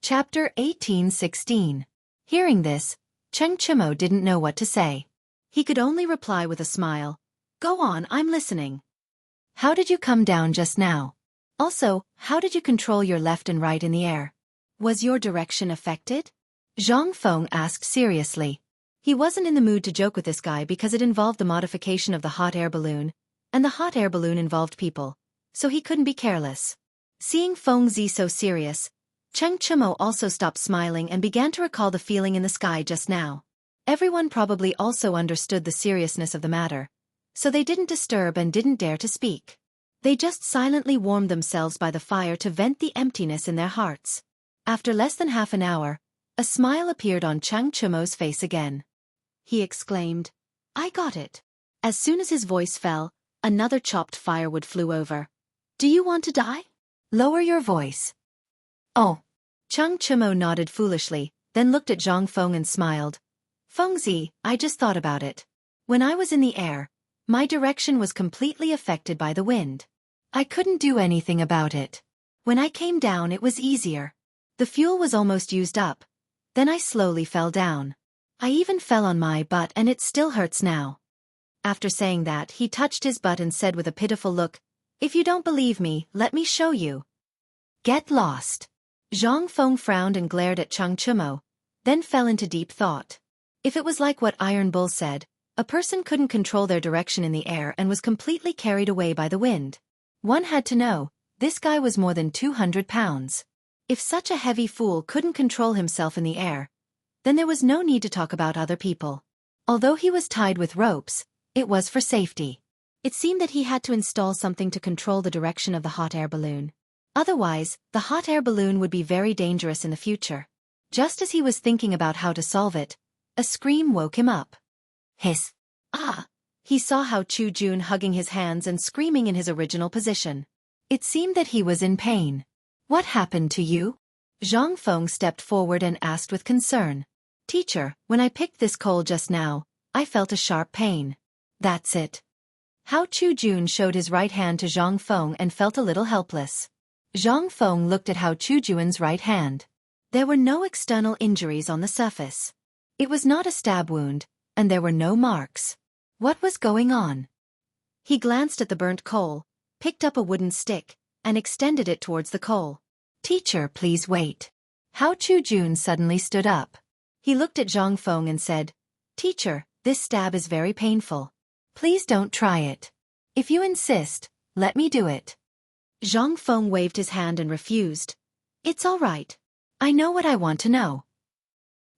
Chapter 1816. Hearing this, Xianxia didn't know what to say. He could only reply with a smile. Go on, I'm listening. How did you come down just now? Also, how did you control your left and right in the air? Was your direction affected? Zhang Feng asked seriously. He wasn't in the mood to joke with this guy because it involved the modification of the hot air balloon, and the hot air balloon involved people, so he couldn't be careless. Seeing Feng Zi so serious, Xianxia also stopped smiling and began to recall the feeling in the sky just now. Everyone probably also understood the seriousness of the matter, so they didn't disturb and didn't dare to speak. They just silently warmed themselves by the fire to vent the emptiness in their hearts. After less than half an hour, a smile appeared on Xianxia's face again. He exclaimed, I got it. As soon as his voice fell, another chopped firewood flew over. Do you want to die? Lower your voice. Oh. Xianxia nodded foolishly, then looked at Zhang Feng and smiled. Fengzi, I just thought about it. When I was in the air, my direction was completely affected by the wind. I couldn't do anything about it. When I came down it was easier. The fuel was almost used up. Then I slowly fell down. I even fell on my butt and it still hurts now. After saying that, he touched his butt and said with a pitiful look, If you don't believe me, let me show you. Get lost. Zhang Feng frowned and glared at Xianxia, then fell into deep thought. If it was like what Iron Bull said, a person couldn't control their direction in the air and was completely carried away by the wind. One had to know, this guy was more than 200 pounds. If such a heavy fool couldn't control himself in the air, then there was no need to talk about other people. Although he was tied with ropes, it was for safety. It seemed that he had to install something to control the direction of the hot air balloon. Otherwise, the hot air balloon would be very dangerous in the future. Just as he was thinking about how to solve it, a scream woke him up. Hiss! Ah! He saw Hao Chu-jun hugging his hands and screaming in his original position. It seemed that he was in pain. What happened to you? Zhang Feng stepped forward and asked with concern. Teacher, when I picked this coal just now, I felt a sharp pain. That's it. Hao Chu-jun showed his right hand to Zhang Feng and felt a little helpless. Zhang Feng looked at Hao Chu-jun's right hand. There were no external injuries on the surface. It was not a stab wound, and there were no marks. What was going on? He glanced at the burnt coal, picked up a wooden stick, and extended it towards the coal. Teacher, please wait. Hao Chu-jun suddenly stood up. He looked at Zhang Feng and said, Teacher, this stab is very painful. Please don't try it. If you insist, let me do it. Zhang Feng waved his hand and refused. It's all right. I know what I want to know.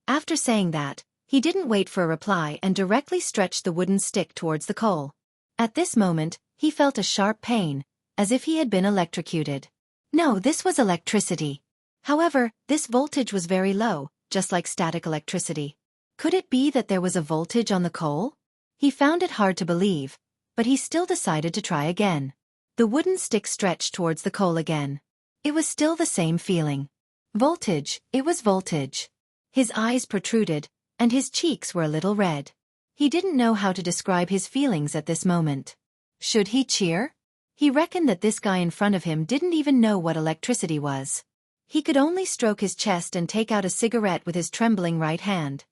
After saying that, he didn't wait for a reply and directly stretched the wooden stick towards the coal. At this moment, he felt a sharp pain, as if he had been electrocuted. No, this was electricity. However, this voltage was very low, just like static electricity. Could it be that there was a voltage on the coal? He found it hard to believe, but he still decided to try again. The wooden stick stretched towards the coal again. It was still the same feeling. Voltage, it was voltage. His eyes protruded, and his cheeks were a little red. He didn't know how to describe his feelings at this moment. Should he cheer? He reckoned that this guy in front of him didn't even know what electricity was. He could only stroke his chest and take out a cigarette with his trembling right hand.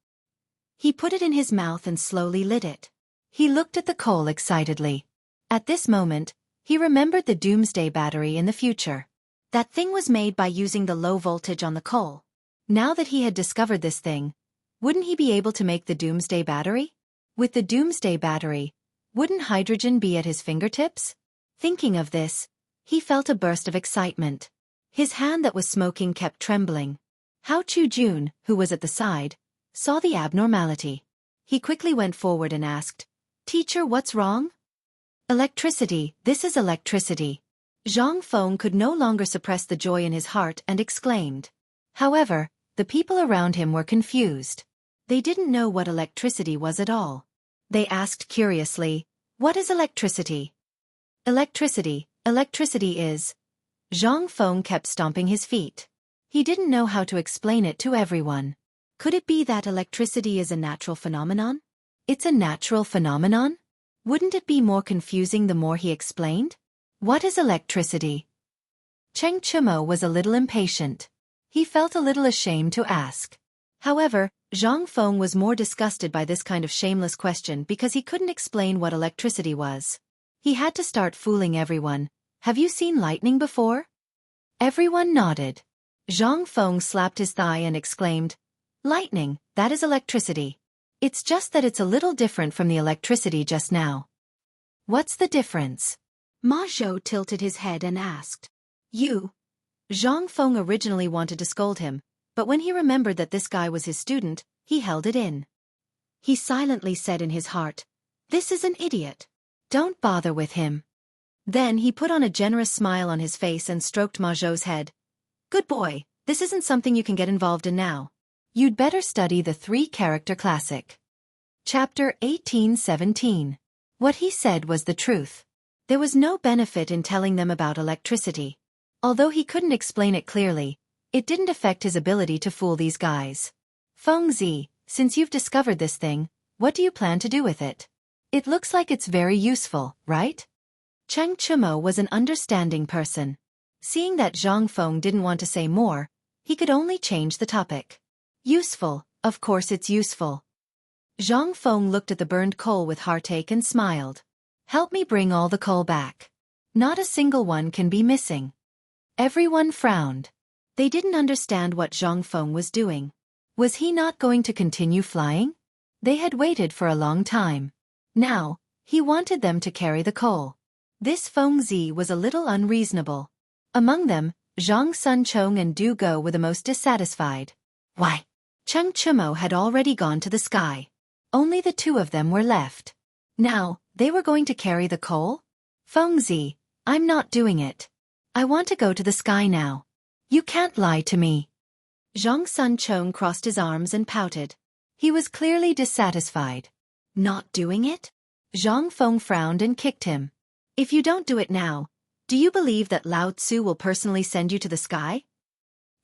He put it in his mouth and slowly lit it. He looked at the coal excitedly. At this moment, he remembered the doomsday battery in the future. That thing was made by using the low voltage on the coal. Now that he had discovered this thing, wouldn't he be able to make the doomsday battery? With the doomsday battery, wouldn't hydrogen be at his fingertips? Thinking of this, he felt a burst of excitement. His hand that was smoking kept trembling. Hao Chu-jun, who was at the side, saw the abnormality. He quickly went forward and asked, Teacher, what's wrong? Electricity, this is electricity. Zhang Feng could no longer suppress the joy in his heart and exclaimed. However, the people around him were confused. They didn't know what electricity was at all. They asked curiously, What is electricity? Electricity is... Zhang Feng kept stomping his feet. He didn't know how to explain it to everyone. Could it be that electricity is a natural phenomenon? It's a natural phenomenon? Wouldn't it be more confusing the more he explained? What is electricity? Xianxia was a little impatient. He felt a little ashamed to ask. However, Zhang Feng was more disgusted by this kind of shameless question because he couldn't explain what electricity was. He had to start fooling everyone. Have you seen lightning before? Everyone nodded. Zhang Feng slapped his thigh and exclaimed, Lightning, that is electricity. It's just that it's a little different from the electricity just now. What's the difference? Ma Zhou tilted his head and asked. You. Zhang Feng originally wanted to scold him, but when he remembered that this guy was his student, he held it in. He silently said in his heart, This is an idiot. Don't bother with him. Then he put on a generous smile on his face and stroked Ma Zhou's head. Good boy, this isn't something you can get involved in now. You'd better study the three-character classic. Chapter 1817. What he said was the truth. There was no benefit in telling them about electricity. Although he couldn't explain it clearly, it didn't affect his ability to fool these guys. Fengzi, since you've discovered this thing, what do you plan to do with it? It looks like it's very useful, right? Cheng Chumo was an understanding person. Seeing that Zhang Feng didn't want to say more, he could only change the topic. Useful, of course it's useful. Zhang Feng looked at the burned coal with heartache and smiled. Help me bring all the coal back. Not a single one can be missing. Everyone frowned. They didn't understand what Zhang Feng was doing. Was he not going to continue flying? They had waited for a long time. Now, he wanted them to carry the coal. This Fengzi was a little unreasonable. Among them, Zhang Sunchong and Du Go were the most dissatisfied. Why? Cheng Chumo had already gone to the sky. Only the two of them were left. Now, they were going to carry the coal? Fengzi, I'm not doing it. I want to go to the sky now. You can't lie to me. Zhang Sunchong crossed his arms and pouted. He was clearly dissatisfied. Not doing it? Zhang Feng frowned and kicked him. If you don't do it now, do you believe that Lao Tzu will personally send you to the sky?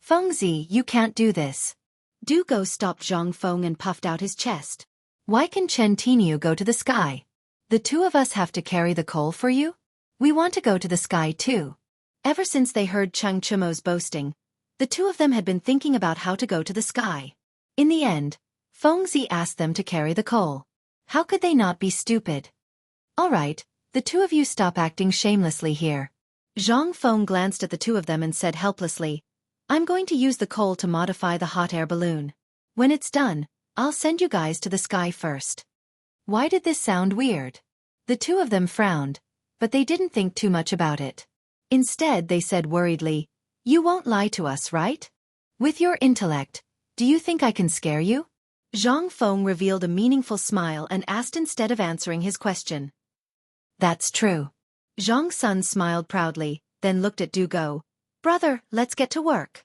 Fengzi, you can't do this. Du Go stopped Zhang Feng and puffed out his chest. Why can Chen Tinyu go to the sky? The two of us have to carry the coal for you? We want to go to the sky too. Ever since they heard Cheng Chumo's boasting, the two of them had been thinking about how to go to the sky. In the end, Fengzi asked them to carry the coal. How could they not be stupid? All right, the two of you stop acting shamelessly here. Zhang Feng glanced at the two of them and said helplessly, I'm going to use the coal to modify the hot air balloon. When it's done, I'll send you guys to the sky first. Why did this sound weird? The two of them frowned, but they didn't think too much about it. Instead, they said worriedly, You won't lie to us, right? With your intellect, do you think I can scare you? Zhang Feng revealed a meaningful smile and asked instead of answering his question. That's true. Zhang Sun smiled proudly, then looked at Du Go. Brother, let's get to work.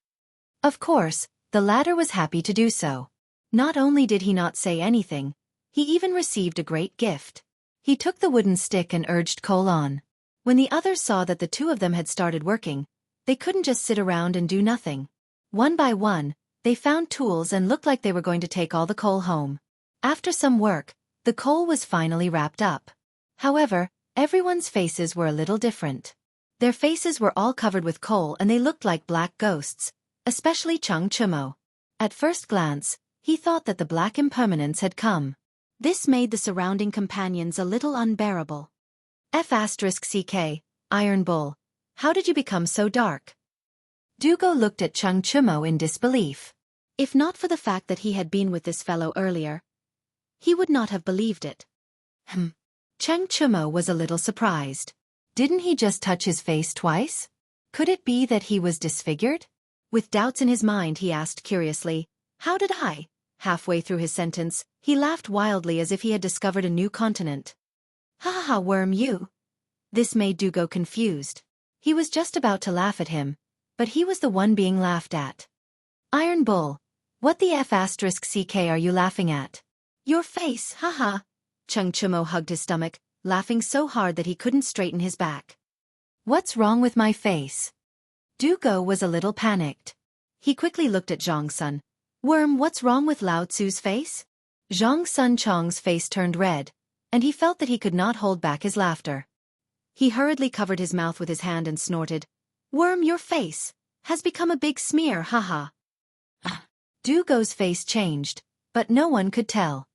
Of course, the latter was happy to do so. Not only did he not say anything, he even received a great gift. He took the wooden stick and urged Cole on. When the others saw that the two of them had started working, they couldn't just sit around and do nothing. One by one, they found tools and looked like they were going to take all the coal home. After some work, the coal was finally wrapped up. However, everyone's faces were a little different. Their faces were all covered with coal and they looked like black ghosts, especially Cheng Chumo. At first glance, he thought that the black impermanence had come. This made the surrounding companions a little unbearable. F***CK, Iron Bull, how did you become so dark? Du Go looked at Cheng Chumo in disbelief. If not for the fact that he had been with this fellow earlier, he would not have believed it. Cheng Chumo was a little surprised. Didn't he just touch his face twice? Could it be that he was disfigured? With doubts in his mind, he asked curiously, How did I? Halfway through his sentence, he laughed wildly as if he had discovered a new continent. Ha ha ha, worm you. This made Du Go confused. He was just about to laugh at him, but he was the one being laughed at. Iron Bull, what the F***CK are you laughing at? Your face, ha ha. Cheng Chumo hugged his stomach, laughing so hard that he couldn't straighten his back. What's wrong with my face? Du Go was a little panicked. He quickly looked at Zhang Sun. Worm, what's wrong with Lao Tzu's face? Zhang Sun Chong's face turned red, and he felt that he could not hold back his laughter. He hurriedly covered his mouth with his hand and snorted, Worm, your face. Has become a big smear, haha. Du Go's face changed, but no one could tell.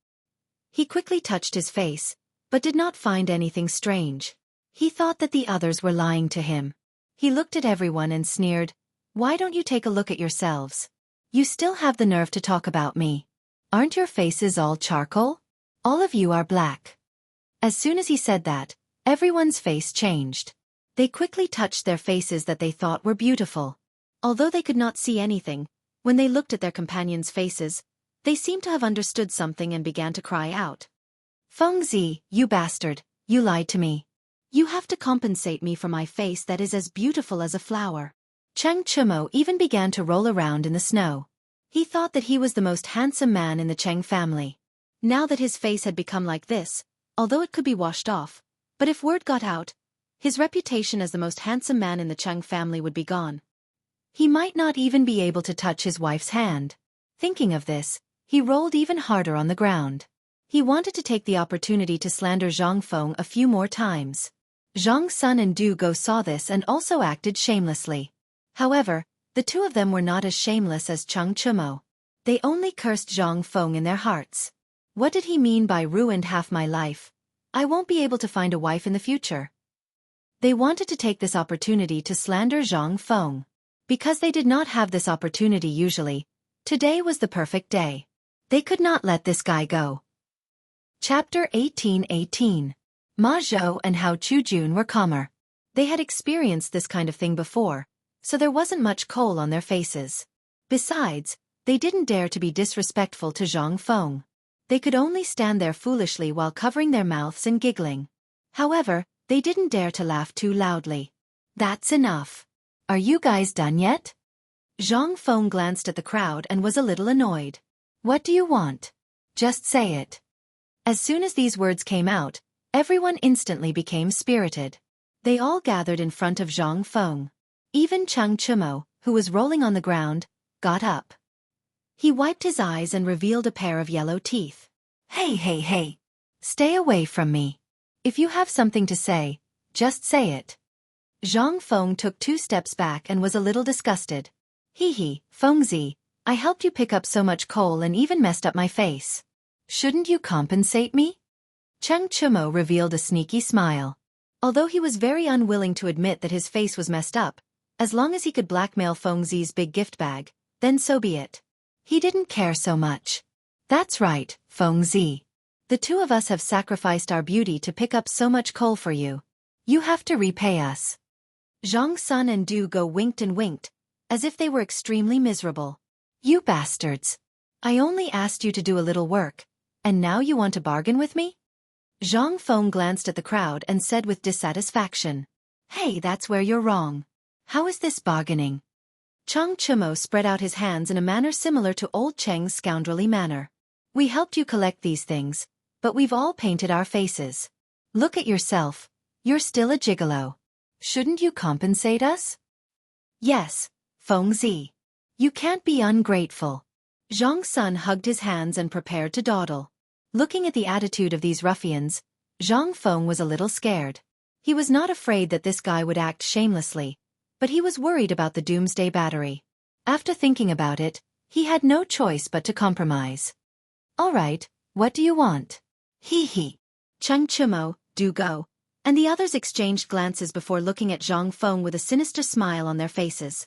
He quickly touched his face, but did not find anything strange. He thought that the others were lying to him. He looked at everyone and sneered, "Why don't you take a look at yourselves? You still have the nerve to talk about me. Aren't your faces all charcoal? All of you are black." As soon as he said that, everyone's face changed. They quickly touched their faces that they thought were beautiful. Although they could not see anything, when they looked at their companions' faces, they seemed to have understood something and began to cry out. "Fengzi, you bastard, you lied to me. You have to compensate me for my face that is as beautiful as a flower." Cheng Chumo even began to roll around in the snow. He thought that he was the most handsome man in the Cheng family. Now that his face had become like this, although it could be washed off, but if word got out, his reputation as the most handsome man in the Cheng family would be gone. He might not even be able to touch his wife's hand. Thinking of this, he rolled even harder on the ground. He wanted to take the opportunity to slander Zhang Feng a few more times. Zhang Sun and Du Go saw this and also acted shamelessly. However, the two of them were not as shameless as Cheng Chumo. They only cursed Zhang Feng in their hearts. What did he mean by ruined half my life? I won't be able to find a wife in the future. They wanted to take this opportunity to slander Zhang Feng. Because they did not have this opportunity usually, today was the perfect day. They could not let this guy go. Chapter 18:18. Ma Zhou and Hao Chujun were calmer. They had experienced this kind of thing before, so there wasn't much coal on their faces. Besides, they didn't dare to be disrespectful to Zhang Feng. They could only stand there foolishly while covering their mouths and giggling. However, they didn't dare to laugh too loudly. "That's enough. Are you guys done yet?" Zhang Feng glanced at the crowd and was a little annoyed. "What do you want? Just say it." As soon as these words came out, everyone instantly became spirited. They all gathered in front of Zhang Feng. Even Cheng Chumo, who was rolling on the ground, got up. He wiped his eyes and revealed a pair of yellow teeth. Hey. Stay away from me. If you have something to say, just say it." Zhang Feng took 2 steps back and was a little disgusted. Hee, Fengzi, I helped you pick up so much coal and even messed up my face. Shouldn't you compensate me? Cheng Chumo revealed a sneaky smile. Although he was very unwilling to admit that his face was messed up, as long as he could blackmail Fengzi's big gift bag, then so be it. He didn't care so much. "That's right, Fengzi. The two of us have sacrificed our beauty to pick up so much coal for you. You have to repay us." Zhang Sun and Du Go winked and winked, as if they were extremely miserable. "You bastards. I only asked you to do a little work, and now you want to bargain with me?" Zhang Feng glanced at the crowd and said with dissatisfaction, "Hey, that's where you're wrong. How is this bargaining?" Cheng Chumo spread out his hands in a manner similar to old Cheng's scoundrelly manner. "We helped you collect these things, but we've all painted our faces. Look at yourself, you're still a gigolo. Shouldn't you compensate us?" "Yes, Fengzi. You can't be ungrateful." Zhang Sun hugged his hands and prepared to dawdle. Looking at the attitude of these ruffians, Zhang Feng was a little scared. He was not afraid that this guy would act shamelessly, but he was worried about the doomsday battery. After thinking about it, he had no choice but to compromise. "All right, what do you want?" Hee. Cheng Chumo, Du Go, and the others exchanged glances before looking at Zhang Feng with a sinister smile on their faces.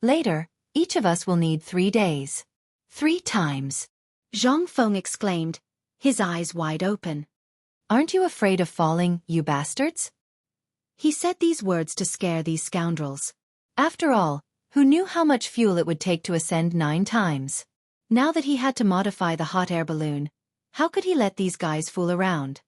"Later, each of us will need 3 days. 3 times. Zhang Feng exclaimed, his eyes wide open. "Aren't you afraid of falling, you bastards?" He said these words to scare these scoundrels. After all, who knew how much fuel it would take to ascend 9 times? Now that he had to modify the hot air balloon, how could he let these guys fool around?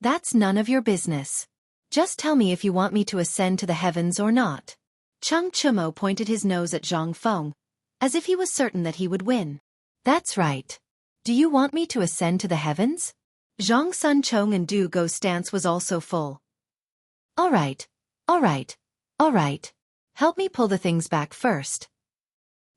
"That's none of your business. Just tell me if you want me to ascend to the heavens or not." Cheng Chumo pointed his nose at Zhang Feng, as if he was certain that he would win. "That's right. Do you want me to ascend to the heavens?" Zhang Sun Chong and Du Go's stance was also full. All right. Help me pull the things back first."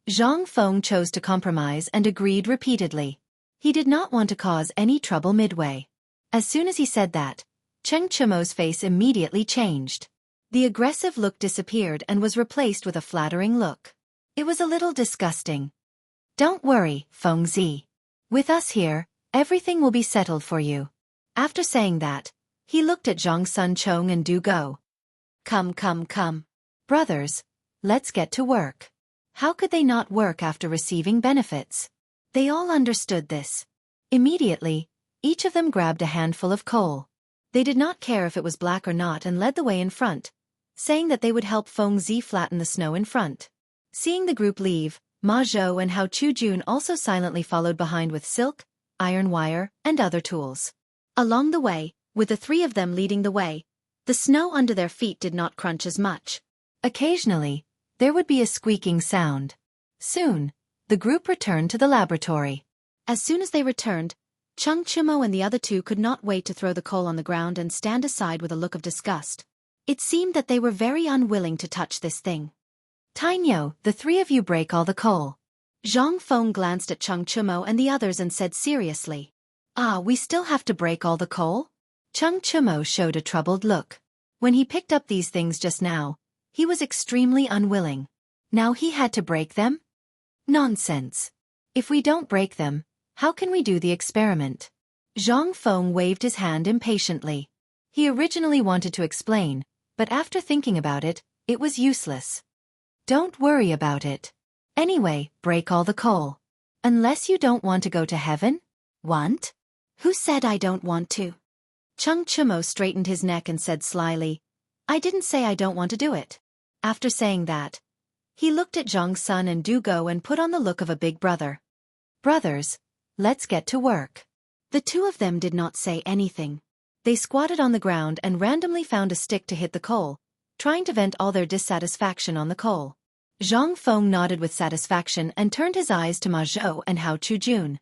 Zhang Feng chose to compromise and agreed repeatedly. He did not want to cause any trouble midway. As soon as he said that, Cheng Chumo's face immediately changed. The aggressive look disappeared and was replaced with a flattering look. It was a little disgusting. Don't worry, Fengzi. With us here, everything will be settled for you. After saying that, he looked at Zhang Sun Chong and Du Go. Come. Brothers, let's get to work. How could they not work after receiving benefits? They all understood this. Immediately, each of them grabbed a handful of coal. They did not care if it was black or not and led the way in front, saying that they would help Fengzi flatten the snow in front. Seeing the group leave, Ma Zhou and Hao Chujun also silently followed behind with silk, iron wire, and other tools. Along the way, with the three of them leading the way, the snow under their feet did not crunch as much. Occasionally, there would be a squeaking sound. Soon, the group returned to the laboratory. As soon as they returned, Chung Chumo and the other two could not wait to throw the coal on the ground and stand aside with a look of disgust. It seemed that they were very unwilling to touch this thing. Tainyo, the three of you break all the coal. Zhang Feng glanced at Chung Chumo and the others and said seriously. We still have to break all the coal? Chung Chumo showed a troubled look. When he picked up these things just now, he was extremely unwilling. Now he had to break them? Nonsense. If we don't break them, how can we do the experiment? Zhang Feng waved his hand impatiently. He originally wanted to explain, but after thinking about it, it was useless. Don't worry about it. Anyway, break all the coal. Unless you don't want to go to heaven? Want? Who said I don't want to? Chung Chumo straightened his neck and said slyly, I didn't say I don't want to do it. After saying that, he looked at Zhang Sun and Du Go and put on the look of a big brother. Brothers, let's get to work. The two of them did not say anything. They squatted on the ground and randomly found a stick to hit the coal, trying to vent all their dissatisfaction on the coal. Zhang Feng nodded with satisfaction and turned his eyes to Ma Zhou and Hao Chujun.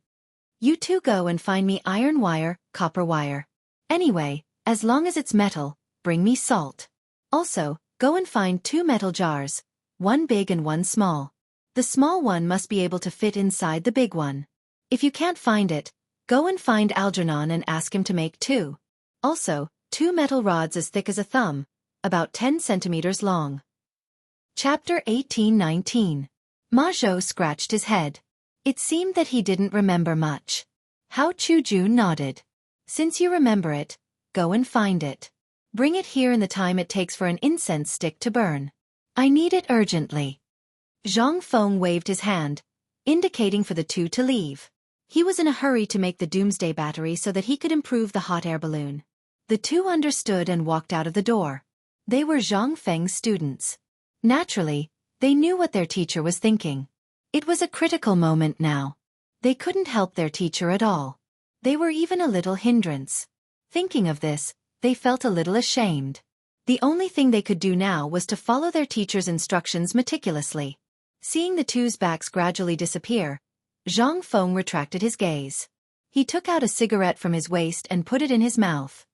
You two go and find me iron wire, copper wire. Anyway, as long as it's metal, bring me salt. Also, go and find 2 metal jars, one big and one small. The small one must be able to fit inside the big one. If you can't find it, go and find Algernon and ask him to make 2. Also, 2 metal rods as thick as a thumb, about 10 centimeters long. Chapter 18-19. Ma Zhou scratched his head. It seemed that he didn't remember much. Hao Chujun nodded. Since you remember it, go and find it. Bring it here in the time it takes for an incense stick to burn. I need it urgently. Zhang Feng waved his hand, indicating for the two to leave. He was in a hurry to make the doomsday battery so that he could improve the hot air balloon. The two understood and walked out of the door. They were Zhang Feng's students. Naturally, they knew what their teacher was thinking. It was a critical moment now. They couldn't help their teacher at all. They were even a little hindrance. Thinking of this, they felt a little ashamed. The only thing they could do now was to follow their teacher's instructions meticulously. Seeing the two's backs gradually disappear, Zhang Feng retracted his gaze. He took out a cigarette from his waist and put it in his mouth.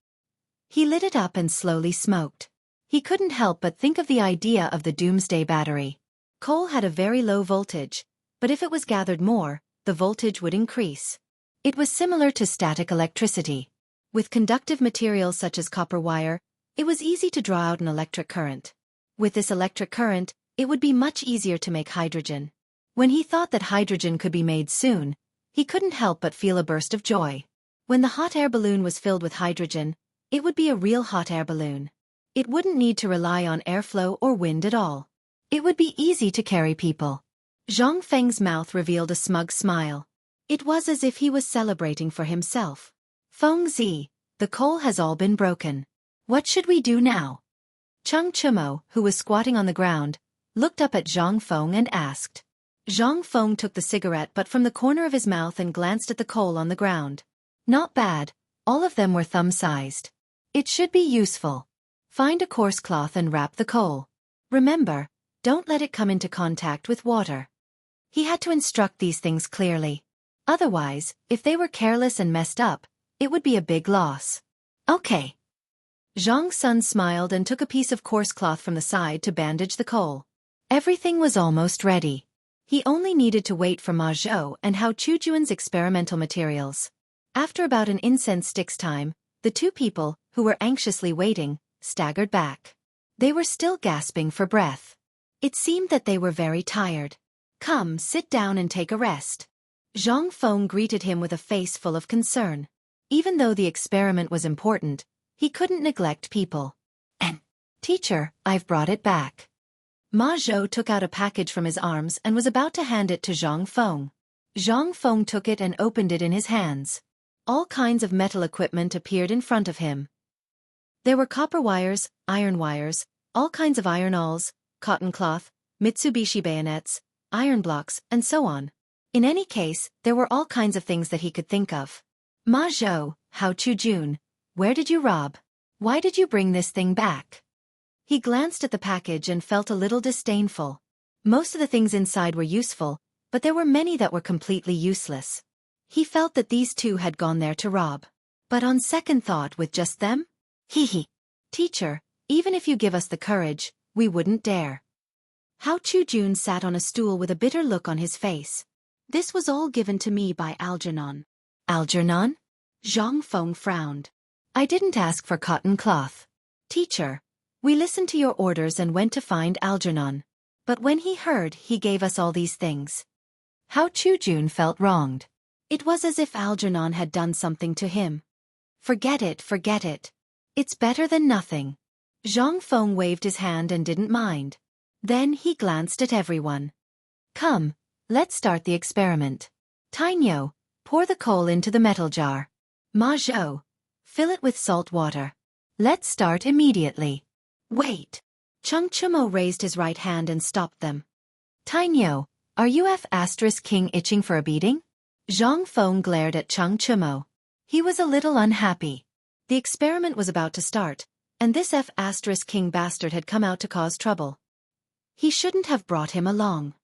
He lit it up and slowly smoked. He couldn't help but think of the idea of the doomsday battery. Coal had a very low voltage, but if it was gathered more, the voltage would increase. It was similar to static electricity. With conductive materials such as copper wire, it was easy to draw out an electric current. With this electric current, it would be much easier to make hydrogen. When he thought that hydrogen could be made soon, he couldn't help but feel a burst of joy. When the hot air balloon was filled with hydrogen, it would be a real hot air balloon. It wouldn't need to rely on airflow or wind at all. It would be easy to carry people. Zhang Feng's mouth revealed a smug smile. It was as if he was celebrating for himself. Fengzi, the coal has all been broken. What should we do now? Chung Chumo, who was squatting on the ground, looked up at Zhang Feng and asked. Zhang Feng took the cigarette but from the corner of his mouth and glanced at the coal on the ground. Not bad, all of them were thumb-sized. It should be useful. Find a coarse cloth and wrap the coal. Remember, don't let it come into contact with water. He had to instruct these things clearly. Otherwise, if they were careless and messed up, it would be a big loss. Okay. Zhang Sun smiled and took a piece of coarse cloth from the side to bandage the coal. Everything was almost ready. He only needed to wait for Ma Zhou and Hao Chujuan's experimental materials. After about an incense stick's time, the two people, who were anxiously waiting, staggered back. They were still gasping for breath. It seemed that they were very tired. "Come, sit down and take a rest." Zhang Feng greeted him with a face full of concern. Even though the experiment was important, he couldn't neglect people. "And, teacher, I've brought it back." Ma Zhou took out a package from his arms and was about to hand it to Zhang Feng. Zhang Feng took it and opened it in his hands. All kinds of metal equipment appeared in front of him. There were copper wires, iron wires, all kinds of iron awls, cotton cloth, Mitsubishi bayonets, iron blocks, and so on. In any case, there were all kinds of things that he could think of. "Ma Zhou, Hao Chujun, where did you rob? Why did you bring this thing back?" He glanced at the package and felt a little disdainful. Most of the things inside were useful, but there were many that were completely useless. He felt that these two had gone there to rob. But on second thought, with just them? Hee. "Teacher, even if you give us the courage, we wouldn't dare." Hao Chujun sat on a stool with a bitter look on his face. "This was all given to me by Algernon." "Algernon?" Zhang Feng frowned. "I didn't ask for cotton cloth. Teacher, we listened to your orders and went to find Algernon. But when he heard, he gave us all these things." Hao Chujun felt wronged. It was as if Algernon had done something to him. Forget it. It's better than nothing." Zhang Feng waved his hand and didn't mind. Then he glanced at everyone. "Come, let's start the experiment. Tainyo, pour the coal into the metal jar. Ma Zhou, fill it with salt water. Let's start immediately." "Wait." Cheng Chumo raised his right hand and stopped them. "Tainyo, are you F*King itching for a beating?" Zhang Feng glared at Cheng Chumo. He was a little unhappy. The experiment was about to start, and this F*King bastard had come out to cause trouble. He shouldn't have brought him along.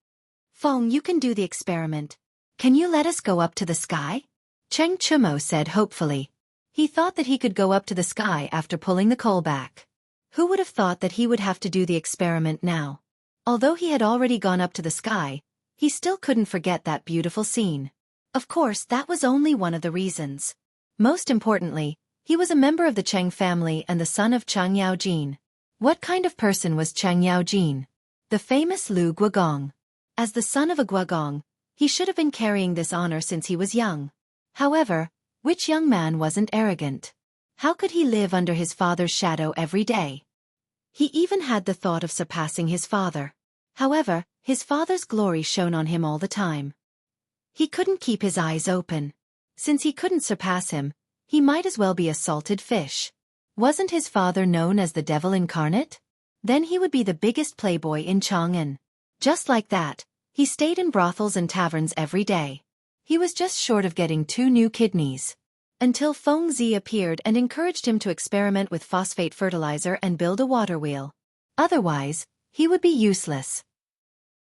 "Feng, you can do the experiment. Can you let us go up to the sky?" Cheng Chumo said hopefully. He thought that he could go up to the sky after pulling the coal back. Who would have thought that he would have to do the experiment now? Although he had already gone up to the sky, he still couldn't forget that beautiful scene. Of course, that was only one of the reasons. Most importantly, he was a member of the Cheng family and the son of Cheng Yaojin. What kind of person was Cheng Yaojin? The famous Lu Guogong. As the son of a Guogong, he should have been carrying this honor since he was young. However, which young man wasn't arrogant? How could he live under his father's shadow every day? He even had the thought of surpassing his father. However, his father's glory shone on him all the time. He couldn't keep his eyes open. Since he couldn't surpass him, he might as well be a salted fish. Wasn't his father known as the devil incarnate? Then he would be the biggest playboy in Chang'an. Just like that, he stayed in brothels and taverns every day. He was just short of getting 2 new kidneys. Until Feng Zi appeared and encouraged him to experiment with phosphate fertilizer and build a water wheel. Otherwise, he would be useless.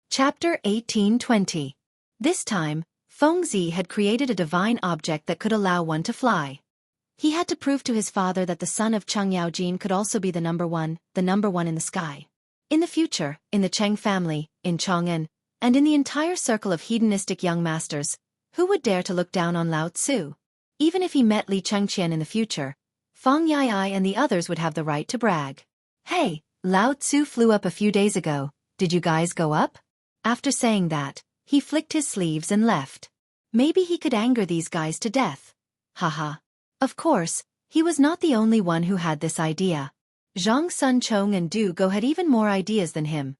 Chapter 1820. This time, Feng Zi had created a divine object that could allow one to fly. He had to prove to his father that the son of Cheng Yaojin could also be the number one in the sky. In the future, in the Cheng family, in Chang'an, and in the entire circle of hedonistic young masters, who would dare to look down on Lao Tzu? Even if he met Li Chengqian in the future, Feng Yai and the others would have the right to brag. "Hey, Lao Tzu flew up a few days ago, did you guys go up?" After saying that, he flicked his sleeves and left. Maybe he could anger these guys to death. Haha. Of course, he was not the only one who had this idea. Zhang Sun Chong and Du Go had even more ideas than him.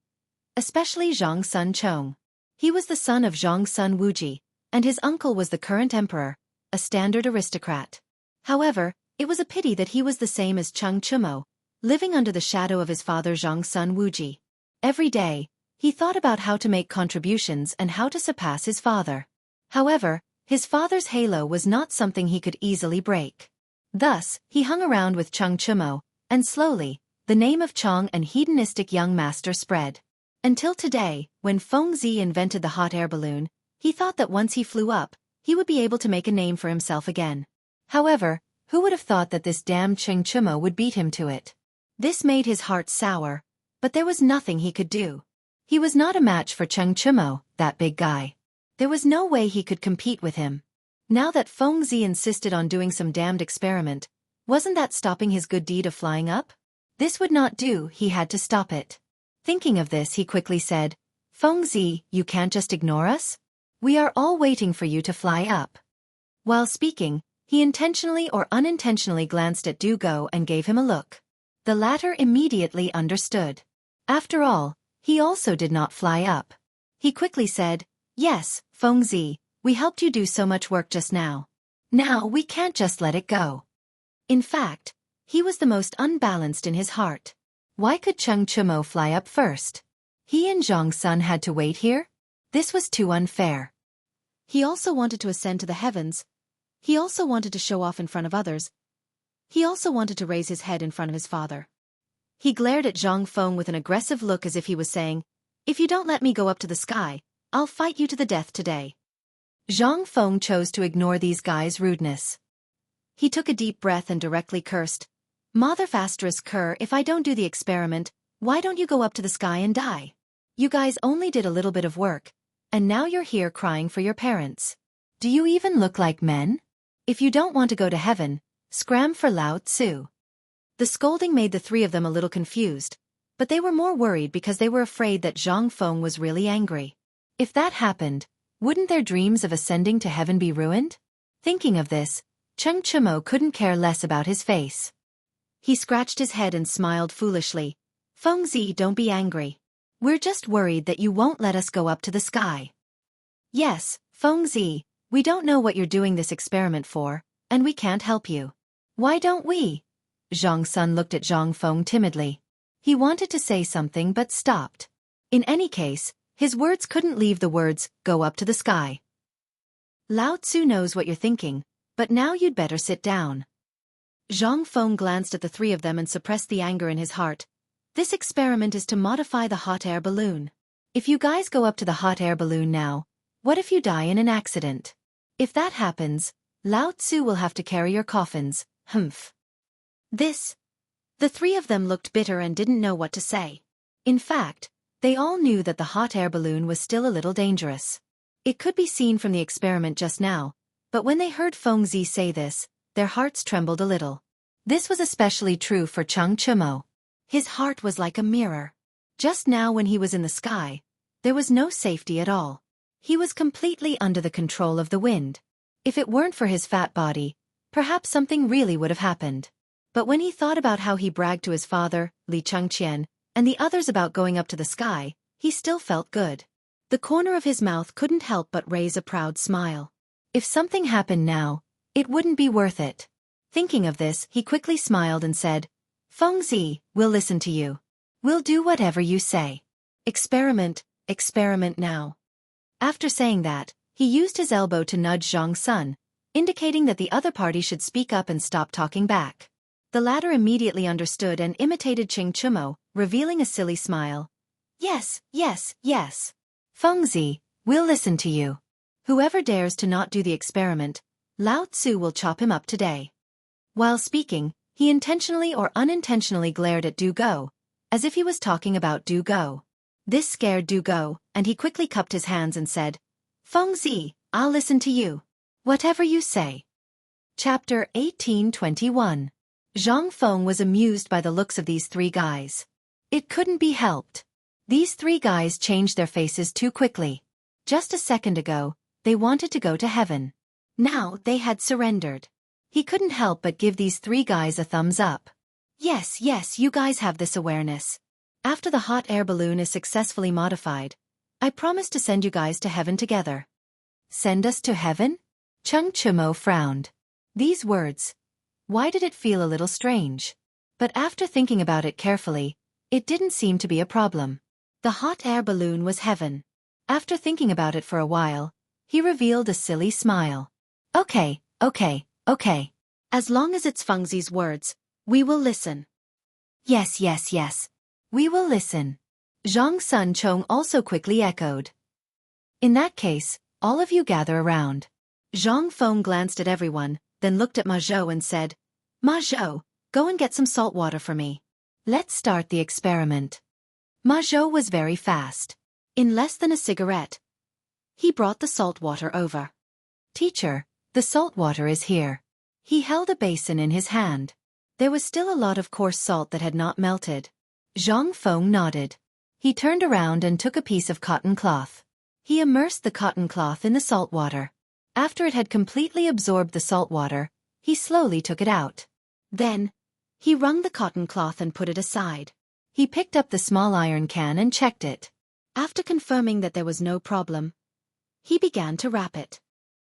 Especially Zhang Sun Chong. He was the son of Zhang Sun Wuji, and his uncle was the current emperor, a standard aristocrat. However, it was a pity that he was the same as Cheng Chumo, living under the shadow of his father Zhang Sun Wuji. Every day, he thought about how to make contributions and how to surpass his father. However, his father's halo was not something he could easily break. Thus, he hung around with Cheng Chumo, and slowly, the name of Chong and hedonistic young master spread. Until today, when Feng Zi invented the hot air balloon, he thought that once he flew up, he would be able to make a name for himself again. However, who would have thought that this damned Cheng Chumo would beat him to it? This made his heart sour, but there was nothing he could do. He was not a match for Cheng Chumo, that big guy. There was no way he could compete with him. Now that Feng Zi insisted on doing some damned experiment, wasn't that stopping his good deed of flying up? This would not do, he had to stop it. Thinking of this, he quickly said, Fengzi, you can't just ignore us? We are all waiting for you to fly up. While speaking, he intentionally or unintentionally glanced at Du Go and gave him a look. The latter immediately understood. After all, he also did not fly up. He quickly said, Yes, Fengzi, we helped you do so much work just now. Now we can't just let it go. In fact, he was the most unbalanced in his heart. Why could Cheng Chumo fly up first? He and Zhang Sun had to wait here? This was too unfair. He also wanted to ascend to the heavens. He also wanted to show off in front of others. He also wanted to raise his head in front of his father. He glared at Zhang Feng with an aggressive look as if he was saying, If you don't let me go up to the sky, I'll fight you to the death today. Zhang Feng chose to ignore these guys' rudeness. He took a deep breath and directly cursed, Mother Fastress Cur, if I don't do the experiment, why don't you go up to the sky and die? You guys only did a little bit of work, and now you're here crying for your parents. Do you even look like men? If you don't want to go to heaven, scram for Lao Tzu. The scolding made the three of them a little confused, but they were more worried because they were afraid that Zhang Feng was really angry. If that happened, wouldn't their dreams of ascending to heaven be ruined? Thinking of this, Cheng Chumo couldn't care less about his face. He scratched his head and smiled foolishly. Fengzi, don't be angry. We're just worried that you won't let us go up to the sky. Yes, Fengzi, we don't know what you're doing this experiment for, and we can't help you. Why don't we? Zhang Sun looked at Zhang Feng timidly. He wanted to say something but stopped. In any case, his words couldn't leave the words, go up to the sky. Lao Tzu knows what you're thinking, but now you'd better sit down. Zhang Feng glanced at the three of them and suppressed the anger in his heart. This experiment is to modify the hot air balloon. If you guys go up to the hot air balloon now, what if you die in an accident? If that happens, Lao Tzu will have to carry your coffins, humph. The three of them looked bitter and didn't know what to say. In fact, they all knew that the hot air balloon was still a little dangerous. It could be seen from the experiment just now, but when they heard Fengzi say this, their hearts trembled a little. This was especially true for Cheng Chumo. His heart was like a mirror. Just now when he was in the sky, there was no safety at all. He was completely under the control of the wind. If it weren't for his fat body, perhaps something really would have happened. But when he thought about how he bragged to his father, Li Chengqian, and the others about going up to the sky, he still felt good. The corner of his mouth couldn't help but raise a proud smile. If something happened now, it wouldn't be worth it. Thinking of this, he quickly smiled and said, Fengzi, we'll listen to you. We'll do whatever you say. Experiment now. After saying that, he used his elbow to nudge Zhang Sun, indicating that the other party should speak up and stop talking back. The latter immediately understood and imitated Cheng Chumo, revealing a silly smile. Yes. Fengzi, we'll listen to you. Whoever dares to not do the experiment, Lao Tzu will chop him up today. While speaking, he intentionally or unintentionally glared at Du Go, as if he was talking about Du Go. This scared Du Go, and he quickly cupped his hands and said, Fengzi, I'll listen to you. Whatever you say. Chapter 1821. Zhang Feng was amused by the looks of these three guys. It couldn't be helped. These three guys changed their faces too quickly. Just a second ago, they wanted to go to heaven. Now they had surrendered. He couldn't help but give these three guys a thumbs up. Yes, you guys have this awareness. After the hot air balloon is successfully modified, I promise to send you guys to heaven together. Send us to heaven? Cheng Chumo frowned. These words. Why did it feel a little strange? But after thinking about it carefully, it didn't seem to be a problem. The hot air balloon was heaven. After thinking about it for a while, he revealed a silly smile. Okay. As long as it's Fengzi's words, we will listen. Yes. We will listen. Zhang Sun Chong also quickly echoed. In that case, all of you gather around. Zhang Feng glanced at everyone, then looked at Ma Zhou and said, Ma Zhou, go and get some salt water for me. Let's start the experiment. Ma Zhou was very fast. In less than a cigarette, he brought the salt water over. Teacher, the salt water is here. He held a basin in his hand. There was still a lot of coarse salt that had not melted. Zhang Feng nodded. He turned around and took a piece of cotton cloth. He immersed the cotton cloth in the salt water. After it had completely absorbed the salt water, he slowly took it out. Then, he wrung the cotton cloth and put it aside. He picked up the small iron can and checked it. After confirming that there was no problem, he began to wrap it.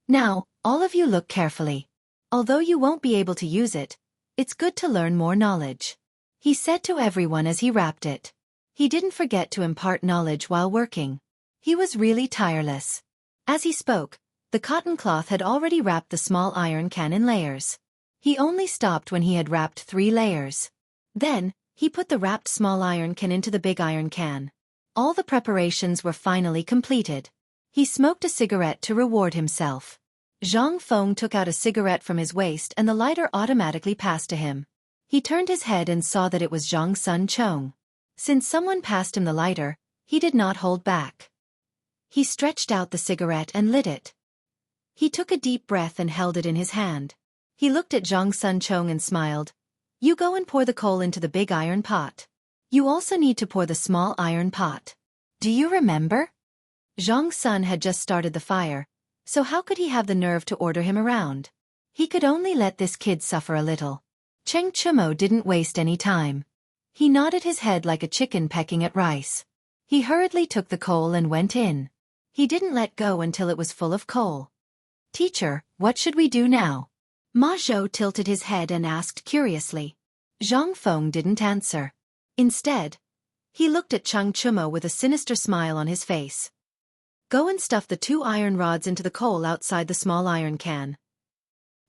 Now, all of you look carefully. Although you won't be able to use it, it's good to learn more knowledge, he said to everyone as he wrapped it. He didn't forget to impart knowledge while working. He was really tireless. As he spoke, the cotton cloth had already wrapped the small iron can in layers. He only stopped when he had wrapped 3 layers. Then, he put the wrapped small iron can into the big iron can. All the preparations were finally completed. He smoked a cigarette to reward himself. Zhang Feng took out a cigarette from his waist and the lighter automatically passed to him. He turned his head and saw that it was Zhang Sun Chong. Since someone passed him the lighter, he did not hold back. He stretched out the cigarette and lit it. He took a deep breath and held it in his hand. He looked at Zhang Sun Chong and smiled. You go and pour the coal into the big iron pot. You also need to pour the small iron pot. Do you remember? Zhang Sun had just started the fire, so how could he have the nerve to order him around? He could only let this kid suffer a little. Cheng Chumo didn't waste any time. He nodded his head like a chicken pecking at rice. He hurriedly took the coal and went in. He didn't let go until it was full of coal. Teacher, what should we do now? Ma Zhou tilted his head and asked curiously. Zhang Feng didn't answer. Instead, he looked at Cheng Chumo with a sinister smile on his face. Go and stuff the 2 iron rods into the coal outside the small iron can.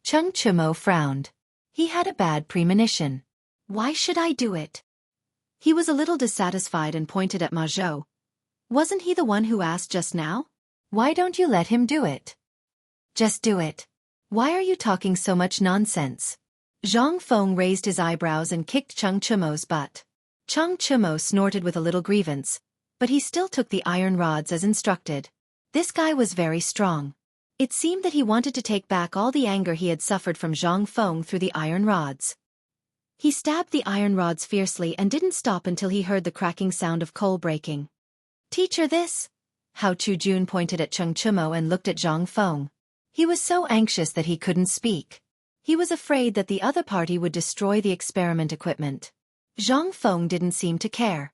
Cheng Chumo frowned. He had a bad premonition. Why should I do it? He was a little dissatisfied and pointed at Ma Zhou. Wasn't he the one who asked just now? Why don't you let him do it? Just do it. Why are you talking so much nonsense? Zhang Feng raised his eyebrows and kicked Cheng Chumo's butt. Cheng Chumo snorted with a little grievance, but he still took the iron rods as instructed. This guy was very strong. It seemed that he wanted to take back all the anger he had suffered from Zhang Feng through the iron rods. He stabbed the iron rods fiercely and didn't stop until he heard the cracking sound of coal breaking. Teacher, this? Hao Chujun pointed at Cheng Chumo and looked at Zhang Feng. He was so anxious that he couldn't speak. He was afraid that the other party would destroy the experiment equipment. Zhang Feng didn't seem to care.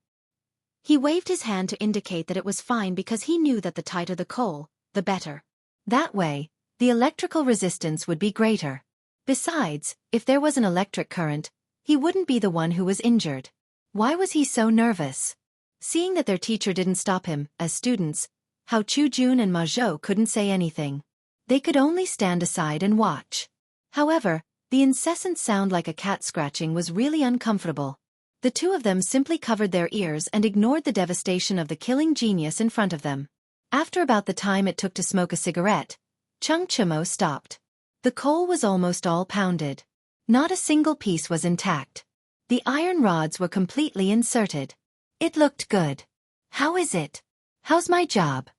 He waved his hand to indicate that it was fine because he knew that the tighter the coal, the better. That way, the electrical resistance would be greater. Besides, if there was an electric current, he wouldn't be the one who was injured. Why was he so nervous? Seeing that their teacher didn't stop him, as students, Hao Chujun and Ma Zhou couldn't say anything. They could only stand aside and watch. However, the incessant sound like a cat scratching was really uncomfortable. The 2 of them simply covered their ears and ignored the devastation of the killing genius in front of them. After about the time it took to smoke a cigarette, Cheng Chumo stopped. The coal was almost all pounded. Not a single piece was intact. The iron rods were completely inserted. It looked good. How is it? How's my job?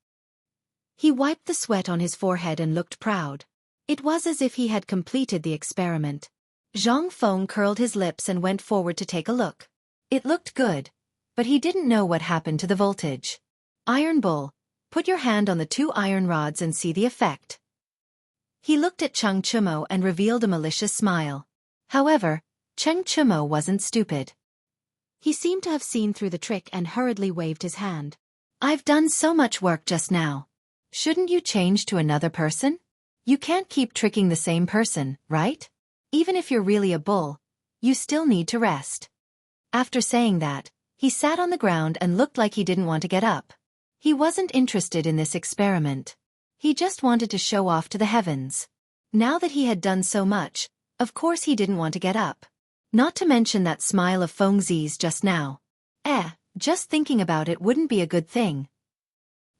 He wiped the sweat on his forehead and looked proud. It was as if he had completed the experiment. Zhang Feng curled his lips and went forward to take a look. It looked good, but he didn't know what happened to the voltage. Iron Bull, put your hand on the 2 iron rods and see the effect. He looked at Cheng Chumo and revealed a malicious smile. However, Cheng Chumo wasn't stupid. He seemed to have seen through the trick and hurriedly waved his hand. I've done so much work just now. Shouldn't you change to another person? You can't keep tricking the same person, right? Even if you're really a bull, you still need to rest. After saying that, he sat on the ground and looked like he didn't want to get up. He wasn't interested in this experiment. He just wanted to show off to the heavens. Now that he had done so much, of course he didn't want to get up. Not to mention that smile of Feng Zi's just now. Just thinking about it wouldn't be a good thing.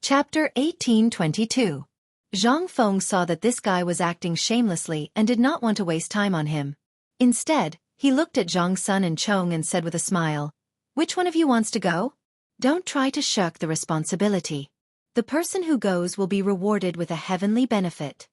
Chapter 1822. Zhang Feng saw that this guy was acting shamelessly and did not want to waste time on him. Instead, he looked at Zhang Sun and Chong and said with a smile, "Which one of you wants to go? Don't try to shirk the responsibility. The person who goes will be rewarded with a heavenly benefit."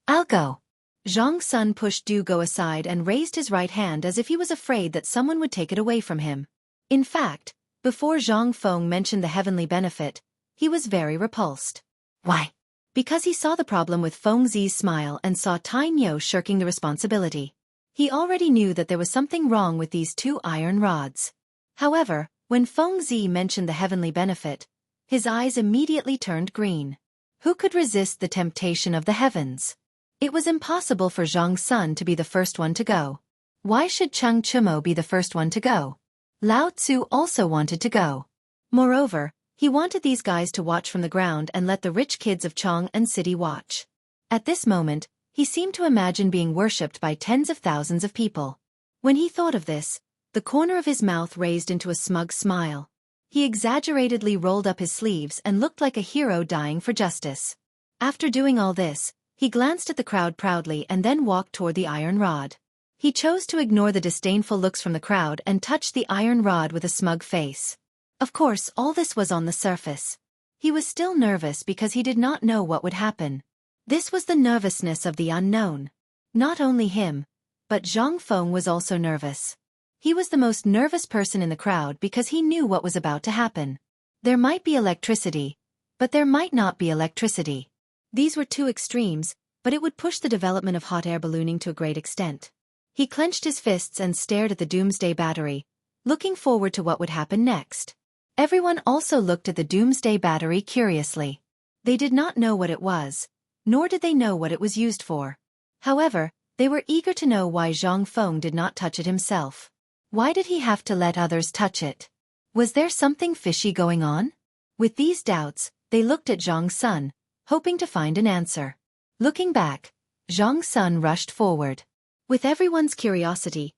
I'll go. Zhang Sun pushed Du Go aside and raised his right hand as if he was afraid that someone would take it away from him. In fact, before Zhang Feng mentioned the heavenly benefit, he was very repulsed. Why? Because he saw the problem with Feng Zi's smile and saw Tai Niu shirking the responsibility. He already knew that there was something wrong with these two iron rods. However, when Feng Zi mentioned the heavenly benefit, his eyes immediately turned green. Who could resist the temptation of the heavens? It was impossible for Zhang Sun to be the first one to go. Why should Cheng Chumo be the first one to go? Lao Tzu also wanted to go. Moreover, he wanted these guys to watch from the ground and let the rich kids of Chong and city watch. At this moment, he seemed to imagine being worshipped by tens of thousands of people. When he thought of this, the corner of his mouth raised into a smug smile. He exaggeratedly rolled up his sleeves and looked like a hero dying for justice. After doing all this, he glanced at the crowd proudly and then walked toward the iron rod. He chose to ignore the disdainful looks from the crowd and touched the iron rod with a smug face. Of course, all this was on the surface. He was still nervous because he did not know what would happen. This was the nervousness of the unknown. Not only him, but Zhang Feng was also nervous. He was the most nervous person in the crowd because he knew what was about to happen. There might be electricity, but there might not be electricity. These were two extremes, but it would push the development of hot air ballooning to a great extent. He clenched his fists and stared at the doomsday battery, looking forward to what would happen next. Everyone also looked at the doomsday battery curiously. They did not know what it was, nor did they know what it was used for. However, they were eager to know why Zhang Feng did not touch it himself. Why did he have to let others touch it? Was there something fishy going on? With these doubts, they looked at Zhang Sun, hoping to find an answer. Looking back, Zhang Sun rushed forward. With everyone's curiosity,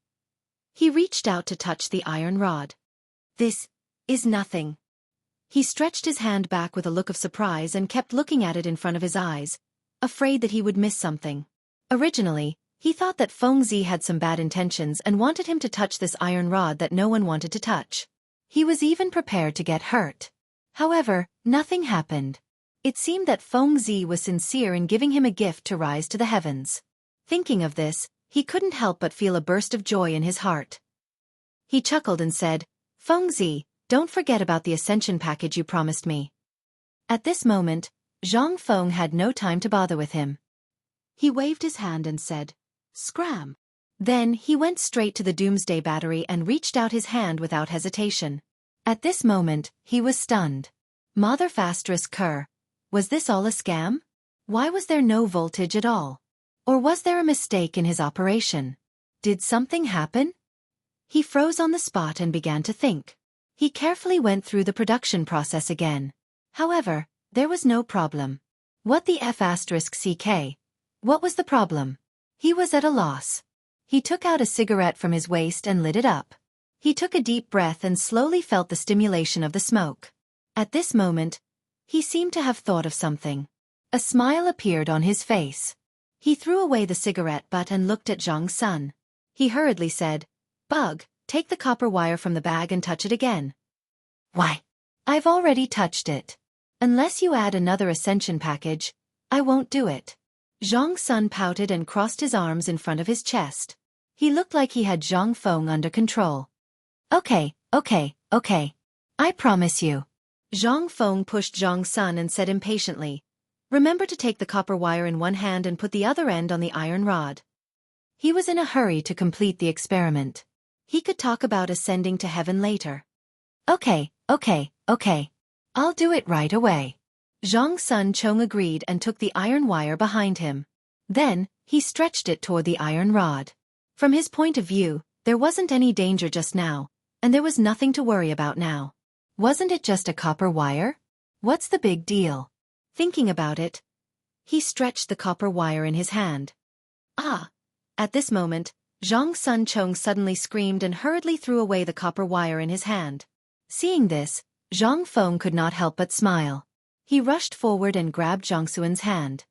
he reached out to touch the iron rod. This is nothing. He stretched his hand back with a look of surprise and kept looking at it in front of his eyes, afraid that he would miss something. Originally, he thought that Feng Zi had some bad intentions and wanted him to touch this iron rod that no one wanted to touch. He was even prepared to get hurt. However, nothing happened. It seemed that Feng Zi was sincere in giving him a gift to rise to the heavens. Thinking of this, he couldn't help but feel a burst of joy in his heart. He chuckled and said, "Feng Zi, don't forget about the ascension package you promised me." At this moment, Zhang Feng had no time to bother with him. He waved his hand and said, "Scram." Then he went straight to the doomsday battery and reached out his hand without hesitation. At this moment, he was stunned. Mother Fastris Kerr. Was this all a scam? Why was there no voltage at all? Or was there a mistake in his operation? Did something happen? He froze on the spot and began to think. He carefully went through the production process again. However, there was no problem. What the F***CK? What was the problem? He was at a loss. He took out a cigarette from his waist and lit it up. He took a deep breath and slowly felt the stimulation of the smoke. At this moment, he seemed to have thought of something. A smile appeared on his face. He threw away the cigarette butt and looked at Zhang Sun. He hurriedly said, "Bug, take the copper wire from the bag and touch it again." "Why? I've already touched it. Unless you add another ascension package, I won't do it." Zhang Sun pouted and crossed his arms in front of his chest. He looked like he had Zhang Feng under control. Okay. I promise you." Zhang Feng pushed Zhang Sun and said impatiently, "Remember to take the copper wire in one hand and put the other end on the iron rod." He was in a hurry to complete the experiment. He could talk about ascending to heaven later. Okay. I'll do it right away." Zhang Sun Chong agreed and took the iron wire behind him. Then, he stretched it toward the iron rod. From his point of view, there wasn't any danger just now, and there was nothing to worry about now. Wasn't it just a copper wire? What's the big deal? Thinking about it, he stretched the copper wire in his hand. Ah! At this moment, Zhang Sun Chong suddenly screamed and hurriedly threw away the copper wire in his hand. Seeing this, Zhang Feng could not help but smile. He rushed forward and grabbed Zhang Suan's hand.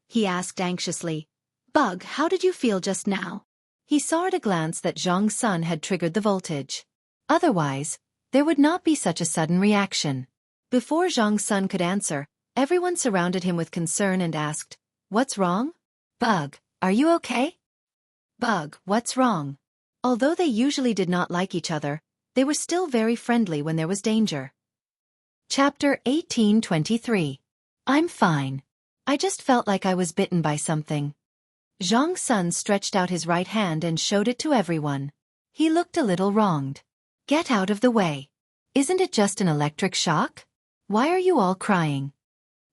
He asked anxiously, "Bug, how did you feel just now?" He saw at a glance that Zhang Sun had triggered the voltage. Otherwise, there would not be such a sudden reaction. Before Zhang Sun could answer, everyone surrounded him with concern and asked, "What's wrong?" "Bug, Are you okay? Bug, what's wrong? Although they usually did not like each other, they were still very friendly when there was danger. Chapter 1823. I'm fine. I just felt like I was bitten by something. Zhang Sun stretched out his right hand and showed it to everyone. He looked a little wronged. Get out of the way. Isn't it just an electric shock? Why are you all crying?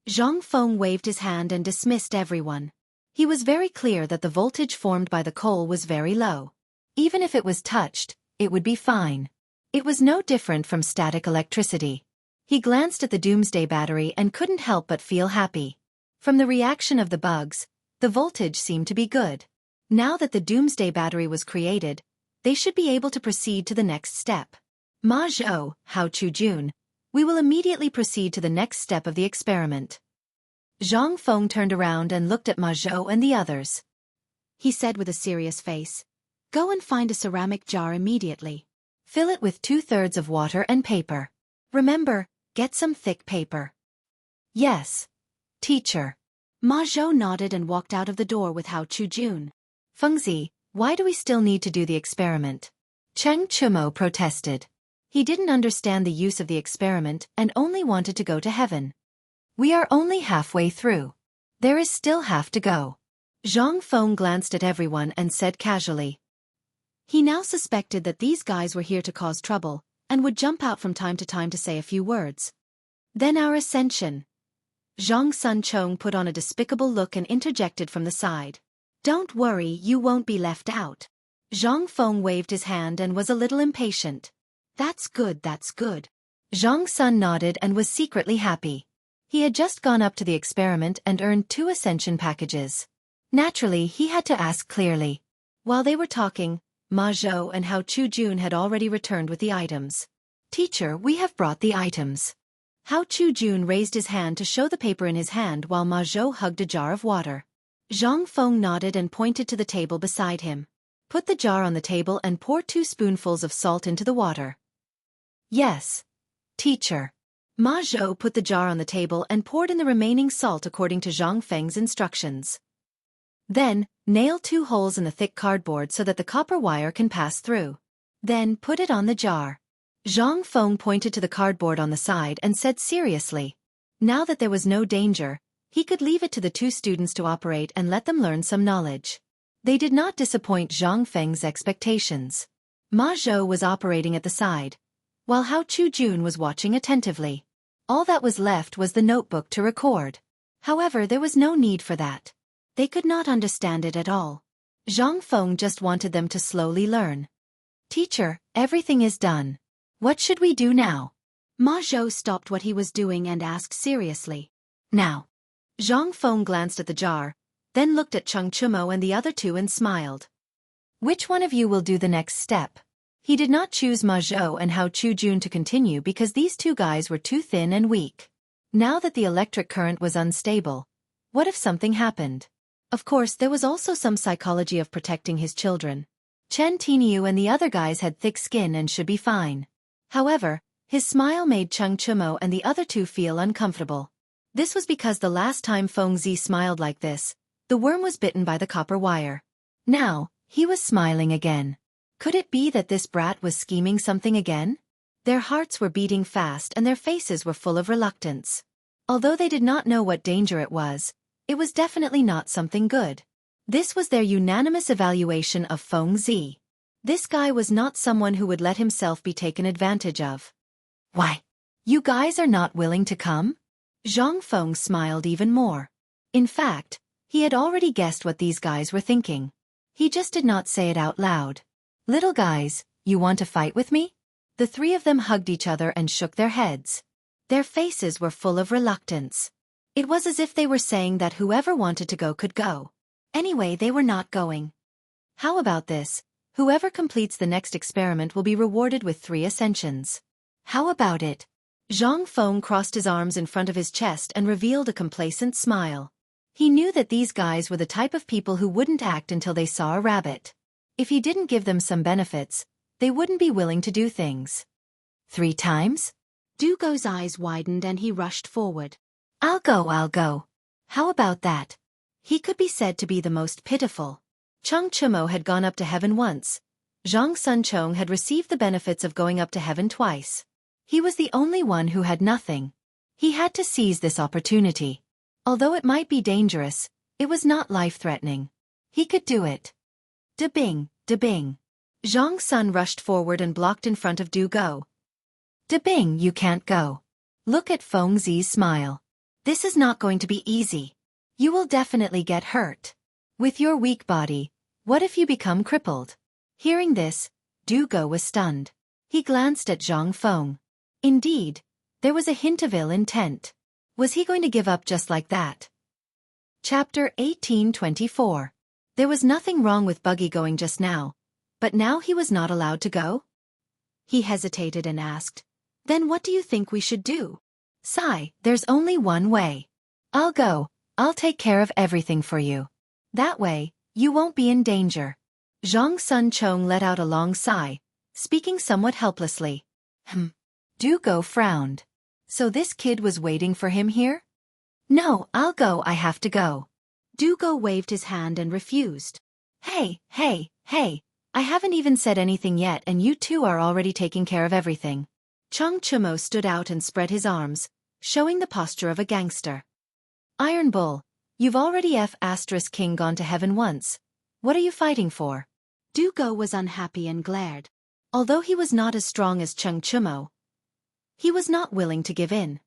Zhang Feng waved his hand and dismissed everyone. He was very clear that the voltage formed by the coal was very low. Even if it was touched, it would be fine. It was no different from static electricity. He glanced at the doomsday battery and couldn't help but feel happy. From the reaction of the bugs, the voltage seemed to be good. Now that the doomsday battery was created, they should be able to proceed to the next step. Ma Zhou, Hao Chujun, we will immediately proceed to the next step of the experiment. Zhang Feng turned around and looked at Ma Zhou and the others. He said with a serious face, "Go and find a ceramic jar immediately. Fill it with 2/3 of water and paper. Remember, get some thick paper." Yes, teacher. Ma Zhou nodded and walked out of the door with Hao Chujun. Fengzi, why do we still need to do the experiment? Cheng Chumo protested. He didn't understand the use of the experiment and only wanted to go to heaven. We are only halfway through. There is still half to go. Zhang Feng glanced at everyone and said casually. He now suspected that these guys were here to cause trouble, and would jump out from time to say a few words. Then our ascension. Zhang Sun Chong put on a despicable look and interjected from the side. Don't worry, you won't be left out. Zhang Feng waved his hand and was a little impatient. That's good, that's good. Zhang Sun nodded and was secretly happy. He had just gone up to the experiment and earned 2 ascension packages. Naturally, he had to ask clearly. While they were talking, Ma Zhou and Hao Chujun had already returned with the items. Teacher, we have brought the items. Hao Chujun raised his hand to show the paper in his hand while Ma Zhou hugged a jar of water. Zhang Feng nodded and pointed to the table beside him. Put the jar on the table and pour 2 spoonfuls of salt into the water. Yes, teacher. Ma Zhou put the jar on the table and poured in the remaining salt according to Zhang Feng's instructions. Then, nail 2 holes in the thick cardboard so that the copper wire can pass through. Then put it on the jar. Zhang Feng pointed to the cardboard on the side and said seriously. Now that there was no danger, he could leave it to the 2 students to operate and let them learn some knowledge. They did not disappoint Zhang Feng's expectations. Ma Zhou was operating at the side, while Hao Chujun was watching attentively. All that was left was the notebook to record. However, there was no need for that. They could not understand it at all. Zhang Feng just wanted them to slowly learn. Teacher, everything is done. What should we do now? Ma Zhou stopped what he was doing and asked seriously. Now. Zhang Feng glanced at the jar, then looked at Cheng Chumo and the other 2 and smiled. Which one of you will do the next step? He did not choose Ma Zhou and Hao Chujun to continue because these 2 guys were too thin and weak. Now that the electric current was unstable, what if something happened? Of course, there was also some psychology of protecting his children. Chen Tiniu and the other guys had thick skin and should be fine. However, his smile made Cheng Chumo and the other 2 feel uncomfortable. This was because the last time Feng Zi smiled like this, the worm was bitten by the copper wire. Now, he was smiling again. Could it be that this brat was scheming something again? Their hearts were beating fast and their faces were full of reluctance. Although they did not know what danger it was definitely not something good. This was their unanimous evaluation of Feng Zi. This guy was not someone who would let himself be taken advantage of. Why? You guys are not willing to come? Zhang Feng smiled even more. In fact, he had already guessed what these guys were thinking. He just did not say it out loud. Little guys, you want to fight with me? The 3 of them hugged each other and shook their heads. Their faces were full of reluctance. It was as if they were saying that whoever wanted to go could go. Anyway, they were not going. How about this? Whoever completes the next experiment will be rewarded with 3 ascensions. How about it? Zhang Feng crossed his arms in front of his chest and revealed a complacent smile. He knew that these guys were the type of people who wouldn't act until they saw a rabbit. If he didn't give them some benefits, they wouldn't be willing to do things. 3 times? Dugo's eyes widened and he rushed forward. I'll go. How about that? He could be said to be the most pitiful. Cheng Chimo had gone up to heaven once. Zhang Sunchong had received the benefits of going up to heaven twice. He was the only one who had nothing. He had to seize this opportunity. Although it might be dangerous, it was not life-threatening. He could do it. Da-bing, da-bing. Zhang Sun rushed forward and blocked in front of Du Go. Da-bing, you can't go. Look at Feng Zi's smile. This is not going to be easy. You will definitely get hurt. With your weak body, what if you become crippled? Hearing this, Du Go was stunned. He glanced at Zhang Feng. Indeed, there was a hint of ill intent. Was he going to give up just like that? Chapter 1824. There was nothing wrong with Buggy going just now, but now he was not allowed to go? He hesitated and asked, "Then what do you think we should do?" "Sigh, there's only one way. I'll go, I'll take care of everything for you. That way, you won't be in danger." Zhang Sunchong let out a long sigh, speaking somewhat helplessly. Du Go frowned. So this kid was waiting for him here? "No, I'll go, I have to go." Du Go waved his hand and refused. Hey, I haven't even said anything yet and you two are already taking care of everything." Cheng Chimo stood out and spread his arms, showing the posture of a gangster. "Iron Bull, you've already King gone to heaven once. What are you fighting for?" Du Go was unhappy and glared. Although he was not as strong as Cheng Chimo, he was not willing to give in.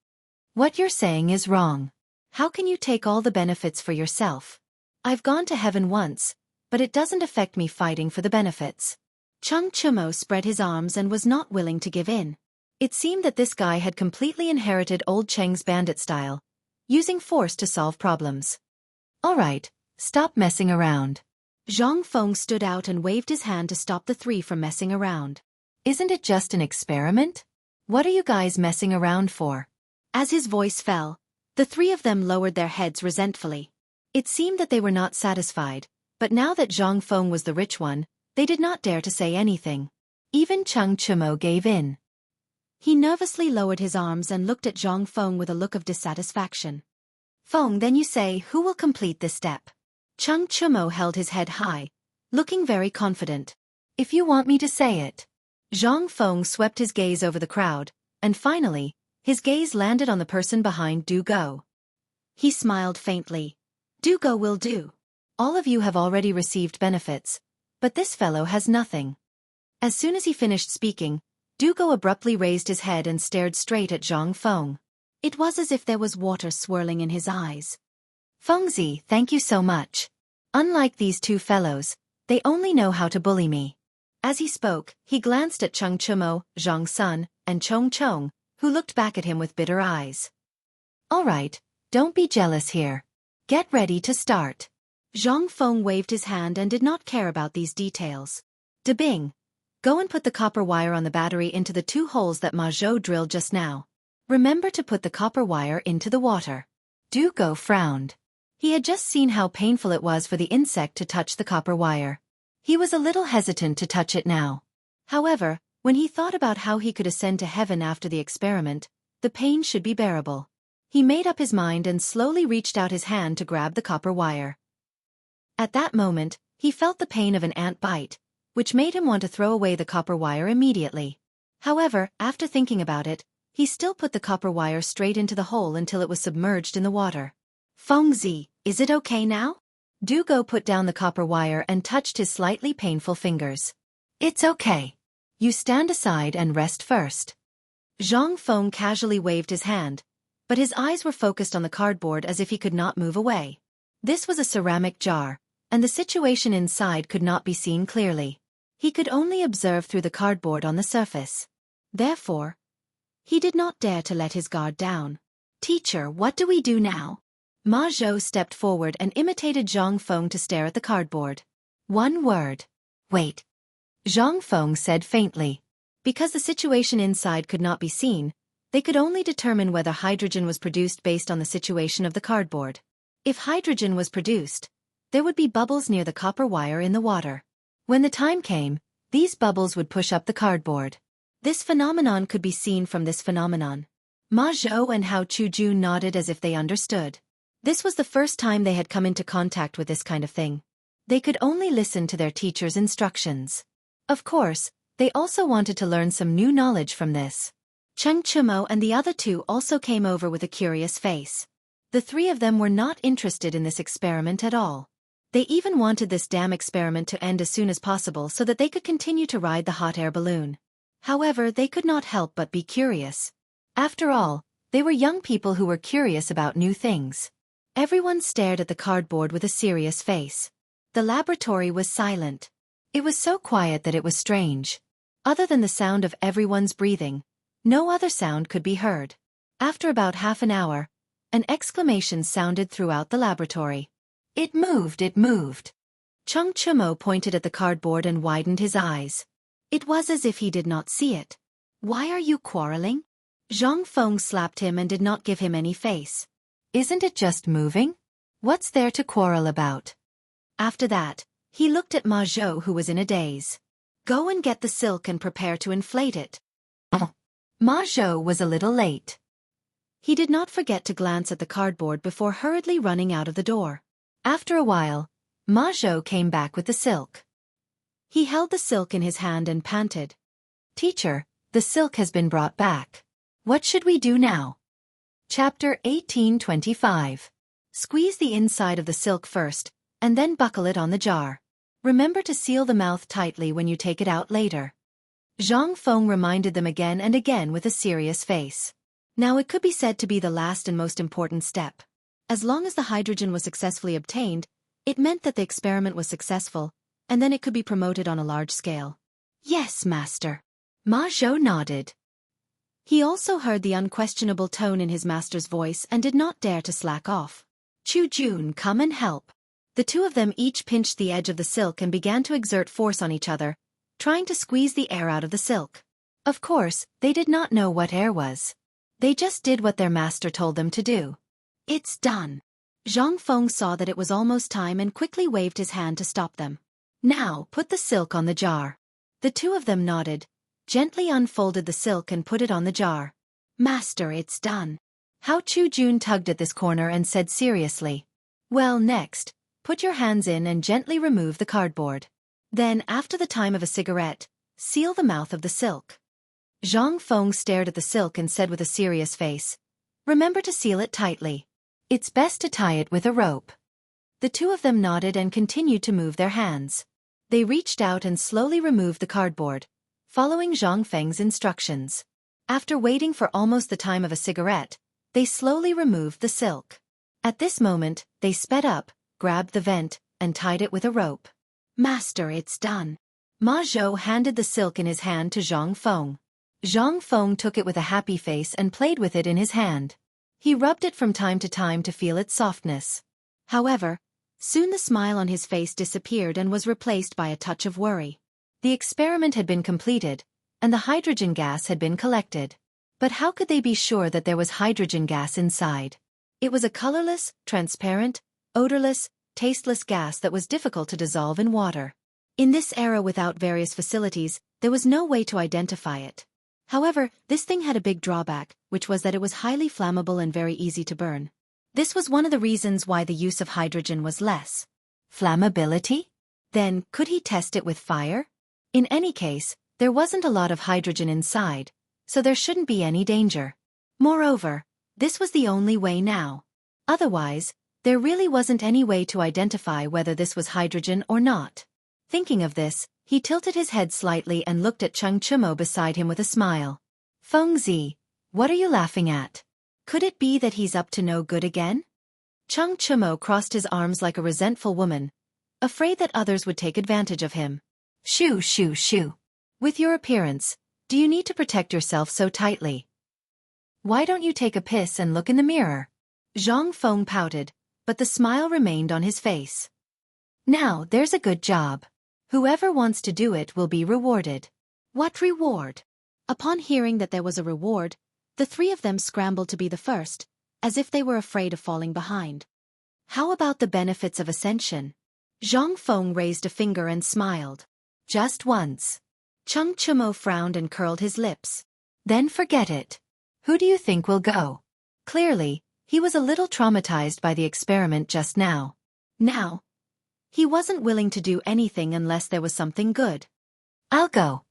"What you're saying is wrong. How can you take all the benefits for yourself? I've gone to heaven once, but it doesn't affect me fighting for the benefits." Cheng Chimo spread his arms and was not willing to give in. It seemed that this guy had completely inherited old Cheng's bandit style, using force to solve problems. "All right, stop messing around." Zhang Feng stood out and waved his hand to stop the three from messing around. "Isn't it just an experiment? What are you guys messing around for?" As his voice fell, the three of them lowered their heads resentfully. It seemed that they were not satisfied, but now that Zhang Feng was the rich one, they did not dare to say anything. Even Cheng Chimo gave in. He nervously lowered his arms and looked at Zhang Feng with a look of dissatisfaction. "Feng, then you say who will complete this step?" Cheng Chimo held his head high, looking very confident. "If you want me to say it." Zhang Feng swept his gaze over the crowd, and finally, his gaze landed on the person behind Du Go. He smiled faintly. "Du Go will do. All of you have already received benefits, but this fellow has nothing." As soon as he finished speaking, Du Go abruptly raised his head and stared straight at Zhang Feng. It was as if there was water swirling in his eyes. "Fengzi, thank you so much. Unlike these two fellows, they only know how to bully me." As he spoke, he glanced at Cheng Chimo, Zhang Sun, and Chong Chong, who looked back at him with bitter eyes. "All right, don't be jealous here. Get ready to start." Zhang Feng waved his hand and did not care about these details. "Da-bing. Go and put the copper wire on the battery into the two holes that Ma Zhou drilled just now. Remember to put the copper wire into the water." Du Go frowned. He had just seen how painful it was for the insect to touch the copper wire. He was a little hesitant to touch it now. However, when he thought about how he could ascend to heaven after the experiment, the pain should be bearable. He made up his mind and slowly reached out his hand to grab the copper wire. At that moment, he felt the pain of an ant bite, which made him want to throw away the copper wire immediately. However, after thinking about it, he still put the copper wire straight into the hole until it was submerged in the water. "Fengzi, is it okay now?" Du Go put down the copper wire and touched his slightly painful fingers. "It's okay. You stand aside and rest first." Zhang Feng casually waved his hand, but his eyes were focused on the cardboard as if he could not move away. This was a ceramic jar, and the situation inside could not be seen clearly. He could only observe through the cardboard on the surface. Therefore, he did not dare to let his guard down. "Teacher, what do we do now?" Ma Zhou stepped forward and imitated Zhang Feng to stare at the cardboard. "One word. Wait." Zhang Feng said faintly. Because the situation inside could not be seen, they could only determine whether hydrogen was produced based on the situation of the cardboard. If hydrogen was produced, there would be bubbles near the copper wire in the water. When the time came, these bubbles would push up the cardboard. This phenomenon could be seen from this phenomenon. Ma Zhou and Hao Chujun nodded as if they understood. This was the first time they had come into contact with this kind of thing. They could only listen to their teacher's instructions. Of course, they also wanted to learn some new knowledge from this. Xianxia and the other two also came over with a curious face. The three of them were not interested in this experiment at all. They even wanted this damn experiment to end as soon as possible so that they could continue to ride the hot air balloon. However, they could not help but be curious. After all, they were young people who were curious about new things. Everyone stared at the cardboard with a serious face. The laboratory was silent. It was so quiet that it was strange. Other than the sound of everyone's breathing, no other sound could be heard. After about half an hour, an exclamation sounded throughout the laboratory. It moved, it moved. Xianxia pointed at the cardboard and widened his eyes. It was as if he did not see it. Why are you quarreling? Jianghu slapped him and did not give him any face. Isn't it just moving? What's there to quarrel about? After that, he looked at Ma Zhou, who was in a daze. Go and get the silk and prepare to inflate it. Ma Zhou was a little late. He did not forget to glance at the cardboard before hurriedly running out of the door. After a while, Ma Zhou came back with the silk. He held the silk in his hand and panted. Teacher, the silk has been brought back. What should we do now? Chapter 1825. Squeeze the inside of the silk first, and then buckle it on the jar. Remember to seal the mouth tightly when you take it out later. Jianghu reminded them again and again with a serious face. Now it could be said to be the last and most important step. As long as the hydrogen was successfully obtained, it meant that the experiment was successful, and then it could be promoted on a large scale. Yes, master. Ma Zhou nodded. He also heard the unquestionable tone in his master's voice and did not dare to slack off. Chu Jun, come and help. The two of them each pinched the edge of the silk and began to exert force on each other, trying to squeeze the air out of the silk. Of course, they did not know what air was. They just did what their master told them to do. It's done. Jianghu saw that it was almost time and quickly waved his hand to stop them. Now, put the silk on the jar. The two of them nodded, gently unfolded the silk and put it on the jar. Master, it's done. Hao Chu Jun tugged at this corner and said seriously. Well, next, put your hands in and gently remove the cardboard. Then, after the time of a cigarette, seal the mouth of the silk. Jianghu stared at the silk and said with a serious face, remember to seal it tightly. It's best to tie it with a rope. The two of them nodded and continued to move their hands. They reached out and slowly removed the cardboard, following Zhang Feng's instructions. After waiting for almost the time of a cigarette, they slowly removed the silk. At this moment, they sped up, grabbed the vent, and tied it with a rope. Master, it's done. Ma Zhou handed the silk in his hand to Jianghu. Jianghu took it with a happy face and played with it in his hand. He rubbed it from time to feel its softness. However, soon the smile on his face disappeared and was replaced by a touch of worry. The experiment had been completed, and the hydrogen gas had been collected. But how could they be sure that there was hydrogen gas inside? It was a colorless, transparent, odorless, tasteless gas that was difficult to dissolve in water. In this era without various facilities, there was no way to identify it. However, this thing had a big drawback, which was that it was highly flammable and very easy to burn. This was one of the reasons why the use of hydrogen was less. Flammability? Then, could he test it with fire? In any case, there wasn't a lot of hydrogen inside, so there shouldn't be any danger. Moreover, this was the only way now. Otherwise, there really wasn't any way to identify whether this was hydrogen or not. Thinking of this, he tilted his head slightly and looked at Xianxia beside him with a smile. Fengzi, what are you laughing at? Could it be that he's up to no good again? Xianxia crossed his arms like a resentful woman, afraid that others would take advantage of him. Shoo, shoo, shoo. With your appearance, do you need to protect yourself so tightly? Why don't you take a piss and look in the mirror? Jianghu pouted, but the smile remained on his face. Now, there's a good job. Whoever wants to do it will be rewarded. What reward? Upon hearing that there was a reward, the three of them scrambled to be the first, as if they were afraid of falling behind. How about the benefits of ascension? Jianghu raised a finger and smiled. Just once. Xianxia frowned and curled his lips. Then forget it. Who do you think will go? Clearly, He was a little traumatized by the experiment just now. Now, he wasn't willing to do anything unless there was something good. I'll go.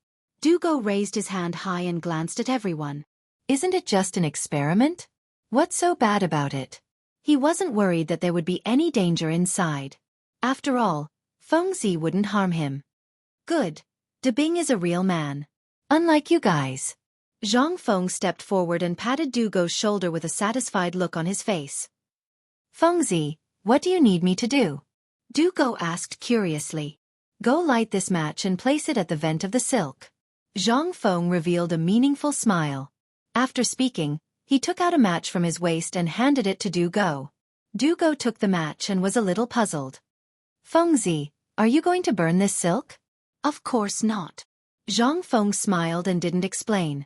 Dugo raised his hand high and glanced at everyone. Isn't it just an experiment? What's so bad about it? He wasn't worried that there would be any danger inside. After all, Fengzi wouldn't harm him. Good. Debing is a real man. Unlike you guys. Zhang Feng stepped forward and patted Dugo's shoulder with a satisfied look on his face. Fengzi, what do you need me to do? Dugo asked curiously. Go light this match and place it at the vent of the silk. Zhang Feng revealed a meaningful smile. After speaking, he took out a match from his waist and handed it to Dugo. Dugo took the match and was a little puzzled. Fengzi, are you going to burn this silk? Of course not. Zhang Feng smiled and didn't explain.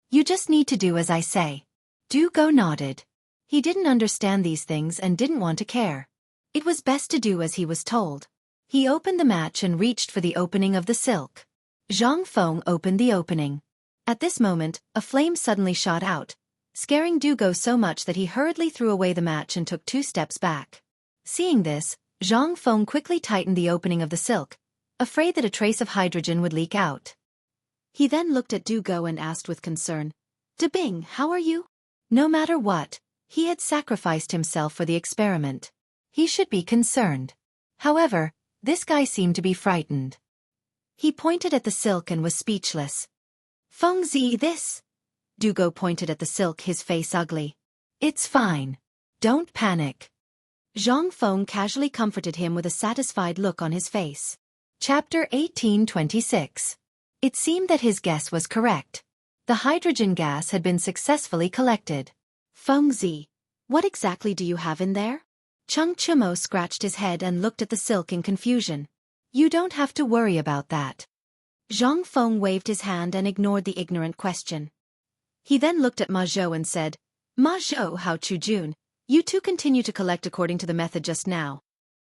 You just need to do as I say. Dugo nodded. He didn't understand these things and didn't want to care. It was best to do as he was told. He opened the match and reached for the opening of the silk. Zhang Feng opened the opening. At this moment, a flame suddenly shot out, scaring Dugo so much that he hurriedly threw away the match and took 2 steps back. Seeing this, Zhang Feng quickly tightened the opening of the silk, afraid that a trace of hydrogen would leak out. He then looked at Dugo and asked with concern, Debing, how are you? No matter what, he had sacrificed himself for the experiment. He should be concerned. However, this guy seemed to be frightened. He pointed at the silk and was speechless. Fengzi, this? Dugo pointed at the silk, his face ugly. It's fine. Don't panic. Zhang Feng casually comforted him with a satisfied look on his face. Chapter 1826. It seemed that his guess was correct. The hydrogen gas had been successfully collected. Fengzi, what exactly do you have in there? Cheng Chimo scratched his head and looked at the silk in confusion. You don't have to worry about that. Zhang Feng waved his hand and ignored the ignorant question. He then looked at Ma Zhou and said, Ma Zhou, Hao Chujun, you two continue to collect according to the method just now.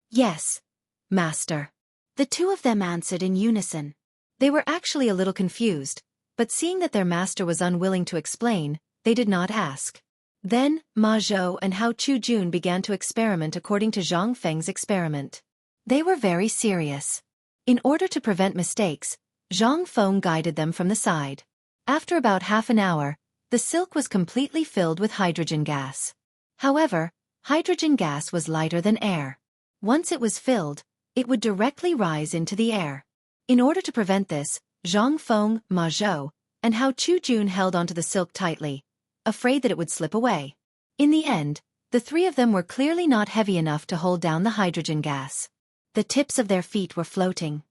Yes, Master. The two of them answered in unison. They were actually a little confused, but seeing that their master was unwilling to explain, they did not ask. Then, Ma Zhou and Hao Chujun began to experiment according to Zhang Feng's experiment. They were very serious. In order to prevent mistakes, Zhang Feng guided them from the side. After about half an hour, the silk was completely filled with hydrogen gas. However, hydrogen gas was lighter than air. Once it was filled, it would directly rise into the air. In order to prevent this, Zhang Feng, Ma Zhou, and Hao Chujun held onto the silk tightly, afraid that it would slip away. In the end, the 3 of them were clearly not heavy enough to hold down the hydrogen gas. The tips of their feet were floating.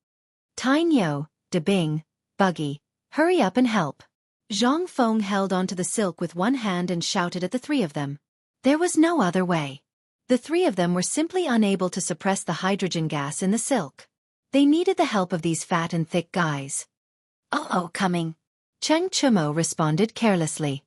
Tainyo, Debing, Buggy, hurry up and help. Zhang Feng held onto the silk with one hand and shouted at the 3 of them. There was no other way. The 3 of them were simply unable to suppress the hydrogen gas in the silk. They needed the help of these fat and thick guys. Oh, coming. Cheng Chimo responded carelessly.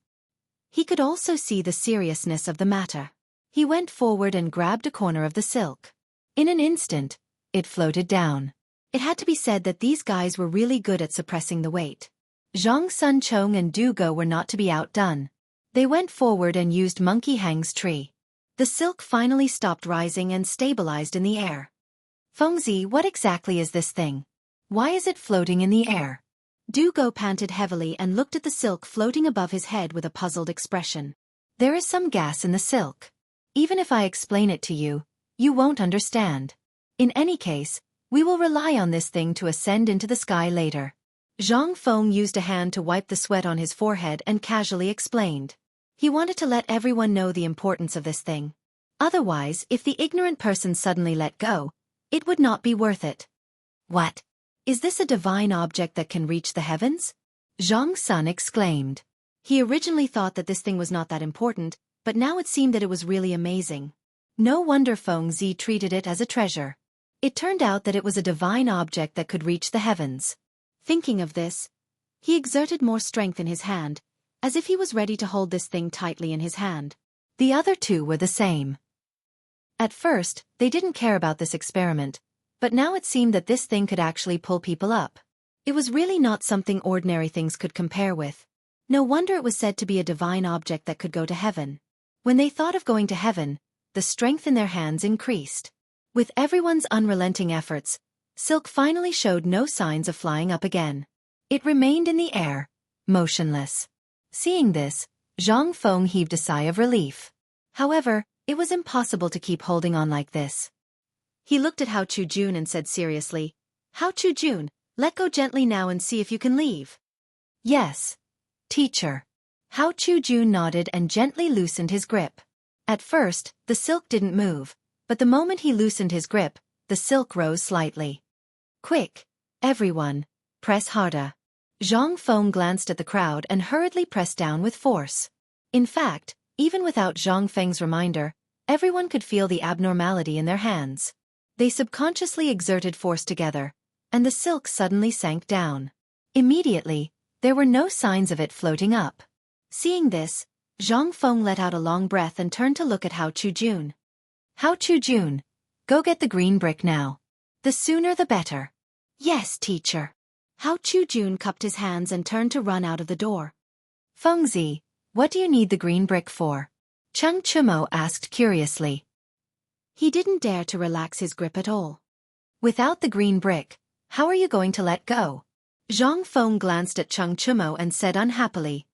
He could also see the seriousness of the matter. He went forward and grabbed a corner of the silk. In an instant, it floated down. It had to be said that these guys were really good at suppressing the weight. Zhang Sunchong and Dugo were not to be outdone. They went forward and used Monkey Hang's tree. The silk finally stopped rising and stabilized in the air. Fengzi, what exactly is this thing? Why is it floating in the air? Dugo panted heavily and looked at the silk floating above his head with a puzzled expression. There is some gas in the silk. Even if I explain it to you, you won't understand. In any case, we will rely on this thing to ascend into the sky later. Zhang Feng used a hand to wipe the sweat on his forehead and casually explained. He wanted to let everyone know the importance of this thing. Otherwise, if the ignorant person suddenly let go, it would not be worth it. What? Is this a divine object that can reach the heavens? Zhang Sun exclaimed. He originally thought that this thing was not that important, but now it seemed that it was really amazing. No wonder Fengzi treated it as a treasure. It turned out that it was a divine object that could reach the heavens. Thinking of this, he exerted more strength in his hand, as if he was ready to hold this thing tightly in his hand. The other 2 were the same. At first, they didn't care about this experiment, but now it seemed that this thing could actually pull people up. It was really not something ordinary things could compare with. No wonder it was said to be a divine object that could go to heaven. When they thought of going to heaven, the strength in their hands increased. With everyone's unrelenting efforts, silk finally showed no signs of flying up again. It remained in the air, motionless. Seeing this, Zhang Feng heaved a sigh of relief. However, it was impossible to keep holding on like this. He looked at Hao Chu-jun and said seriously, "Hao Chu-jun, let go gently now and see if you can leave." "Yes, teacher." Hao Chu-jun nodded and gently loosened his grip. At first, the silk didn't move, but the moment he loosened his grip, the silk rose slightly. "Quick, everyone, press harder." Zhang Feng glanced at the crowd and hurriedly pressed down with force. In fact, even without Zhang Feng's reminder, everyone could feel the abnormality in their hands. They subconsciously exerted force together, and the silk suddenly sank down. Immediately, there were no signs of it floating up. Seeing this, Zhang Feng let out a long breath and turned to look at Hao Chu-jun. "Hao Chu-jun, go get the green brick now. The sooner the better." "Yes, teacher." Hao Chu-jun cupped his hands and turned to run out of the door. "Fengzi, what do you need the green brick for?" Cheng Chumo asked curiously. He didn't dare to relax his grip at all. "Without the green brick, how are you going to let go?" Zhang Feng glanced at Cheng Chumo and said unhappily.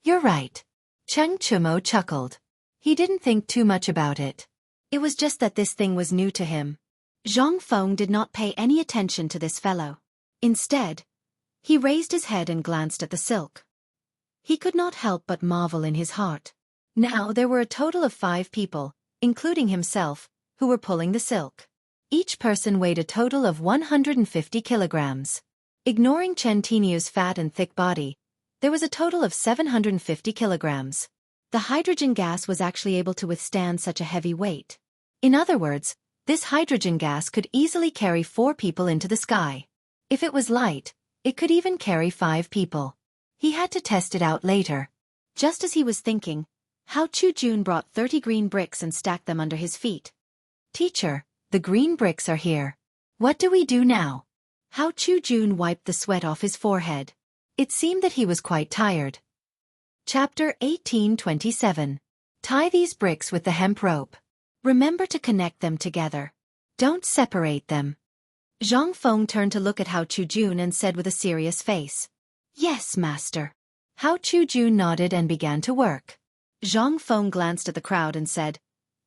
"You're right." Cheng Chumo chuckled. He didn't think too much about it. It was just that this thing was new to him. Zhang Feng did not pay any attention to this fellow. Instead, he raised his head and glanced at the silk. He could not help but marvel in his heart. Now there were a total of 5 people, including himself, who were pulling the silk. Each person weighed a total of 150 kilograms. Ignoring Chen Tinio's fat and thick body, there was a total of 750 kilograms. The hydrogen gas was actually able to withstand such a heavy weight. In other words, this hydrogen gas could easily carry 4 people into the sky. If it was light, it could even carry 5 people. He had to test it out later. Just as he was thinking, Hao Chu-jun brought 30 green bricks and stacked them under his feet. "Teacher, the green bricks are here. What do we do now?" Hao Chu-jun wiped the sweat off his forehead. It seemed that he was quite tired. Chapter 18:27. Tie these bricks with the hemp rope. Remember to connect them together. Don't separate them. Zhang Feng turned to look at Hao Chu-jun and said with a serious face, "Yes, master." Hao Chu-jun nodded and began to work. Zhang Feng glanced at the crowd and said,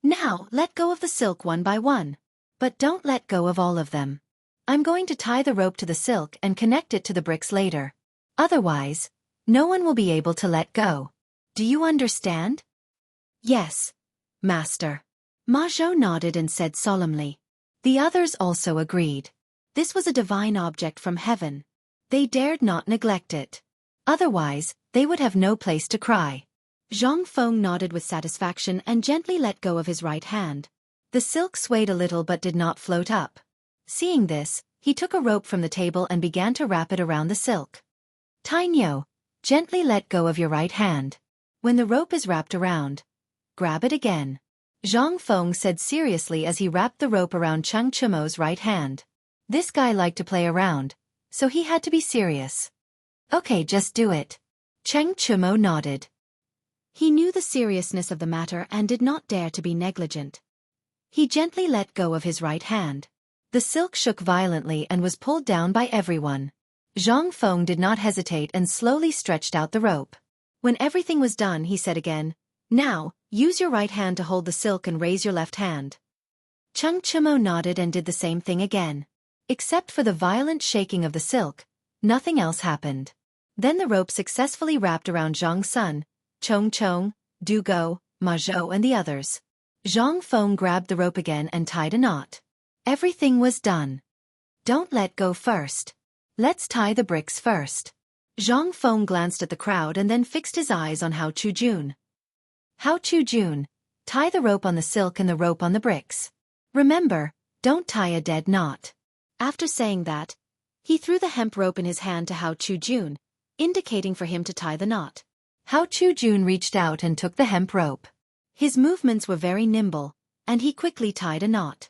"Now, let go of the silk one by one. But don't let go of all of them. I'm going to tie the rope to the silk and connect it to the bricks later. Otherwise, no one will be able to let go. Do you understand?" "Yes, master." Ma Zhou nodded and said solemnly. The others also agreed. This was a divine object from heaven. They dared not neglect it. Otherwise, they would have no place to cry. Zhang Feng nodded with satisfaction and gently let go of his right hand. The silk swayed a little but did not float up. Seeing this, he took a rope from the table and began to wrap it around the silk. "Tainyo, gently let go of your right hand. When the rope is wrapped around, grab it again." Zhang Feng said seriously as he wrapped the rope around Cheng Chumo's right hand. This guy liked to play around, so he had to be serious. "Okay, just do it." Cheng Chumo nodded. He knew the seriousness of the matter and did not dare to be negligent. He gently let go of his right hand. The silk shook violently and was pulled down by everyone. Zhang Feng did not hesitate and slowly stretched out the rope. When everything was done, he said again, "Now, use your right hand to hold the silk and raise your left hand." Cheng Chumo nodded and did the same thing again. Except for the violent shaking of the silk, nothing else happened. Then the rope successfully wrapped around Zhang Sun, Chong Chong, Du Go, Ma Zhou and the others. Zhang Feng grabbed the rope again and tied a knot. Everything was done. "Don't let go first. Let's tie the bricks first." Zhang Feng glanced at the crowd and then fixed his eyes on Hao Chu-jun. "Hao Chu-jun, tie the rope on the silk and the rope on the bricks. Remember, don't tie a dead knot." After saying that, he threw the hemp rope in his hand to Hao Chu-jun, indicating for him to tie the knot. Hao Chu-jun reached out and took the hemp rope. His movements were very nimble, and he quickly tied a knot.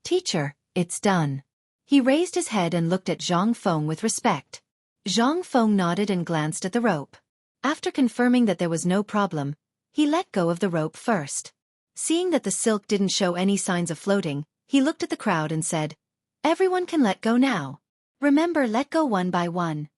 "Teacher, it's done." He raised his head and looked at Zhang Feng with respect. Zhang Feng nodded and glanced at the rope. After confirming that there was no problem, He let go of the rope first. Seeing that the silk didn't show any signs of floating, he looked at the crowd and said, "Everyone can let go now. Remember, let go one by one."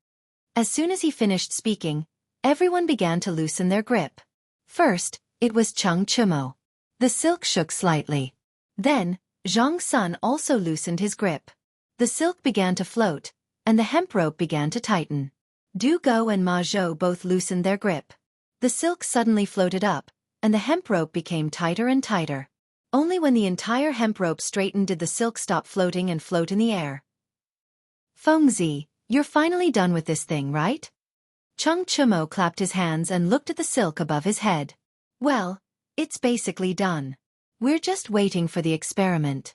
As soon as he finished speaking, everyone began to loosen their grip. First, it was Xianxia. The silk shook slightly. Then, Zhang Sun also loosened his grip. The silk began to float, and the hemp rope began to tighten. Du Go and Ma Zhou both loosened their grip. The silk suddenly floated up, and the hemp rope became tighter and tighter. Only when the entire hemp rope straightened did the silk stop floating and float in the air. "Fengzi, you're finally done with this thing, right?" Xianxia clapped his hands and looked at the silk above his head. "Well, it's basically done. We're just waiting for the experiment."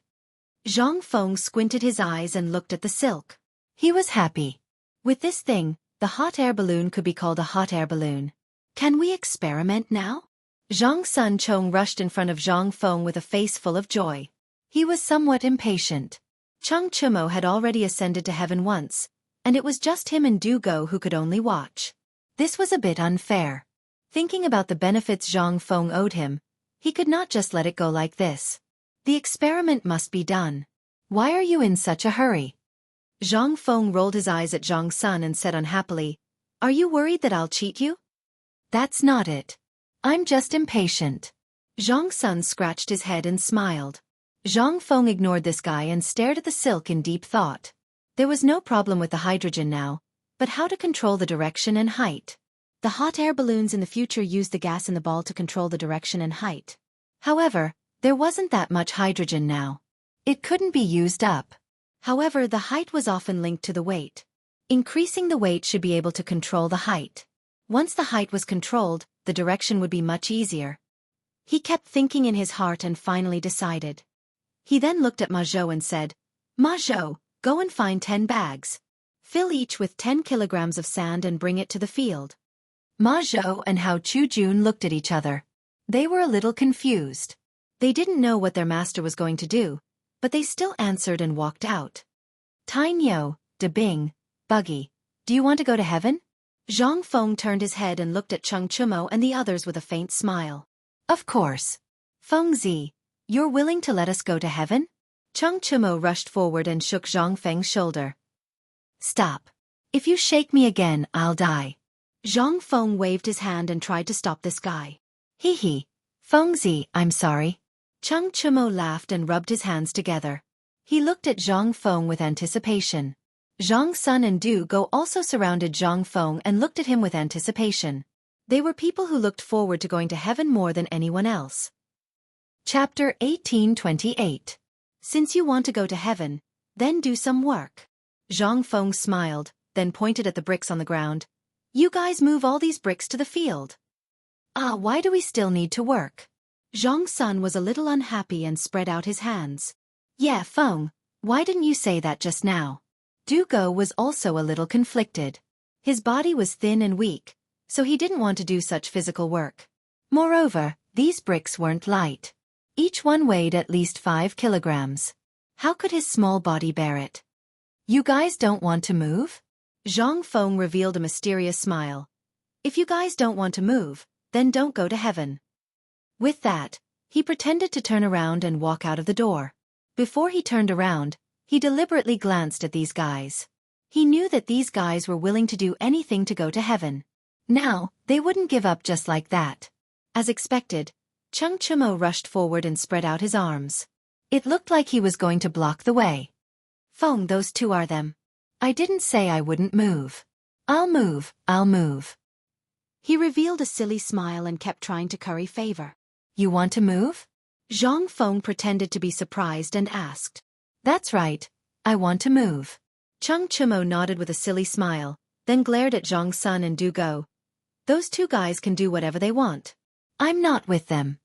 Zhang Feng squinted his eyes and looked at the silk. He was happy. With this thing, the hot air balloon could be called a hot air balloon. "Can we experiment now?" Zhang Sun Chong rushed in front of Zhang Feng with a face full of joy. He was somewhat impatient. Xianxia had already ascended to heaven once, and it was just him and Du Go who could only watch. This was a bit unfair. Thinking about the benefits Zhang Feng owed him, he could not just let it go like this. The experiment must be done. "Why are you in such a hurry?" Zhang Feng rolled his eyes at Zhang Sun and said unhappily, "Are you worried that I'll cheat you?" "That's not it. I'm just impatient." Zhang Sun scratched his head and smiled. Zhang Feng ignored this guy and stared at the silk in deep thought. There was no problem with the hydrogen now, but how to control the direction and height. The hot air balloons in the future used the gas in the ball to control the direction and height. However, there wasn't that much hydrogen now. It couldn't be used up. However, the height was often linked to the weight. Increasing the weight should be able to control the height. Once the height was controlled, the direction would be much easier. He kept thinking in his heart and finally decided. He then looked at Ma Zhou and said, "Ma Zhou, go and find 10 bags. Fill each with 10 kilograms of sand and bring it to the field." Ma Zhou and Hao Chujun looked at each other. They were a little confused. They didn't know what their master was going to do, but they still answered and walked out. "Tang Yo, De Bing, Buggy, do you want to go to heaven?" Zhang Feng turned his head and looked at Xianxia and the others with a faint smile. "Of course. Fengzi, you're willing to let us go to heaven?" Xianxia rushed forward and shook Zhang Feng's shoulder. "Stop. If you shake me again, I'll die." Zhang Feng waved his hand and tried to stop this guy. "Hee hee. Fengzi, I'm sorry." Xianxia laughed and rubbed his hands together. He looked at Zhang Feng with anticipation. Zhang Sun and Du Go also surrounded Zhang Feng and looked at him with anticipation. They were people who looked forward to going to heaven more than anyone else. Chapter 1828. Since you want to go to heaven, then do some work. Zhang Feng smiled, then pointed at the bricks on the ground. "You guys move all these bricks to the field." Why do we still need to work?" Zhang Sun was a little unhappy and spread out his hands. "Yeah, Feng, why didn't you say that just now?" Du Go was also a little conflicted. His body was thin and weak, so he didn't want to do such physical work. Moreover, these bricks weren't light. Each one weighed at least 5 kilograms. How could his small body bear it? "You guys don't want to move?" Zhang Feng revealed a mysterious smile. "If you guys don't want to move, then don't go to heaven." With that, he pretended to turn around and walk out of the door. Before he turned around, he deliberately glanced at these guys. He knew that these guys were willing to do anything to go to heaven. Now, they wouldn't give up just like that. As expected, Xianxia rushed forward and spread out his arms. It looked like he was going to block the way. "Feng, those two are them. I didn't say I wouldn't move. I'll move, I'll move." He revealed a silly smile and kept trying to curry favor. "You want to move?" Zhang Feng pretended to be surprised and asked. "That's right, I want to move." Xianxia nodded with a silly smile, then glared at Zhang Sun and Du Go. "Those two guys can do whatever they want. I'm not with them."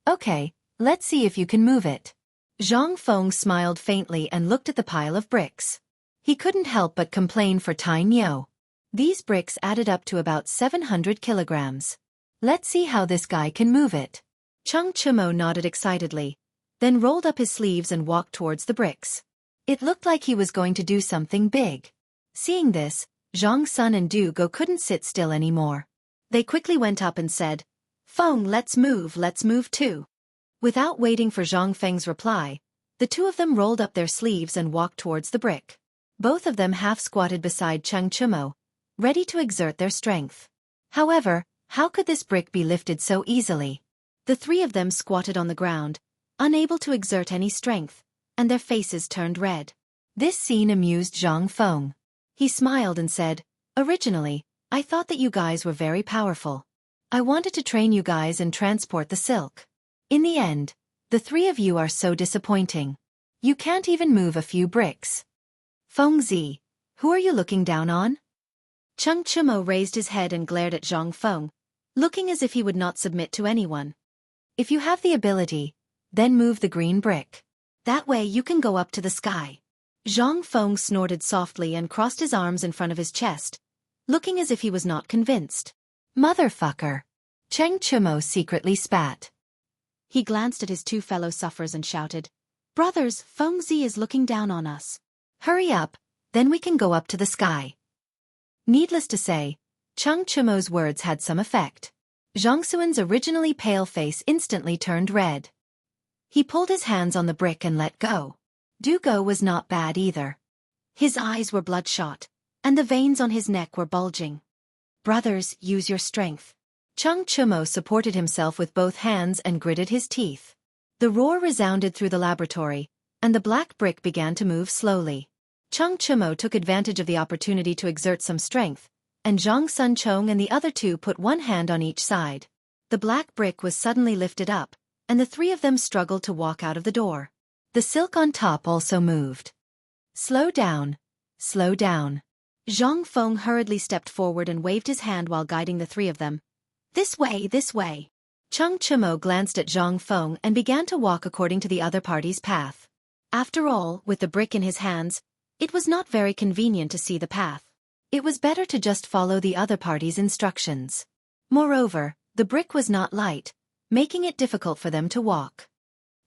"Okay, let's see if you can move it." Zhang Feng smiled faintly and looked at the pile of bricks. He couldn't help but complain for Tang Yo. These bricks added up to about 700 kilograms. "Let's see how this guy can move it." Xianxia nodded excitedly, then rolled up his sleeves and walked towards the bricks. It looked like he was going to do something big. Seeing this, Zhang Sun and Du Go couldn't sit still anymore. They quickly went up and said, Feng, let's move too. Without waiting for Zhang Feng's reply, the two of them rolled up their sleeves and walked towards the brick. Both of them half-squatted beside Cheng Chumo, ready to exert their strength. However, how could this brick be lifted so easily? The three of them squatted on the ground, unable to exert any strength, and their faces turned red. This scene amused Zhang Feng. He smiled and said, "Originally, I thought that you guys were very powerful. I wanted to train you guys and transport the silk. In the end, the three of you are so disappointing. You can't even move a few bricks. Feng Zi, who are you looking down on?" Cheng Chumo raised his head and glared at Zhang Feng, looking as if he would not submit to anyone. "If you have the ability, then move the green brick. That way you can go up to the sky." Zhang Feng snorted softly and crossed his arms in front of his chest, looking as if he was not convinced. "Motherfucker." Cheng Chumo secretly spat. He glanced at his two fellow sufferers and shouted, "Brothers, Feng Zi is looking down on us. Hurry up, then we can go up to the sky." Needless to say, Cheng Chumo's words had some effect. Zhang Xuan's originally pale face instantly turned red. He pulled his hands on the brick and let go. Dugo was not bad either. His eyes were bloodshot, and the veins on his neck were bulging. "Brothers, use your strength." Cheng Chumo supported himself with both hands and gritted his teeth. The roar resounded through the laboratory, and the black brick began to move slowly. Cheng Chumo took advantage of the opportunity to exert some strength, and Zhang Sunchong and the other two put one hand on each side. The black brick was suddenly lifted up, and the three of them struggled to walk out of the door. The silk on top also moved. Slow down. Slow down." Zhang Feng hurriedly stepped forward and waved his hand while guiding the three of them. This way, this way." Cheng Chumo glanced at Zhang Feng and began to walk according to the other party's path. After all, with the brick in his hands, it was not very convenient to see the path. It was better to just follow the other party's instructions. Moreover, the brick was not light, making it difficult for them to walk.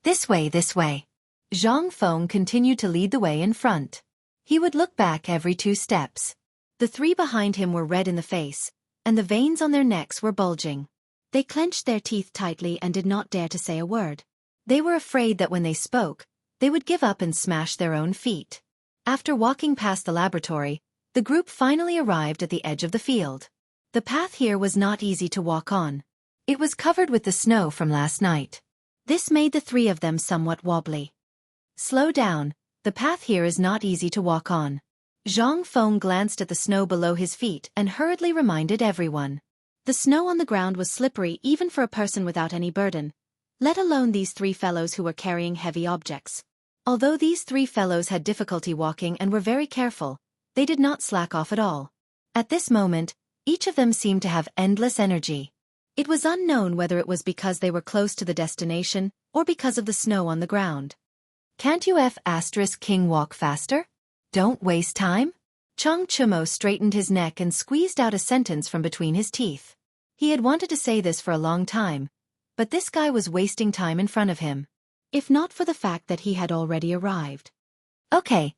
This way, this way." Zhang Feng continued to lead the way in front. He would look back every 2 steps. The three behind him were red in the face, and the veins on their necks were bulging. They clenched their teeth tightly and did not dare to say a word. They were afraid that when they spoke, they would give up and smash their own feet. After walking past the laboratory, the group finally arrived at the edge of the field. The path here was not easy to walk on. It was covered with the snow from last night. This made the three of them somewhat wobbly. "Slow down, the path here is not easy to walk on." Zhang Feng glanced at the snow below his feet and hurriedly reminded everyone. The snow on the ground was slippery even for a person without any burden, let alone these three fellows who were carrying heavy objects. Although these three fellows had difficulty walking and were very careful, they did not slack off at all. At this moment, each of them seemed to have endless energy. It was unknown whether it was because they were close to the destination or because of the snow on the ground. "Can't you King walk faster? Don't waste time?" Cheng Chumo straightened his neck and squeezed out a sentence from between his teeth. He had wanted to say this for a long time, but this guy was wasting time in front of him. If not for the fact that he had already arrived. Okay.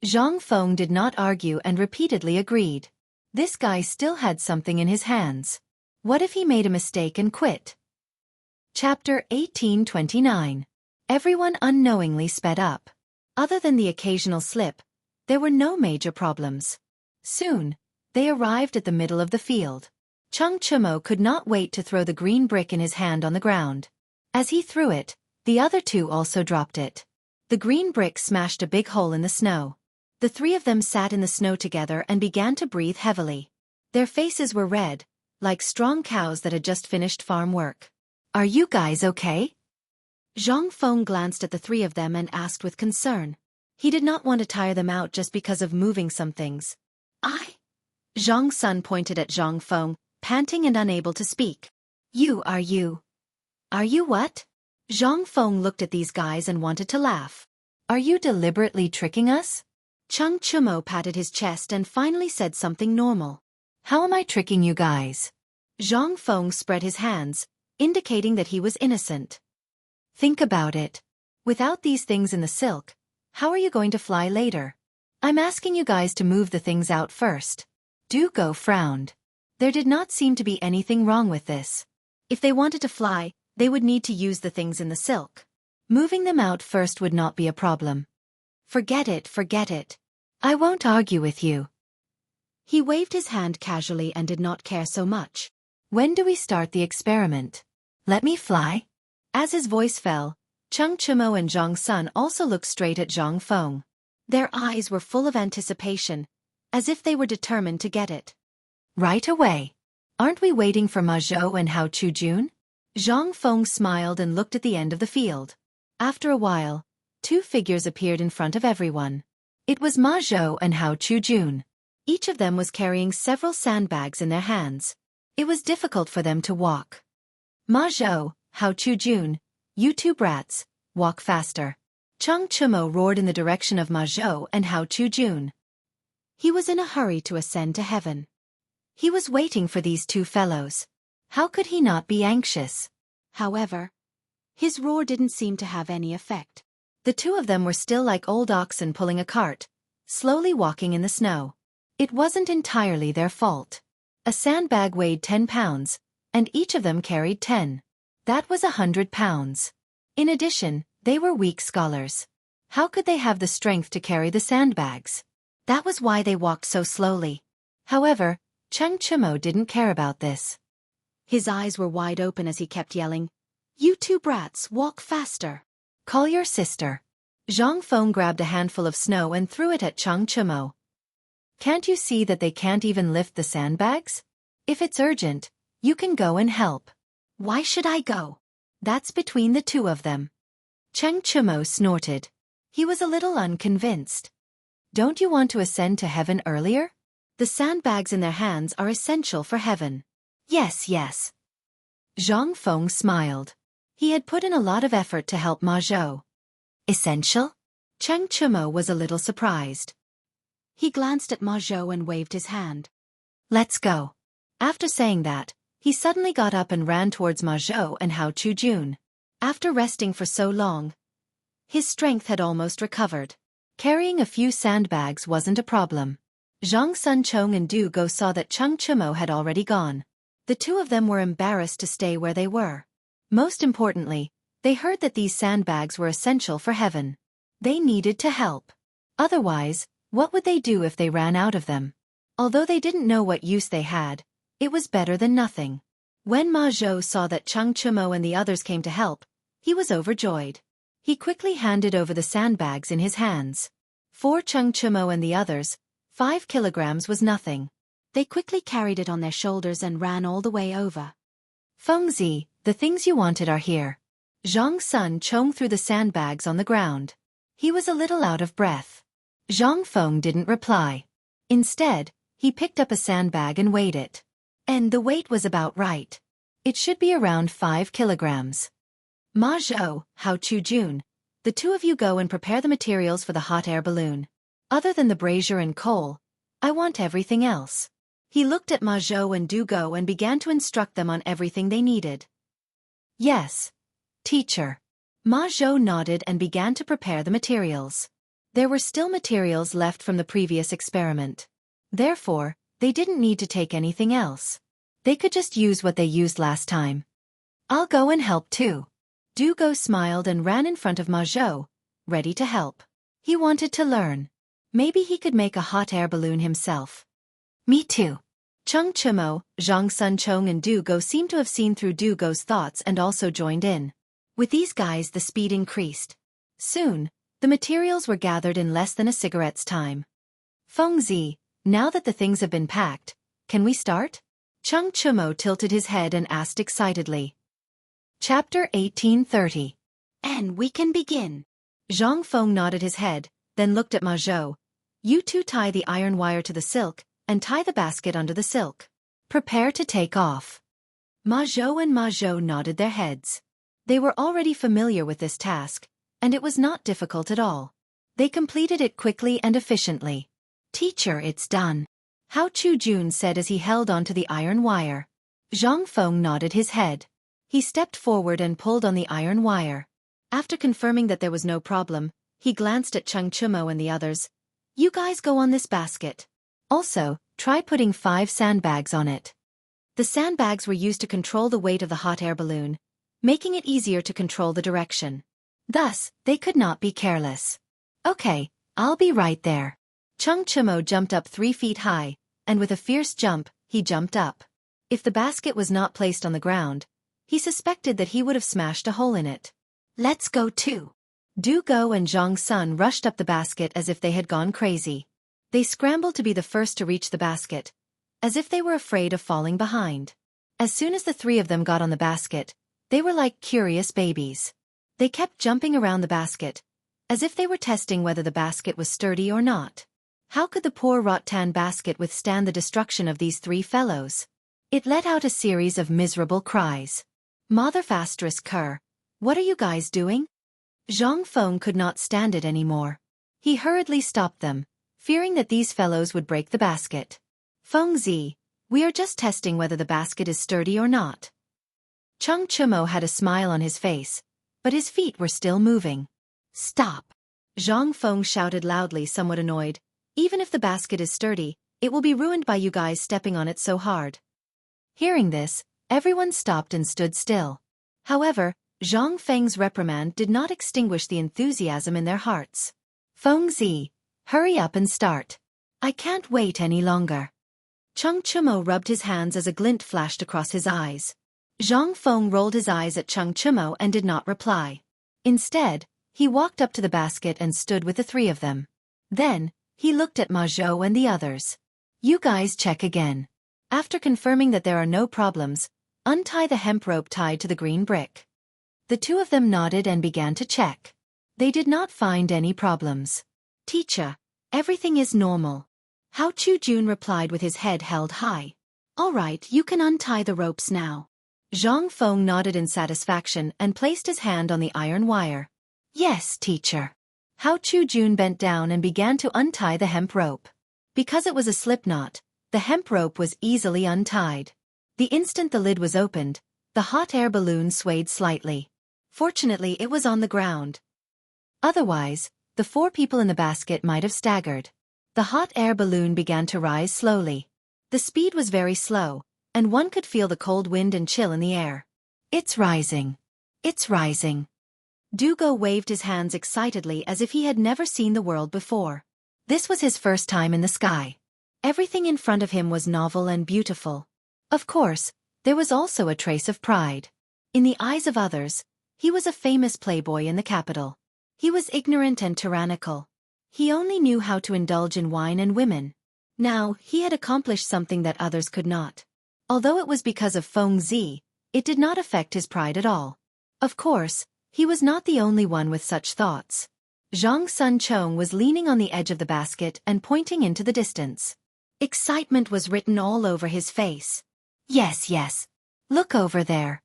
Zhang Feng did not argue and repeatedly agreed. This guy still had something in his hands. What if he made a mistake and quit? Chapter 1829. Everyone unknowingly sped up. Other than the occasional slip, there were no major problems. Soon, they arrived at the middle of the field. Cheng Chumo could not wait to throw the green brick in his hand on the ground. As he threw it, the other two also dropped it. The green brick smashed a big hole in the snow. The three of them sat in the snow together and began to breathe heavily. Their faces were red, like strong cows that had just finished farm work. "Are you guys okay?" Zhang Feng glanced at the three of them and asked with concern. He did not want to tire them out just because of moving some things. Zhang Sun pointed at Zhang Feng, panting and unable to speak. Are you what?" Zhang Feng looked at these guys and wanted to laugh. "Are you deliberately tricking us?" Cheng Chumo patted his chest and finally said something normal. "How am I tricking you guys?" Zhang Feng spread his hands, indicating that he was innocent. "Think about it. Without these things in the silk, how are you going to fly later? I'm asking you guys to move the things out first." Dugo frowned. There did not seem to be anything wrong with this. If they wanted to fly, they would need to use the things in the silk. Moving them out first would not be a problem. Forget it, forget it. I won't argue with you. He waved his hand casually and did not care so much. When do we start the experiment? Let me fly? As his voice fell, Cheng Chimo and Zhang Sun also looked straight at Zhang Feng. Their eyes were full of anticipation, as if they were determined to get it. Right away. Aren't we waiting for Ma Zhou and Hao Chujun? Zhang Feng smiled and looked at the end of the field. After a while, two figures appeared in front of everyone. It was Ma Zhou and Hao Chujun. Each of them was carrying several sandbags in their hands. It was difficult for them to walk. Ma Zhou, Hao Chujun, you two brats, walk faster. Cheng Chimo roared in the direction of Ma Zhou and Hao Chujun. He was in a hurry to ascend to heaven. He was waiting for these two fellows. How could he not be anxious? However, his roar didn't seem to have any effect. The two of them were still like old oxen pulling a cart, slowly walking in the snow. It wasn't entirely their fault. A sandbag weighed 10 pounds, and each of them carried 10. That was 100 pounds. In addition, they were weak scholars. How could they have the strength to carry the sandbags? That was why they walked so slowly. However, Cheng Chimo didn't care about this. His eyes were wide open as he kept yelling, "You two brats, walk faster. Call your sister." Zhang Feng grabbed a handful of snow and threw it at Cheng Chimo. Can't you see that they can't even lift the sandbags? If it's urgent, you can go and help. Why should I go? That's between the two of them. Cheng Chimo snorted. He was a little unconvinced. Don't you want to ascend to heaven earlier? The sandbags in their hands are essential for heaven. Yes, yes. Zhang Feng smiled. He had put in a lot of effort to help Ma Zhou. Essential? Cheng Chimo was a little surprised. He glanced at Ma Zhou and waved his hand. Let's go. After saying that, he suddenly got up and ran towards Ma Zhou and Hao Chujun. After resting for so long, his strength had almost recovered. Carrying a few sandbags wasn't a problem. Zhang Sun Chong and Du Go saw that Cheng Chimo had already gone. The two of them were embarrassed to stay where they were. Most importantly, they heard that these sandbags were essential for heaven. They needed to help. Otherwise, what would they do if they ran out of them? Although they didn't know what use they had, it was better than nothing. When Ma Zhou saw that Cheng Chimo and the others came to help, he was overjoyed. He quickly handed over the sandbags in his hands. For Cheng Chimo and the others, 5 kilograms was nothing. They quickly carried it on their shoulders and ran all the way over. Fengzi, the things you wanted are here. Zhang Sun Chong threw the sandbags on the ground. He was a little out of breath. Zhang Feng didn't reply. Instead, he picked up a sandbag and weighed it. And the weight was about right. It should be around 5 kilograms. Ma Zhou, Hao Chujun, the two of you go and prepare the materials for the hot air balloon. Other than the brazier and coal, I want everything else. He looked at Ma Zhou and Du Go and began to instruct them on everything they needed. Yes, teacher. Ma Zhou nodded and began to prepare the materials. There were still materials left from the previous experiment. Therefore, they didn't need to take anything else. They could just use what they used last time. I'll go and help too. Du Go smiled and ran in front of Ma Zhou, ready to help. He wanted to learn. Maybe he could make a hot air balloon himself. Me too. Cheng Chimo, Zhang Sun Chong and Du Go seemed to have seen through Du Go's thoughts and also joined in. With these guys the speed increased. Soon, the materials were gathered in less than a cigarette's time. Fengzi, now that the things have been packed, can we start? Cheng Chimo tilted his head and asked excitedly. Chapter 1830. And we can begin. Zhang Feng nodded his head, then looked at Ma Zhou. You two tie the iron wire to the silk, and tie the basket under the silk. Prepare to take off. Ma Zhou nodded their heads. They were already familiar with this task, and it was not difficult at all. They completed it quickly and efficiently. Teacher, it's done. Hao Chujun said as he held onto the iron wire. Zhang Feng nodded his head. He stepped forward and pulled on the iron wire. After confirming that there was no problem, he glanced at Cheng Chimo and the others. You guys go on this basket. Also, try putting 5 sandbags on it. The sandbags were used to control the weight of the hot air balloon, making it easier to control the direction. Thus, they could not be careless. Okay, I'll be right there. Xianxia jumped up 3 feet high, and with a fierce jump, he jumped up. If the basket was not placed on the ground, he suspected that he would have smashed a hole in it. Let's go too. Du Go and Zhang Sun rushed up the basket as if they had gone crazy. They scrambled to be the first to reach the basket, as if they were afraid of falling behind. As soon as the 3 of them got on the basket, they were like curious babies. They kept jumping around the basket, as if they were testing whether the basket was sturdy or not. How could the poor rattan basket withstand the destruction of these 3 fellows? It let out a series of miserable cries. Mother **Cur, what are you guys doing? Zhang Feng could not stand it anymore. He hurriedly stopped them, fearing that these fellows would break the basket. Feng Zi, we are just testing whether the basket is sturdy or not. Xianxia had a smile on his face, but his feet were still moving. Stop! Zhang Feng shouted loudly, somewhat annoyed. Even if the basket is sturdy, it will be ruined by you guys stepping on it so hard. Hearing this, everyone stopped and stood still. However, Zhang Feng's reprimand did not extinguish the enthusiasm in their hearts. Feng Zi, hurry up and start. I can't wait any longer. Xianxia rubbed his hands as a glint flashed across his eyes. Zhang Feng rolled his eyes at Xianxia and did not reply. Instead, he walked up to the basket and stood with the 3 of them. Then, he looked at Ma Zhou and the others. You guys check again. After confirming that there are no problems, untie the hemp rope tied to the green brick. The 2 of them nodded and began to check. They did not find any problems. Teacher, everything is normal. Hao Chu-jun replied with his head held high. All right, you can untie the ropes now. Zhang Feng nodded in satisfaction and placed his hand on the iron wire. Yes, teacher. Hao Chu-jun bent down and began to untie the hemp rope. Because it was a slip knot, the hemp rope was easily untied. The instant the lid was opened, the hot air balloon swayed slightly. Fortunately, it was on the ground. Otherwise, the 4 people in the basket might have staggered. The hot air balloon began to rise slowly. The speed was very slow, and one could feel the cold wind and chill in the air. It's rising. It's rising. Du Go waved his hands excitedly as if he had never seen the world before. This was his first time in the sky. Everything in front of him was novel and beautiful. Of course, there was also a trace of pride. In the eyes of others, he was a famous playboy in the capital. He was ignorant and tyrannical. He only knew how to indulge in wine and women. Now, he had accomplished something that others could not. Although it was because of Feng Zi, it did not affect his pride at all. Of course, he was not the only one with such thoughts. Zhang Sun Chong was leaning on the edge of the basket and pointing into the distance. Excitement was written all over his face. Yes, yes. Look over there.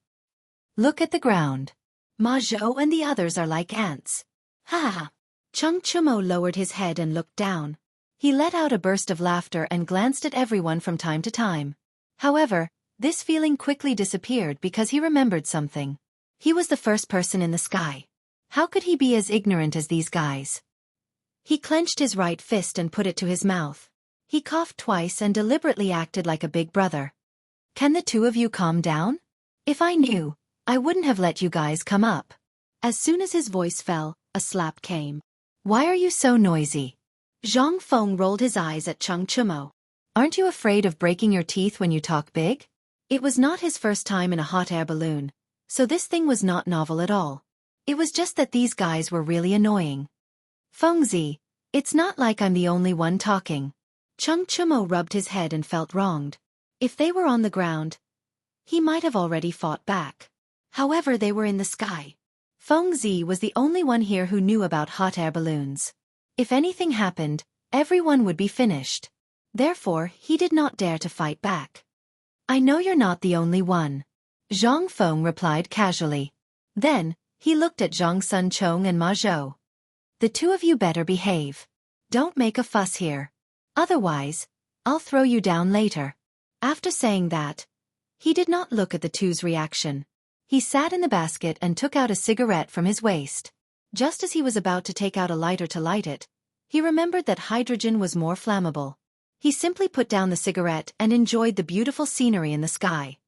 Look at the ground. Ma Zhou and the others are like ants. Ha ha. Xianxia lowered his head and looked down. He let out a burst of laughter and glanced at everyone from time to time. However, this feeling quickly disappeared because he remembered something. He was the first person in the sky. How could he be as ignorant as these guys? He clenched his right fist and put it to his mouth. He coughed twice and deliberately acted like a big brother. Can the 2 of you calm down? If I knew, I wouldn't have let you guys come up. As soon as his voice fell, a slap came. Why are you so noisy? Zhang Feng rolled his eyes at Xianxia. Aren't you afraid of breaking your teeth when you talk big? It was not his first time in a hot air balloon, so this thing was not novel at all. It was just that these guys were really annoying. Feng Zi, it's not like I'm the only one talking. Xianxia rubbed his head and felt wronged. If they were on the ground, he might have already fought back. However, they were in the sky. Feng Zi was the only one here who knew about hot air balloons. If anything happened, everyone would be finished. Therefore, he did not dare to fight back. I know you're not the only one. Zhang Feng replied casually. Then, he looked at Zhang Sun Chong and Ma Zhou. The 2 of you better behave. Don't make a fuss here. Otherwise, I'll throw you down later. After saying that, he did not look at the 2's reaction. He sat in the basket and took out a cigarette from his waist. Just as he was about to take out a lighter to light it, he remembered that hydrogen was more flammable. He simply put down the cigarette and enjoyed the beautiful scenery in the sky.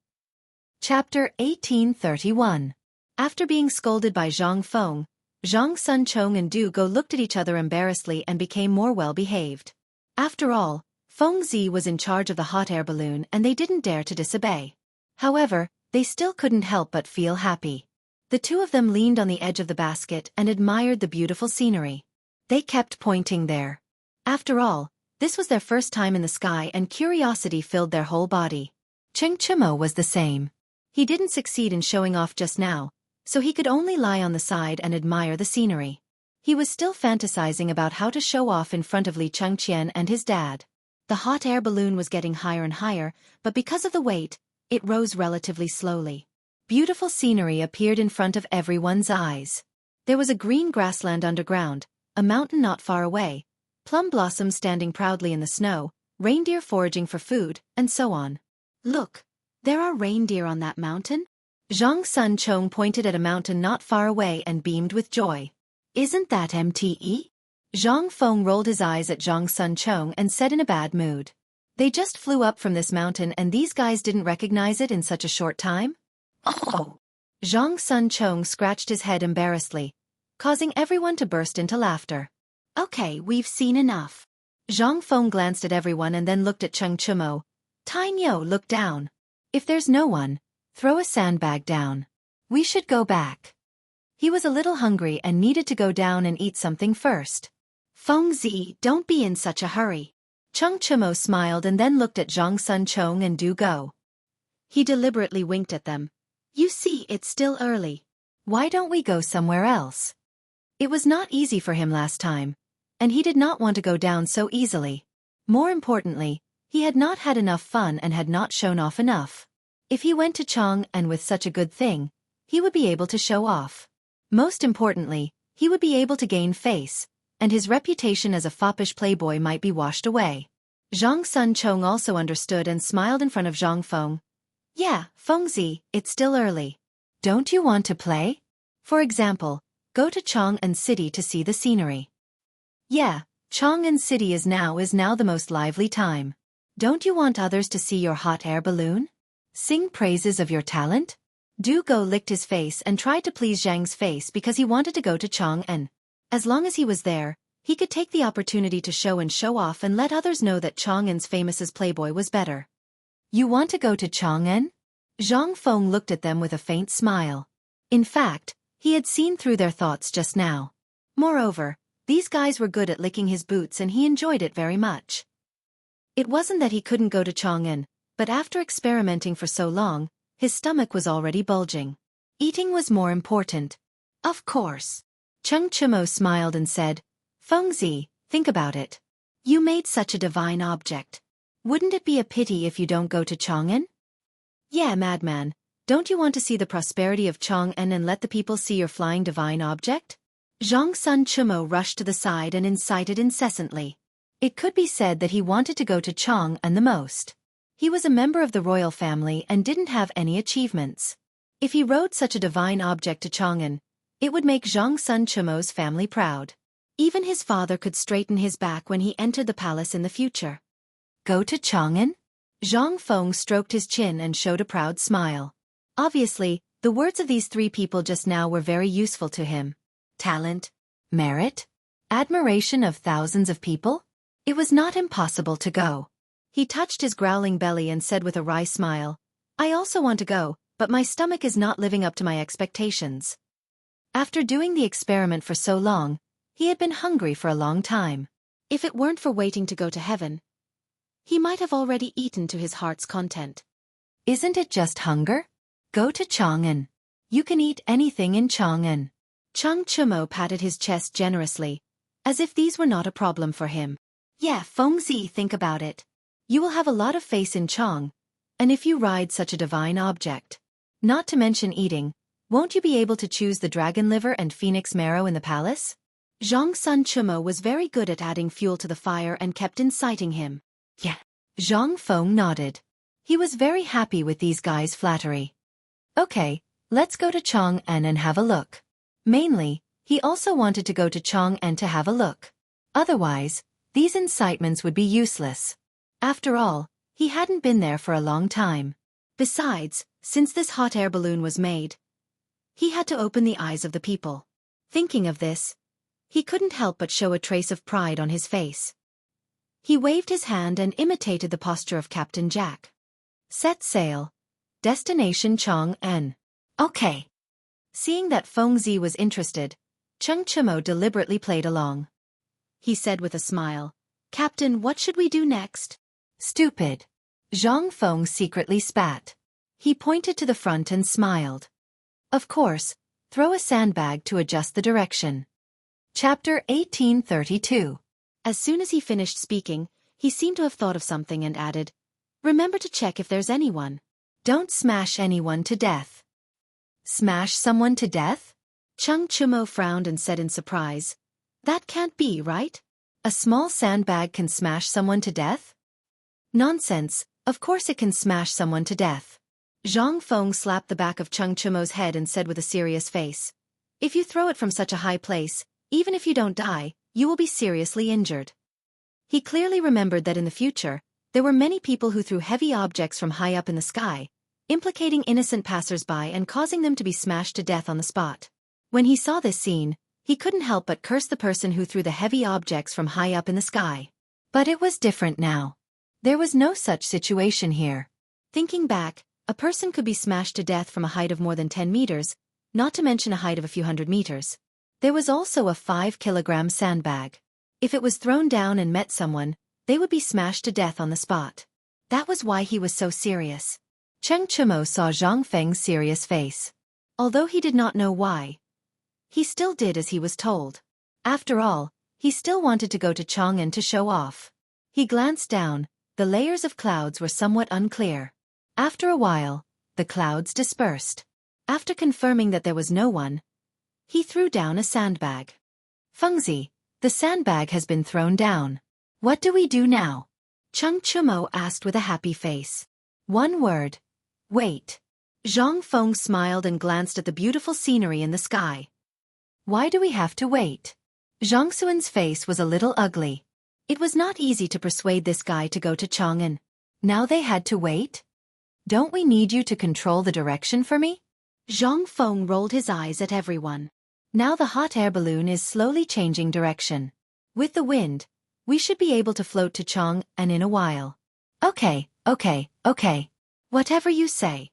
Chapter 1831. After being scolded by Zhang Feng, Zhang Sunchong and Du Go looked at each other embarrassedly and became more well-behaved. After all, Feng Zi was in charge of the hot air balloon and they didn't dare to disobey. However, they still couldn't help but feel happy. The two of them leaned on the edge of the basket and admired the beautiful scenery. They kept pointing there. After all, this was their first time in the sky and curiosity filled their whole body. Xianxia was the same. He didn't succeed in showing off just now, so he could only lie on the side and admire the scenery. He was still fantasizing about how to show off in front of Li Chengqian and his dad. The hot air balloon was getting higher and higher, but because of the weight, it rose relatively slowly. Beautiful scenery appeared in front of everyone's eyes. There was a green grassland underground, a mountain not far away, plum blossoms standing proudly in the snow, reindeer foraging for food, and so on. Look, there are reindeer on that mountain? Zhang Sunchong pointed at a mountain not far away and beamed with joy. Isn't that MTE? Zhang Feng rolled his eyes at Zhang Sunchong and said in a bad mood. They just flew up from this mountain and these guys didn't recognize it in such a short time? Oh! Zhang Sunchong scratched his head embarrassedly, causing everyone to burst into laughter. Okay, we've seen enough. Zhang Feng glanced at everyone and then looked at Xianxia. Tainyo looked down. If there's no one, throw a sandbag down. We should go back. He was a little hungry and needed to go down and eat something first. Feng Zi, don't be in such a hurry. Xianxia smiled and then looked at Zhang Sunchong and Du Go. He deliberately winked at them. You see, it's still early. Why don't we go somewhere else? It was not easy for him last time, and he did not want to go down so easily. More importantly, he had not had enough fun and had not shown off enough. If he went to Chang'an with such a good thing, he would be able to show off. Most importantly, he would be able to gain face, and his reputation as a foppish playboy might be washed away. Zhang Sunchong also understood and smiled in front of Zhang Feng. Yeah, Feng Zi, it's still early. Don't you want to play? For example, go to Chang'an City to see the scenery. Yeah, Chang'an City is now the most lively time. Don't you want others to see your hot air balloon? Sing praises of your talent? Du Go licked his face and tried to please Zhang's face because he wanted to go to Chang'an. As long as he was there, he could take the opportunity to show off and let others know that Chang'an's famous as playboy was better. You want to go to Chang'an? Zhang Feng looked at them with a faint smile. In fact, he had seen through their thoughts just now. Moreover, these guys were good at licking his boots and he enjoyed it very much. It wasn't that he couldn't go to Chang'an, but after experimenting for so long, his stomach was already bulging. Eating was more important. Of course. Xianxia smiled and said, Feng Zi, think about it. You made such a divine object. Wouldn't it be a pity if you don't go to Chang'an? Yeah, madman, don't you want to see the prosperity of Chang'an and let the people see your flying divine object? Zhang Sunchimo rushed to the side and incited incessantly. It could be said that he wanted to go to Chang'an the most. He was a member of the royal family and didn't have any achievements. If he rode such a divine object to Chang'an, it would make Zhang Sunchimo's family proud. Even his father could straighten his back when he entered the palace in the future. Go to Chang'an? Zhang Feng stroked his chin and showed a proud smile. Obviously, the words of these three people just now were very useful to him. Talent, merit, admiration of thousands of people? It was not impossible to go. He touched his growling belly and said with a wry smile, I also want to go, but my stomach is not living up to my expectations. After doing the experiment for so long, he had been hungry for a long time. If it weren't for waiting to go to heaven, he might have already eaten to his heart's content. Isn't it just hunger? Go to Chang'an. You can eat anything in Chang'an. Xianxia patted his chest generously, as if these were not a problem for him. Yeah, Feng Zi, think about it. You will have a lot of face in Chang, and if you ride such a divine object, not to mention eating, won't you be able to choose the dragon liver and phoenix marrow in the palace? Zhang Sunchimo was very good at adding fuel to the fire and kept inciting him. Yeah. Zhang Feng nodded. He was very happy with these guys' flattery. Okay, let's go to Chang'an and have a look. Mainly, he also wanted to go to Chang'an to have a look. Otherwise, these incitements would be useless. After all, he hadn't been there for a long time. Besides, since this hot air balloon was made, he had to open the eyes of the people. Thinking of this, he couldn't help but show a trace of pride on his face. He waved his hand and imitated the posture of Captain Jack. Set sail. Destination Chang'an. Okay. Seeing that Feng Zi was interested, Cheng Chimo deliberately played along. He said with a smile, "Captain, what should we do next?" "Stupid." Zhang Feng secretly spat. He pointed to the front and smiled. "Of course, throw a sandbag to adjust the direction." Chapter 1832. As soon as he finished speaking, he seemed to have thought of something and added, "Remember to check if there's anyone. Don't smash anyone to death." Smash someone to death? Cheng Chimo frowned and said in surprise, "That can't be, right? A small sandbag can smash someone to death?" "Nonsense, of course it can smash someone to death." Zhang Feng slapped the back of Cheng Chimo's head and said with a serious face, "If you throw it from such a high place, even if you don't die, you will be seriously injured." He clearly remembered that in the future, there were many people who threw heavy objects from high up in the sky, implicating innocent passers-by and causing them to be smashed to death on the spot. When he saw this scene, he couldn't help but curse the person who threw the heavy objects from high up in the sky. But it was different now. There was no such situation here. Thinking back, a person could be smashed to death from a height of more than 10 meters, not to mention a height of a few hundred meters. There was also a 5-kilogram sandbag. If it was thrown down and met someone, they would be smashed to death on the spot. That was why he was so serious. Cheng Chimo saw Zhang Feng's serious face. Although he did not know why, he still did as he was told. After all, he still wanted to go to Chang'an to show off. He glanced down. The layers of clouds were somewhat unclear. After a while, the clouds dispersed. After confirming that there was no one, he threw down a sandbag. "Feng Zi, the sandbag has been thrown down. What do we do now?" Cheng Chimo asked with a happy face. "One word. Wait." Zhang Feng smiled and glanced at the beautiful scenery in the sky. "Why do we have to wait?" Zhang Xuan's face was a little ugly. It was not easy to persuade this guy to go to Chang'an. Now they had to wait? "Don't we need you to control the direction for me?" Zhang Feng rolled his eyes at everyone. Now the hot air balloon is slowly changing direction. With the wind, we should be able to float to Chang'an in a while. Okay. Whatever you say."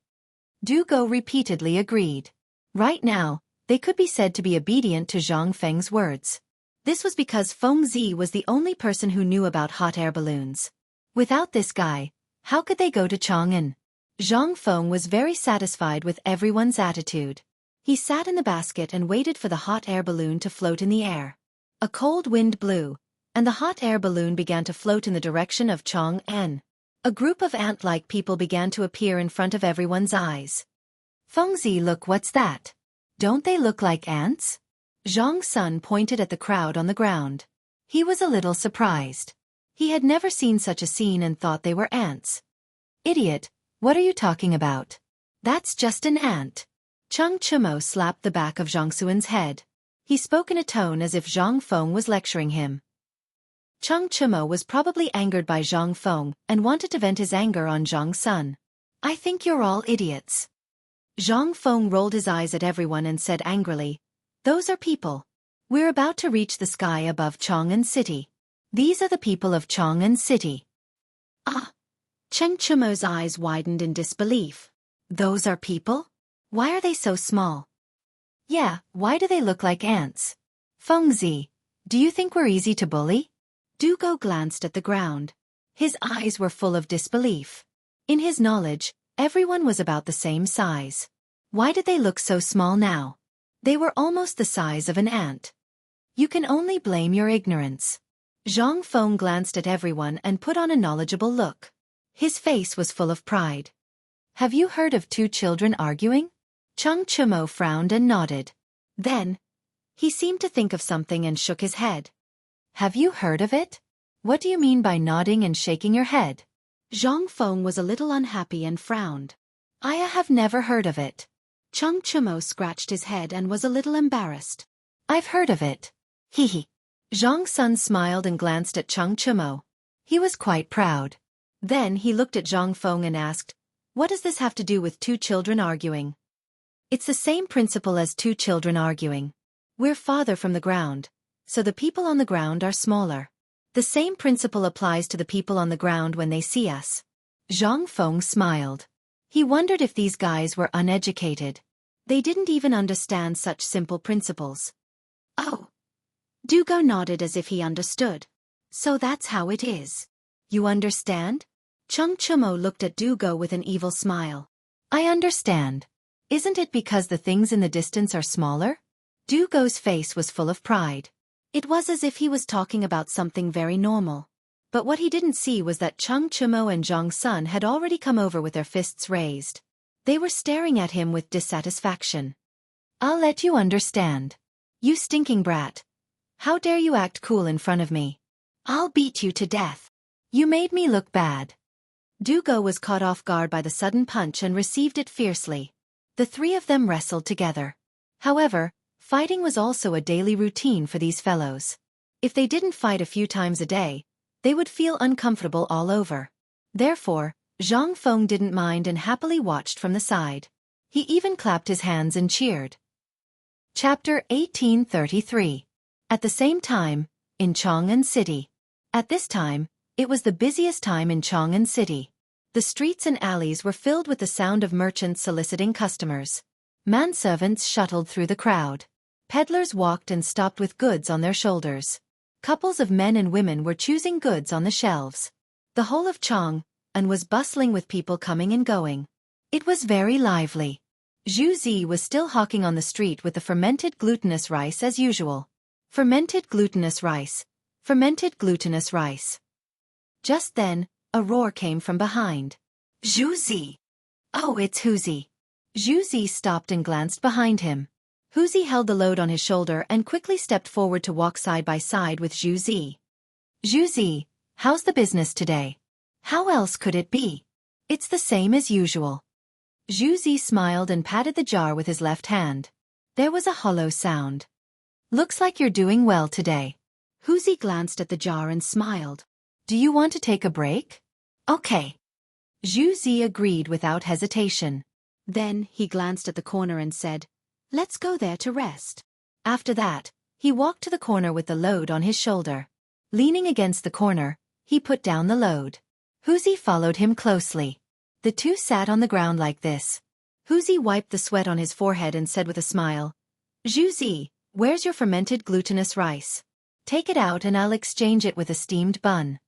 Do Go repeatedly agreed. Right now, they could be said to be obedient to Zhang Feng's words. This was because Feng Zi was the only person who knew about hot air balloons. Without this guy, how could they go to Chang'an? Zhang Feng was very satisfied with everyone's attitude. He sat in the basket and waited for the hot air balloon to float in the air. A cold wind blew, and the hot air balloon began to float in the direction of Chang'an. A group of ant-like people began to appear in front of everyone's eyes. "Feng Zi, look, what's that? Don't they look like ants?" Zhang Sun pointed at the crowd on the ground. He was a little surprised. He had never seen such a scene and thought they were ants. "Idiot, what are you talking about? That's just an ant." Cheng Chimo slapped the back of Zhang Xuan's head. He spoke in a tone as if Zhang Feng was lecturing him. Cheng Chimo was probably angered by Zhang Feng and wanted to vent his anger on Zhang Sun. "I think you're all idiots." Zhang Feng rolled his eyes at everyone and said angrily, "Those are people. We're about to reach the sky above Chang'an City. These are the people of Chang'an City." "Ah!" Cheng Chimo's eyes widened in disbelief. "Those are people? Why are they so small?" "Yeah, why do they look like ants?" "Feng Zi, do you think we're easy to bully?" Du Go glanced at the ground. His eyes were full of disbelief. In his knowledge, everyone was about the same size. Why did they look so small now? They were almost the size of an ant. You can only blame your ignorance. Zhang Feng glanced at everyone and put on a knowledgeable look. His face was full of pride. "Have you heard of two children arguing?" Cheng Chimo frowned and nodded. Then, he seemed to think of something and shook his head. "Have you heard of it? What do you mean by nodding and shaking your head?" Zhang Feng was a little unhappy and frowned. "I have never heard of it." Cheng Chimo scratched his head and was a little embarrassed. "I've heard of it. Hee hee." Zhang Sun smiled and glanced at Cheng Chimo. He was quite proud. Then he looked at Zhang Feng and asked, "What does this have to do with two children arguing?" "It's the same principle as two children arguing. We're farther from the ground, so the people on the ground are smaller. The same principle applies to the people on the ground when they see us." Zhang Feng smiled. He wondered if these guys were uneducated. They didn't even understand such simple principles. "Oh." Dugo nodded as if he understood. "So that's how it is. You understand?" Chung Chumo looked at Dugo with an evil smile. "I understand. Isn't it because the things in the distance are smaller?" Dugo's face was full of pride. It was as if he was talking about something very normal. But what he didn't see was that Chung Chumo and Zhang Sun had already come over with their fists raised. They were staring at him with dissatisfaction. "I'll let you understand. You stinking brat. How dare you act cool in front of me? I'll beat you to death. You made me look bad." Dugo was caught off guard by the sudden punch and received it fiercely. The three of them wrestled together. However, fighting was also a daily routine for these fellows. If they didn't fight a few times a day, they would feel uncomfortable all over. Therefore, Zhang Feng didn't mind and happily watched from the side. He even clapped his hands and cheered. Chapter 1833. At the same time, in Chang'an City. At this time, it was the busiest time in Chang'an City. The streets and alleys were filled with the sound of merchants soliciting customers. Manservants shuttled through the crowd. Peddlers walked and stopped with goods on their shoulders. Couples of men and women were choosing goods on the shelves. The whole of Chang'an was bustling with people coming and going. It was very lively. Zhu Zi was still hawking on the street with the fermented glutinous rice as usual. Fermented glutinous rice. Fermented glutinous rice. Just then, a roar came from behind. "Zhu Zi!" "Oh, it's Huzi." Zhu Zi stopped and glanced behind him. Huzi held the load on his shoulder and quickly stepped forward to walk side by side with Zhu Zi. "Zhu Zi, how's the business today?" "How else could it be? It's the same as usual." Zhu Zi smiled and patted the jar with his left hand. There was a hollow sound. "Looks like you're doing well today." Huzi glanced at the jar and smiled. "Do you want to take a break?" "Okay." Zhu Zi agreed without hesitation. Then he glanced at the corner and said, "Let's go there to rest." After that, he walked to the corner with the load on his shoulder. Leaning against the corner, he put down the load. Huzi followed him closely. The two sat on the ground like this. Huzi wiped the sweat on his forehead and said with a smile, "Zhu Zi, where's your fermented glutinous rice? Take it out and I'll exchange it with a steamed bun."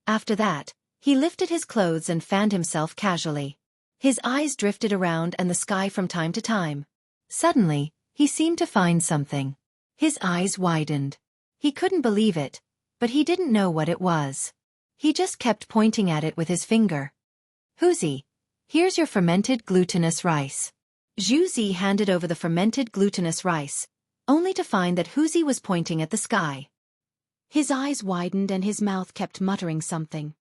After that, he lifted his clothes and fanned himself casually. His eyes drifted around and the sky from time to time. Suddenly, he seemed to find something. His eyes widened. He couldn't believe it, but he didn't know what it was. He just kept pointing at it with his finger. "Huzi, here's your fermented glutinous rice." Zhu Zi handed over the fermented glutinous rice, only to find that Huzi was pointing at the sky. His eyes widened and his mouth kept muttering something.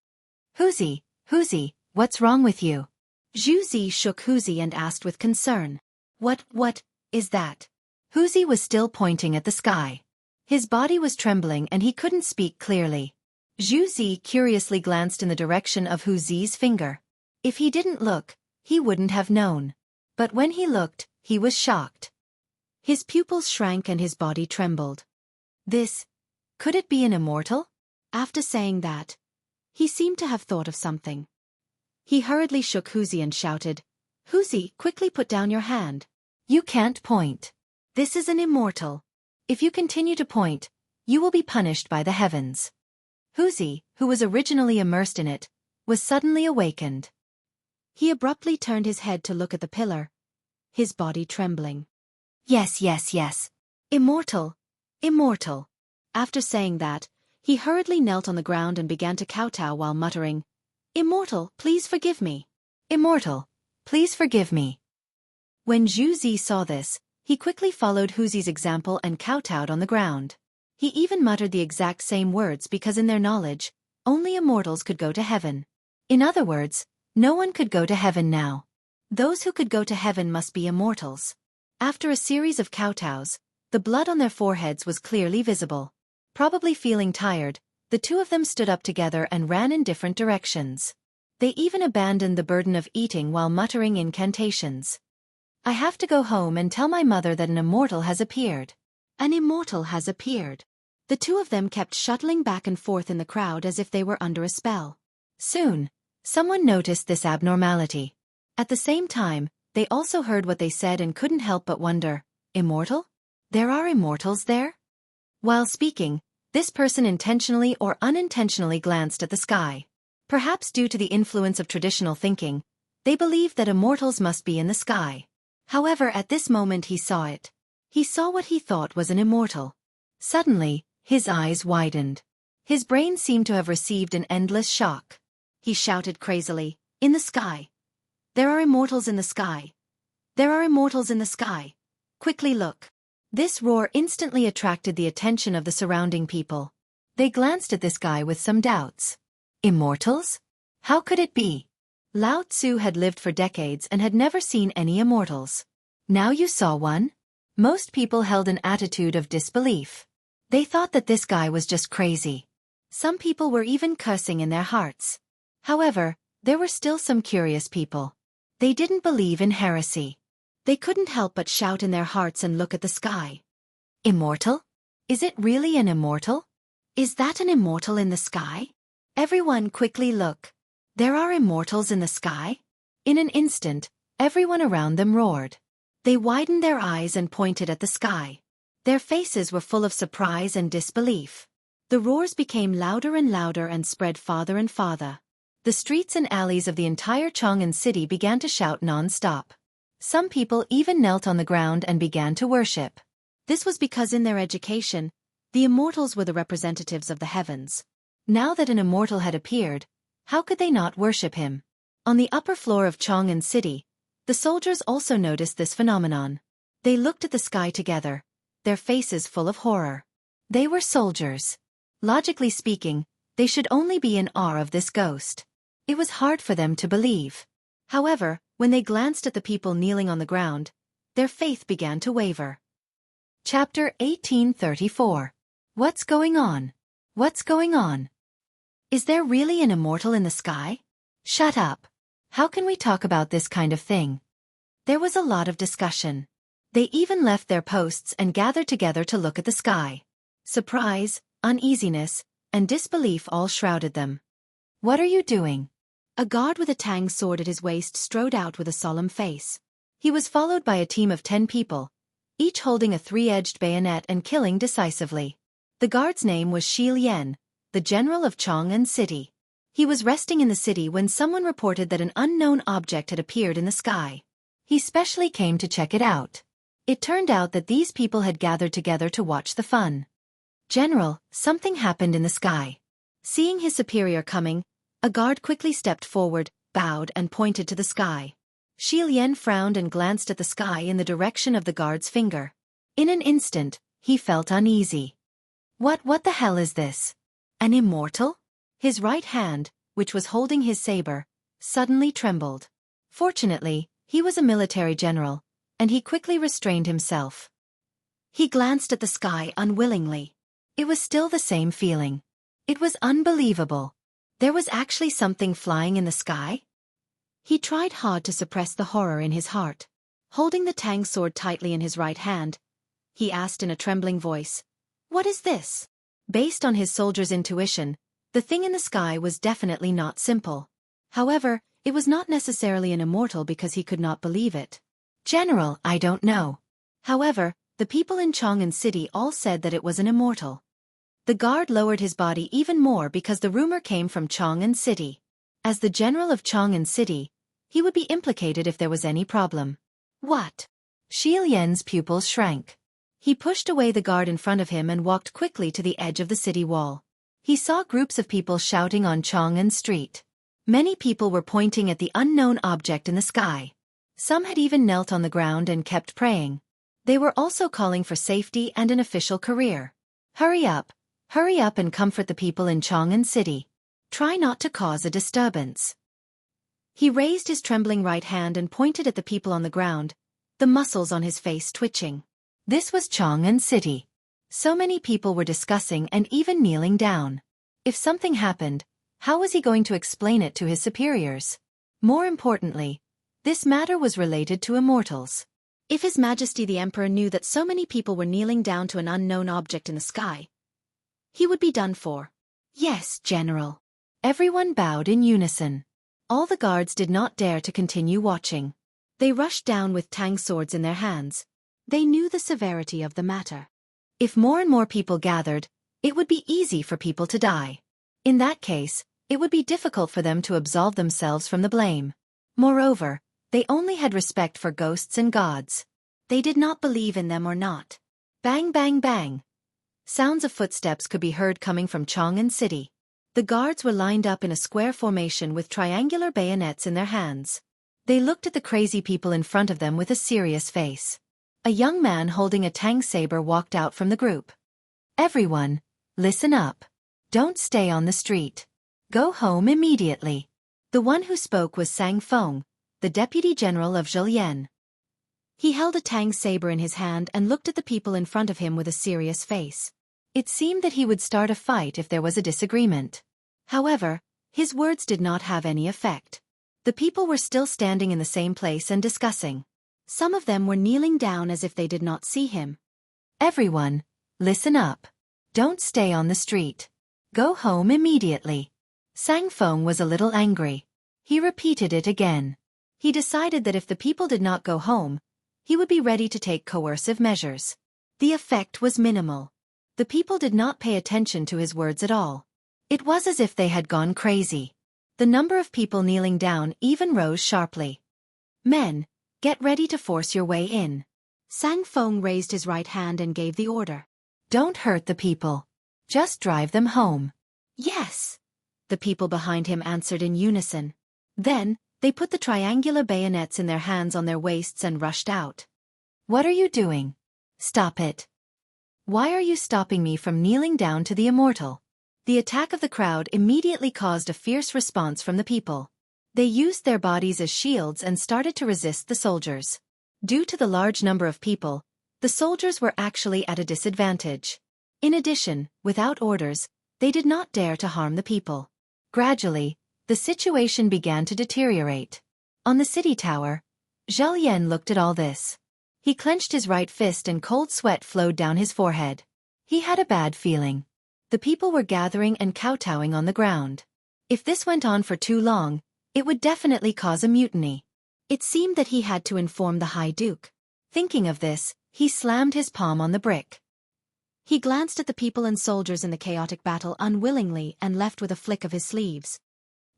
"Huzi, Huzi, what's wrong with you?" Zhu Zi shook Huzi and asked with concern. What is that?" Huzi was still pointing at the sky. His body was trembling and he couldn't speak clearly. Zhu Zi curiously glanced in the direction of Huzi's finger. If he didn't look, he wouldn't have known. But when he looked, he was shocked. His pupils shrank and his body trembled. Could it be an immortal? After saying that, he seemed to have thought of something. He hurriedly shook Huzi and shouted, "Huzi, quickly put down your hand. You can't point. This is an immortal. If you continue to point, you will be punished by the heavens." Huzi, who was originally immersed in it, was suddenly awakened. He abruptly turned his head to look at the pillar, his body trembling. Yes. Immortal. Immortal. After saying that, he hurriedly knelt on the ground and began to kowtow while muttering, "Immortal, please forgive me. Immortal, please forgive me." When Zhu Zi saw this, he quickly followed Huzi's example and kowtowed on the ground. He even muttered the exact same words because in their knowledge, only immortals could go to heaven. In other words, no one could go to heaven now. Those who could go to heaven must be immortals. After a series of kowtows, the blood on their foreheads was clearly visible. Probably feeling tired, the two of them stood up together and ran in different directions. They even abandoned the burden of eating while muttering incantations. I have to go home and tell my mother that an immortal has appeared. An immortal has appeared. The two of them kept shuttling back and forth in the crowd as if they were under a spell. Soon, someone noticed this abnormality. At the same time, they also heard what they said and couldn't help but wonder, immortal? There are immortals there? While speaking, this person intentionally or unintentionally glanced at the sky. Perhaps due to the influence of traditional thinking, they believed that immortals must be in the sky. However, at this moment he saw it. He saw what he thought was an immortal. Suddenly, his eyes widened. His brain seemed to have received an endless shock. He shouted crazily, "In the sky! There are immortals in the sky! There are immortals in the sky! Quickly look!" This roar instantly attracted the attention of the surrounding people. They glanced at this guy with some doubts. Immortals? How could it be? Lao Tzu had lived for decades and had never seen any immortals. Now you saw one? Most people held an attitude of disbelief. They thought that this guy was just crazy. Some people were even cursing in their hearts. However, there were still some curious people. They didn't believe in heresy. They couldn't help but shout in their hearts and look at the sky. Immortal? Is it really an immortal? Is that an immortal in the sky? Everyone quickly look. There are immortals in the sky? In an instant, everyone around them roared. They widened their eyes and pointed at the sky. Their faces were full of surprise and disbelief. The roars became louder and louder and spread farther and farther. The streets and alleys of the entire Chang'an city began to shout non-stop. Some people even knelt on the ground and began to worship. This was because in their education, the immortals were the representatives of the heavens. Now that an immortal had appeared, how could they not worship him? On the upper floor of Chang'an city, the soldiers also noticed this phenomenon. They looked at the sky together, their faces full of horror. They were soldiers. Logically speaking, they should only be in awe of this ghost. It was hard for them to believe. However, when they glanced at the people kneeling on the ground, their faith began to waver. Chapter 1834. What's going on? What's going on? Is there really an immortal in the sky? Shut up. How can we talk about this kind of thing? There was a lot of discussion. They even left their posts and gathered together to look at the sky. Surprise, uneasiness, and disbelief all shrouded them. What are you doing? A guard with a Tang sword at his waist strode out with a solemn face. He was followed by a team of 10 people, each holding a 3-edged bayonet and killing decisively. The guard's name was Xianxia, the general of Chang'an city. He was resting in the city when someone reported that an unknown object had appeared in the sky. He specially came to check it out. It turned out that these people had gathered together to watch the fun. General, something happened in the sky. Seeing his superior coming, a guard quickly stepped forward, bowed and pointed to the sky. Xianxia frowned and glanced at the sky in the direction of the guard's finger. In an instant, he felt uneasy. What the hell is this? An immortal? His right hand, which was holding his saber, suddenly trembled. Fortunately, he was a military general, and he quickly restrained himself. He glanced at the sky unwillingly. It was still the same feeling. It was unbelievable. There was actually something flying in the sky? He tried hard to suppress the horror in his heart. Holding the Tang sword tightly in his right hand, he asked in a trembling voice, "What is this?" Based on his soldier's intuition, the thing in the sky was definitely not simple. However, it was not necessarily an immortal because he could not believe it. "General, I don't know." However, the people in Chang'an city all said that it was an immortal. The guard lowered his body even more because the rumor came from Chang'an city. As the general of Chang'an city, he would be implicated if there was any problem. What? Xianxia's pupils shrank. He pushed away the guard in front of him and walked quickly to the edge of the city wall. He saw groups of people shouting on Chang'an Street. Many people were pointing at the unknown object in the sky. Some had even knelt on the ground and kept praying. They were also calling for safety and an official career. Hurry up and comfort the people in Chang'an city. Try not to cause a disturbance." He raised his trembling right hand and pointed at the people on the ground, the muscles on his face twitching. This was Chang'an city. So many people were discussing and even kneeling down. If something happened, How was he going to explain it to his superiors? More importantly, this matter was related to immortals. If His Majesty the Emperor knew that so many people were kneeling down to an unknown object in the sky, he would be done for. Yes, General. Everyone bowed in unison. All the guards did not dare to continue watching. They rushed down with Tang swords in their hands. They knew the severity of the matter. If more and more people gathered, it would be easy for people to die. In that case, it would be difficult for them to absolve themselves from the blame. Moreover, they only had respect for ghosts and gods. They did not believe in them or not. Bang bang bang. Sounds of footsteps could be heard coming from Chang'an City. The guards were lined up in a square formation with triangular bayonets in their hands. They looked at the crazy people in front of them with a serious face. A young man holding a Tang saber walked out from the group. Everyone, listen up. Don't stay on the street. Go home immediately. The one who spoke was Sang Feng, the deputy general of Zhulian. He held a Tang saber in his hand and looked at the people in front of him with a serious face. It seemed that he would start a fight if there was a disagreement. However, his words did not have any effect. The people were still standing in the same place and discussing. Some of them were kneeling down as if they did not see him. Everyone, listen up. Don't stay on the street. Go home immediately. Sang Feng was a little angry. He repeated it again. He decided that if the people did not go home, he would be ready to take coercive measures. The effect was minimal. The people did not pay attention to his words at all. It was as if they had gone crazy. The number of people kneeling down even rose sharply. Men, get ready to force your way in. Sang Feng raised his right hand and gave the order. Don't hurt the people. Just drive them home. Yes. The people behind him answered in unison. Then, they put the triangular bayonets in their hands on their waists and rushed out. What are you doing? Stop it. Why are you stopping me from kneeling down to the immortal? The attack of the crowd immediately caused a fierce response from the people. They used their bodies as shields and started to resist the soldiers. Due to the large number of people, the soldiers were actually at a disadvantage. In addition, without orders, they did not dare to harm the people. Gradually, the situation began to deteriorate. On the city tower, Zhulian looked at all this. He clenched his right fist and cold sweat flowed down his forehead. He had a bad feeling. The people were gathering and kowtowing on the ground. If this went on for too long, it would definitely cause a mutiny. It seemed that he had to inform the High Duke. Thinking of this, he slammed his palm on the brick. He glanced at the people and soldiers in the chaotic battle unwillingly and left with a flick of his sleeves.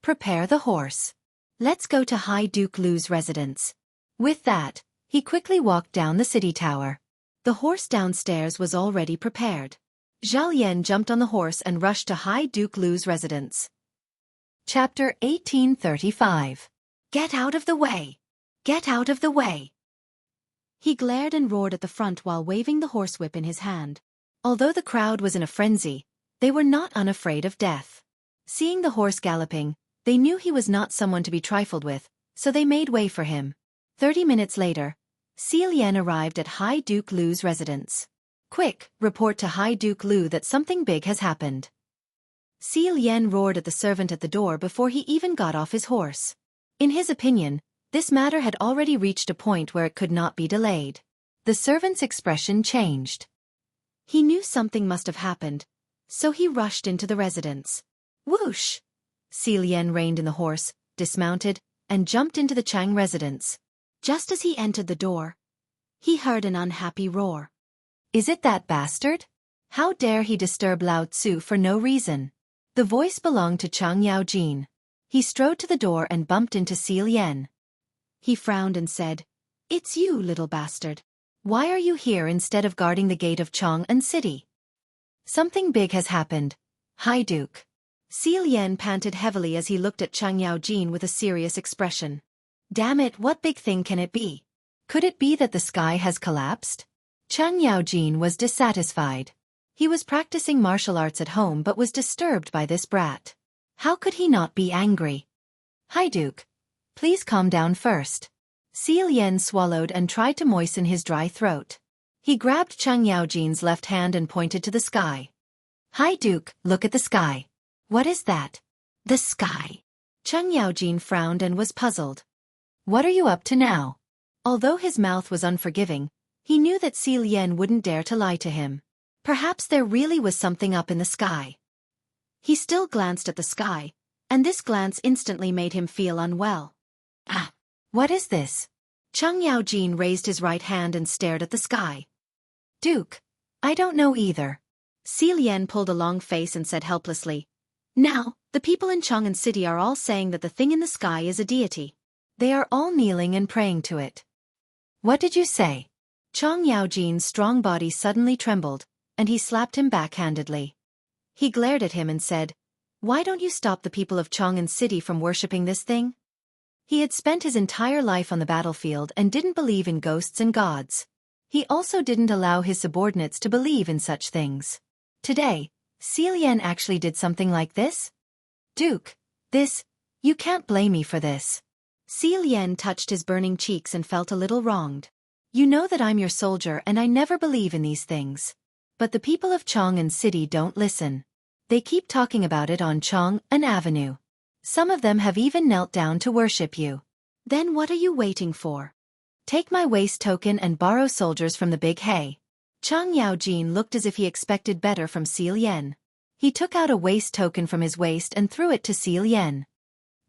Prepare the horse. Let's go to High Duke Lu's residence. With that, he quickly walked down the city tower. The horse downstairs was already prepared. Zhulian jumped on the horse and rushed to High Duke Lu's residence. Chapter 1835. Get out of the way! Get out of the way! He glared and roared at the front while waving the horsewhip in his hand. Although the crowd was in a frenzy, they were not unafraid of death. Seeing the horse galloping, they knew he was not someone to be trifled with, so they made way for him. 30 minutes later, Xianxia arrived at High Duke Lu's residence. Quick, report to High Duke Lu that something big has happened. Xianxia roared at the servant at the door before he even got off his horse. In his opinion, this matter had already reached a point where it could not be delayed. The servant's expression changed. He knew something must have happened, so he rushed into the residence. Whoosh! Xianxia reined in the horse, dismounted, and jumped into the Chang residence. Just as he entered the door, he heard an unhappy roar. Is it that bastard? How dare he disturb Lao Tzu for no reason? The voice belonged to Chang Yaojin. He strode to the door and bumped into Xianxia. He frowned and said, It's you, little bastard. Why are you here instead of guarding the gate of Chang'an City? Something big has happened, High Duke. Xianxia panted heavily as he looked at Chang Yaojin with a serious expression. Damn it, what big thing can it be? Could it be that the sky has collapsed? Chang Yaojin was dissatisfied. He was practicing martial arts at home but was disturbed by this brat. How could he not be angry? High Duke, please calm down first. Xianxia swallowed and tried to moisten his dry throat. He grabbed Chang Yaojin's left hand and pointed to the sky. High Duke, look at the sky. What is that? The sky. Cheng Yaojin frowned and was puzzled. What are you up to now? Although his mouth was unforgiving, he knew that Si Lian wouldn't dare to lie to him. Perhaps there really was something up in the sky. He still glanced at the sky, and this glance instantly made him feel unwell. Ah! What is this? Cheng Yaojin raised his right hand and stared at the sky. Duke, I don't know either. Si Lian pulled a long face and said helplessly, Now, the people in Chang'an City are all saying that the thing in the sky is a deity. They are all kneeling and praying to it. What did you say? Cheng Yaojin's strong body suddenly trembled, and he slapped him backhandedly. He glared at him and said, Why don't you stop the people of Chang'an City from worshipping this thing? He had spent his entire life on the battlefield and didn't believe in ghosts and gods. He also didn't allow his subordinates to believe in such things. Today, Si Lian actually did something like this? Duke, you can't blame me for this. Si Lian touched his burning cheeks and felt a little wronged. You know that I'm your soldier and I never believe in these things. But the people of Chang'an City don't listen. They keep talking about it on Chang'an Avenue. Some of them have even knelt down to worship you. Then what are you waiting for? Take my waist token and borrow soldiers from the big hay. Cheng Yaojin looked as if he expected better from Si Lian. He took out a waist token from his waist and threw it to Si Lian.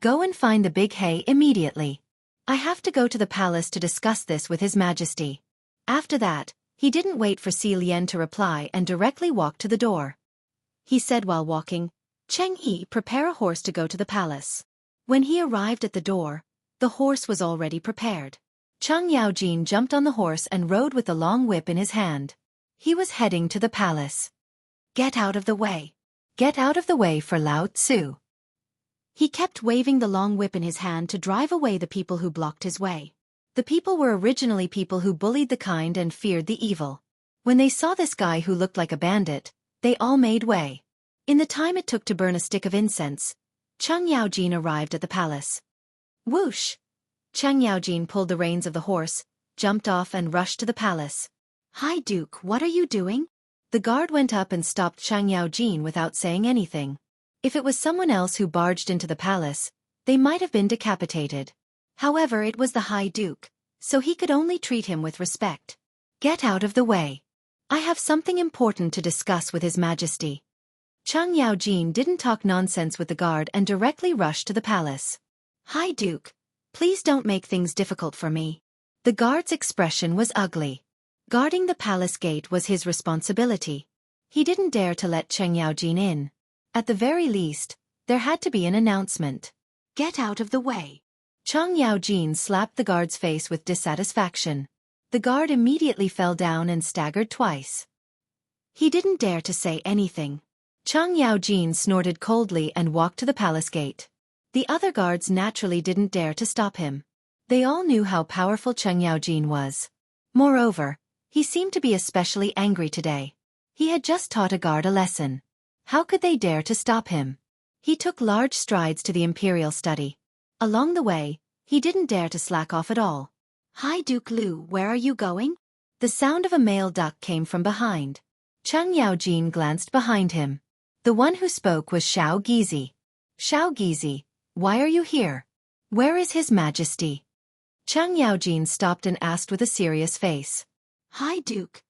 Go and find the big hay immediately. I have to go to the palace to discuss this with His Majesty. After that, he didn't wait for Si Lian to reply and directly walked to the door. He said while walking, Cheng Yi, prepare a horse to go to the palace. When he arrived at the door, the horse was already prepared. Cheng Yaojin jumped on the horse and rode with the long whip in his hand. He was heading to the palace. Get out of the way. Get out of the way for Lao Tzu. He kept waving the long whip in his hand to drive away the people who blocked his way. The people were originally people who bullied the kind and feared the evil. When they saw this guy who looked like a bandit, they all made way. In the time it took to burn a stick of incense, Cheng Yaojin arrived at the palace. Whoosh! Cheng Yaojin pulled the reins of the horse, jumped off and rushed to the palace. Hi Duke, what are you doing? The guard went up and stopped Cheng Yaojin without saying anything. If it was someone else who barged into the palace, they might have been decapitated. However, it was the High Duke, so he could only treat him with respect. Get out of the way. I have something important to discuss with His Majesty. Cheng Yaojin didn't talk nonsense with the guard and directly rushed to the palace. High Duke, please don't make things difficult for me. The guard's expression was ugly. Guarding the palace gate was his responsibility. He didn't dare to let Cheng Yaojin in. At the very least, there had to be an announcement. Get out of the way. Cheng Yaojin slapped the guard's face with dissatisfaction. The guard immediately fell down and staggered twice. He didn't dare to say anything. Cheng Yaojin snorted coldly and walked to the palace gate. The other guards naturally didn't dare to stop him. They all knew how powerful Cheng Yaojin was. Moreover, he seemed to be especially angry today. He had just taught a guard a lesson. How could they dare to stop him? He took large strides to the imperial study. Along the way, he didn't dare to slack off at all. Hi Duke Lu, where are you going? The sound of a male duck came from behind. Cheng Yaojin glanced behind him. The one who spoke was Shao Gizi. Shao Gizi, why are you here? Where is His Majesty? Cheng Yaojin stopped and asked with a serious face. Hi Duke.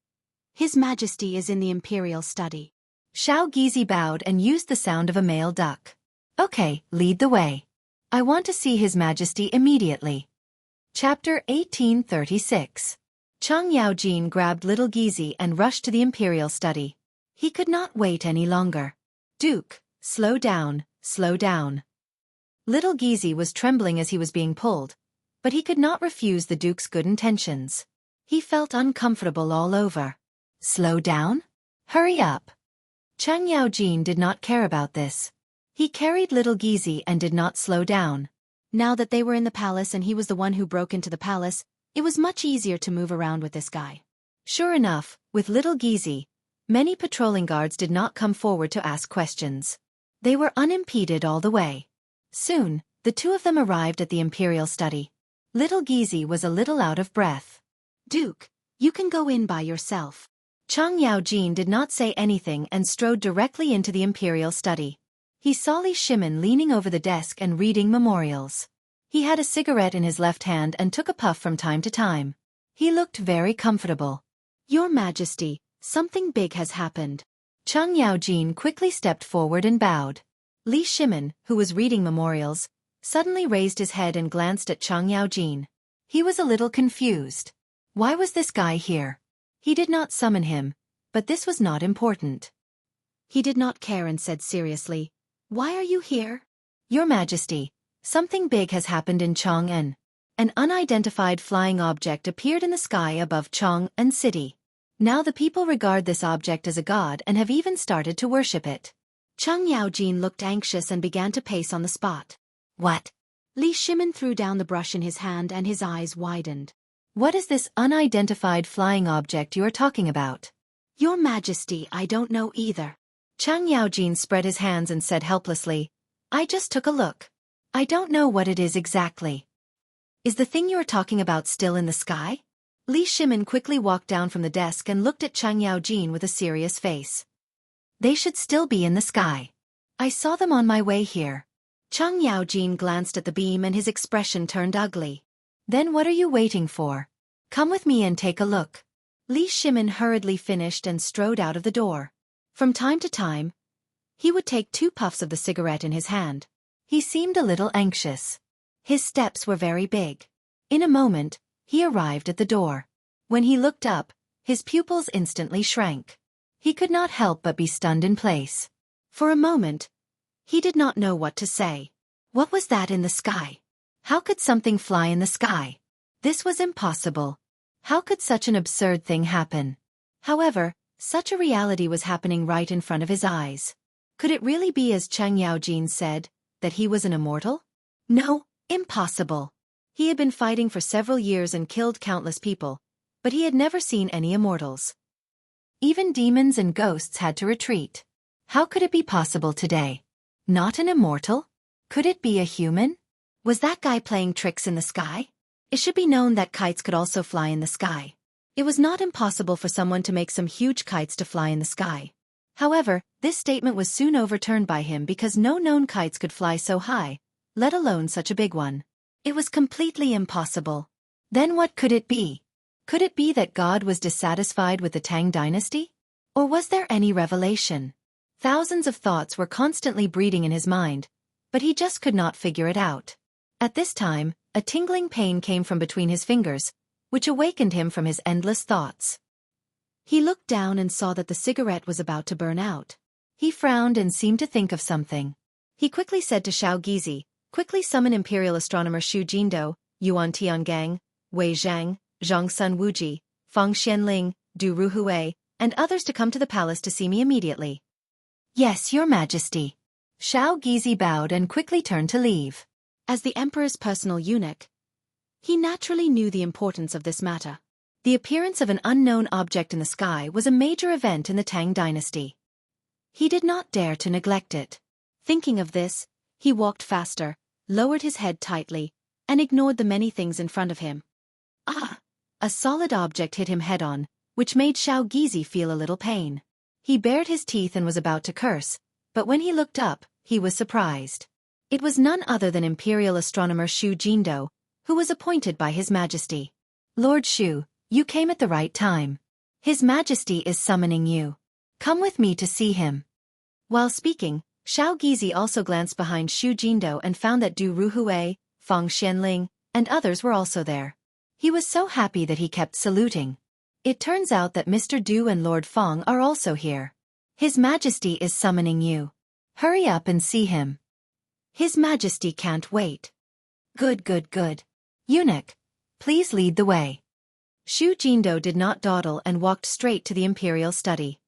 His Majesty is in the imperial study. Shao Gizi bowed and used the sound of a male duck. Okay, lead the way. I want to see His Majesty immediately. Chapter 1836. Cheng Yaojin grabbed little Gizi and rushed to the imperial study. He could not wait any longer. Duke, slow down, slow down. Little Gizi was trembling as he was being pulled, but he could not refuse the Duke's good intentions. He felt uncomfortable all over. Slow down? Hurry up. Cheng Yaojin did not care about this. He carried little Gizi and did not slow down. Now that they were in the palace and he was the one who broke into the palace, it was much easier to move around with this guy. Sure enough, with little Gizi, many patrolling guards did not come forward to ask questions. They were unimpeded all the way. Soon, the two of them arrived at the imperial study. Little Gizi was a little out of breath. Duke, you can go in by yourself. Cheng Yaojin did not say anything and strode directly into the imperial study. He saw Li Shimin leaning over the desk and reading memorials. He had a cigarette in his left hand and took a puff from time to time. He looked very comfortable. "Your Majesty, something big has happened." Cheng Yaojin quickly stepped forward and bowed. Li Shimin, who was reading memorials, suddenly raised his head and glanced at Cheng Yaojin. He was a little confused. Why was this guy here? He did not summon him, but this was not important. He did not care and said seriously, "Why are you here?" "Your Majesty, something big has happened in Chang'an." An unidentified flying object appeared in the sky above Chang'an City. Now the people regard this object as a god and have even started to worship it. Cheng Yaojin looked anxious and began to pace on the spot. "What?" Li Shimin threw down the brush in his hand and his eyes widened. "What is this unidentified flying object you are talking about?" "Your Majesty, I don't know either." Cheng Yaojin spread his hands and said helplessly, "I just took a look. I don't know what it is exactly." "Is the thing you are talking about still in the sky?" Li Shimin quickly walked down from the desk and looked at Cheng Yaojin with a serious face. "They should still be in the sky. I saw them on my way here." Cheng Yaojin glanced at the beam and his expression turned ugly. "Then what are you waiting for? Come with me and take a look." Li Shimin hurriedly finished and strode out of the door. From time to time, he would take 2 puffs of the cigarette in his hand. He seemed a little anxious. His steps were very big. In a moment, he arrived at the door. When he looked up, his pupils instantly shrank. He could not help but be stunned in place. For a moment, he did not know what to say. What was that in the sky? How could something fly in the sky? This was impossible. How could such an absurd thing happen? However, such a reality was happening right in front of his eyes. Could it really be as Cheng Yaojin said, that he was an immortal? No, impossible. He had been fighting for several years and killed countless people, but he had never seen any immortals. Even demons and ghosts had to retreat. How could it be possible today? Not an immortal? Could it be a human? Was that guy playing tricks in the sky? It should be known that kites could also fly in the sky. It was not impossible for someone to make some huge kites to fly in the sky. However, this statement was soon overturned by him because no known kites could fly so high, let alone such a big one. It was completely impossible. Then what could it be? Could it be that God was dissatisfied with the Tang dynasty? Or was there any revelation? Thousands of thoughts were constantly breeding in his mind, but he just could not figure it out. At this time, a tingling pain came from between his fingers, which awakened him from his endless thoughts. He looked down and saw that the cigarette was about to burn out. He frowned and seemed to think of something. He quickly said to Xiao Gizi, "Quickly summon Imperial Astronomer Xu Jindo, Yuan Tiangang, Wei Zhang, Zhang Sun Wuji, Feng Xianling, Du Ruhui, and others to come to the palace to see me immediately." "Yes, Your Majesty." Xiao Gizi bowed and quickly turned to leave. As the emperor's personal eunuch, he naturally knew the importance of this matter. The appearance of an unknown object in the sky was a major event in the Tang dynasty. He did not dare to neglect it. Thinking of this, he walked faster, lowered his head tightly, and ignored the many things in front of him. Ah! A solid object hit him head-on, which made Xiao Gizi feel a little pain. He bared his teeth and was about to curse, but when he looked up, he was surprised. It was none other than Imperial Astronomer Xu Jindo, who was appointed by His Majesty. "Lord Xu, you came at the right time. His Majesty is summoning you. Come with me to see him." While speaking, Xiao Gizi also glanced behind Xu Jindo and found that Du Ruhui, Feng Xianling, and others were also there. He was so happy that he kept saluting. It turns out that Mr. Du and Lord Feng are also here. "His Majesty is summoning you. Hurry up and see him. His Majesty can't wait." Good, good, good. Eunuch, please lead the way." Xu Jindo did not dawdle and walked straight to the imperial study.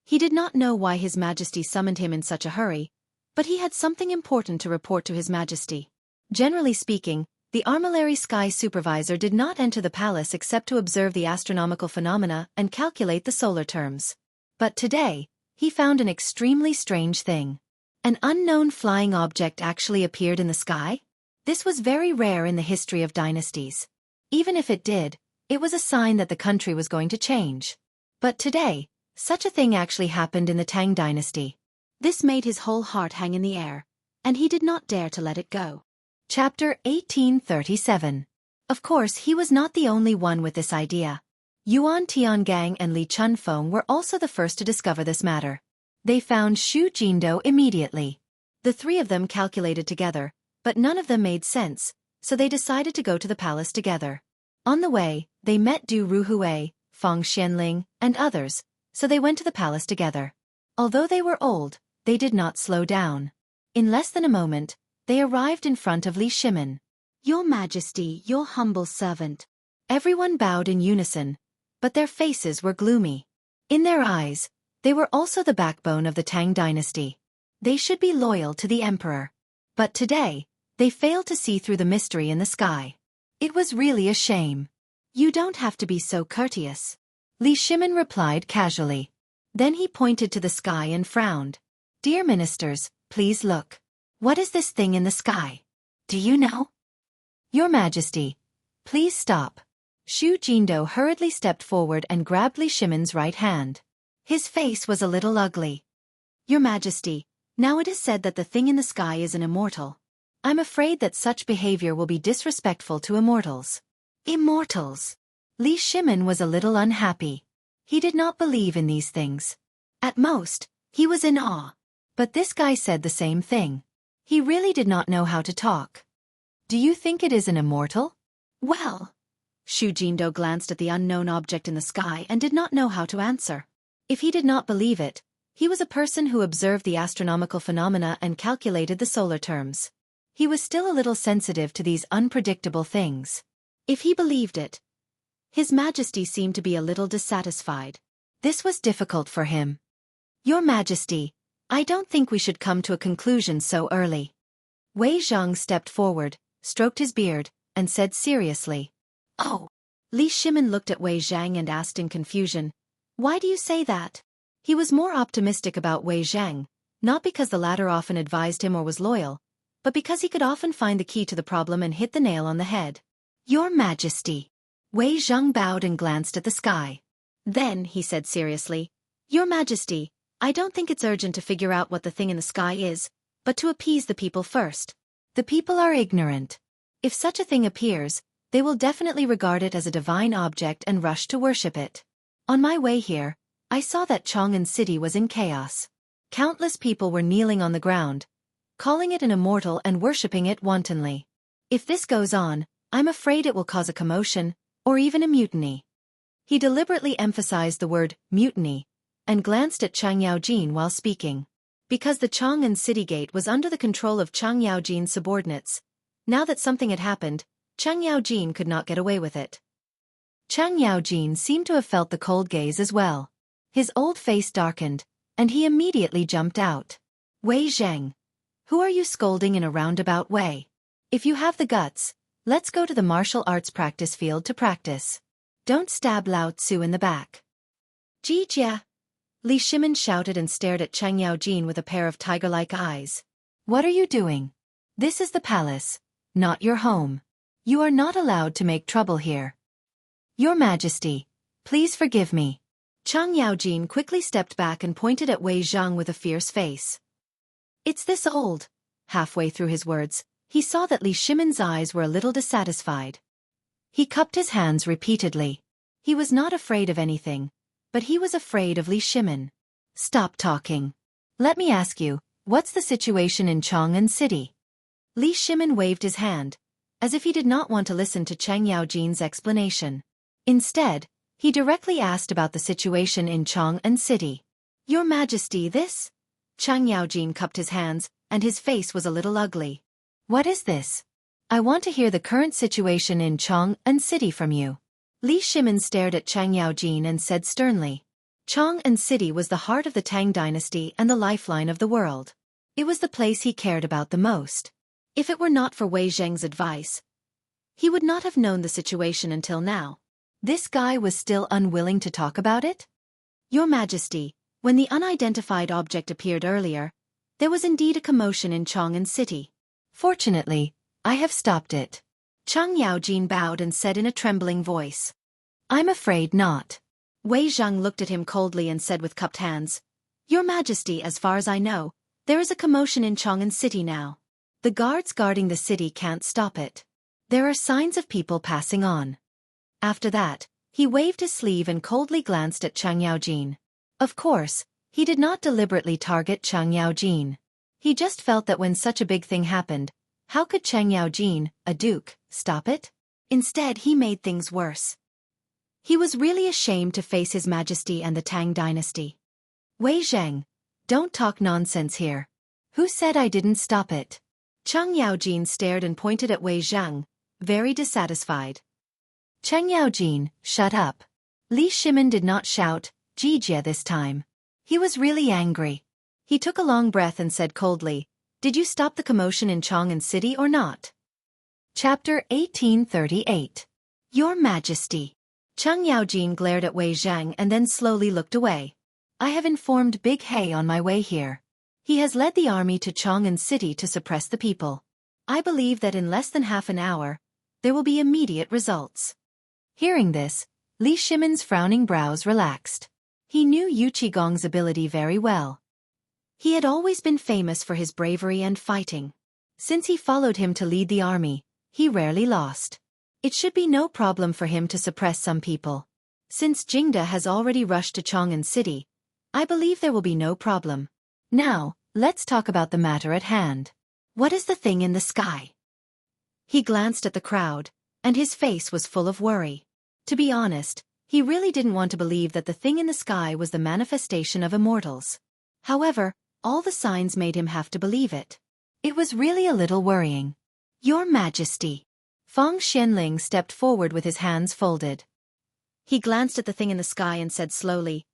He did not know why His Majesty summoned him in such a hurry, but he had something important to report to His Majesty. Generally speaking, the armillary sky supervisor did not enter the palace except to observe the astronomical phenomena and calculate the solar terms. But today, he found an extremely strange thing. An unknown flying object actually appeared in the sky? This was very rare in the history of dynasties. Even if it did, it was a sign that the country was going to change. But today, such a thing actually happened in the Tang dynasty. This made his whole heart hang in the air, and he did not dare to let it go. Chapter 1837. Of course, he was not the only one with this idea. Yuan Tiangang and Li Chunfeng were also the first to discover this matter. They found Xu Jindo immediately. The three of them calculated together, but none of them made sense, so they decided to go to the palace together. On the way, they met Du Ruhui, Feng Xianling, and others, so they went to the palace together. Although they were old, they did not slow down. In less than a moment, they arrived in front of Li Shimin. Your Majesty, your humble servant. Everyone bowed in unison, but their faces were gloomy. In their eyes, they were also the backbone of the Tang dynasty. They should be loyal to the emperor. But today, they failed to see through the mystery in the sky. It was really a shame. You don't have to be so courteous, Li Shimin replied casually. Then he pointed to the sky and frowned. Dear ministers, please look. What is this thing in the sky? Do you know? Your Majesty, please stop. Xu Jindo hurriedly stepped forward and grabbed Li Shimin's right hand. His face was a little ugly. Your Majesty, now it is said that the thing in the sky is an immortal. I'm afraid that such behavior will be disrespectful to immortals. Immortals? Li Shimin was a little unhappy. He did not believe in these things. At most, he was in awe. But this guy said the same thing. He really did not know how to talk. Do you think it is an immortal? Well, Xu Jindo glanced at the unknown object in the sky and did not know how to answer. If he did not believe it, he was a person who observed the astronomical phenomena and calculated the solar terms. He was still a little sensitive to these unpredictable things. If he believed it, His Majesty seemed to be a little dissatisfied. This was difficult for him. Your Majesty, I don't think we should come to a conclusion so early. Wei Zhang stepped forward, stroked his beard, and said seriously. Oh. Li Shimin looked at Wei Zhang and asked in confusion, why do you say that? He was more optimistic about Wei Zhang, not because the latter often advised him or was loyal, but because he could often find the key to the problem and hit the nail on the head. Your Majesty. Wei Zhang bowed and glanced at the sky. Then, he said seriously, Your Majesty, I don't think it's urgent to figure out what the thing in the sky is, but to appease the people first. The people are ignorant. If such a thing appears, they will definitely regard it as a divine object and rush to worship it. On my way here, I saw that Chang'an City was in chaos. Countless people were kneeling on the ground, calling it an immortal and worshipping it wantonly. If this goes on, I'm afraid it will cause a commotion, or even a mutiny. He deliberately emphasized the word mutiny, and glanced at Chang Yaojin while speaking. Because the Chang'an City Gate was under the control of Chang Yaojin's subordinates, now that something had happened, Chang Yaojin could not get away with it. Chang Yaojin seemed to have felt the cold gaze as well. His old face darkened, and he immediately jumped out. Wei Zhang, who are you scolding in a roundabout way? If you have the guts, let's go to the martial arts practice field to practice. Don't stab Lao Tzu in the back. Jia! Li Shimin shouted and stared at Chang Yaojin with a pair of tiger-like eyes. What are you doing? This is the palace, not your home. You are not allowed to make trouble here. Your Majesty, please forgive me. Chang Yaojin quickly stepped back and pointed at Wei Zhang with a fierce face. It's this old. Halfway through his words, he saw that Li Shimin's eyes were a little dissatisfied. He cupped his hands repeatedly. He was not afraid of anything, but he was afraid of Li Shimin. Stop talking. Let me ask you, what's the situation in Chang'an City? Li Shimin waved his hand, as if he did not want to listen to Chang Yaojin's explanation. Instead, he directly asked about the situation in Chang'an City. Your Majesty, this? Chang Yaojin cupped his hands, and his face was a little ugly. What is this? I want to hear the current situation in Chang'an City from you. Li Shimin stared at Chang Yaojin and said sternly. Chang'an City was the heart of the Tang dynasty and the lifeline of the world. It was the place he cared about the most. If it were not for Wei Zhang's advice, he would not have known the situation until now. This guy was still unwilling to talk about it? Your Majesty, when the unidentified object appeared earlier, there was indeed a commotion in Chang'an City. Fortunately, I have stopped it. Chang Yaojin bowed and said in a trembling voice. I'm afraid not. Wei Zhang looked at him coldly and said with cupped hands, Your Majesty, as far as I know, there is a commotion in Chang'an City now. The guards guarding the city can't stop it. There are signs of people passing on. After that, he waved his sleeve and coldly glanced at Chang Yaojin. Of course, he did not deliberately target Chang Yaojin. He just felt that when such a big thing happened, how could Chang Yaojin, a duke, stop it? Instead, he made things worse. He was really ashamed to face His Majesty and the Tang dynasty. Wei Zheng, don't talk nonsense here. Who said I didn't stop it? Chang Yaojin stared and pointed at Wei Zheng, very dissatisfied. Chang Yaojin, shut up. Li Shimin did not shout, Jijia this time. He was really angry. He took a long breath and said coldly, did you stop the commotion in Chang'an City or not? Chapter 1838. Your Majesty. Chang Yaojin glared at Wei Zheng and then slowly looked away. I have informed Big He on my way here. He has led the army to Chang'an City to suppress the people. I believe that in less than half an hour, there will be immediate results. Hearing this, Li Shimin's frowning brows relaxed. He knew Yu Qigong's ability very well. He had always been famous for his bravery and fighting. Since he followed him to lead the army, he rarely lost. It should be no problem for him to suppress some people. Since Jingda has already rushed to Chang'an City, I believe there will be no problem. Now, let's talk about the matter at hand. What is the thing in the sky? He glanced at the crowd, and his face was full of worry. To be honest, he really didn't want to believe that the thing in the sky was the manifestation of immortals. However, all the signs made him have to believe it. It was really a little worrying. Your Majesty. Feng Xianling stepped forward with his hands folded. He glanced at the thing in the sky and said slowly,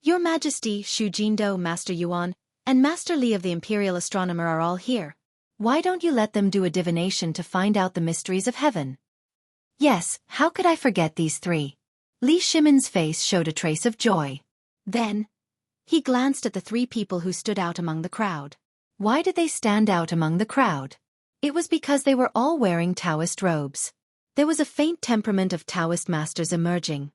Your Majesty, Xu Jindo, Master Yuan, and Master Li of the Imperial Astronomer are all here. Why don't you let them do a divination to find out the mysteries of heaven? Yes, how could I forget these three? Li Shimin's face showed a trace of joy. Then, he glanced at the three people who stood out among the crowd. Why did they stand out among the crowd? It was because they were all wearing Taoist robes. There was a faint temperament of Taoist masters emerging.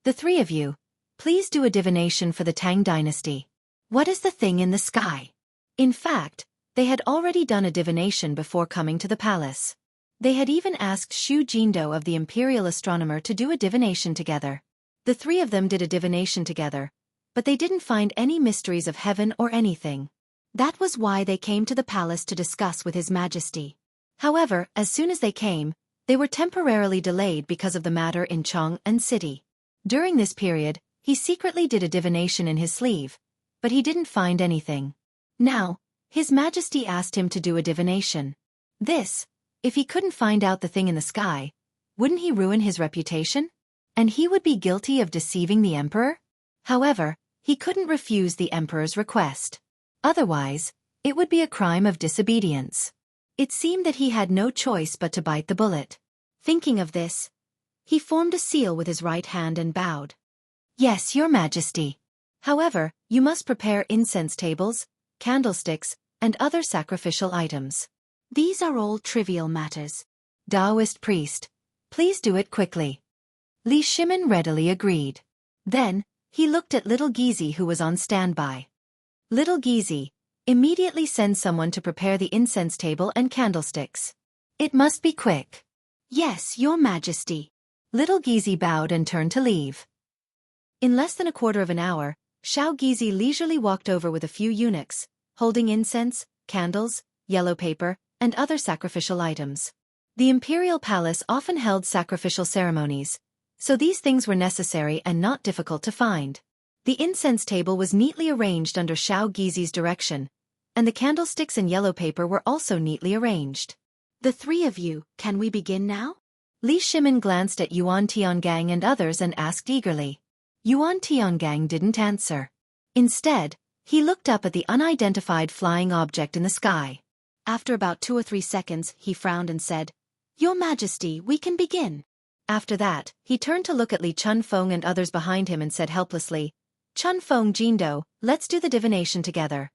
The three of you, please do a divination for the Tang dynasty. What is the thing in the sky? In fact, they had already done a divination before coming to the palace. They had even asked Xu Jindo of the Imperial Astronomer to do a divination together. The three of them did a divination together, but they didn't find any mysteries of heaven or anything. That was why they came to the palace to discuss with His Majesty. However, as soon as they came, they were temporarily delayed because of the matter in Chang'an City. During this period, he secretly did a divination in his sleeve, but he didn't find anything. Now, His Majesty asked him to do a divination. If he couldn't find out the thing in the sky, wouldn't he ruin his reputation? And he would be guilty of deceiving the emperor? However, he couldn't refuse the emperor's request. Otherwise, it would be a crime of disobedience. It seemed that he had no choice but to bite the bullet. Thinking of this, he formed a seal with his right hand and bowed. Yes, Your Majesty. However, you must prepare incense tables, candlesticks, and other sacrificial items. These are all trivial matters. Taoist priest, please do it quickly. Li Shimin readily agreed. Then, he looked at little Gizi who was on standby. Little Gizi, immediately send someone to prepare the incense table and candlesticks. It must be quick. Yes, Your Majesty. Little Gizi bowed and turned to leave. In less than a quarter of an hour, Shao Gizi leisurely walked over with a few eunuchs, holding incense, candles, yellow paper, and other sacrificial items. The imperial palace often held sacrificial ceremonies, so these things were necessary and not difficult to find. The incense table was neatly arranged under Shao Gizi's direction, and the candlesticks and yellow paper were also neatly arranged. The three of you, can we begin now? Li Shimin glanced at Yuan Tiangang and others and asked eagerly. Yuan Tiangang didn't answer. Instead, he looked up at the unidentified flying object in the sky. After about 2 or 3 seconds, he frowned and said, Your Majesty, we can begin. After that, he turned to look at Li Chunfeng and others behind him and said helplessly, Chunfeng Jindo, let's do the divination together.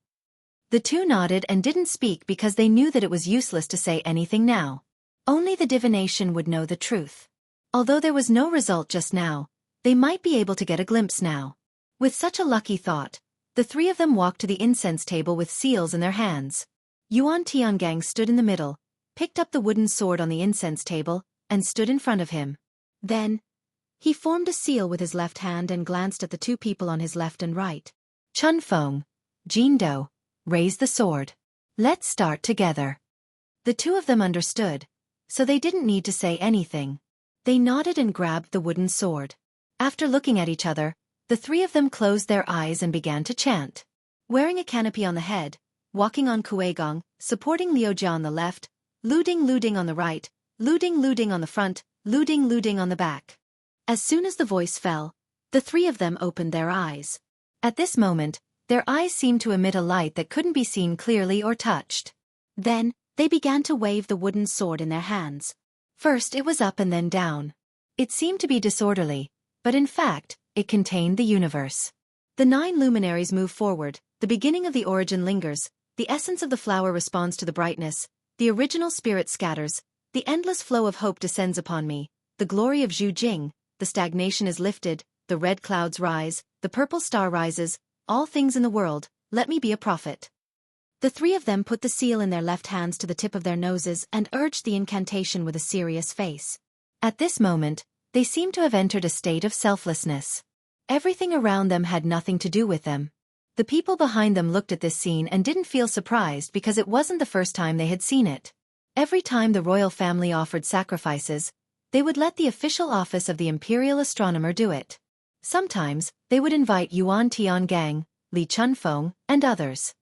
The two nodded and didn't speak because they knew that it was useless to say anything now. Only the divination would know the truth. Although there was no result just now, they might be able to get a glimpse now. With such a lucky thought, The three of them walked to the incense table with seals in their hands. Yuan Tiangang stood in the middle, picked up the wooden sword on the incense table, and stood in front of him. Then, he formed a seal with his left hand and glanced at the two people on his left and right. Chun Feng, Jin Do, raise the sword. Let's start together. The two of them understood, so they didn't need to say anything. They nodded and grabbed the wooden sword. After looking at each other, the three of them closed their eyes and began to chant. Wearing a canopy on the head, walking on Kuegong, supporting Liujia on the left, Luding on the right, Luding on the front, Luding on the back. As soon as the voice fell, the three of them opened their eyes. At this moment, their eyes seemed to emit a light that couldn't be seen clearly or touched. Then, they began to wave the wooden sword in their hands. First it was up and then down. It seemed to be disorderly, but in fact, it contained the universe. The 9 luminaries move forward, the beginning of the origin lingers, the essence of the flower responds to the brightness, the original spirit scatters, the endless flow of hope descends upon me, the glory of Zhu Jing, the stagnation is lifted, the red clouds rise, the purple star rises, all things in the world, let me be a prophet. The three of them put the seal in their left hands to the tip of their noses and urged the incantation with a serious face. At this moment, they seemed to have entered a state of selflessness. Everything around them had nothing to do with them. The people behind them looked at this scene and didn't feel surprised because it wasn't the first time they had seen it. Every time the royal family offered sacrifices, they would let the official office of the imperial astronomer do it. Sometimes, they would invite Yuan Tiangang, Li Chunfeng, and others.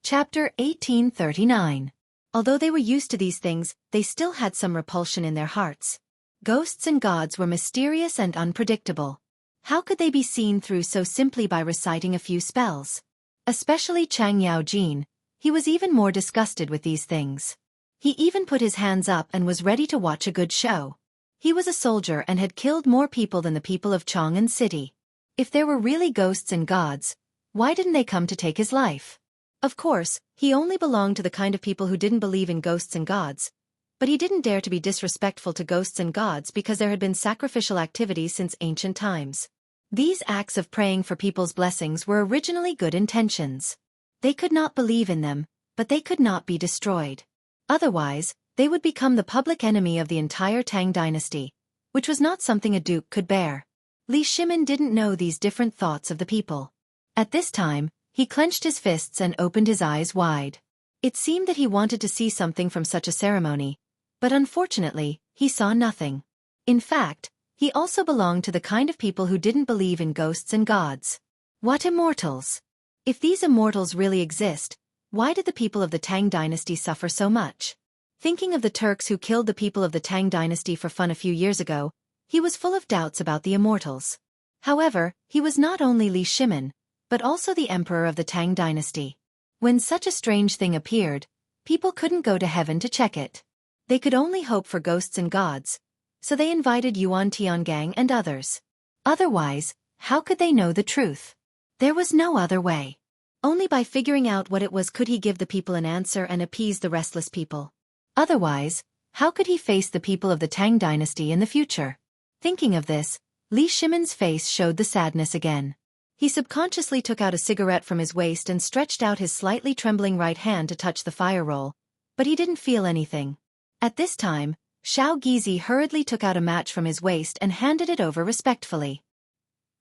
Chapter 1839. Although they were used to these things, they still had some repulsion in their hearts. Ghosts and gods were mysterious and unpredictable. How could they be seen through so simply by reciting a few spells? Especially Chang Yaojin, he was even more disgusted with these things. He even put his hands up and was ready to watch a good show. He was a soldier and had killed more people than the people of Chang'an City. If there were really ghosts and gods, why didn't they come to take his life? Of course, he only belonged to the kind of people who didn't believe in ghosts and gods, but he didn't dare to be disrespectful to ghosts and gods because there had been sacrificial activities since ancient times. These acts of praying for people's blessings were originally good intentions. They could not believe in them, but they could not be destroyed. Otherwise, they would become the public enemy of the entire Tang dynasty, which was not something a duke could bear. Li Shimin didn't know these different thoughts of the people. At this time, he clenched his fists and opened his eyes wide. It seemed that he wanted to see something from such a ceremony, but unfortunately, he saw nothing. In fact, he also belonged to the kind of people who didn't believe in ghosts and gods. What immortals? If these immortals really exist, why did the people of the Tang dynasty suffer so much? Thinking of the Turks who killed the people of the Tang dynasty for fun a few years ago, he was full of doubts about the immortals. However, he was not only Li Shimin, but also the emperor of the Tang dynasty. When such a strange thing appeared, people couldn't go to heaven to check it. They could only hope for ghosts and gods, so they invited Yuan Tiangang and others. Otherwise, how could they know the truth? There was no other way. Only by figuring out what it was could he give the people an answer and appease the restless people. Otherwise, how could he face the people of the Tang dynasty in the future? Thinking of this, Li Shimin's face showed the sadness again. He subconsciously took out a cigarette from his waist and stretched out his slightly trembling right hand to touch the fire roll, but he didn't feel anything. At this time, Shao Gizi hurriedly took out a match from his waist and handed it over respectfully.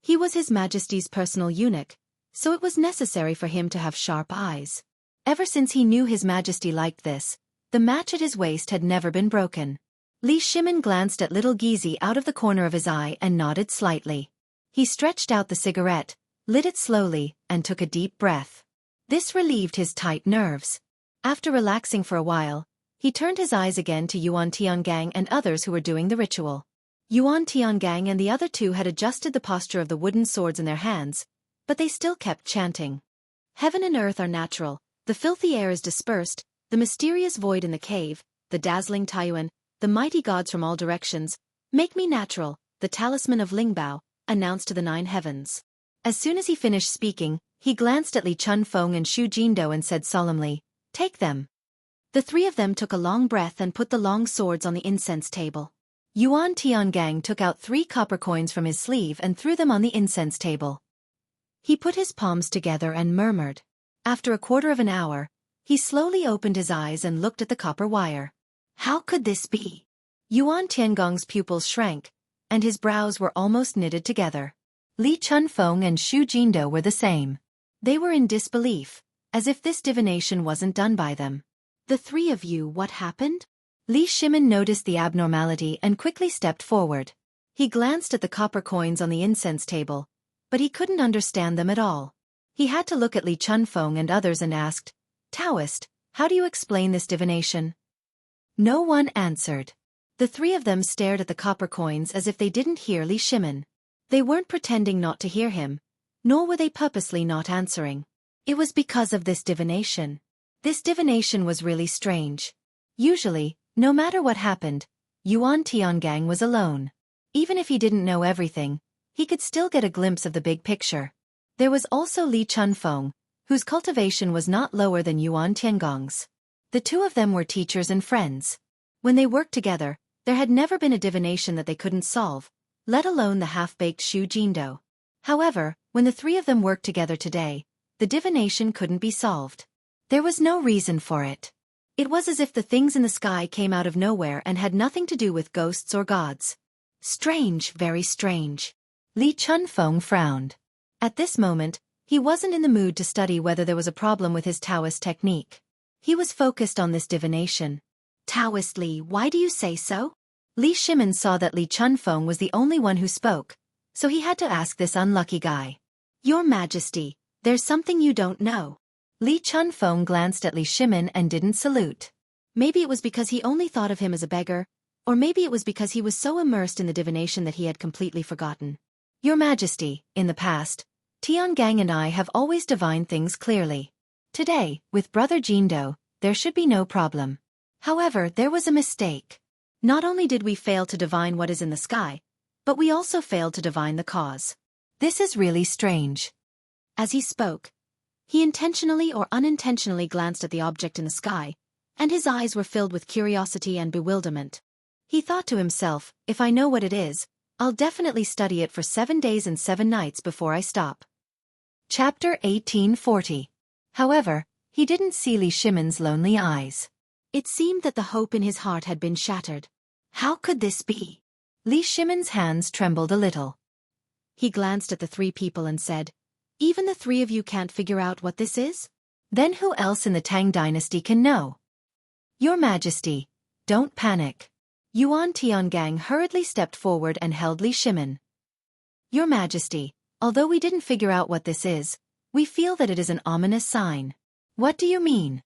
He was His Majesty's personal eunuch, so it was necessary for him to have sharp eyes. Ever since he knew His Majesty liked this, the match at his waist had never been broken. Li Shimin glanced at little Gizi out of the corner of his eye and nodded slightly. He stretched out the cigarette, lit it slowly, and took a deep breath. This relieved his tight nerves. After relaxing for a while, he turned his eyes again to Yuan Tiangang and others who were doing the ritual. Yuan Tiangang and the other two had adjusted the posture of the wooden swords in their hands, but they still kept chanting. Heaven and earth are natural, the filthy air is dispersed, the mysterious void in the cave, the dazzling Taiyuan, the mighty gods from all directions, make me natural, the talisman of Lingbao, announced to the 9 heavens. As soon as he finished speaking, he glanced at Li Chunfeng and Xu Jindo and said solemnly, "Take them." The three of them took a long breath and put the long swords on the incense table. Yuan Tiangang took out 3 copper coins from his sleeve and threw them on the incense table. He put his palms together and murmured. After a quarter of an hour, he slowly opened his eyes and looked at the copper wire. How could this be? Yuan Tiangong's pupils shrank, and his brows were almost knitted together. Li Chunfeng and Xu Jindo were the same. They were in disbelief, as if this divination wasn't done by them. The three of you, what happened? Li Shimin noticed the abnormality and quickly stepped forward. He glanced at the copper coins on the incense table, but he couldn't understand them at all. He had to look at Li Chunfeng and others and asked, Taoist, how do you explain this divination? No one answered. The three of them stared at the copper coins as if they didn't hear Li Shimin. They weren't pretending not to hear him, nor were they purposely not answering. It was because of this divination. This divination was really strange. Usually, no matter what happened, Yuan Tiangang was alone. Even if he didn't know everything, he could still get a glimpse of the big picture. There was also Li Chunfeng, whose cultivation was not lower than Yuan Tiangong's. The two of them were teachers and friends. When they worked together, there had never been a divination that they couldn't solve, let alone the half-baked Xu Jindo. However, when the three of them worked together today, the divination couldn't be solved. There was no reason for it. It was as if the things in the sky came out of nowhere and had nothing to do with ghosts or gods. Strange, very strange. Li Chunfeng frowned. At this moment, he wasn't in the mood to study whether there was a problem with his Taoist technique. He was focused on this divination. Taoist Li, why do you say so? Li Shimin saw that Li Chunfeng was the only one who spoke, so he had to ask this unlucky guy. Your Majesty, there's something you don't know. Li Chunfeng glanced at Li Shimin and didn't salute. Maybe it was because he only thought of him as a beggar, or maybe it was because he was so immersed in the divination that he had completely forgotten. Your Majesty, in the past, Tiangang and I have always divined things clearly. Today, with Brother Jindo, there should be no problem. However, there was a mistake. Not only did we fail to divine what is in the sky, but we also failed to divine the cause. This is really strange. As he spoke, he intentionally or unintentionally glanced at the object in the sky, and his eyes were filled with curiosity and bewilderment. He thought to himself, if I know what it is, I'll definitely study it for 7 days and 7 nights before I stop. Chapter 1840. However, he didn't see Li Shimin's lonely eyes. It seemed that the hope in his heart had been shattered. How could this be? Li Shimin's hands trembled a little. He glanced at the three people and said, even the three of you can't figure out what this is? Then who else in the Tang dynasty can know? Your Majesty, don't panic. Yuan Tiangang hurriedly stepped forward and held Li Shimin. Your Majesty, although we didn't figure out what this is, we feel that it is an ominous sign. What do you mean?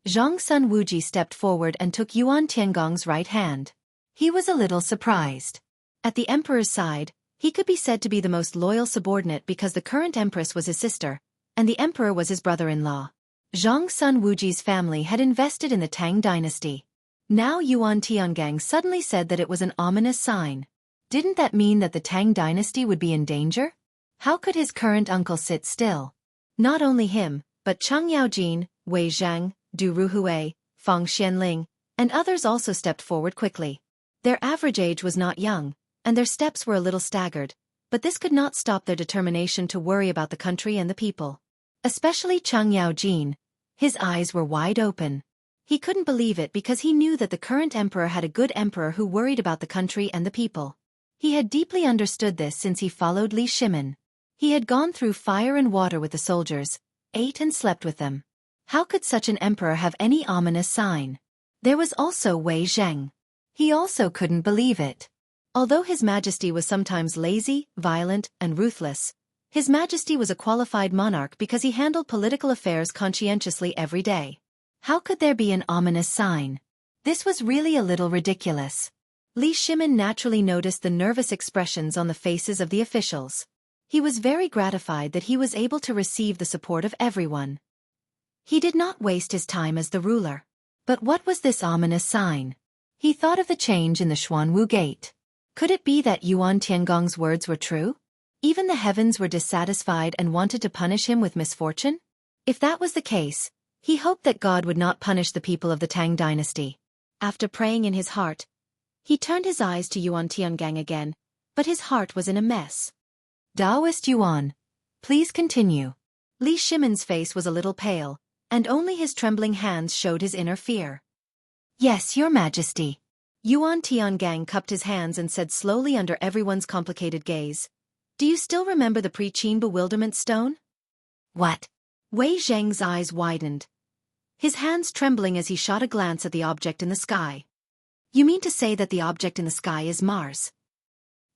Zhang Sun Wuji stepped forward and took Yuan Tiangong's right hand. He was a little surprised. At the emperor's side, he could be said to be the most loyal subordinate because the current empress was his sister, and the emperor was his brother-in-law. Zhang Sun Wuji's family had invested in the Tang dynasty. Now Yuan Tiangang suddenly said that it was an ominous sign. Didn't that mean that the Tang dynasty would be in danger? How could his current uncle sit still? Not only him, but Cheng Yaojin, Wei Zhang, Du Ruhui, Fang Xianling, and others also stepped forward quickly. Their average age was not young, and their steps were a little staggered, but this could not stop their determination to worry about the country and the people. Especially Cheng Yaojin. His eyes were wide open. He couldn't believe it because he knew that the current emperor had a good emperor who worried about the country and the people. He had deeply understood this since he followed Li Shimin. He had gone through fire and water with the soldiers, ate and slept with them. How could such an emperor have any ominous sign? There was also Wei Zheng. He also couldn't believe it. Although His Majesty was sometimes lazy, violent, and ruthless, His Majesty was a qualified monarch because he handled political affairs conscientiously every day. How could there be an ominous sign? This was really a little ridiculous. Li Shimin naturally noticed the nervous expressions on the faces of the officials. He was very gratified that he was able to receive the support of everyone. He did not waste his time as the ruler. But what was this ominous sign? He thought of the change in the Xuanwu Gate. Could it be that Yuan Tiangong's words were true? Even the heavens were dissatisfied and wanted to punish him with misfortune? If that was the case, he hoped that God would not punish the people of the Tang dynasty. After praying in his heart, he turned his eyes to Yuan Tiangang again, but his heart was in a mess. Taoist Yuan, Please continue. Li Shimon's face was a little pale, and only his trembling hands showed his inner fear. Yes, Your Majesty. Yuan Tiangang cupped his hands and said slowly under everyone's complicated gaze. Do you still remember the pre-Qin bewilderment stone? What? Wei Zheng's eyes widened, his hands trembling as he shot a glance at the object in the sky. You mean to say that the object in the sky is Mars?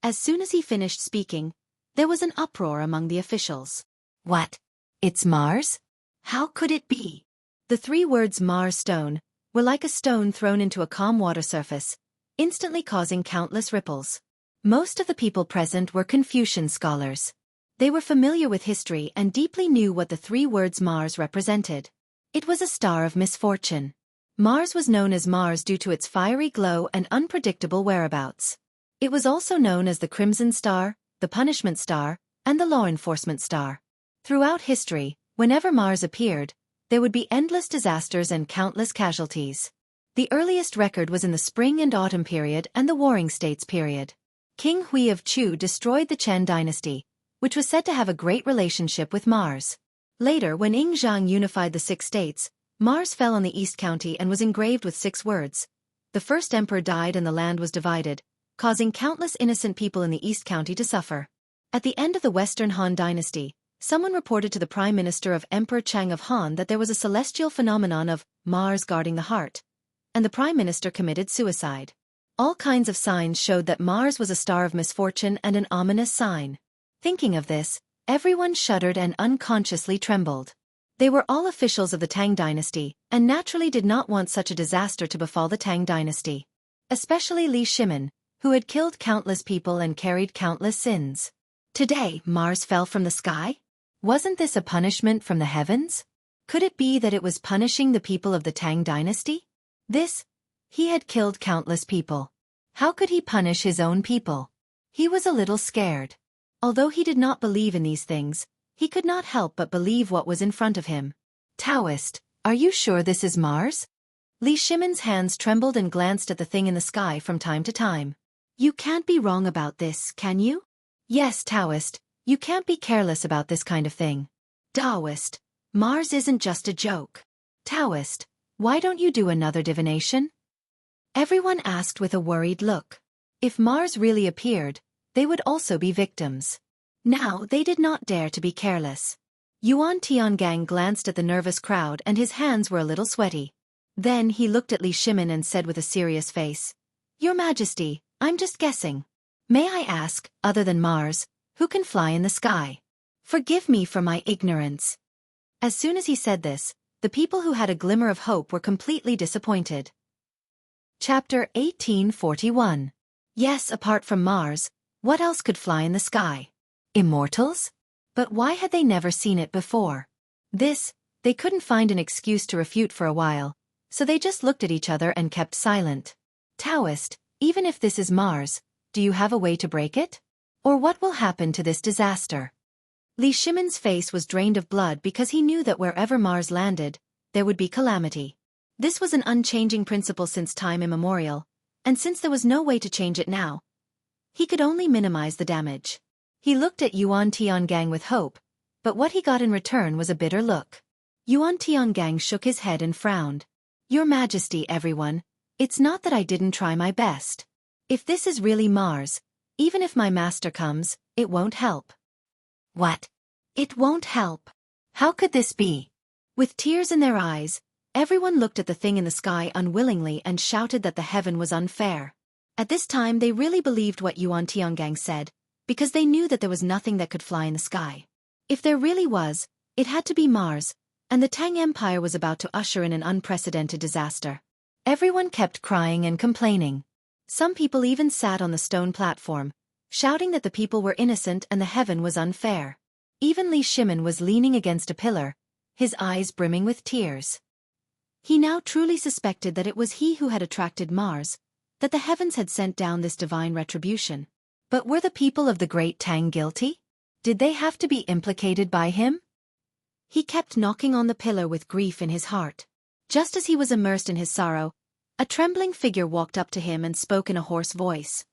As soon as he finished speaking, there was an uproar among the officials. What? It's Mars? How could it be? The three words Mars stone were like a stone thrown into a calm water surface, instantly causing countless ripples. Most of the people present were Confucian scholars. They were familiar with history and deeply knew what the three words Mars represented. It was a star of misfortune. Mars was known as Mars due to its fiery glow and unpredictable whereabouts. It was also known as the Crimson Star, the Punishment Star, and the Law Enforcement Star. Throughout history, whenever Mars appeared, there would be endless disasters and countless casualties. The earliest record was in the Spring and Autumn period and the Warring States period. King Hui of Chu destroyed the Chen dynasty, which was said to have a great relationship with Mars. Later, when Zhang unified the 6 states, Mars fell on the East County and was engraved with 6 words. The first emperor died and the land was divided, causing countless innocent people in the East County to suffer. At the end of the Western Han dynasty, someone reported to the Prime Minister of Emperor Chang of Han that there was a celestial phenomenon of Mars guarding the heart, and the Prime Minister committed suicide. All kinds of signs showed that Mars was a star of misfortune and an ominous sign. Thinking of this, everyone shuddered and unconsciously trembled. They were all officials of the Tang dynasty, and naturally did not want such a disaster to befall the Tang dynasty. Especially Li Shimon, who had killed countless people and carried countless sins. Today, Mars fell from the sky? Wasn't this a punishment from the heavens? Could it be that it was punishing the people of the Tang dynasty? He had killed countless people. How could he punish his own people? He was a little scared. Although he did not believe in these things, he could not help but believe what was in front of him. Taoist, are you sure this is Mars? Li Shimon's hands trembled and glanced at the thing in the sky from time to time. You can't be wrong about this, can you? Yes, Taoist, you can't be careless about this kind of thing. Taoist, Mars isn't just a joke. Taoist, why don't you do another divination? Everyone asked with a worried look. If Mars really appeared, they would also be victims. Now they did not dare to be careless. Yuan Tiangang glanced at the nervous crowd and his hands were a little sweaty. Then he looked at Li Shimon and said with a serious face, Your Majesty, I'm just guessing. May I ask, other than Mars, who can fly in the sky? Forgive me for my ignorance. As soon as he said this, the people who had a glimmer of hope were completely disappointed. Chapter 1841. Yes, apart from Mars, what else could fly in the sky? Immortals? But why had they never seen it before? They couldn't find an excuse to refute for a while, so they just looked at each other and kept silent. Taoist, even if this is Mars, do you have a way to break it? Or what will happen to this disaster? Li Shimon's face was drained of blood because he knew that wherever Mars landed, there would be calamity. This was an unchanging principle since time immemorial, and since there was no way to change it now, he could only minimize the damage. He looked at Yuan Tiangang with hope, but what he got in return was a bitter look. Yuan Tiangang shook his head and frowned. Your Majesty, everyone, it's not that I didn't try my best. If this is really Mars, even if my master comes, it won't help. What? It won't help. How could this be? With tears in their eyes, everyone looked at the thing in the sky unwillingly and shouted that the heaven was unfair. At this time they really believed what Yuan Tiangang said, because they knew that there was nothing that could fly in the sky. If there really was, it had to be Mars, and the Tang Empire was about to usher in an unprecedented disaster. Everyone kept crying and complaining. Some people even sat on the stone platform, shouting that the people were innocent and the heaven was unfair. Even Li Shimon was leaning against a pillar, his eyes brimming with tears. He now truly suspected that it was he who had attracted Mars, that the heavens had sent down this divine retribution. But were the people of the great Tang guilty? Did they have to be implicated by him? He kept knocking on the pillar with grief in his heart. Just as he was immersed in his sorrow, a trembling figure walked up to him and spoke in a hoarse voice.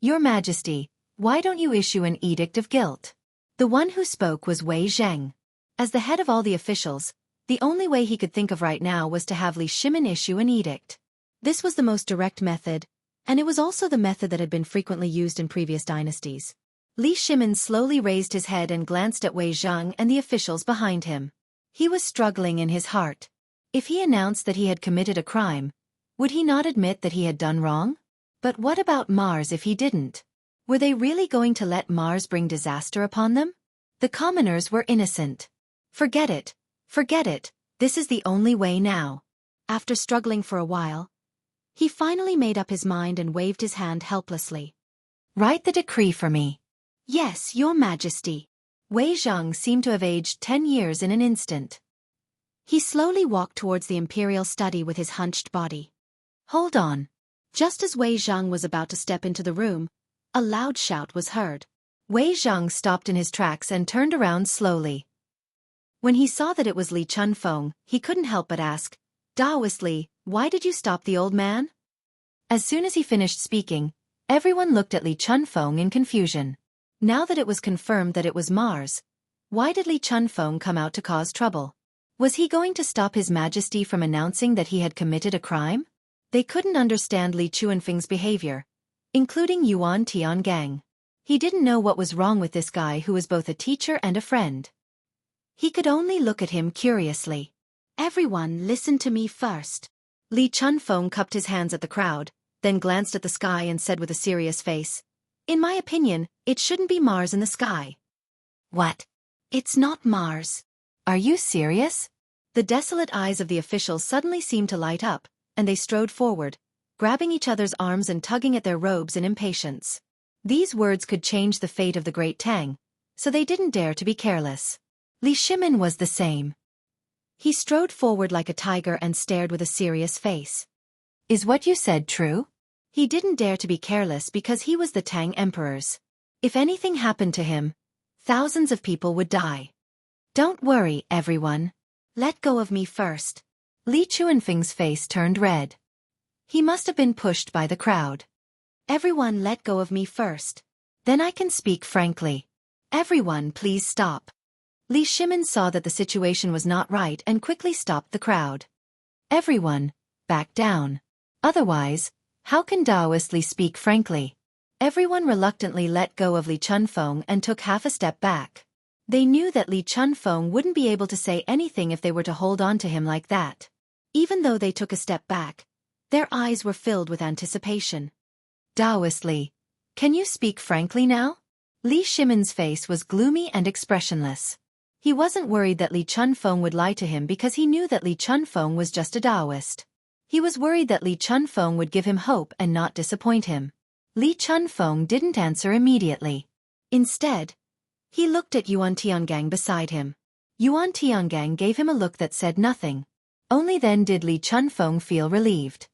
Your Majesty, why don't you issue an edict of guilt? The one who spoke was Wei Zheng. As the head of all the officials, the only way he could think of right now was to have Li Shimin issue an edict. This was the most direct method, and it was also the method that had been frequently used in previous dynasties. Li Shimin slowly raised his head and glanced at Wei Zheng and the officials behind him. He was struggling in his heart. If he announced that he had committed a crime, would he not admit that he had done wrong? But what about Mars if he didn't? Were they really going to let Mars bring disaster upon them? The commoners were innocent. Forget it. Forget it. This is the only way now. After struggling for a while, he finally made up his mind and waved his hand helplessly. Write the decree for me. Yes, Your Majesty. Wei Zheng seemed to have aged 10 years in an instant. He slowly walked towards the imperial study with his hunched body. Hold on. Just as Wei Zheng was about to step into the room, a loud shout was heard. Wei Zheng stopped in his tracks and turned around slowly. When he saw that it was Li Chunfeng, he couldn't help but ask, Daoist Li, why did you stop the old man? As soon as he finished speaking, everyone looked at Li Chunfeng in confusion. Now that it was confirmed that it was Mars, why did Li Chunfeng come out to cause trouble? Was he going to stop His Majesty from announcing that he had committed a crime? They couldn't understand Li Chunfeng's behavior, including Yuan Tiangang. He didn't know what was wrong with this guy who was both a teacher and a friend. He could only look at him curiously. Everyone, listen to me first. Li Chunfeng cupped his hands at the crowd, then glanced at the sky and said with a serious face, In my opinion, it shouldn't be Mars in the sky. What? It's not Mars. Are you serious? The desolate eyes of the officials suddenly seemed to light up, and they strode forward, grabbing each other's arms and tugging at their robes in impatience. These words could change the fate of the great Tang, so they didn't dare to be careless. Li Shimin was the same. He strode forward like a tiger and stared with a serious face. Is what you said true? He didn't dare to be careless because he was the Tang emperors. If anything happened to him, thousands of people would die. Don't worry, everyone. Let go of me first. Li Chunfeng's face turned red. He must have been pushed by the crowd. Everyone let go of me first. Then I can speak frankly. Everyone please stop. Li Shimin saw that the situation was not right and quickly stopped the crowd. Everyone, back down. Otherwise, how can Daoist Li speak frankly? Everyone reluctantly let go of Li Chunfeng and took half a step back. They knew that Li Chunfeng wouldn't be able to say anything if they were to hold on to him like that. Even though they took a step back, their eyes were filled with anticipation. Daoist Li, can you speak frankly now? Li Shimin's face was gloomy and expressionless. He wasn't worried that Li Chunfeng would lie to him because he knew that Li Chunfeng was just a Daoist. He was worried that Li Chunfeng would give him hope and not disappoint him. Li Chunfeng didn't answer immediately. Instead, he looked at Yuan Tiangang beside him. Yuan Tiangang gave him a look that said nothing. Only then did Li Chunfeng feel relieved.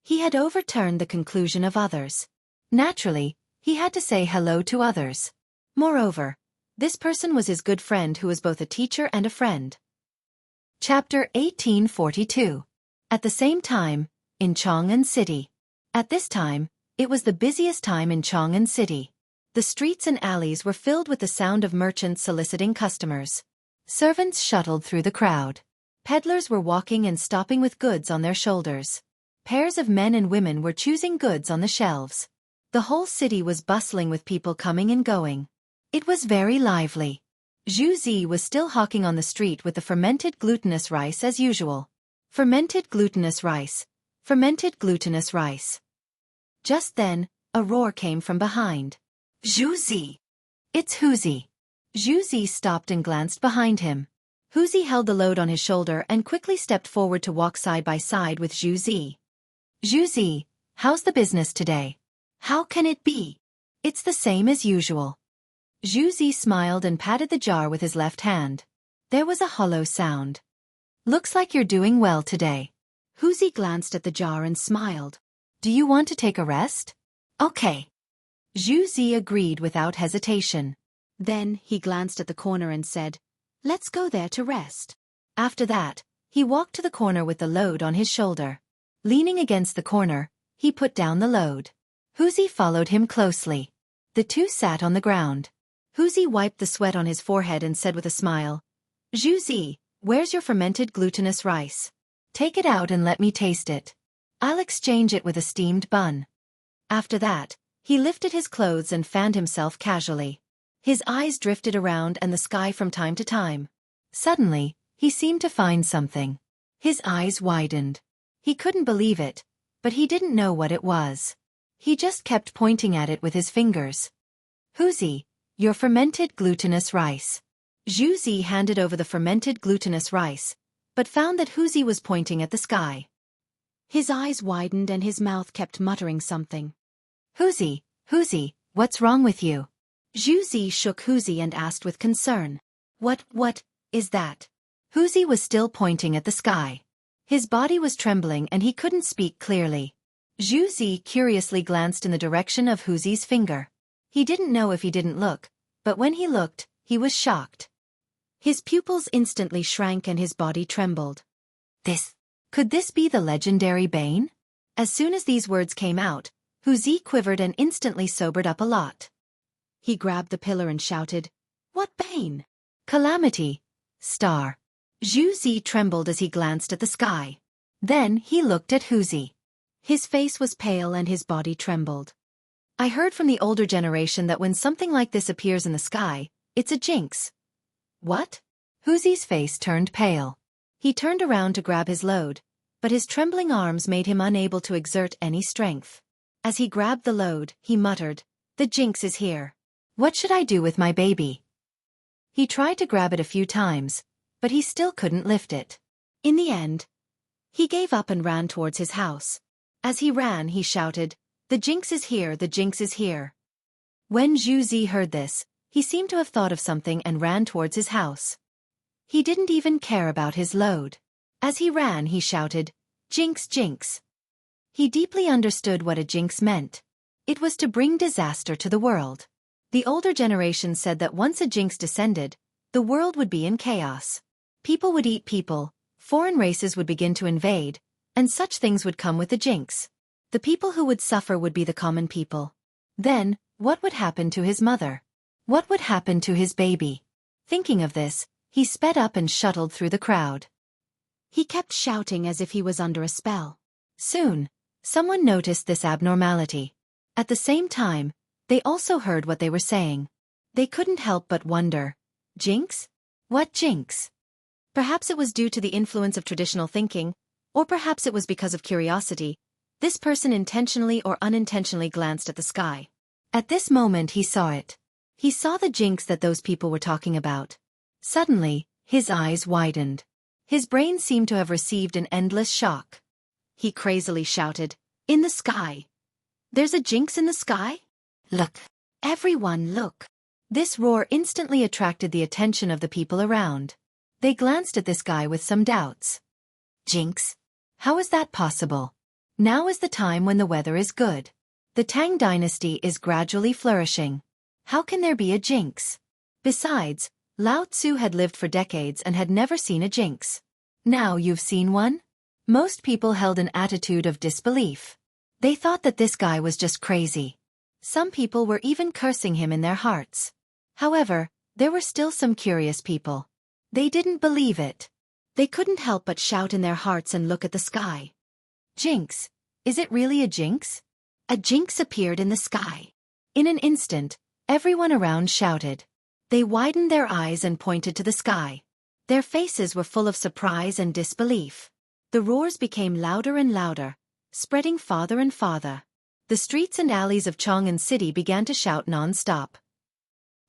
He had overturned the conclusion of others. Naturally, he had to say hello to others. Moreover, this person was his good friend who was both a teacher and a friend. Chapter 1842. At the same time, in Chang'an City. At this time, it was the busiest time in Chang'an City. The streets and alleys were filled with the sound of merchants soliciting customers. Servants shuttled through the crowd. Peddlers were walking and stopping with goods on their shoulders. Pairs of men and women were choosing goods on the shelves. The whole city was bustling with people coming and going. It was very lively. Zhu Zi was still hawking on the street with the fermented glutinous rice as usual. Fermented glutinous rice. Fermented glutinous rice. Just then, a roar came from behind. Zhu Zi! It's Hu Zi. Zhu Zi stopped and glanced behind him. Hu Zi held the load on his shoulder and quickly stepped forward to walk side by side with Zhu Zi. Zhu Zi, how's the business today? How can it be? It's the same as usual. Zhu Zi smiled and patted the jar with his left hand. There was a hollow sound. Looks like you're doing well today. Hu Zi glanced at the jar and smiled. Do you want to take a rest? Okay. Zhu Zi agreed without hesitation. Then he glanced at the corner and said, Let's go there to rest. After that, he walked to the corner with the load on his shoulder. Leaning against the corner, he put down the load. Hu Zi followed him closely. The two sat on the ground. Wuxia wiped the sweat on his forehead and said with a smile, Zhu, where's your fermented glutinous rice? Take it out and let me taste it. I'll exchange it with a steamed bun. After that, he lifted his clothes and fanned himself casually. His eyes drifted around and the sky from time to time. Suddenly, he seemed to find something. His eyes widened. He couldn't believe it, but he didn't know what it was. He just kept pointing at it with his fingers. Wuxia, your fermented glutinous rice. Zhu handed over the fermented glutinous rice, but found that Wuxia was pointing at the sky. His eyes widened and his mouth kept muttering something. Wuxia, what's wrong with you? Zhu shook Wuxia and asked with concern. What is that? Wuxia was still pointing at the sky. His body was trembling and he couldn't speak clearly. Zhu curiously glanced in the direction of Wuxia's finger. He didn't know if he didn't look, but when he looked, he was shocked. His pupils instantly shrank and his body trembled. Could this be the legendary Bane? As soon as these words came out, Wuxia quivered and instantly sobered up a lot. He grabbed the pillar and shouted, What Bane? Calamity. Star. Zhu trembled as he glanced at the sky. Then he looked at Wuxia. His face was pale and his body trembled. I heard from the older generation that when something like this appears in the sky, it's a jinx. What? Wuxia's face turned pale. He turned around to grab his load, but his trembling arms made him unable to exert any strength. As he grabbed the load, he muttered, The jinx is here. What should I do with my baby? He tried to grab it a few times, but he still couldn't lift it. In the end, he gave up and ran towards his house. As he ran, he shouted, The jinx is here, the jinx is here. When Zhu heard this, he seemed to have thought of something and ran towards his house. He didn't even care about his load. As he ran, he shouted, Jinx, jinx. He deeply understood what a jinx meant. It was to bring disaster to the world. The older generation said that once a jinx descended, the world would be in chaos. People would eat people, foreign races would begin to invade, and such things would come with the jinx. The people who would suffer would be the common people. Then, what would happen to his mother? What would happen to his baby? Thinking of this, he sped up and shuttled through the crowd. He kept shouting as if he was under a spell. Soon, someone noticed this abnormality. At the same time, they also heard what they were saying. They couldn't help but wonder, Jinx? What jinx? Perhaps it was due to the influence of traditional thinking, or perhaps it was because of curiosity. This person intentionally or unintentionally glanced at the sky. At this moment he saw it. He saw the jinx that those people were talking about. Suddenly, his eyes widened. His brain seemed to have received an endless shock. He crazily shouted, In the sky! There's a jinx in the sky? Look! Everyone look! This roar instantly attracted the attention of the people around. They glanced at this guy with some doubts. Jinx? How is that possible? Now is the time when the weather is good. The Tang dynasty is gradually flourishing. How can there be a jinx? Besides, Lao Tzu had lived for decades and had never seen a jinx. Now you've seen one? Most people held an attitude of disbelief. They thought that this guy was just crazy. Some people were even cursing him in their hearts. However, there were still some curious people. They didn't believe it. They couldn't help but shout in their hearts and look at the sky. Jinx? Is it really a jinx? A jinx appeared in the sky. In an instant, everyone around shouted. They widened their eyes and pointed to the sky. Their faces were full of surprise and disbelief. The roars became louder and louder, spreading farther and farther. The streets and alleys of Chang'an City began to shout non-stop.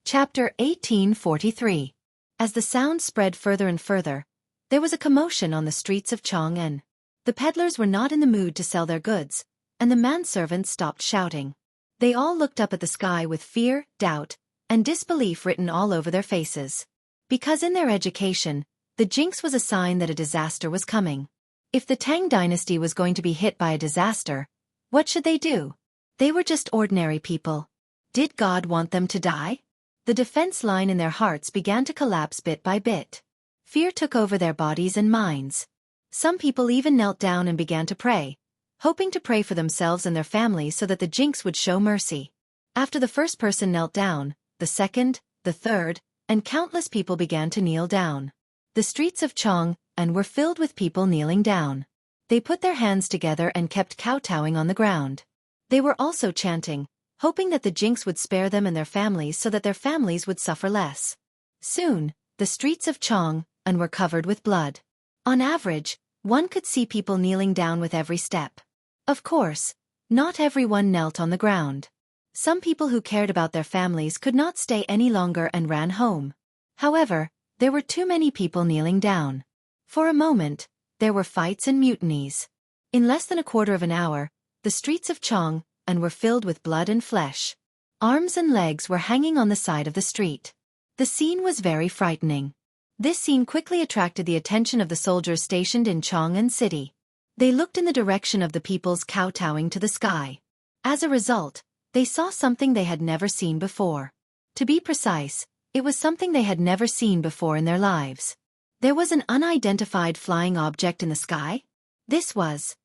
Chapter 1843. As the sound spread further and further, there was a commotion on the streets of Chang'an. The peddlers were not in the mood to sell their goods, and the manservants stopped shouting. They all looked up at the sky with fear, doubt, and disbelief written all over their faces. Because in their education, the jinx was a sign that a disaster was coming. If the Tang dynasty was going to be hit by a disaster, what should they do? They were just ordinary people. Did God want them to die? The defense line in their hearts began to collapse bit by bit. Fear took over their bodies and minds. Some people even knelt down and began to pray, hoping to pray for themselves and their families so that the jinx would show mercy. After the first person knelt down, the second, the third, and countless people began to kneel down. The streets of Jianghu were filled with people kneeling down. They put their hands together and kept kowtowing on the ground. They were also chanting, hoping that the jinx would spare them and their families so that their families would suffer less. Soon, the streets of Jianghu were covered with blood. On average, one could see people kneeling down with every step. Of course, not everyone knelt on the ground. Some people who cared about their families could not stay any longer and ran home. However, there were too many people kneeling down. For a moment, there were fights and mutinies. In less than a quarter of an hour, the streets of Jianghu were filled with blood and flesh. Arms and legs were hanging on the side of the street. The scene was very frightening. This scene quickly attracted the attention of the soldiers stationed in Jianghu city. They looked in the direction of the people's kowtowing to the sky. As a result, they saw something they had never seen before. To be precise, it was something they had never seen before in their lives. There was an unidentified flying object in the sky. This was.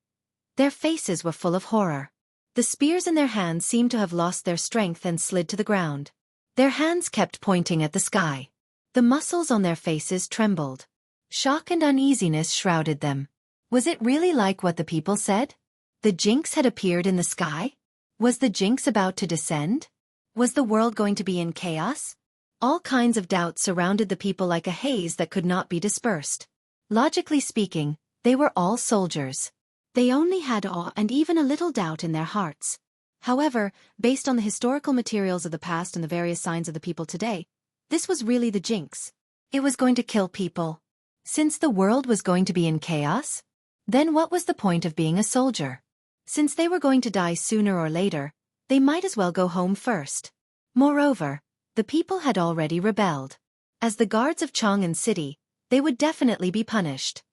Their faces were full of horror. The spears in their hands seemed to have lost their strength and slid to the ground. Their hands kept pointing at the sky. The muscles on their faces trembled. Shock and uneasiness shrouded them. Was it really like what the people said? The jinx had appeared in the sky? Was the jinx about to descend? Was the world going to be in chaos? All kinds of doubts surrounded the people like a haze that could not be dispersed. Logically speaking, they were all soldiers. They only had awe and even a little doubt in their hearts. However, based on the historical materials of the past and the various signs of the people today, this was really the jinx. It was going to kill people. Since the world was going to be in chaos, then what was the point of being a soldier? Since they were going to die sooner or later, they might as well go home first. Moreover, the people had already rebelled. As the guards of Jianghu city, they would definitely be punished.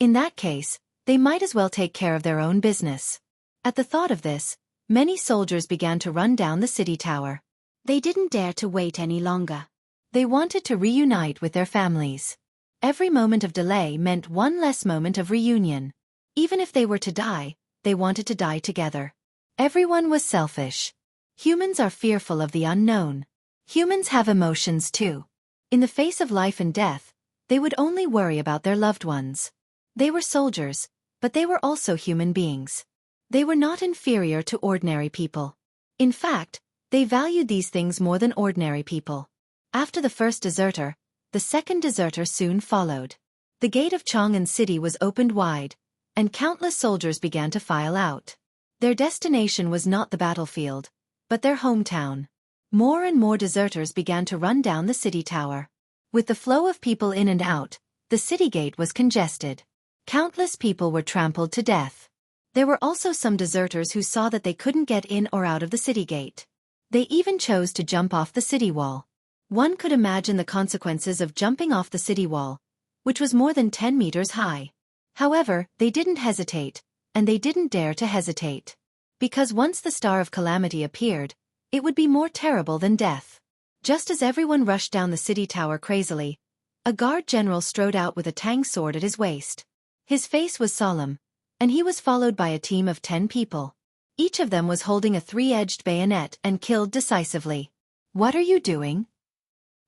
In that case, they might as well take care of their own business. At the thought of this, many soldiers began to run down the city tower. They didn't dare to wait any longer. They wanted to reunite with their families. Every moment of delay meant one less moment of reunion. Even if they were to die, they wanted to die together. Everyone was selfish. Humans are fearful of the unknown. Humans have emotions too. In the face of life and death, they would only worry about their loved ones. They were soldiers, but they were also human beings. They were not inferior to ordinary people. In fact, they valued these things more than ordinary people. After the first deserter, the second deserter soon followed. The gate of Jianghu city was opened wide, and countless soldiers began to file out. Their destination was not the battlefield, but their hometown. More and more deserters began to run down the city tower. With the flow of people in and out, the city gate was congested. Countless people were trampled to death. There were also some deserters who saw that they couldn't get in or out of the city gate. They even chose to jump off the city wall. One could imagine the consequences of jumping off the city wall, which was more than 10 meters high. However, they didn't hesitate, and they didn't dare to hesitate. Because once the star of calamity appeared, it would be more terrible than death. Just as everyone rushed down the city tower crazily, a guard general strode out with a Tang sword at his waist. His face was solemn, and he was followed by a team of 10 people. Each of them was holding a 3-edged bayonet and killed decisively. "What are you doing?"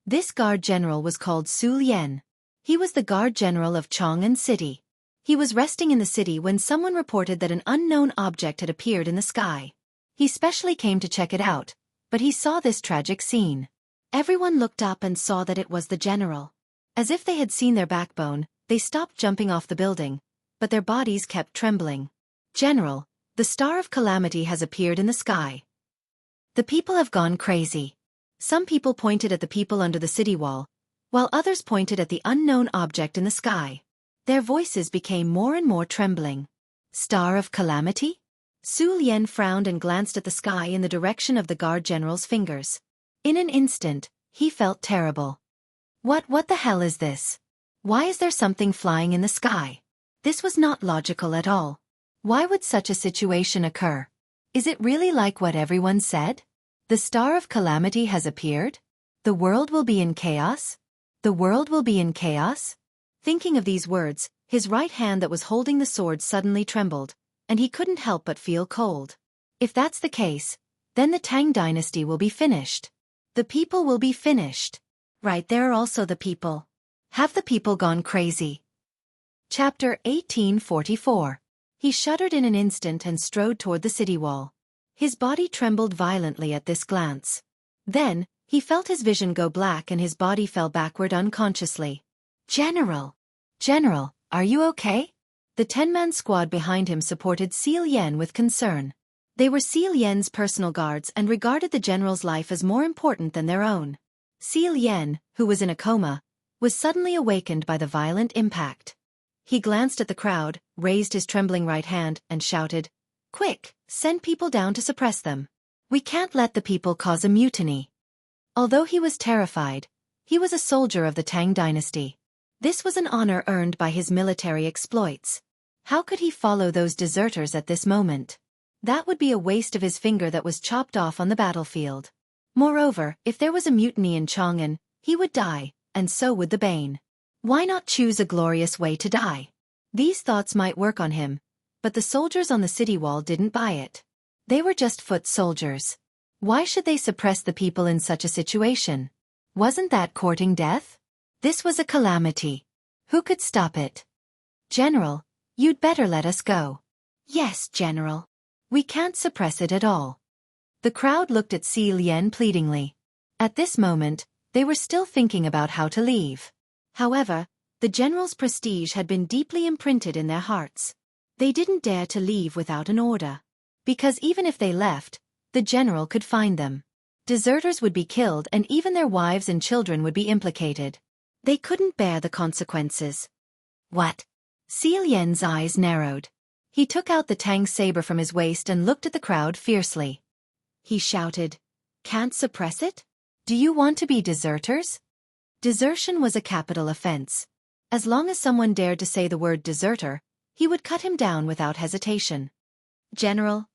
This guard general was called Su Lian. He was the guard general of Jianghu city. He was resting in the city when someone reported that an unknown object had appeared in the sky. He specially came to check it out, but he saw this tragic scene. Everyone looked up and saw that it was the general. As if they had seen their backbone, they stopped jumping off the building, but their bodies kept trembling. "General, the star of calamity has appeared in the sky." The people have gone crazy. Some people pointed at the people under the city wall, while others pointed at the unknown object in the sky. Their voices became more and more trembling. "Star of calamity?" Su Lian frowned and glanced at the sky in the direction of the guard general's fingers. In an instant, he felt terrible. What the hell is this? Why is there something flying in the sky? This was not logical at all. Why would such a situation occur? Is it really like what everyone said? The star of calamity has appeared? The world will be in chaos? The world will be in chaos? Thinking of these words, his right hand that was holding the sword suddenly trembled, and he couldn't help but feel cold. If that's the case, then the Tang dynasty will be finished. The people will be finished. Right, there are also the people. Have the people gone crazy? Chapter 1844. He shuddered in an instant and strode toward the city wall. His body trembled violently at this glance. Then, he felt his vision go black and his body fell backward unconsciously. General! General, are you okay? The 10-man squad behind him supported Seal Yen with concern. They were Seal Yen's personal guards and regarded the general's life as more important than their own. Seal Yen, who was in a coma, was suddenly awakened by the violent impact. He glanced at the crowd, raised his trembling right hand, and shouted, "Quick, send people down to suppress them. We can't let the people cause a mutiny." Although he was terrified, he was a soldier of the Tang dynasty. This was an honor earned by his military exploits. How could he follow those deserters at this moment? That would be a waste of his finger that was chopped off on the battlefield. Moreover, if there was a mutiny in Chang'an, he would die, and so would the Bane. Why not choose a glorious way to die? These thoughts might work on him, but the soldiers on the city wall didn't buy it. They were just foot soldiers. Why should they suppress the people in such a situation? Wasn't that courting death? This was a calamity. Who could stop it? General, you'd better let us go. Yes, General. We can't suppress it at all. The crowd looked at Seal Yen pleadingly. At this moment, they were still thinking about how to leave. However, the general's prestige had been deeply imprinted in their hearts. They didn't dare to leave without an order. Because even if they left, the general could find them. Deserters would be killed and even their wives and children would be implicated. They couldn't bear the consequences. What? Seal Yen's eyes narrowed. He took out the Tang saber from his waist and looked at the crowd fiercely. He shouted, "Can't suppress it? Do you want to be deserters?" Desertion was a capital offense. As long as someone dared to say the word deserter, he would cut him down without hesitation. General.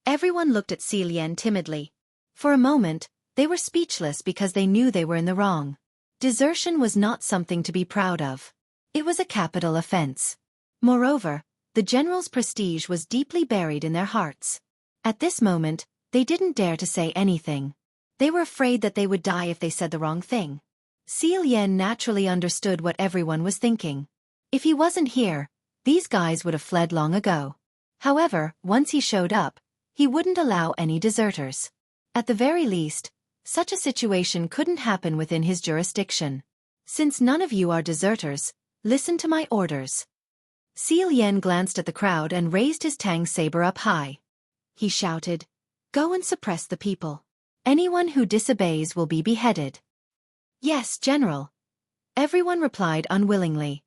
Everyone looked at Seal Yen timidly. For a moment, they were speechless because they knew they were in the wrong. Desertion was not something to be proud of. It was a capital offense. Moreover, the general's prestige was deeply buried in their hearts. At this moment, they didn't dare to say anything. They were afraid that they would die if they said the wrong thing. Seal Yen naturally understood what everyone was thinking. If he wasn't here, these guys would have fled long ago. However, once he showed up, he wouldn't allow any deserters. At the very least, such a situation couldn't happen within his jurisdiction. Since none of you are deserters, listen to my orders. Seal Yen glanced at the crowd and raised his Tang saber up high. He shouted, "Go and suppress the people. Anyone who disobeys will be beheaded." "Yes, General." Everyone replied unwillingly.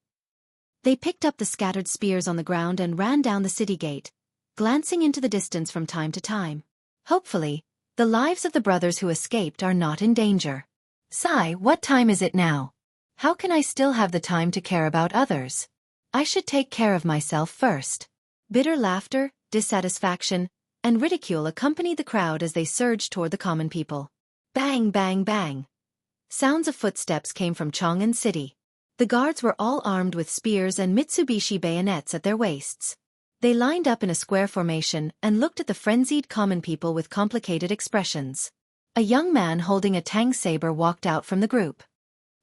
They picked up the scattered spears on the ground and ran down the city gate, glancing into the distance from time to time. Hopefully, the lives of the brothers who escaped are not in danger. Sigh, what time is it now? How can I still have the time to care about others? I should take care of myself first. Bitter laughter, dissatisfaction, and ridicule accompanied the crowd as they surged toward the common people. Bang, bang, bang. Sounds of footsteps came from Chang'an City. The guards were all armed with spears and Mitsubishi bayonets at their waists. They lined up in a square formation and looked at the frenzied common people with complicated expressions. A young man holding a Tang saber walked out from the group.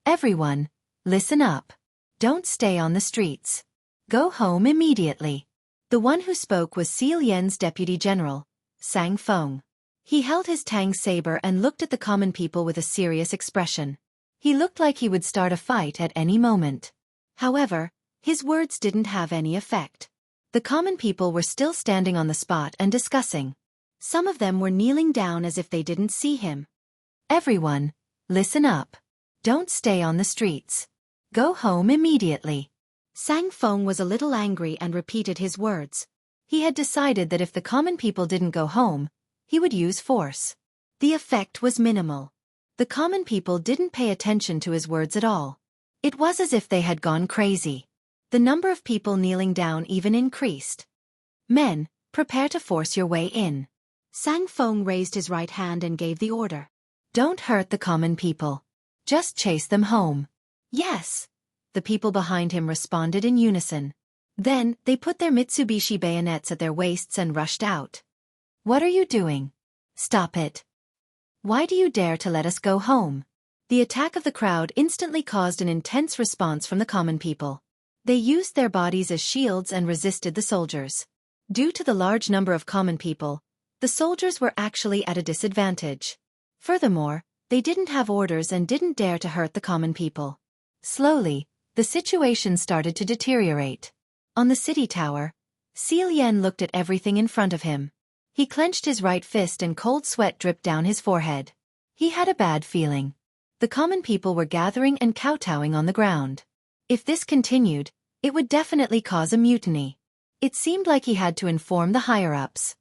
"Everyone, listen up. Don't stay on the streets. Go home immediately." The one who spoke was Seal Yen's deputy general, Sang Feng. He held his Tang saber and looked at the common people with a serious expression. He looked like he would start a fight at any moment. However, his words didn't have any effect. The common people were still standing on the spot and discussing. Some of them were kneeling down as if they didn't see him. "Everyone, listen up. Don't stay on the streets. Go home immediately." Sang Feng was a little angry and repeated his words. He had decided that if the common people didn't go home, he would use force. The effect was minimal. The common people didn't pay attention to his words at all. It was as if they had gone crazy. The number of people kneeling down even increased. "Men, prepare to force your way in." Sang Feng raised his right hand and gave the order. "Don't hurt the common people. Just chase them home." "Yes." The people behind him responded in unison. Then, they put their Mitsubishi bayonets at their waists and rushed out. "What are you doing? Stop it." Why do you dare to let us go home? The attack of the crowd instantly caused an intense response from the common people. They used their bodies as shields and resisted the soldiers. Due to the large number of common people, the soldiers were actually at a disadvantage. Furthermore, they didn't have orders and didn't dare to hurt the common people. Slowly, the situation started to deteriorate. On the city tower, Xianxia looked at everything in front of him. He clenched his right fist and cold sweat dripped down his forehead. He had a bad feeling. The common people were gathering and kowtowing on the ground. If this continued, it would definitely cause a mutiny. It seemed like he had to inform the higher-ups.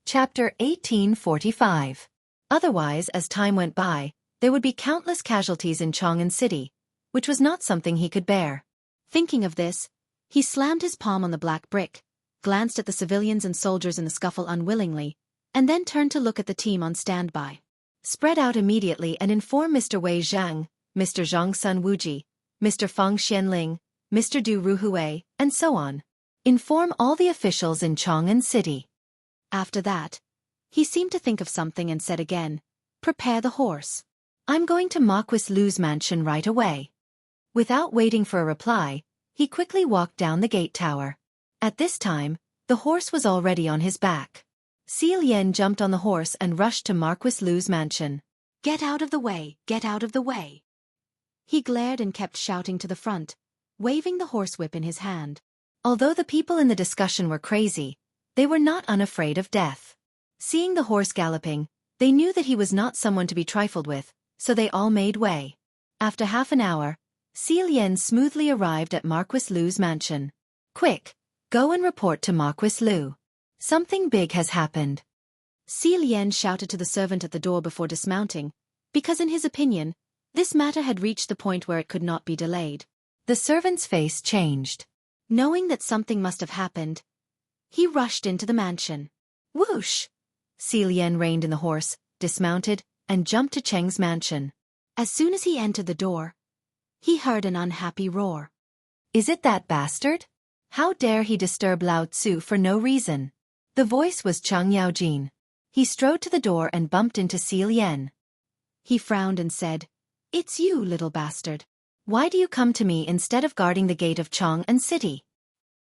Chapter 1845. Otherwise, as time went by, there would be countless casualties in Chang'an City, which was not something he could bear. Thinking of this, he slammed his palm on the black brick, glanced at the civilians and soldiers in the scuffle unwillingly, and then turned to look at the team on standby. Spread out immediately and inform Mr. Wei Zhang, Mr. Zhang Sun Wuji, Mr. Feng Xianling, Mr. Du Ruhui, and so on. Inform all the officials in Chang'an City. After that, he seemed to think of something and said again, "Prepare the horse. I'm going to Marquis Lu's mansion right away." Without waiting for a reply, he quickly walked down the gate tower. At this time, the horse was already on his back. Xianxia jumped on the horse and rushed to Marquis Lu's mansion. "Get out of the way, get out of the way." He glared and kept shouting to the front, waving the horsewhip in his hand. Although the people in the discussion were crazy, they were not unafraid of death. Seeing the horse galloping, they knew that he was not someone to be trifled with, so they all made way. After half an hour, Xianxia smoothly arrived at Marquis Lu's mansion. "Quick, go and report to Marquis Lu. Something big has happened." Xianxia shouted to the servant at the door before dismounting, because in his opinion, this matter had reached the point where it could not be delayed. The servant's face changed. Knowing that something must have happened, he rushed into the mansion. Whoosh! Xianxia reined in the horse, dismounted, and jumped to Cheng's mansion. As soon as he entered the door, he heard an unhappy roar. "Is it that bastard? How dare he disturb Lao Tzu for no reason?" The voice was Chang Yaojin. He strode to the door and bumped into Xianxia. He frowned and said, "It's you, little bastard. Why do you come to me instead of guarding the gate of Chang'an City?"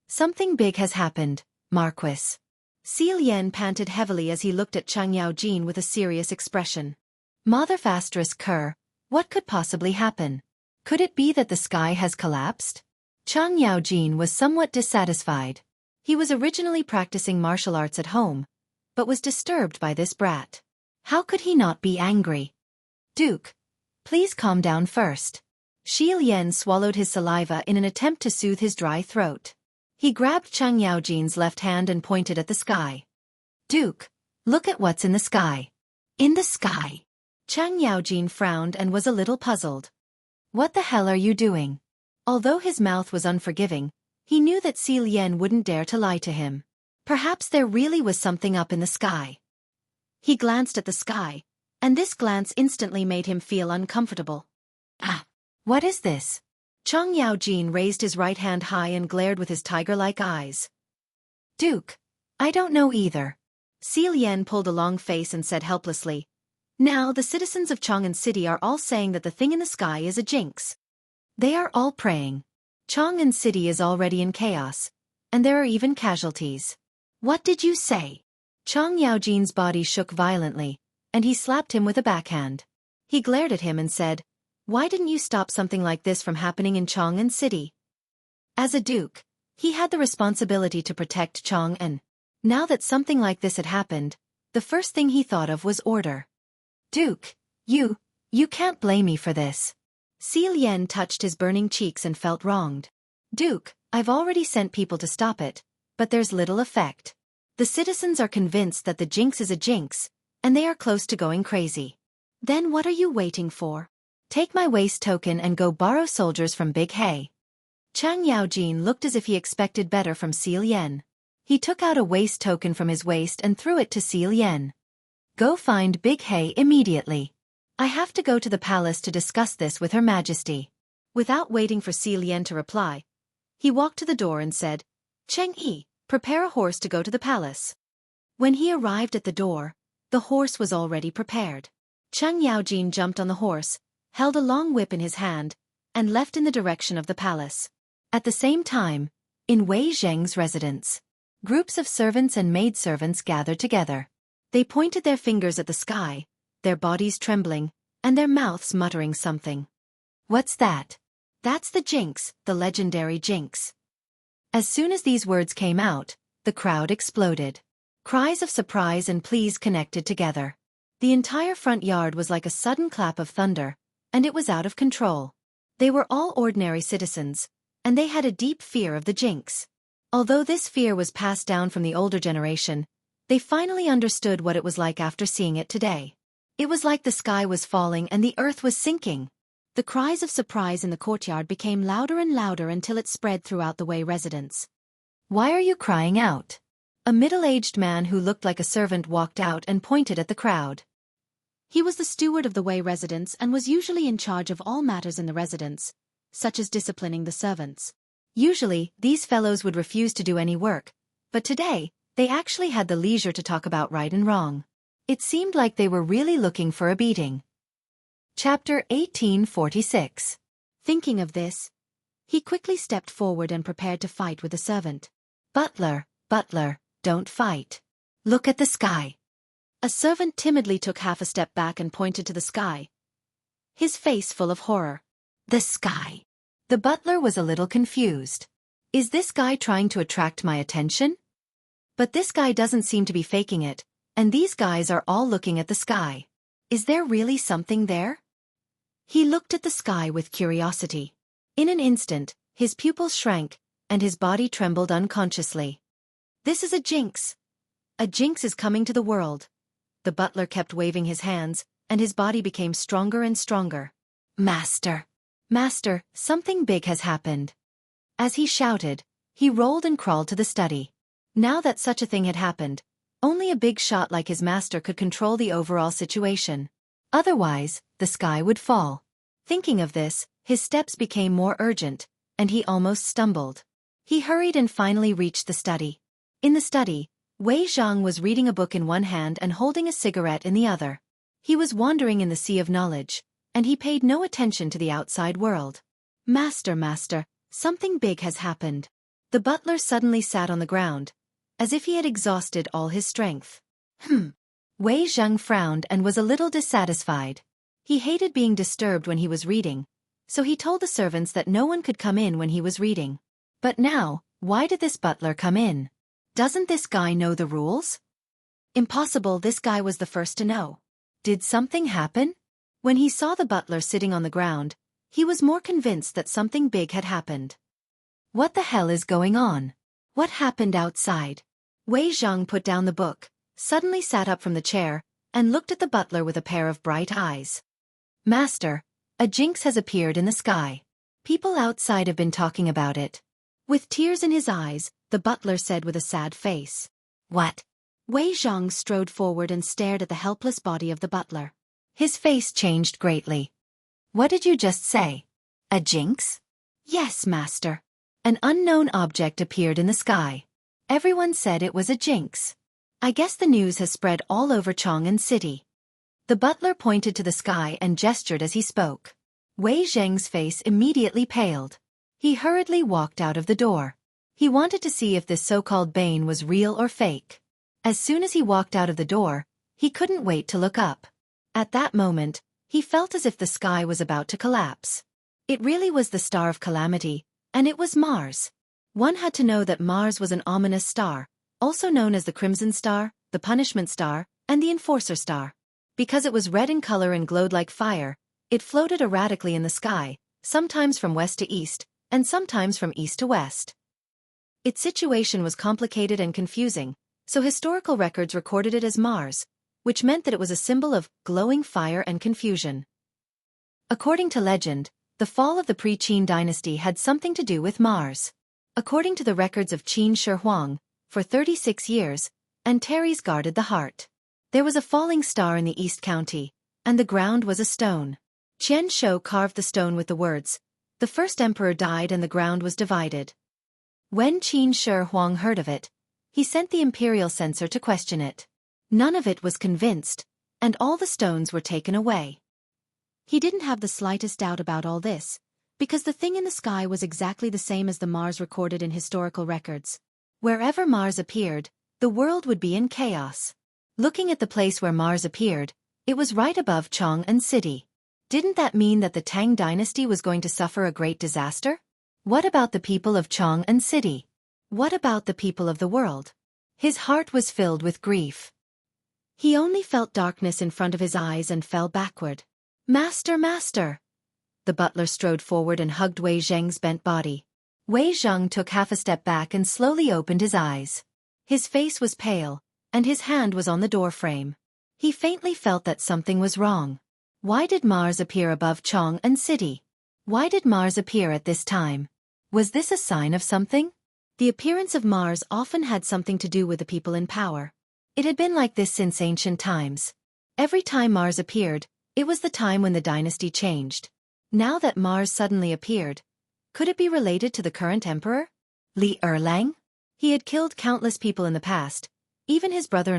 "Something big has happened, Marquis." Xianxia panted heavily as he looked at Chang Yaojin with a serious expression. "Mother asterisk cur, what could possibly happen? Could it be that the sky has collapsed?" Chang Yaojin was somewhat dissatisfied. He was originally practicing martial arts at home, but was disturbed by this brat. How could he not be angry? "Duke, please calm down first." Xianxia swallowed his saliva in an attempt to soothe his dry throat. He grabbed Chang Yaojin's left hand and pointed at the sky. "Duke, look at what's in the sky." "In the sky?" Chang Yaojin frowned and was a little puzzled. "What the hell are you doing?" Although his mouth was unforgiving, he knew that Xianxia wouldn't dare to lie to him. Perhaps there really was something up in the sky. He glanced at the sky, and this glance instantly made him feel uncomfortable. "Ah! What is this?" Chang Yaojin raised his right hand high and glared with his tiger-like eyes. "Duke, I don't know either." Xianxia pulled a long face and said helplessly, "Now the citizens of Chang'an City are all saying that the thing in the sky is a jinx. They are all praying. Chang'an City is already in chaos, and there are even casualties." "What did you say?" Chang Yaojin's body shook violently, and he slapped him with a backhand. He glared at him and said, "Why didn't you stop something like this from happening in Chang'an City?" As a duke, he had the responsibility to protect Chang'an. Now that something like this had happened, the first thing he thought of was order. "Duke, you can't blame me for this." Xianxia touched his burning cheeks and felt wronged. "Duke, I've already sent people to stop it, but there's little effect. The citizens are convinced that the jinx is a jinx, and they are close to going crazy." "Then what are you waiting for? Take my waist token and go borrow soldiers from Big Hay." Chang Yaojin looked as if he expected better from Xianxia. He took out a waist token from his waist and threw it to Xianxia. "Go find Big Hay immediately. I have to go to the palace to discuss this with Her Majesty." Without waiting for Xianxia to reply, he walked to the door and said, "Cheng Yi, prepare a horse to go to the palace." When he arrived at the door, The horse was already prepared. Cheng Yaojin jumped on the horse, held a long whip in his hand, and left in the direction of the palace. At the same time, in Wei Zheng's residence, groups of servants and maidservants gathered together. They pointed their fingers at the sky, their bodies trembling, and their mouths muttering something. "What's that?" "That's the Jinx, the legendary Jinx." As soon as these words came out, the crowd exploded. Cries of surprise and pleas connected together. The entire front yard was like a sudden clap of thunder, and it was out of control. They were all ordinary citizens, and they had a deep fear of the Jinx. Although this fear was passed down from the older generation, they finally understood what it was like after seeing it today. It was like the sky was falling and the earth was sinking. The cries of surprise in the courtyard became louder and louder until it spread throughout the Wei residence. "Why are you crying out?" A middle-aged man who looked like a servant walked out and pointed at the crowd. He was the steward of the Wei residence and was usually in charge of all matters in the residence, such as disciplining the servants. Usually, these fellows would refuse to do any work, but today, they actually had the leisure to talk about right and wrong. It seemed like they were really looking for a beating. Chapter 1846. Thinking of this, he quickly stepped forward and prepared to fight with the servant. "Butler, butler, don't fight. Look at the sky." A servant timidly took half a step back and pointed to the sky, his face full of horror. "The sky." The butler was a little confused. "Is this guy trying to attract my attention? But this guy doesn't seem to be faking it, and these guys are all looking at the sky. Is there really something there?" He looked at the sky with curiosity. In an instant, his pupils shrank, and his body trembled unconsciously. "This is a Jinx. A Jinx is coming to the world." The butler kept waving his hands, and his body became stronger and stronger. "Master! Master, something big has happened." As he shouted, he rolled and crawled to the study. Now that such a thing had happened, only a big shot like his master could control the overall situation. Otherwise, the sky would fall. Thinking of this, his steps became more urgent, and he almost stumbled. He hurried and finally reached the study. In the study, Wei Zhang was reading a book in one hand and holding a cigarette in the other. He was wandering in the sea of knowledge, and he paid no attention to the outside world. "Master, master, something big has happened." The butler suddenly sat on the ground, as if he had exhausted all his strength. Wei Zhang frowned and was a little dissatisfied. He hated being disturbed when he was reading, so he told the servants that no one could come in when he was reading. But now, why did this butler come in? Doesn't this guy know the rules? Impossible, this guy was the first to know. Did something happen? When he saw the butler sitting on the ground, he was more convinced that something big had happened. What the hell is going on? What happened outside? Wei Zhang put down the book, suddenly sat up from the chair, and looked at the butler with a pair of bright eyes. "Master, a Jinx has appeared in the sky. People outside have been talking about it." With tears in his eyes, the butler said with a sad face. "What?" Wei Zhang strode forward and stared at the helpless body of the butler. His face changed greatly. "What did you just say? A Jinx?" "Yes, master." An unknown object appeared in the sky. Everyone said it was a Jinx. "I guess the news has spread all over Chang'an City." The butler pointed to the sky and gestured as he spoke. Wei Zheng's face immediately paled. He hurriedly walked out of the door. He wanted to see if this so-called bane was real or fake. As soon as he walked out of the door, he couldn't wait to look up. At that moment, he felt as if the sky was about to collapse. It really was the star of calamity, and it was Mars. One had to know that Mars was an ominous star, also known as the Crimson Star, the Punishment Star, and the Enforcer Star. Because it was red in color and glowed like fire, it floated erratically in the sky, sometimes from west to east, and sometimes from east to west. Its situation was complicated and confusing, so historical records recorded it as Mars, which meant that it was a symbol of glowing fire and confusion. According to legend, the fall of the pre-Qin dynasty had something to do with Mars. According to the records of Qin Shi Huang, for 36 years, Antares guarded the heart. There was a falling star in the East County, and the ground was a stone. Qian Shou carved the stone with the words, "The first emperor died and the ground was divided." When Qin Shi Huang heard of it, he sent the imperial censor to question it. None of it was convinced, and all the stones were taken away. He didn't have the slightest doubt about all this, because the thing in the sky was exactly the same as the Mars recorded in historical records. Wherever Mars appeared, the world would be in chaos. Looking at the place where Mars appeared, it was right above Chang'an City. Didn't that mean that the Tang dynasty was going to suffer a great disaster? What about the people of Chang'an City? What about the people of the world? His heart was filled with grief. He only felt darkness in front of his eyes and fell backward. "Master, master!" The butler strode forward and hugged Wei Zheng's bent body. Wei Zheng took half a step back and slowly opened his eyes. His face was pale, and his hand was on the doorframe. He faintly felt that something was wrong. Why did Mars appear above Chang'an City? Why did Mars appear at this time? Was this a sign of something? The appearance of Mars often had something to do with the people in power. It had been like this since ancient times. Every time Mars appeared, it was the time when the dynasty changed. Now that Mars suddenly appeared, could it be related to the current emperor? Li Erlang? He had killed countless people in the past, even his brother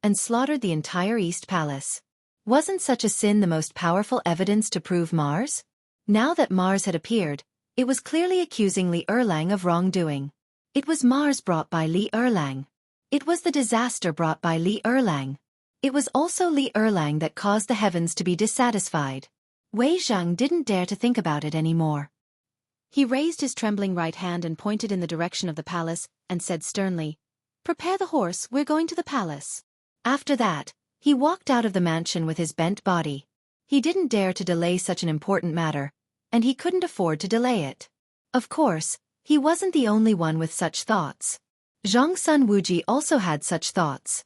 and slaughtered the entire East Palace. Wasn't such a sin the most powerful evidence to prove Mars? Now that Mars had appeared, it was clearly accusing Li Erlang of wrongdoing. It was Mars brought by Li Erlang. It was the disaster brought by Li Erlang. It was also Li Erlang that caused the heavens to be dissatisfied. Wei Zheng didn't dare to think about it anymore. He raised his trembling right hand and pointed in the direction of the palace and said sternly, "Prepare the horse, we're going to the palace." After that, he walked out of the mansion with his bent body. He didn't dare to delay such an important matter, and he couldn't afford to delay it. Of course, he wasn't the only one with such thoughts. Zhang Sun Wuji also had such thoughts.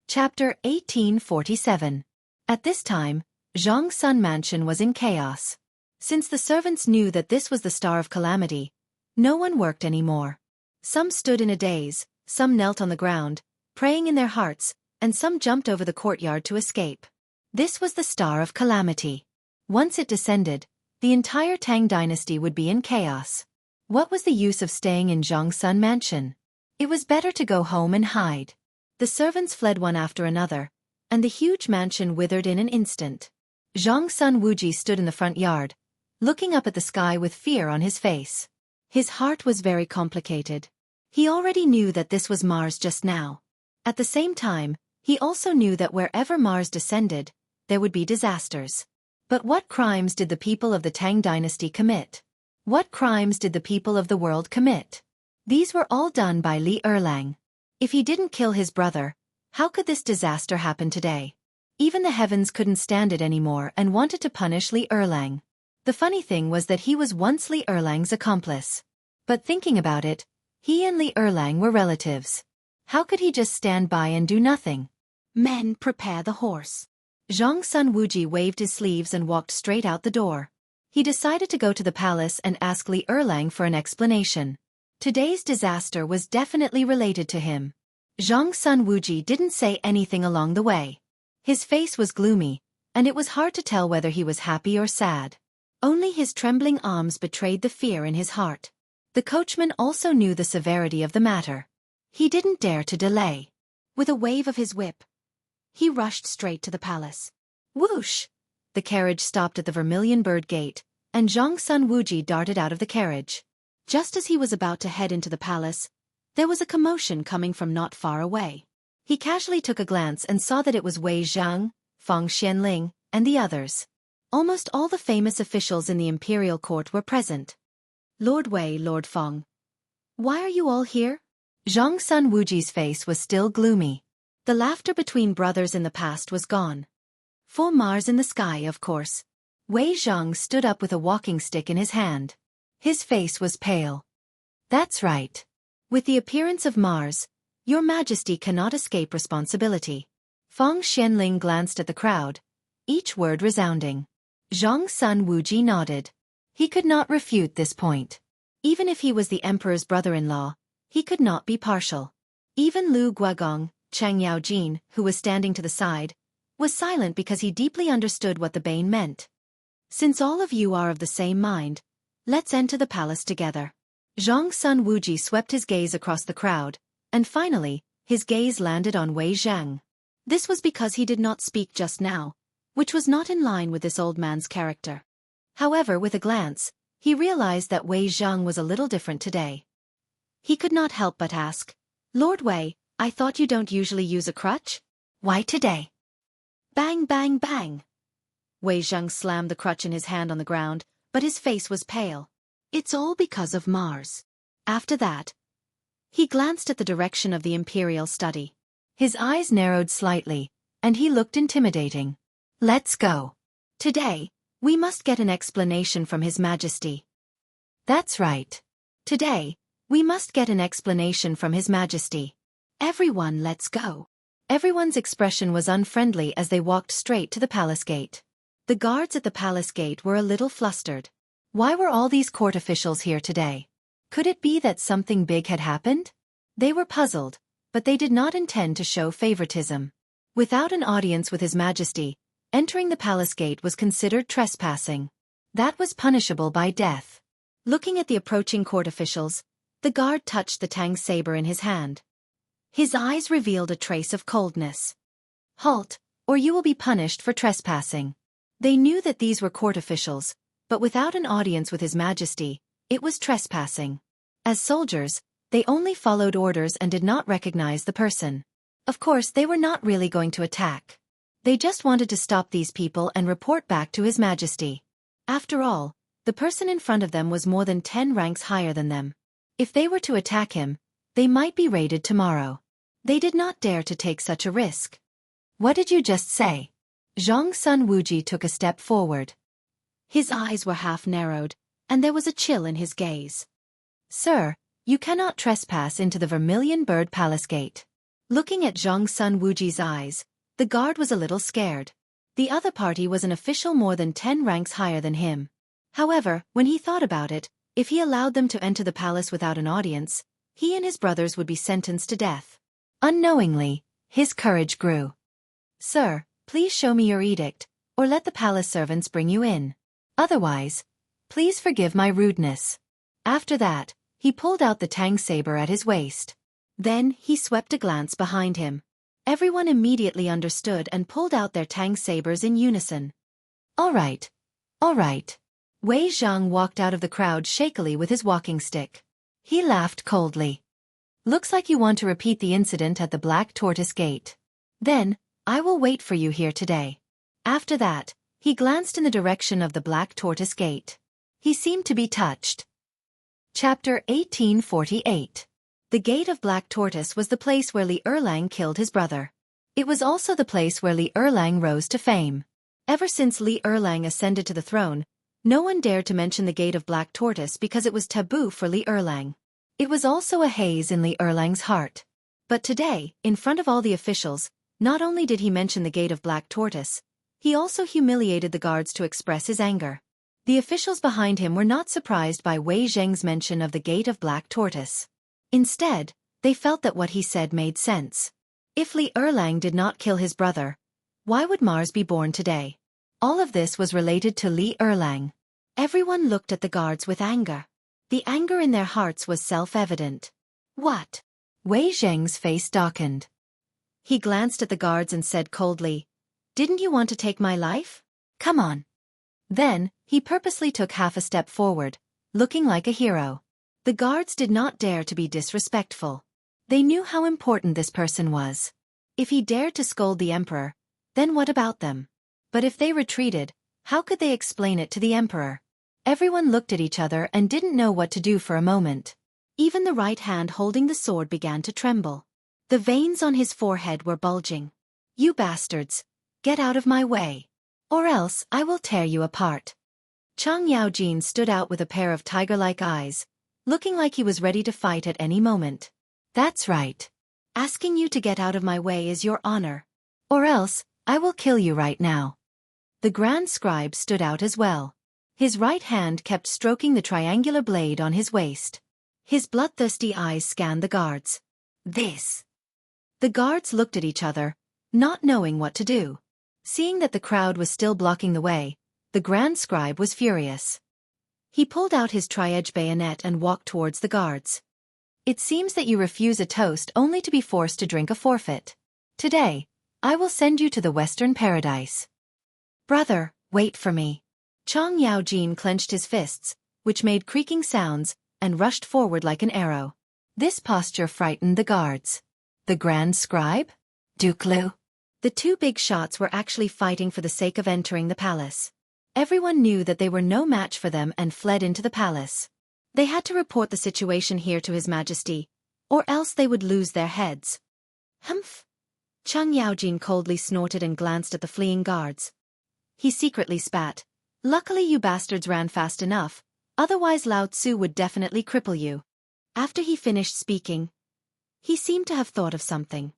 Chapter 1847. At this time, Zhang Sun Mansion was in chaos. Since the servants knew that this was the star of calamity, no one worked anymore. Some stood in a daze, some knelt on the ground, praying in their hearts, and some jumped over the courtyard to escape. This was the star of calamity. Once it descended, the entire Tang dynasty would be in chaos. What was the use of staying in Zhangsun Mansion? It was better to go home and hide. The servants fled one after another, and the huge mansion withered in an instant. Zhangsun Wuji stood in the front yard, looking up at the sky with fear on his face. His heart was very complicated. He already knew that this was Mars just now. At the same time, he also knew that wherever Mars descended, there would be disasters. But what crimes did the people of the Tang dynasty commit? What crimes did the people of the world commit? These were all done by Li Erlang. If he didn't kill his brother, how could this disaster happen today? Even the heavens couldn't stand it anymore and wanted to punish Li Erlang. The funny thing was that he was once Li Erlang's accomplice. But thinking about it, he and Li Erlang were relatives. How could he just stand by and do nothing? "Men, prepare the horse." Zhang Sun Wuji waved his sleeves and walked straight out the door. He decided to go to the palace and ask Li Erlang for an explanation. Today's disaster was definitely related to him. Zhang Sun Wuji didn't say anything along the way. His face was gloomy, and it was hard to tell whether he was happy or sad. Only his trembling arms betrayed the fear in his heart. The coachman also knew the severity of the matter. He didn't dare to delay. With a wave of his whip, he rushed straight to the palace. Whoosh! The carriage stopped at the Vermilion Bird Gate, and Zhang Sun Wuji darted out of the carriage. Just as he was about to head into the palace, there was a commotion coming from not far away. He casually took a glance and saw that it was Wei Zhang, Fang Xianling, and the others. Almost all the famous officials in the imperial court were present. "Lord Wei, Lord Fang. Why are you all here?" Zhang Sun Wuji's face was still gloomy. The laughter between brothers in the past was gone. For Mars in the sky, of course. Wei Zhang stood up with a walking stick in his hand. His face was pale. "That's right. With the appearance of Mars, Your Majesty cannot escape responsibility." Fang Xianling glanced at the crowd, each word resounding. Zhang Sun Wuji nodded. He could not refute this point. Even if he was the emperor's brother-in-law, he could not be partial. Even Lu Guagong, Chang Yaojin, who was standing to the side, was silent because he deeply understood what the bane meant. "Since all of you are of the same mind, let's enter the palace together." Zhang Sun Wuji swept his gaze across the crowd, and finally, His gaze landed on Wei Zhang. This was because he did not speak just now, which was not in line with this old man's character. However, with a glance, he realized that Wei Zhang was a little different today. He could not help but ask, "Lord Wei, I thought you don't usually use a crutch? Why today?" Bang, bang, bang. Wei Zhang slammed the crutch in his hand on the ground, but his face was pale. It's all because of Mars. After that, he glanced at the direction of the Imperial study. His eyes narrowed slightly, and he looked intimidating. Let's go. Today, we must get an explanation from His Majesty. That's right. Today, we must get an explanation from His Majesty. Everyone, let's go. Everyone's expression was unfriendly as they walked straight to the palace gate. The guards at the palace gate were a little flustered. Why were all these court officials here today? Could it be that something big had happened? They were puzzled, but they did not intend to show favoritism. Without an audience with His Majesty, entering the palace gate was considered trespassing. That was punishable by death. Looking at the approaching court officials, the guard touched the Tang saber in his hand. His eyes revealed a trace of coldness. Halt, or you will be punished for trespassing. They knew that these were court officials, but without an audience with His Majesty, it was trespassing. As soldiers, they only followed orders and did not recognize the person. Of course, they were not really going to attack. They just wanted to stop these people and report back to His Majesty. After all, the person in front of them was more than 10 ranks higher than them. If they were to attack him, they might be raided tomorrow. They did not dare to take such a risk. What did you just say? Zhang Sun Wuji took a step forward. His eyes were half narrowed, and there was a chill in his gaze. Sir, you cannot trespass into the Vermilion Bird Palace Gate. Looking at Zhang Sun Wuji's eyes, the guard was a little scared. The other party was an official more than 10 ranks higher than him. However, when he thought about it, if he allowed them to enter the palace without an audience, he and his brothers would be sentenced to death. Unknowingly, his courage grew. Sir, please show me your edict, or let the palace servants bring you in. Otherwise, please forgive my rudeness. After that, he pulled out the Tang saber at his waist. Then, he swept a glance behind him. Everyone immediately understood and pulled out their Tang sabers in unison. All right. All right. Wei Zhang walked out of the crowd shakily with his walking stick. He laughed coldly. Looks like you want to repeat the incident at the Black Tortoise Gate. Then, I will wait for you here today. After that, he glanced in the direction of the Black Tortoise Gate. He seemed to be touched. Chapter 1848. The Gate of Black Tortoise was the place where Li Erlang killed his brother. It was also the place where Li Erlang rose to fame. Ever since Li Erlang ascended to the throne, no one dared to mention the Gate of Black Tortoise because it was taboo for Li Erlang. It was also a haze in Li Erlang's heart. But today, in front of all the officials, not only did he mention the Gate of Black Tortoise, he also humiliated the guards to express his anger. The officials behind him were not surprised by Wei Zheng's mention of the Gate of Black Tortoise. Instead, they felt that what he said made sense. If Li Erlang did not kill his brother, why would Mars be born today? All of this was related to Li Erlang. Everyone looked at the guards with anger. The anger in their hearts was self-evident. What? Wei Zheng's face darkened. He glanced at the guards and said coldly, "Didn't you want to take my life? Come on." Then, he purposely took half a step forward, looking like a hero. The guards did not dare to be disrespectful. They knew how important this person was. If he dared to scold the emperor, then what about them? But if they retreated, how could they explain it to the emperor? Everyone looked at each other and didn't know what to do for a moment. Even the right hand holding the sword began to tremble. The veins on his forehead were bulging. "You bastards, get out of my way, or else I will tear you apart." Chang Yaojin stood out with a pair of tiger-like eyes, looking like he was ready to fight at any moment. "That's right. Asking you to get out of my way is your honor. Or else, I will kill you right now." The Grand Scribe stood out as well. His right hand kept stroking the triangular blade on his waist. His bloodthirsty eyes scanned the guards. This. The guards looked at each other, not knowing what to do. Seeing that the crowd was still blocking the way, the Grand Scribe was furious. He pulled out his tri-edge bayonet and walked towards the guards. It seems that you refuse a toast only to be forced to drink a forfeit. Today, I will send you to the Western Paradise. Brother, wait for me. Chang Yaojin clenched his fists, which made creaking sounds, and rushed forward like an arrow. This posture frightened the guards. The Grand Scribe? Duke Lu? The two big shots were actually fighting for the sake of entering the palace. Everyone knew that they were no match for them and fled into the palace. They had to report the situation here to His Majesty, or else they would lose their heads. Humph! Chang Yaojin coldly snorted and glanced at the fleeing guards. He secretly spat. Luckily you bastards ran fast enough, otherwise Lao Tzu would definitely cripple you. After he finished speaking, he seemed to have thought of something.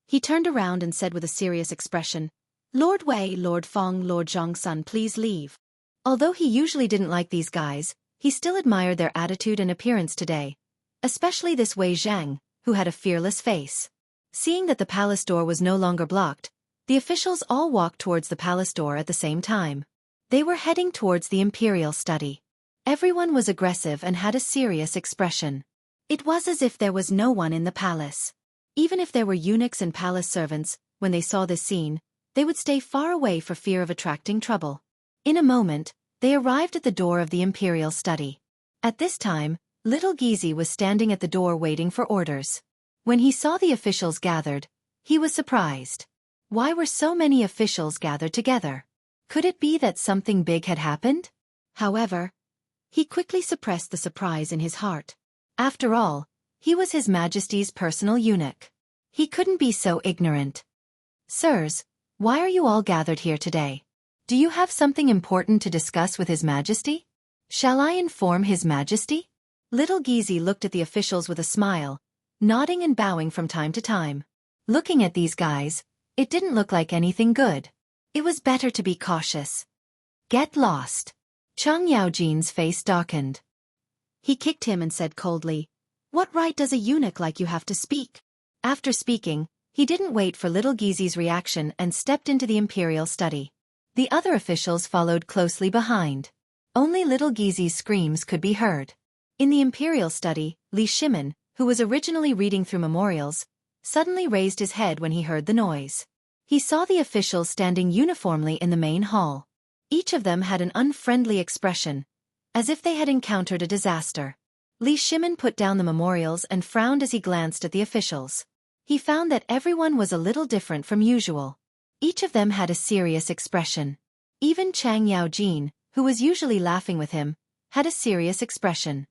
He turned around and said with a serious expression, Lord Wei, Lord Feng, Lord Zhongsun, please leave. Although he usually didn't like these guys, he still admired their attitude and appearance today. Especially this Wei Zhang, who had a fearless face. Seeing that the palace door was no longer blocked, the officials all walked towards the palace door at the same time. They were heading towards the imperial study. Everyone was aggressive and had a serious expression. It was as if there was no one in the palace. Even if there were eunuchs and palace servants, when they saw this scene, they would stay far away for fear of attracting trouble. In a moment, they arrived at the door of the imperial study. At this time, little Gizi was standing at the door waiting for orders. When he saw the officials gathered, he was surprised. Why were so many officials gathered together? Could it be that something big had happened? However, he quickly suppressed the surprise in his heart. After all, he was His Majesty's personal eunuch. He couldn't be so ignorant. Sirs, why are you all gathered here today? Do you have something important to discuss with His Majesty? Shall I inform His Majesty? Little Gizi looked at the officials with a smile, nodding and bowing from time to time. Looking at these guys, it didn't look like anything good. It was better to be cautious. Get lost. Chang Yaojin's face darkened. He kicked him and said coldly, What right does a eunuch like you have to speak? After speaking, he didn't wait for little Gizi's reaction and stepped into the imperial study. The other officials followed closely behind. Only little Gizi's screams could be heard. In the imperial study, Li Shimin, who was originally reading through memorials, suddenly raised his head when he heard the noise. He saw the officials standing uniformly in the main hall. Each of them had an unfriendly expression, as if they had encountered a disaster. Li Shimin put down the memorials and frowned as he glanced at the officials. He found that everyone was a little different from usual. Each of them had a serious expression. Even Chang Yaojin, who was usually laughing with him, had a serious expression.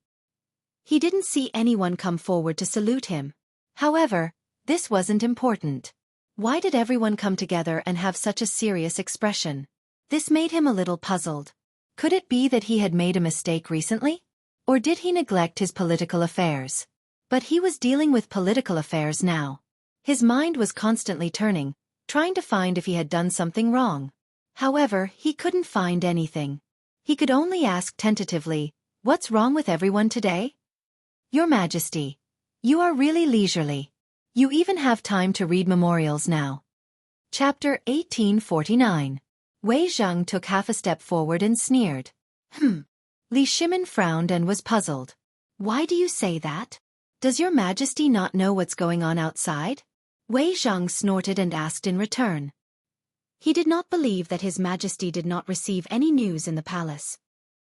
He didn't see anyone come forward to salute him. However, this wasn't important. Why did everyone come together and have such a serious expression? This made him a little puzzled. Could it be that he had made a mistake recently? Or did he neglect his political affairs? But he was dealing with political affairs now. His mind was constantly turning, trying to find if he had done something wrong. However, he couldn't find anything. He could only ask tentatively, What's wrong with everyone today? Your Majesty, you are really leisurely. You even have time to read memorials now. Chapter 1849. Wei Zhang took half a step forward and sneered. Li Shimin frowned and was puzzled. Why do you say that? Does your Majesty not know what's going on outside? Wei Zhang snorted and asked in return. He did not believe that His Majesty did not receive any news in the palace.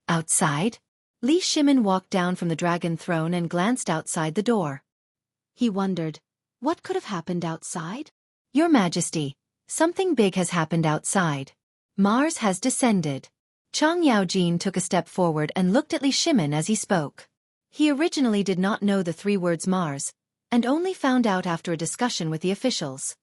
Outside? Li Shimin walked down from the dragon throne and glanced outside the door. He wondered, what could have happened outside? Your Majesty, something big has happened outside. Mars has descended. Chang Yaojin took a step forward and looked at Li Shimin as he spoke. He originally did not know the 3 words Mars, and only found out after a discussion with the officials.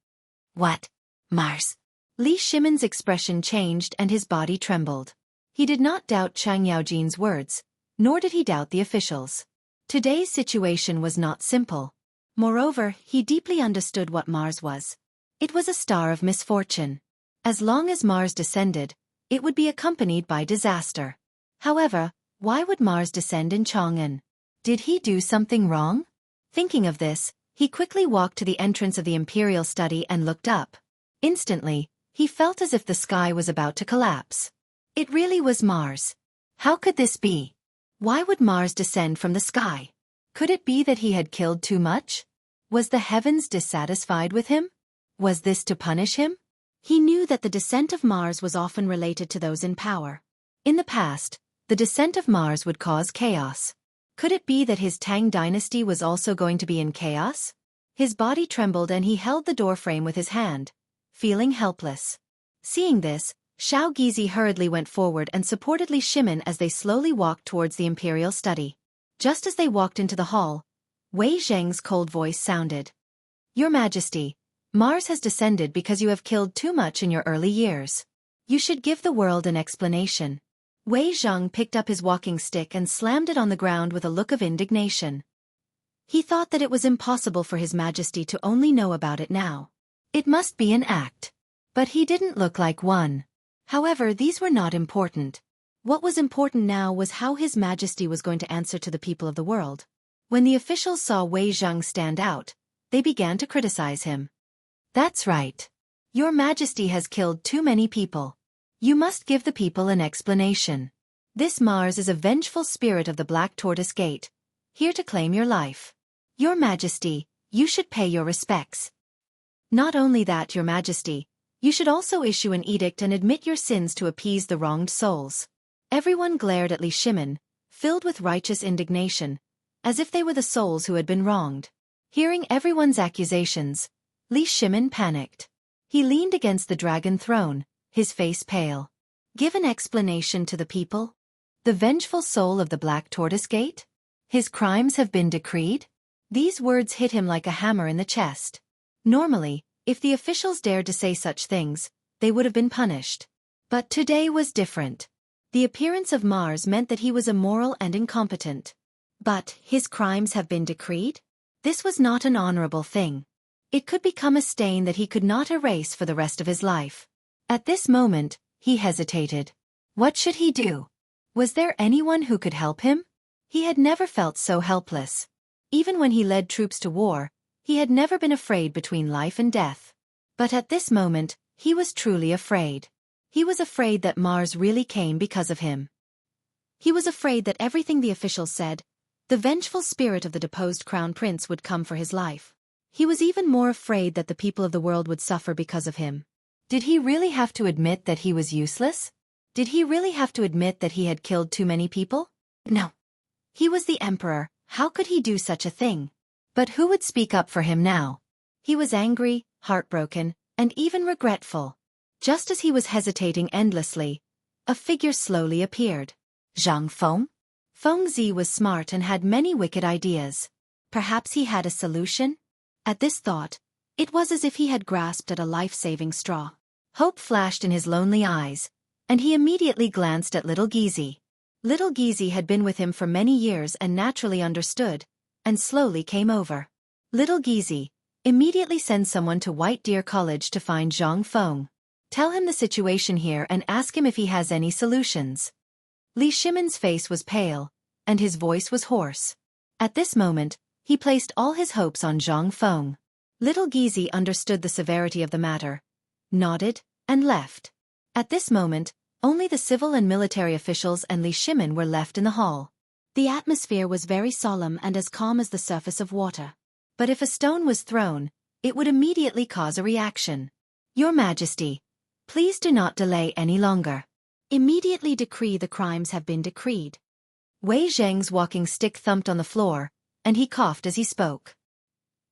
What? Mars? Li Shimin's expression changed and his body trembled. He did not doubt Chang Yaojin's words, nor did he doubt the officials. Today's situation was not simple. Moreover, he deeply understood what Mars was. It was a star of misfortune. As long as Mars descended, it would be accompanied by disaster. However, why would Mars descend in Chang'an? Did he do something wrong? Thinking of this, he quickly walked to the entrance of the imperial study and looked up. Instantly, he felt as if the sky was about to collapse. It really was Mars. How could this be? Why would Mars descend from the sky? Could it be that he had killed too much? Was the heavens dissatisfied with him? Was this to punish him? He knew that the descent of Mars was often related to those in power. In the past, the descent of Mars would cause chaos. Could it be that his Tang dynasty was also going to be in chaos? His body trembled and he held the doorframe with his hand, feeling helpless. Seeing this, Xiao Gizi hurriedly went forward and supported Li Shimin as they slowly walked towards the imperial study. Just as they walked into the hall, Wei Zheng's cold voice sounded. Your Majesty, Mars has descended because you have killed too much in your early years. You should give the world an explanation. Wei Zheng picked up his walking stick and slammed it on the ground with a look of indignation. He thought that it was impossible for His Majesty to only know about it now. It must be an act. But he didn't look like one. However, these were not important. What was important now was how His Majesty was going to answer to the people of the world. When the officials saw Wei Zheng stand out, they began to criticize him. That's right. Your Majesty has killed too many people. You must give the people an explanation. This Mars is a vengeful spirit of the Black Tortoise Gate, here to claim your life. Your Majesty, you should pay your respects. Not only that, Your Majesty, you should also issue an edict and admit your sins to appease the wronged souls. Everyone glared at Li Shimin, filled with righteous indignation, as if they were the souls who had been wronged. Hearing everyone's accusations, Li Shimin panicked. He leaned against the dragon throne, his face pale. Give an explanation to the people? The vengeful soul of the Black Tortoise Gate? His crimes have been decreed? These words hit him like a hammer in the chest. Normally, if the officials dared to say such things, they would have been punished. But today was different. The appearance of Mars meant that he was immoral and incompetent. But his crimes have been decreed? This was not an honorable thing. It could become a stain that he could not erase for the rest of his life. At this moment, he hesitated. What should he do? Was there anyone who could help him? He had never felt so helpless. Even when he led troops to war, he had never been afraid between life and death. But at this moment, he was truly afraid. He was afraid that Mars really came because of him. He was afraid that everything the officials said, the vengeful spirit of the deposed crown prince would come for his life. He was even more afraid that the people of the world would suffer because of him. Did he really have to admit that he was useless? Did he really have to admit that he had killed too many people? No. He was the emperor, how could he do such a thing? But who would speak up for him now? He was angry, heartbroken, and even regretful. Just as he was hesitating endlessly, a figure slowly appeared. Zhang Feng? Feng Zi was smart and had many wicked ideas. Perhaps he had a solution? At this thought, it was as if he had grasped at a life-saving straw. Hope flashed in his lonely eyes, and he immediately glanced at little Gizi. Little Gizi had been with him for many years and naturally understood, and slowly came over. Little Gizi, immediately send someone to White Deer College to find Zhang Feng. Tell him the situation here and ask him if he has any solutions. Li Shimin's face was pale, and his voice was hoarse. At this moment, he placed all his hopes on Zhang Feng. Little Gizi understood the severity of the matter, nodded, and left. At this moment, only the civil and military officials and Li Shimin were left in the hall. The atmosphere was very solemn and as calm as the surface of water. But if a stone was thrown, it would immediately cause a reaction. Your Majesty, please do not delay any longer. Immediately decree the crimes have been decreed. Wei Zheng's walking stick thumped on the floor, and he coughed as he spoke.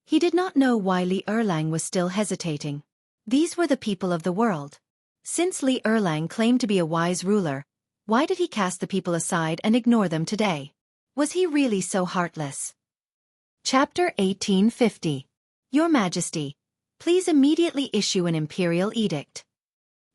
He did not know why Li Erlang was still hesitating. These were the people of the world. Since Li Erlang claimed to be a wise ruler, why did he cast the people aside and ignore them today? Was he really so heartless? Chapter 1850. Your Majesty, please immediately issue an imperial edict.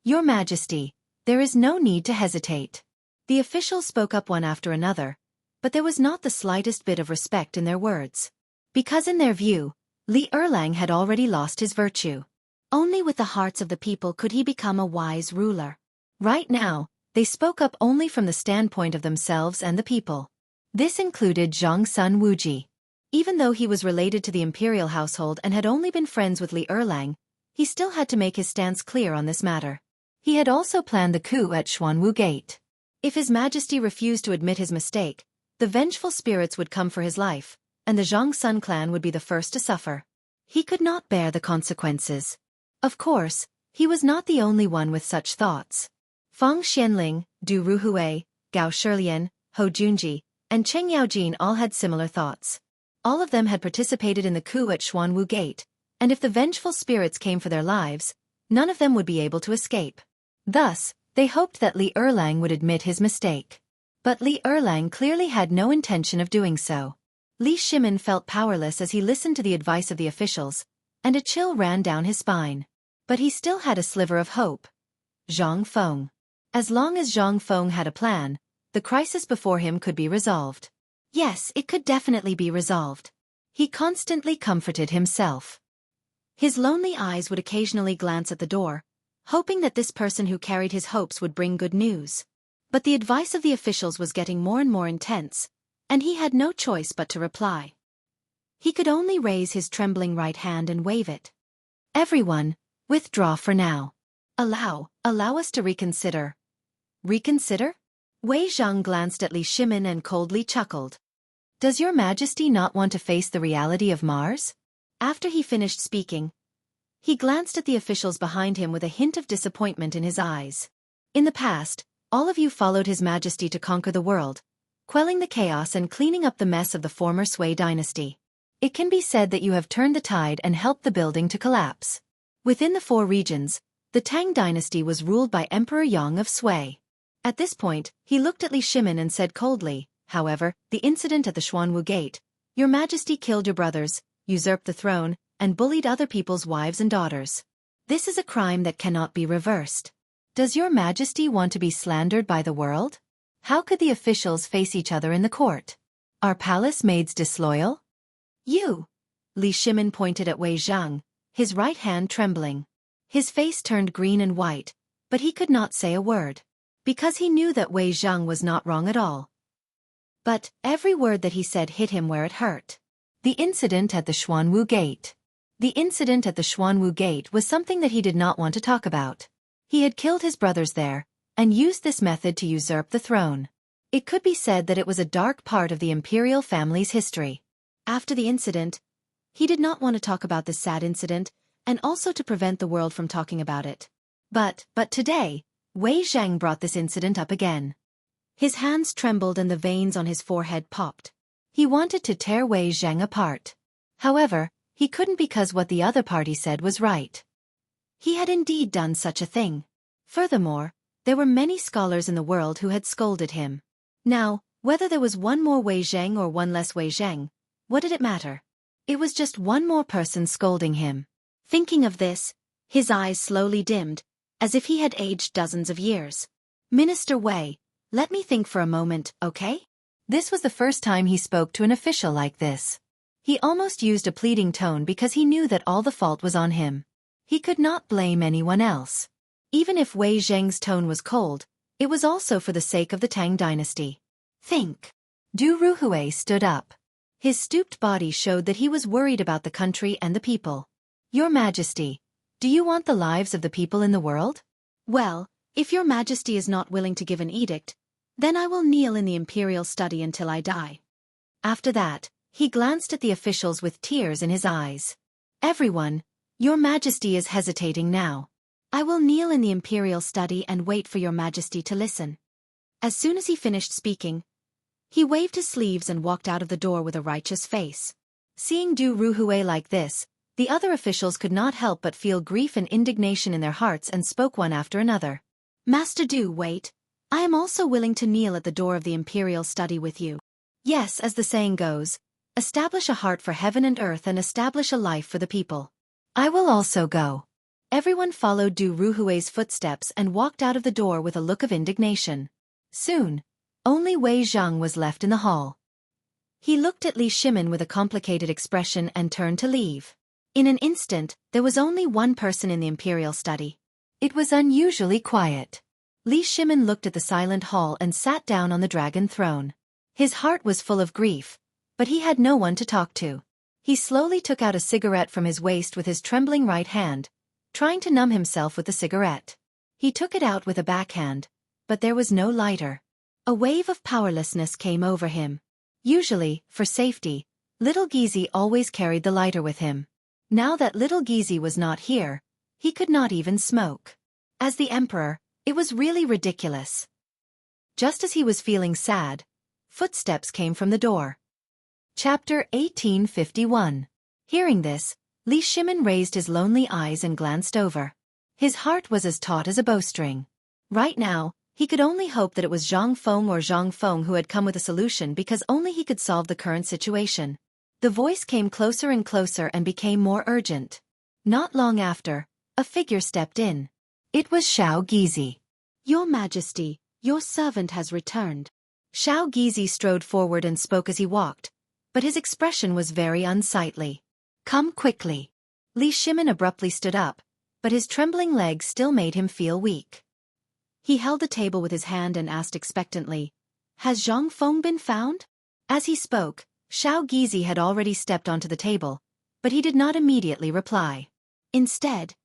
Your Majesty, there is no need to hesitate. The officials spoke up one after another, but there was not the slightest bit of respect in their words. Because in their view, Li Erlang had already lost his virtue. Only with the hearts of the people could he become a wise ruler. Right now, they spoke up only from the standpoint of themselves and the people. This included Zhang Sun Wuji. Even though he was related to the imperial household and had only been friends with Li Erlang, he still had to make his stance clear on this matter. He had also planned the coup at Xuanwu Gate. If His Majesty refused to admit his mistake, the vengeful spirits would come for his life, and the Zhang Sun clan would be the first to suffer. He could not bear the consequences. Of course, he was not the only one with such thoughts. Fang Xianling, Du Ruhui, Gao Shilian, Hou Junji, and Cheng Yaojin all had similar thoughts. All of them had participated in the coup at Xuanwu Gate, and if the vengeful spirits came for their lives, none of them would be able to escape. Thus, they hoped that Li Erlang would admit his mistake. But Li Erlang clearly had no intention of doing so. Li Shimin felt powerless as he listened to the advice of the officials, and a chill ran down his spine. But he still had a sliver of hope. Zhang Feng. As long as Zhang Feng had a plan, the crisis before him could be resolved. Yes, it could definitely be resolved. He constantly comforted himself. His lonely eyes would occasionally glance at the door, hoping that this person who carried his hopes would bring good news. But the advice of the officials was getting more and more intense, and he had no choice but to reply. He could only raise his trembling right hand and wave it. Everyone, withdraw for now. Allow us to reconsider. Reconsider? Wei Zhang glanced at Li Shimin and coldly chuckled. Does your majesty not want to face the reality of Mars? After he finished speaking, he glanced at the officials behind him with a hint of disappointment in his eyes. In the past, all of you followed His Majesty to conquer the world, quelling the chaos and cleaning up the mess of the former Sui dynasty. It can be said that you have turned the tide and helped the building to collapse. Within the four regions, the Tang dynasty was ruled by Emperor Yang of Sui. At this point, he looked at Li Shimin and said coldly, however, the incident at the Xuanwu Gate, Your Majesty killed your brothers, usurped the throne, and bullied other people's wives and daughters. This is a crime that cannot be reversed. Does your majesty want to be slandered by the world? How could the officials face each other in the court? Are palace maids disloyal? You! Li Shimin pointed at Wei Zhang, his right hand trembling. His face turned green and white, but he could not say a word. Because he knew that Wei Zhang was not wrong at all. But every word that he said hit him where it hurt. The incident at the Xuanwu Gate. The incident at the Xuanwu Gate was something that he did not want to talk about. He had killed his brothers there, and used this method to usurp the throne. It could be said that it was a dark part of the imperial family's history. After the incident, he did not want to talk about this sad incident, and also to prevent the world from talking about it. But today, Wei Zhang brought this incident up again. His hands trembled and the veins on his forehead popped. He wanted to tear Wei Zhang apart. However, he couldn't because what the other party said was right. He had indeed done such a thing. Furthermore, there were many scholars in the world who had scolded him. Now, whether there was one more Wei Zhang or one less Wei Zhang, what did it matter? It was just one more person scolding him. Thinking of this, his eyes slowly dimmed, as if he had aged dozens of years. Minister Wei, let me think for a moment, okay? This was the first time he spoke to an official like this. He almost used a pleading tone because he knew that all the fault was on him. He could not blame anyone else. Even if Wei Zhang's tone was cold, it was also for the sake of the Tang dynasty. Think. Du Ruhui stood up. His stooped body showed that he was worried about the country and the people. Your Majesty, do you want the lives of the people in the world? Well, if your Majesty is not willing to give an edict, then I will kneel in the imperial study until I die. After that, he glanced at the officials with tears in his eyes. Everyone, your Majesty is hesitating now. I will kneel in the imperial study and wait for your Majesty to listen. As soon as he finished speaking, he waved his sleeves and walked out of the door with a righteous face. Seeing Du Ruhui like this, the other officials could not help but feel grief and indignation in their hearts and spoke one after another. Master Du, wait. I am also willing to kneel at the door of the imperial study with you. Yes, as the saying goes, establish a heart for heaven and earth and establish a life for the people. I will also go. Everyone followed Du Ruhui's footsteps and walked out of the door with a look of indignation. Soon, only Wei Zhang was left in the hall. He looked at Li Shimin with a complicated expression and turned to leave. In an instant, there was only one person in the imperial study. It was unusually quiet. Li Shimin looked at the silent hall and sat down on the dragon throne. His heart was full of grief, but he had no one to talk to. He slowly took out a cigarette from his waist with his trembling right hand, trying to numb himself with the cigarette. He took it out with a backhand, but there was no lighter. A wave of powerlessness came over him. Usually, for safety, Little Gizi always carried the lighter with him. Now that little Gizi was not here, he could not even smoke. As the emperor, it was really ridiculous. Just as he was feeling sad, footsteps came from the door. Chapter 1851. Hearing this, Li Shimin raised his lonely eyes and glanced over. His heart was as taut as a bowstring. Right now, he could only hope that it was Zhang Feng who had come with a solution, because only he could solve the current situation. The voice came closer and closer and became more urgent. Not long after, a figure stepped in. It was Xiao Gizi. "Your Majesty, your servant has returned." Xiao Gizi strode forward and spoke as he walked, but his expression was very unsightly. "Come quickly." Li Shimin abruptly stood up, but his trembling legs still made him feel weak. He held the table with his hand and asked expectantly, "Has Zhang Feng been found?" As he spoke, Xiao Gizi had already stepped onto the table, but he did not immediately reply. Instead,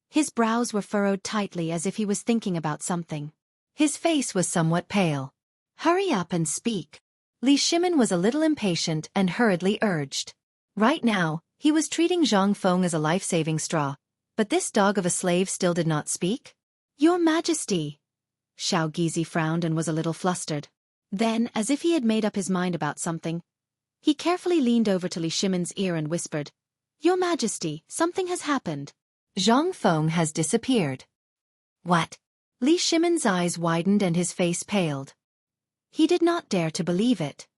his brows were furrowed tightly as if he was thinking about something. His face was somewhat pale. "Hurry up and speak." Li Shimin was a little impatient and hurriedly urged. Right now, he was treating Zhang Feng as a life-saving straw, but this dog of a slave still did not speak. "Your Majesty." Xiao Gizi frowned and was a little flustered. Then, as if he had made up his mind about something, he carefully leaned over to Li Shimin's ear and whispered, "Your Majesty, something has happened. Zhang Feng has disappeared." "What?" Li Shimin's eyes widened and his face paled. He did not dare to believe it.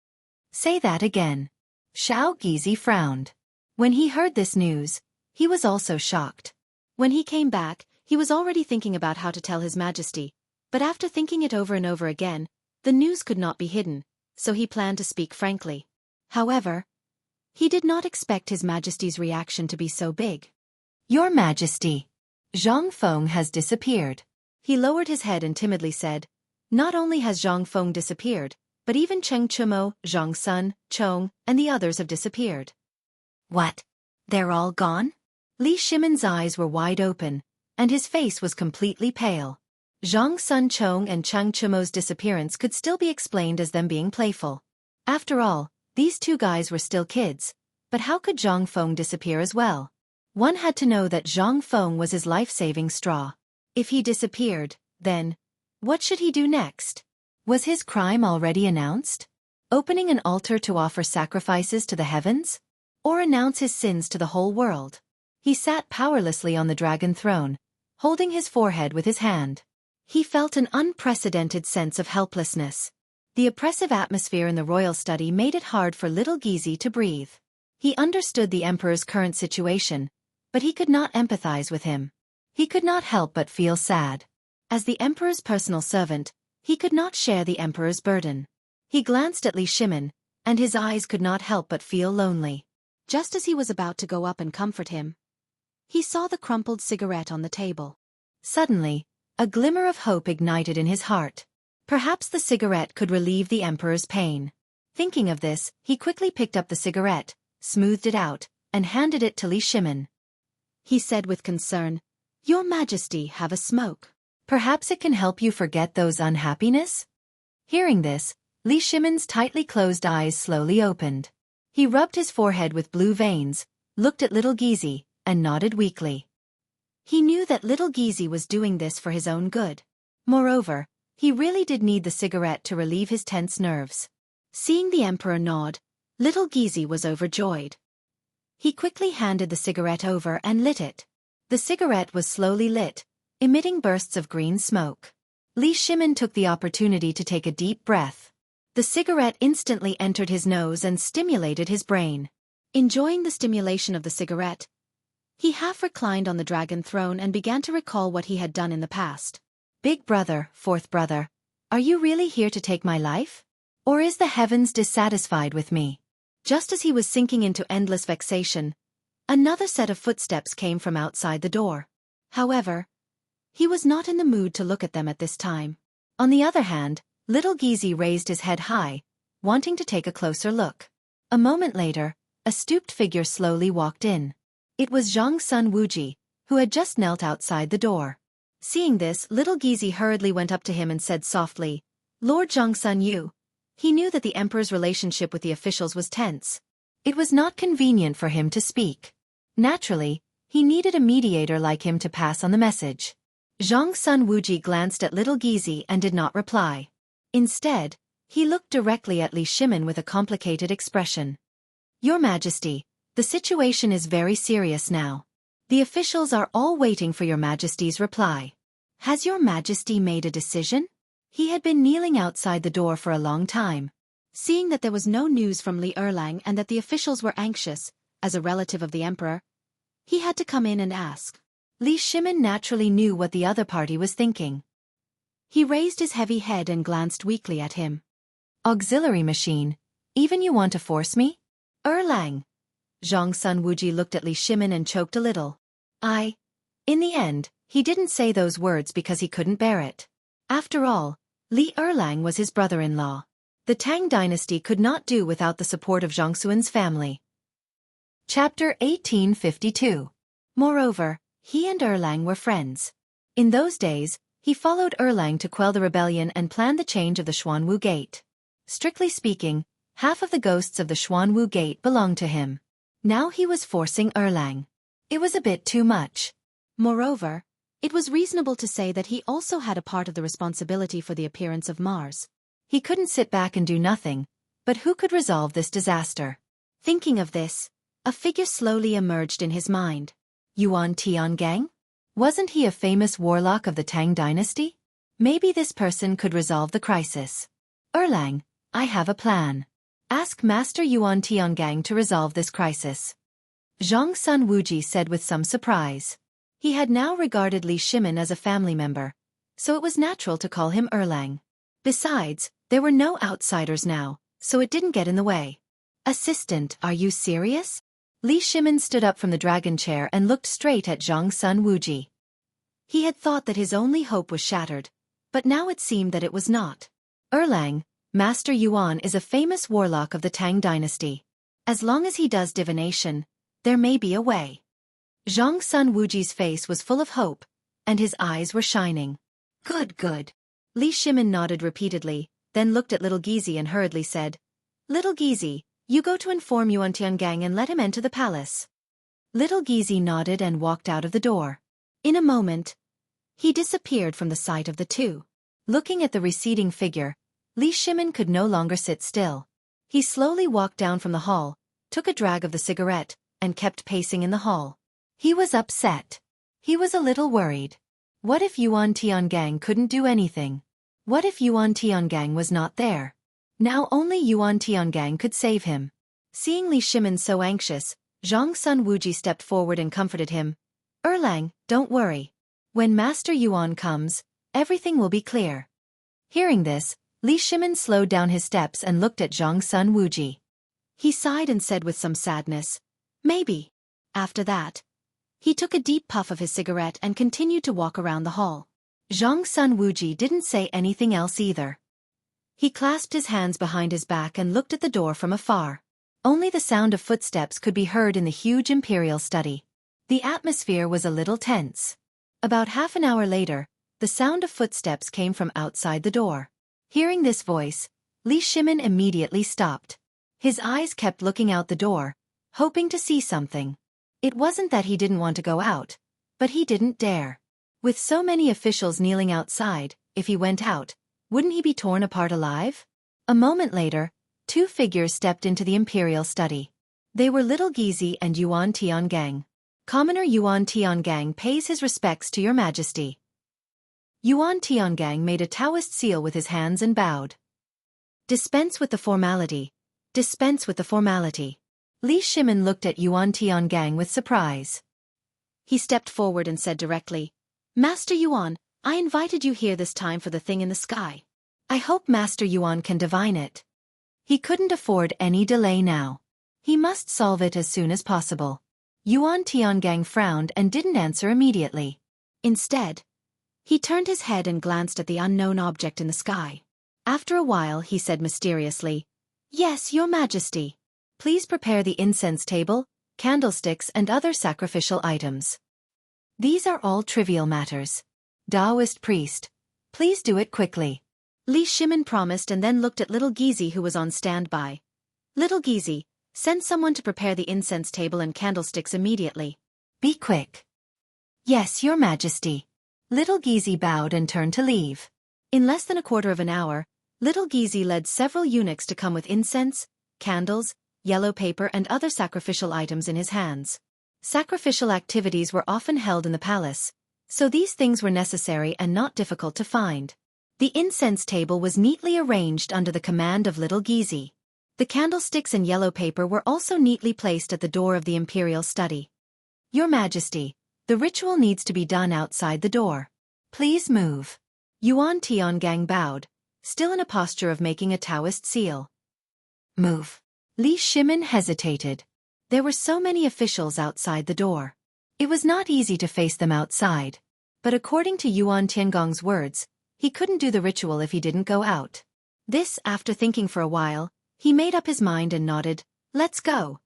"Say that again." Xiao Gizi frowned. When he heard this news, he was also shocked. When he came back, he was already thinking about how to tell His Majesty, but after thinking it over and over again, the news could not be hidden, so he planned to speak frankly. However, he did not expect His Majesty's reaction to be so big. "Your Majesty, Zhang Feng has disappeared." He lowered his head and timidly said, "Not only has Zhang Feng disappeared, but even Cheng Chumo, Zhang Sun, Chong, and the others have disappeared." "What? They're all gone?" Li Shimin's eyes were wide open, and his face was completely pale. Zhang Sun Chong and Cheng Chumo's disappearance could still be explained as them being playful. After all, these two guys were still kids, but how could Zhang Feng disappear as well? One had to know that Zhang Feng was his life-saving straw. If he disappeared, then, what should he do next? Was his crime already announced? Opening an altar to offer sacrifices to the heavens? Or announce his sins to the whole world? He sat powerlessly on the dragon throne, holding his forehead with his hand. He felt an unprecedented sense of helplessness. The oppressive atmosphere in the royal study made it hard for little Gizi to breathe. He understood the emperor's current situation, but he could not empathize with him. He could not help but feel sad. As the emperor's personal servant, he could not share the emperor's burden. He glanced at Li Shimin, and his eyes could not help but feel lonely. Just as he was about to go up and comfort him, he saw the crumpled cigarette on the table. Suddenly, a glimmer of hope ignited in his heart. Perhaps the cigarette could relieve the emperor's pain. Thinking of this, he quickly picked up the cigarette, smoothed it out, and handed it to Li Shimin. He said with concern, "Your Majesty, have a smoke. Perhaps it can help you forget those unhappiness?" Hearing this, Li Shimin's tightly closed eyes slowly opened. He rubbed his forehead with blue veins, looked at little Gizi, and nodded weakly. He knew that little Gizi was doing this for his own good. Moreover, he really did need the cigarette to relieve his tense nerves. Seeing the emperor nod, little Gizi was overjoyed. He quickly handed the cigarette over and lit it. The cigarette was slowly lit, emitting bursts of green smoke. Li Shimin took the opportunity to take a deep breath. The cigarette instantly entered his nose and stimulated his brain. Enjoying the stimulation of the cigarette, he half reclined on the dragon throne and began to recall what he had done in the past. "Big brother, fourth brother, are you really here to take my life? Or is the heavens dissatisfied with me?" Just as he was sinking into endless vexation, another set of footsteps came from outside the door. However, he was not in the mood to look at them at this time. On the other hand, little Gizi raised his head high, wanting to take a closer look. A moment later, a stooped figure slowly walked in. It was Zhang Sun Wuji, who had just knelt outside the door. Seeing this, little Gizi hurriedly went up to him and said softly, "Lord Zhang Sun Yu." He knew that the emperor's relationship with the officials was tense. It was not convenient for him to speak. Naturally, he needed a mediator like him to pass on the message. Zhang Sun Wuji glanced at little Gizi and did not reply. Instead, he looked directly at Li Shimin with a complicated expression. Your Majesty, the situation is very serious now. The officials are all waiting for your Majesty's reply. Has your Majesty made a decision? He had been kneeling outside the door for a long time. Seeing that there was no news from Li Erlang and that the officials were anxious, as a relative of the emperor, he had to come in and ask. Li Shimin naturally knew what the other party was thinking. He raised his heavy head and glanced weakly at him. Auxiliary machine, even you want to force me? Erlang. Zhang Sun Wuji looked at Li Shimin and choked a little. In the end, he didn't say those words because he couldn't bear it. After all, Li Erlang was his brother-in-law. The Tang dynasty could not do without the support of Zhongxuan's family. Chapter 1852. Moreover, he and Erlang were friends. In those days, he followed Erlang to quell the rebellion and planned the change of the Xuanwu Gate. Strictly speaking, half of the ghosts of the Xuanwu Gate belonged to him. Now he was forcing Erlang. It was a bit too much. Moreover, it was reasonable to say that he also had a part of the responsibility for the appearance of Mars. He couldn't sit back and do nothing, but who could resolve this disaster? Thinking of this, a figure slowly emerged in his mind. Yuan Tiangang? Wasn't he a famous warlock of the Tang dynasty? Maybe this person could resolve the crisis. Erlang, I have a plan. Ask Master Yuan Tiangang to resolve this crisis. Zhang Sun Wuji said with some surprise. He had now regarded Li Shimin as a family member, so it was natural to call him Erlang. Besides, there were no outsiders now, so it didn't get in the way. Assistant, are you serious? Li Shimin stood up from the dragon chair and looked straight at Zhang Sun Wuji. He had thought that his only hope was shattered, but now it seemed that it was not. Erlang, Master Yuan is a famous warlock of the Tang dynasty. As long as he does divination, there may be a way. Zhang Sun Wuji's face was full of hope, and his eyes were shining. Good. Li Shimin nodded repeatedly, then looked at little Gizi and hurriedly said, Little Gizi, you go to inform Yuan Tiangang and let him enter the palace. Little Gizi nodded and walked out of the door. In a moment, he disappeared from the sight of the two. Looking at the receding figure, Li Shimin could no longer sit still. He slowly walked down from the hall, took a drag of the cigarette, and kept pacing in the hall. He was upset. He was a little worried. What if Yuan Tiangang couldn't do anything? What if Yuan Tiangang was not there? Now only Yuan Tiangang could save him. Seeing Li Shimin so anxious, Zhang Sun Wuji stepped forward and comforted him. Erlang, don't worry. When Master Yuan comes, everything will be clear. Hearing this, Li Shimin slowed down his steps and looked at Zhang Sun Wuji. He sighed and said with some sadness, Maybe. After that, he took a deep puff of his cigarette and continued to walk around the hall. Zhang Sun Wuji didn't say anything else either. He clasped his hands behind his back and looked at the door from afar. Only the sound of footsteps could be heard in the huge imperial study. The atmosphere was a little tense. About half an hour later, the sound of footsteps came from outside the door. Hearing this voice, Li Shimin immediately stopped. His eyes kept looking out the door, hoping to see something. It wasn't that he didn't want to go out, but he didn't dare. With so many officials kneeling outside, if he went out, wouldn't he be torn apart alive? A moment later, two figures stepped into the imperial study. They were Little Gizi and Yuan Tiangang. Commoner Yuan Tiangang pays his respects to your majesty. Yuan Tiangang made a Taoist seal with his hands and bowed. Dispense with the formality. Dispense with the formality. Li Shimin looked at Yuan Tiangang with surprise. He stepped forward and said directly, Master Yuan, I invited you here this time for the thing in the sky. I hope Master Yuan can divine it. He couldn't afford any delay now. He must solve it as soon as possible. Yuan Tiangang frowned and didn't answer immediately. Instead, he turned his head and glanced at the unknown object in the sky. After a while he said mysteriously, Yes, your majesty. Please prepare the incense table, candlesticks and other sacrificial items. These are all trivial matters. Taoist priest, please do it quickly. Li Shimin promised and then looked at little Gizi who was on standby. Little Gizi, Send someone to prepare the incense table and candlesticks immediately. Be quick. Yes, your majesty. Little Gizi bowed and turned to leave. In less than a quarter of an hour, Little Gizi led several eunuchs to come with incense, candles, yellow paper and other sacrificial items in his hands. Sacrificial activities were often held in the palace, so these things were necessary and not difficult to find. The incense table was neatly arranged under the command of Little Gizi. The candlesticks and yellow paper were also neatly placed at the door of the imperial study. Your majesty, the ritual needs to be done outside the door. Please move. Yuan Tiangang bowed, still in a posture of making a Taoist seal. Move. Li Shimin hesitated. There were so many officials outside the door. It was not easy to face them outside. But according to Yuan Tiangong's words, he couldn't do the ritual if he didn't go out. This, after thinking for a while, he made up his mind and nodded, "Let's go."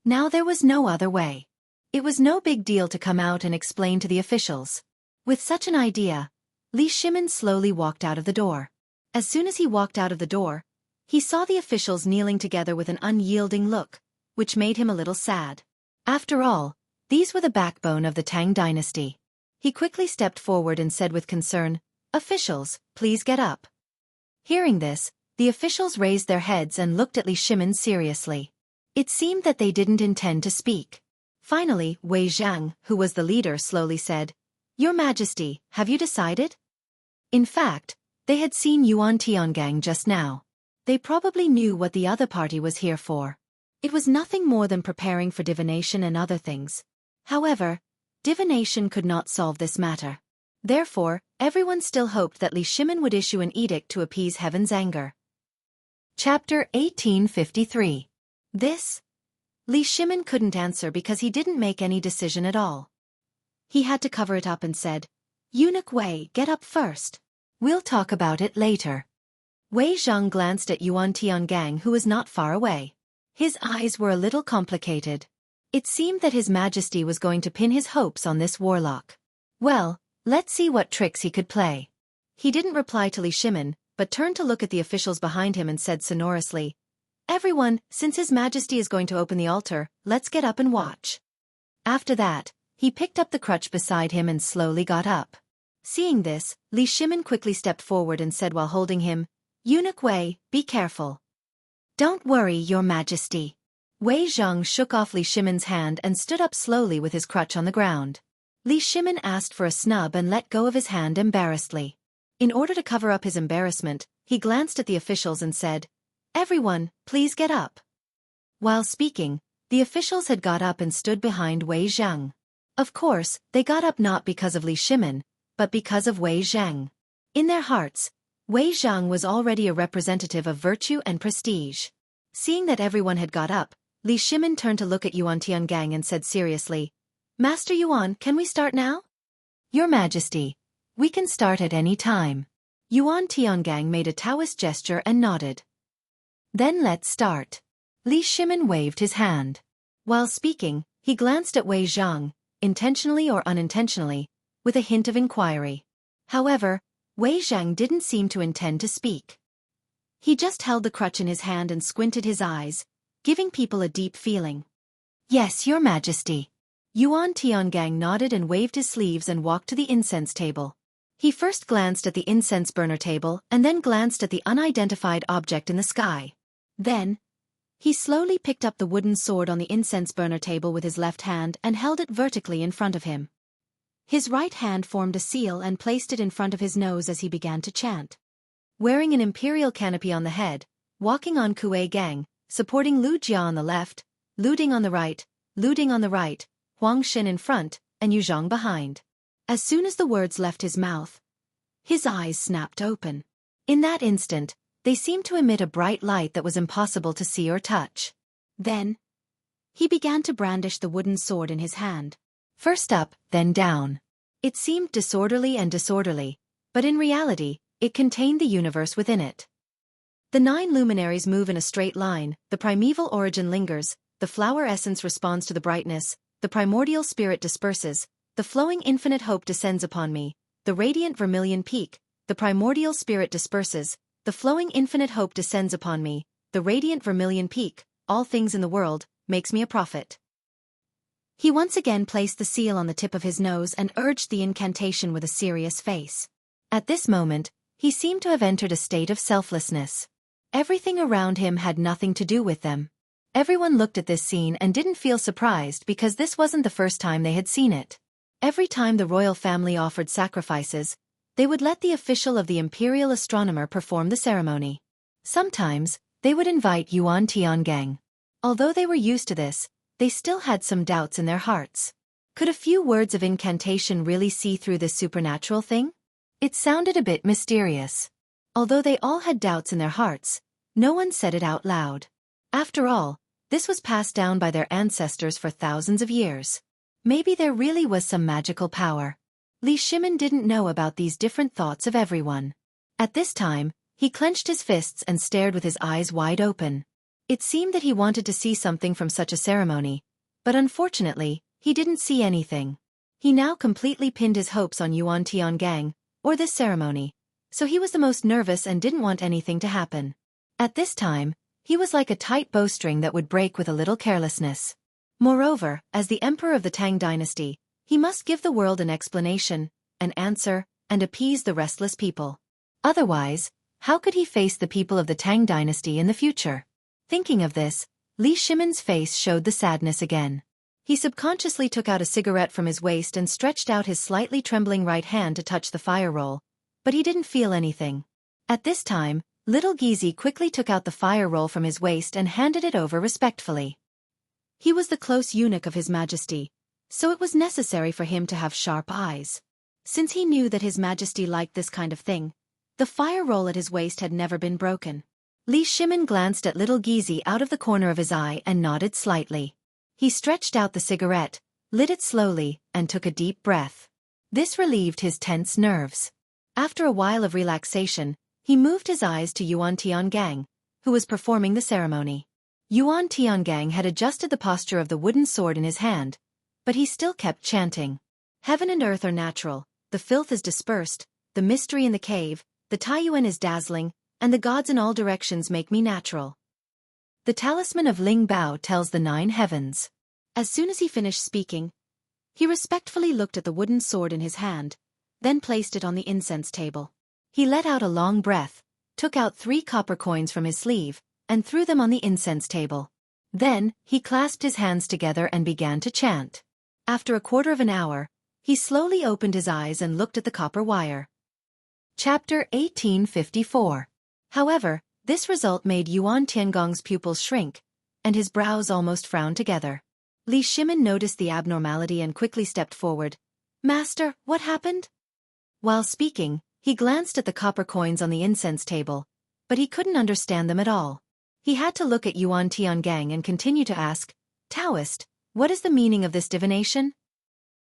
Now there was no other way. It was no big deal to come out and explain to the officials. With such an idea, Li Shimin slowly walked out of the door. As soon as he walked out of the door, he saw the officials kneeling together with an unyielding look, which made him a little sad. After all, these were the backbone of the Tang dynasty. He quickly stepped forward and said with concern, "Officials, please get up." Hearing this, the officials raised their heads and looked at Li Shimin seriously. It seemed that they didn't intend to speak. Finally, Wei Zhang, who was the leader, slowly said, "Your Majesty, have you decided?" In fact, they had seen Yuan Tiangang just now. They probably knew what the other party was here for. It was nothing more than preparing for divination and other things. However, divination could not solve this matter. Therefore, everyone still hoped that Li Shimin would issue an edict to appease heaven's anger. Chapter 1853. This? Li Shimin couldn't answer because he didn't make any decision at all. He had to cover it up and said, "Eunuch Wei, get up first. We'll talk about it later." Wei Zhang glanced at Yuan Tiangang, who was not far away. His eyes were a little complicated. It seemed that His Majesty was going to pin his hopes on this warlock. Well, let's see what tricks he could play. He didn't reply to Li Shimin, but turned to look at the officials behind him and said sonorously, "Everyone, since His Majesty is going to open the altar, let's get up and watch." After that, he picked up the crutch beside him and slowly got up. Seeing this, Li Shimin quickly stepped forward and said while holding him, "Eunuch Wei, be careful." "Don't worry, Your Majesty." Wei Zhang shook off Li Shimin's hand and stood up slowly with his crutch on the ground. Li Shimin asked for a snub and let go of his hand embarrassedly. In order to cover up his embarrassment, he glanced at the officials and said, "Everyone, please get up." While speaking, the officials had got up and stood behind Wei Zhang. Of course, they got up not because of Li Shimin, but because of Wei Zhang. In their hearts, Wei Zhang was already a representative of virtue and prestige. Seeing that everyone had got up, Li Shimin turned to look at Yuan Tiangang and said seriously, "Master Yuan, can we start now?" "Your Majesty, we can start at any time." Yuan Tiangang made a Taoist gesture and nodded. "Then let's start." Li Shimin waved his hand. While speaking, he glanced at Wei Zhang, intentionally or unintentionally, with a hint of inquiry. However, Wei Zhang didn't seem to intend to speak. He just held the crutch in his hand and squinted his eyes, giving people a deep feeling. "Yes, Your Majesty." Yuan Tiangang nodded and waved his sleeves and walked to the incense table. He first glanced at the incense burner table and then glanced at the unidentified object in the sky. Then, he slowly picked up the wooden sword on the incense burner table with his left hand and held it vertically in front of him. His right hand formed a seal and placed it in front of his nose as he began to chant. Wearing an imperial canopy on the head, walking on Kuei Gang, supporting Lu Jia on the left, Lu Ding on the right, Huang Xin in front, and Yu Zhang behind. As soon as the words left his mouth, his eyes snapped open. In that instant, they seemed to emit a bright light that was impossible to see or touch. Then, he began to brandish the wooden sword in his hand. First up, then down. It seemed disorderly, but in reality, it contained the universe within it. The 9 luminaries move in a straight line, the primeval origin lingers, the flower essence responds to the brightness, the primordial spirit disperses, the flowing infinite hope descends upon me, the radiant vermilion peak, the primordial spirit disperses, the flowing infinite hope descends upon me, the radiant vermilion peak, all things in the world, makes me a prophet. He once again placed the seal on the tip of his nose and urged the incantation with a serious face. At this moment, he seemed to have entered a state of selflessness. Everything around him had nothing to do with them. Everyone looked at this scene and didn't feel surprised because this wasn't the first time they had seen it. Every time the royal family offered sacrifices, they would let the official of the imperial astronomer perform the ceremony. Sometimes, they would invite Yuan Tiangang. Although they were used to this, they still had some doubts in their hearts. Could a few words of incantation really see through this supernatural thing? It sounded a bit mysterious. Although they all had doubts in their hearts, no one said it out loud. After all, this was passed down by their ancestors for thousands of years. Maybe there really was some magical power. Li Shimin didn't know about these different thoughts of everyone. At this time, he clenched his fists and stared with his eyes wide open. It seemed that he wanted to see something from such a ceremony, but unfortunately, he didn't see anything. He now completely pinned his hopes on Yuan Tiangang, or this ceremony, so he was the most nervous and didn't want anything to happen. At this time, he was like a tight bowstring that would break with a little carelessness. Moreover, as the emperor of the Tang dynasty, he must give the world an explanation, an answer, and appease the restless people. Otherwise, how could he face the people of the Tang dynasty in the future? Thinking of this, Li Shimin's face showed the sadness again. He subconsciously took out a cigarette from his waist and stretched out his slightly trembling right hand to touch the fire roll, but he didn't feel anything. At this time, little Gizi quickly took out the fire roll from his waist and handed it over respectfully. He was the close eunuch of His Majesty, so it was necessary for him to have sharp eyes. Since he knew that His Majesty liked this kind of thing, the fire roll at his waist had never been broken. Li Shimin glanced at little Gizi out of the corner of his eye and nodded slightly. He stretched out the cigarette, lit it slowly, and took a deep breath. This relieved his tense nerves. After a while of relaxation, he moved his eyes to Yuan Tiangang, who was performing the ceremony. Yuan Tiangang had adjusted the posture of the wooden sword in his hand, but he still kept chanting. Heaven and earth are natural, the filth is dispersed, the mystery in the cave, the Taiyuan is dazzling, and the gods in all directions make me natural. The talisman of Ling Bao tells the 9 heavens. As soon as he finished speaking, he respectfully looked at the wooden sword in his hand, then placed it on the incense table. He let out a long breath, took out 3 copper coins from his sleeve, and threw them on the incense table. Then, he clasped his hands together and began to chant. After a quarter of an hour, he slowly opened his eyes and looked at the copper wire. Chapter 1854. However, this result made Yuan Tiangong's pupils shrink, and his brows almost frowned together. Li Shimin noticed the abnormality and quickly stepped forward. "Master, what happened?" While speaking, he glanced at the copper coins on the incense table, but he couldn't understand them at all. He had to look at Yuan Tiangang and continue to ask, "Taoist, what is the meaning of this divination?"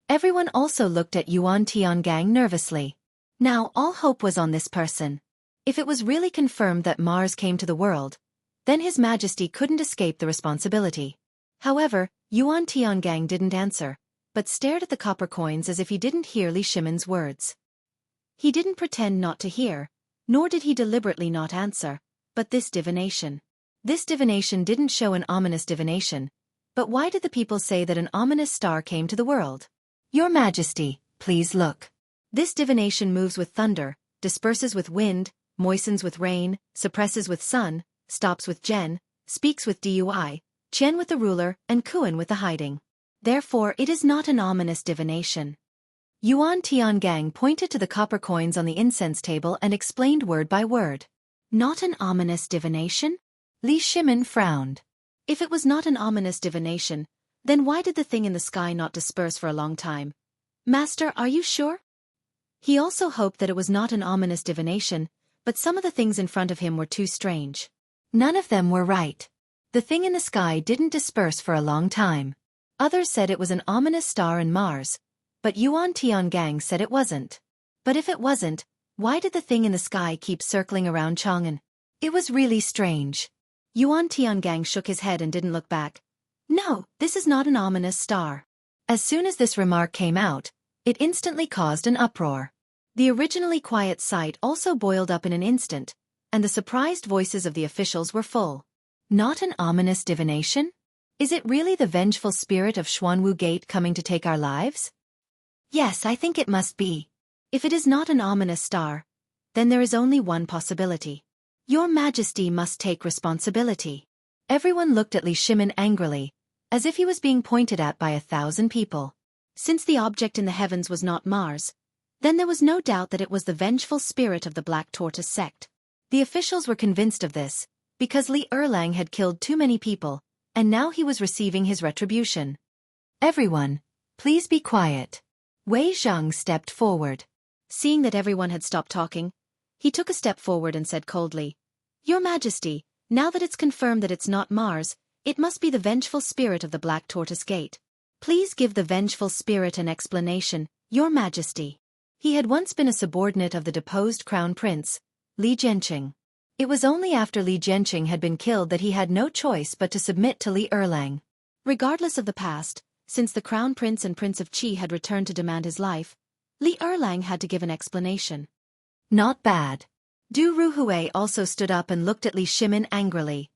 Everyone also looked at Yuan Tiangang nervously. Now all hope was on this person. If it was really confirmed that Mars came to the world, then His Majesty couldn't escape the responsibility. However, Yuan Tiangang didn't answer, but stared at the copper coins as if he didn't hear Li Shimin's words. He didn't pretend not to hear, nor did he deliberately not answer, but this divination. This divination didn't show an ominous divination, but why did the people say that an ominous star came to the world? "Your Majesty, please look. This divination moves with thunder, disperses with wind, moistens with rain, suppresses with sun, stops with Zhen, speaks with Dui, Qian with the ruler, and Kuan with the hiding. Therefore it is not an ominous divination." Yuan Tiangang pointed to the copper coins on the incense table and explained word by word. "Not an ominous divination?" Li Shimin frowned. If it was not an ominous divination, then why did the thing in the sky not disperse for a long time? "Master, are you sure?" He also hoped that it was not an ominous divination, but some of the things in front of him were too strange. None of them were right. The thing in the sky didn't disperse for a long time. Others said it was an ominous star in Mars, but Yuan Tiangang said it wasn't. But if it wasn't, why did the thing in the sky keep circling around Chang'an? It was really strange. Yuan Tiangang shook his head and didn't look back. "No, this is not an ominous star." As soon as this remark came out, it instantly caused an uproar. The originally quiet sight also boiled up in an instant, and the surprised voices of the officials were full. Not an ominous divination? Is it really the vengeful spirit of Xuanwu Gate coming to take our lives? Yes, I think it must be. If it is not an ominous star, then there is only one possibility. Your Majesty must take responsibility. Everyone looked at Li Shimin angrily, as if he was being pointed at by 1,000 people. Since the object in the heavens was not Mars, then there was no doubt that it was the vengeful spirit of the Black Tortoise sect. The officials were convinced of this, because Li Erlang had killed too many people, and now he was receiving his retribution. Everyone, please be quiet. Wei Zhang stepped forward. Seeing that everyone had stopped talking, he took a step forward and said coldly, Your Majesty, now that it's confirmed that it's not Mars, it must be the vengeful spirit of the Black Tortoise Gate. Please give the vengeful spirit an explanation, Your Majesty. He had once been a subordinate of the deposed crown prince, Li Jianqing. It was only after Li Jianqing had been killed that he had no choice but to submit to Li Erlang. Regardless of the past, since the crown prince and Prince of Qi had returned to demand his life, Li Erlang had to give an explanation. Not bad. Du Ruhui also stood up and looked at Li Shimin angrily.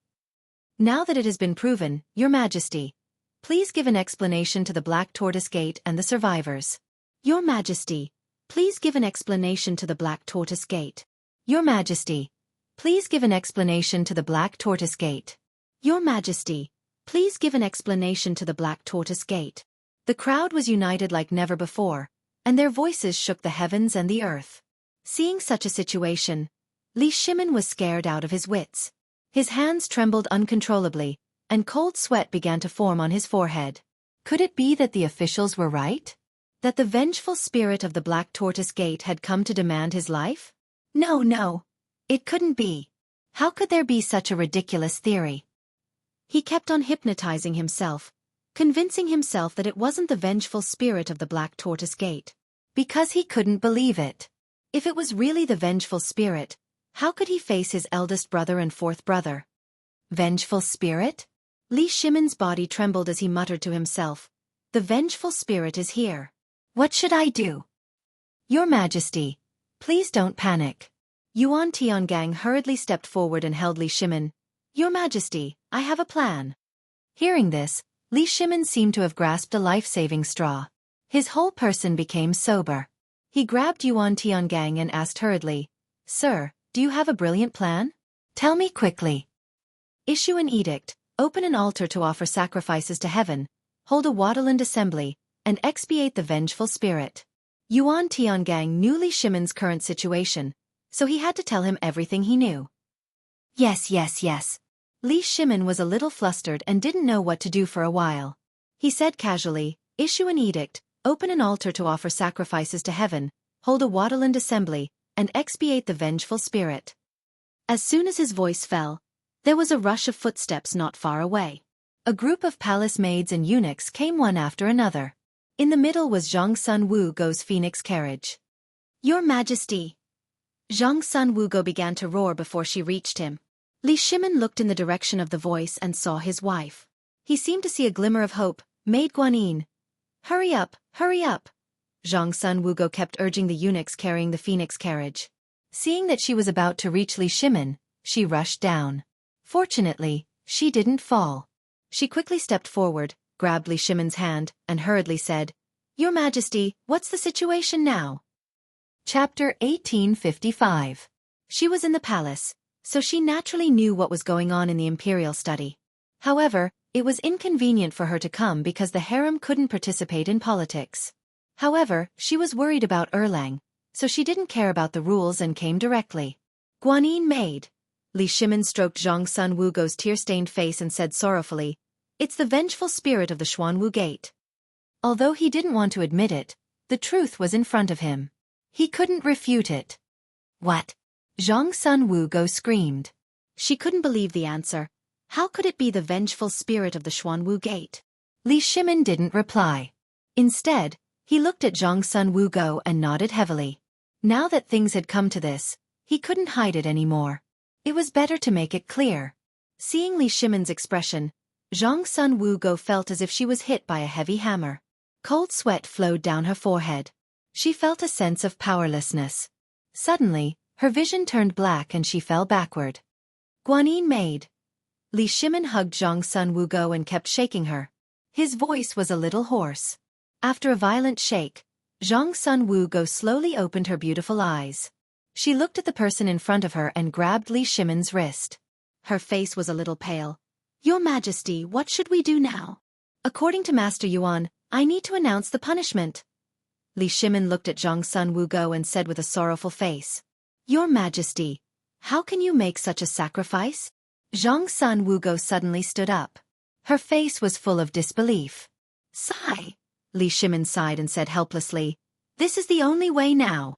Now that it has been proven, Your Majesty, please give an explanation to the Black Tortoise Gate and the survivors. Your Majesty, please give an explanation to the Black Tortoise Gate. Your Majesty, please give an explanation to the Black Tortoise Gate. Your Majesty, please give an explanation to the Black Tortoise Gate. The crowd was united like never before, and their voices shook the heavens and the earth. Seeing such a situation, Li Shimin was scared out of his wits. His hands trembled uncontrollably, and cold sweat began to form on his forehead. Could it be that the officials were right? That the vengeful spirit of the Black Tortoise Gate had come to demand his life? No. It couldn't be. How could there be such a ridiculous theory? He kept on hypnotizing himself, convincing himself that it wasn't the vengeful spirit of the Black Tortoise Gate. Because he couldn't believe it. If it was really the vengeful spirit, how could he face his eldest brother and fourth brother? Vengeful spirit? Li Shimin's body trembled as he muttered to himself, The vengeful spirit is here. What should I do? Your Majesty, please don't panic. Yuan Tiangang hurriedly stepped forward and held Li Shimin. Your Majesty, I have a plan. Hearing this, Li Shimin seemed to have grasped a life-saving straw. His whole person became sober. He grabbed Yuan Tiangang and asked hurriedly, Sir, do you have a brilliant plan? Tell me quickly. Issue an edict, open an altar to offer sacrifices to heaven, hold a Wadaland assembly, and expiate the vengeful spirit. Yuan Tiangang knew Li Shimin's current situation, so he had to tell him everything he knew. Yes. Li Shimin was a little flustered and didn't know what to do for a while. He said casually, Issue an edict, open an altar to offer sacrifices to heaven, hold a Wadaland assembly, and expiate the vengeful spirit. As soon as his voice fell, there was a rush of footsteps not far away. A group of palace maids and eunuchs came one after another. In the middle was Zhang Sun Wugo's phoenix carriage. Your Majesty. Zhang Sun Wugo began to roar before she reached him. Li Shimin looked in the direction of the voice and saw his wife. He seemed to see a glimmer of hope. Maid Guanyin. Hurry up. Zhang Sun Wugo kept urging the eunuchs carrying the phoenix carriage. Seeing that she was about to reach Li Shimin, she rushed down. Fortunately, she didn't fall. She quickly stepped forward, grabbed Li Shimin's hand, and hurriedly said, Your Majesty, what's the situation now? Chapter 1855. She was in the palace, so she naturally knew what was going on in the imperial study. However, it was inconvenient for her to come because the harem couldn't participate in politics. However, she was worried about Erlang, so she didn't care about the rules and came directly. Guanyin maid. Li Shimin stroked Zhang Sun Wugo's tear-stained face and said sorrowfully, It's the vengeful spirit of the Xuanwu Gate. Although he didn't want to admit it, the truth was in front of him. He couldn't refute it. What? Zhang Sun Wugo screamed. She couldn't believe the answer. How could it be the vengeful spirit of the Xuanwu Gate? Li Shimin didn't reply. Instead, he looked at Zhang Sun Wugo and nodded heavily. Now that things had come to this, he couldn't hide it anymore. It was better to make it clear. Seeing Li Shimin's expression, Zhang Sun Wugo felt as if she was hit by a heavy hammer. Cold sweat flowed down her forehead. She felt a sense of powerlessness. Suddenly, her vision turned black and she fell backward. Guanyin maid. Li Shimin hugged Zhang Sun Wugo and kept shaking her. His voice was a little hoarse. After a violent shake, Zhang Sun Wugo slowly opened her beautiful eyes. She looked at the person in front of her and grabbed Li Shimin's wrist. Her face was a little pale. "Your Majesty, what should we do now?" "According to Master Yuan, I need to announce the punishment." Li Shimin looked at Zhang Sun Wugo and said with a sorrowful face, "Your Majesty, how can you make such a sacrifice?" Zhang Sun Wugo suddenly stood up. Her face was full of disbelief. "Sigh." Li Shimin sighed and said helplessly, "This is the only way now."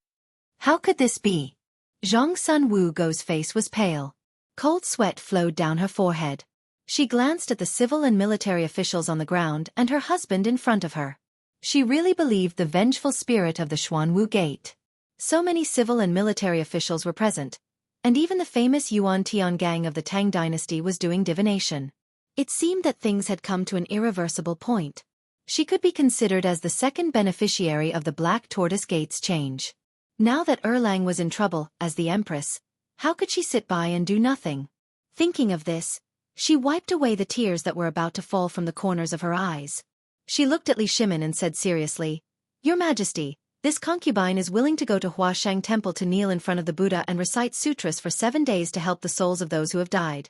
"How could this be?" Zhang Sun Wugo's face was pale. Cold sweat flowed down her forehead. She glanced at the civil and military officials on the ground and her husband in front of her. She really believed the vengeful spirit of the Xuanwu Gate. So many civil and military officials were present, and even the famous Yuan Tiangang of the Tang dynasty was doing divination. It seemed that things had come to an irreversible point. She could be considered as the second beneficiary of the Black Tortoise Gate's change. Now that Erlang was in trouble, as the Empress, how could she sit by and do nothing? Thinking of this, she wiped away the tears that were about to fall from the corners of her eyes. She looked at Li Shimin and said seriously, "Your Majesty, this concubine is willing to go to Huashang Temple to kneel in front of the Buddha and recite sutras for 7 days to help the souls of those who have died."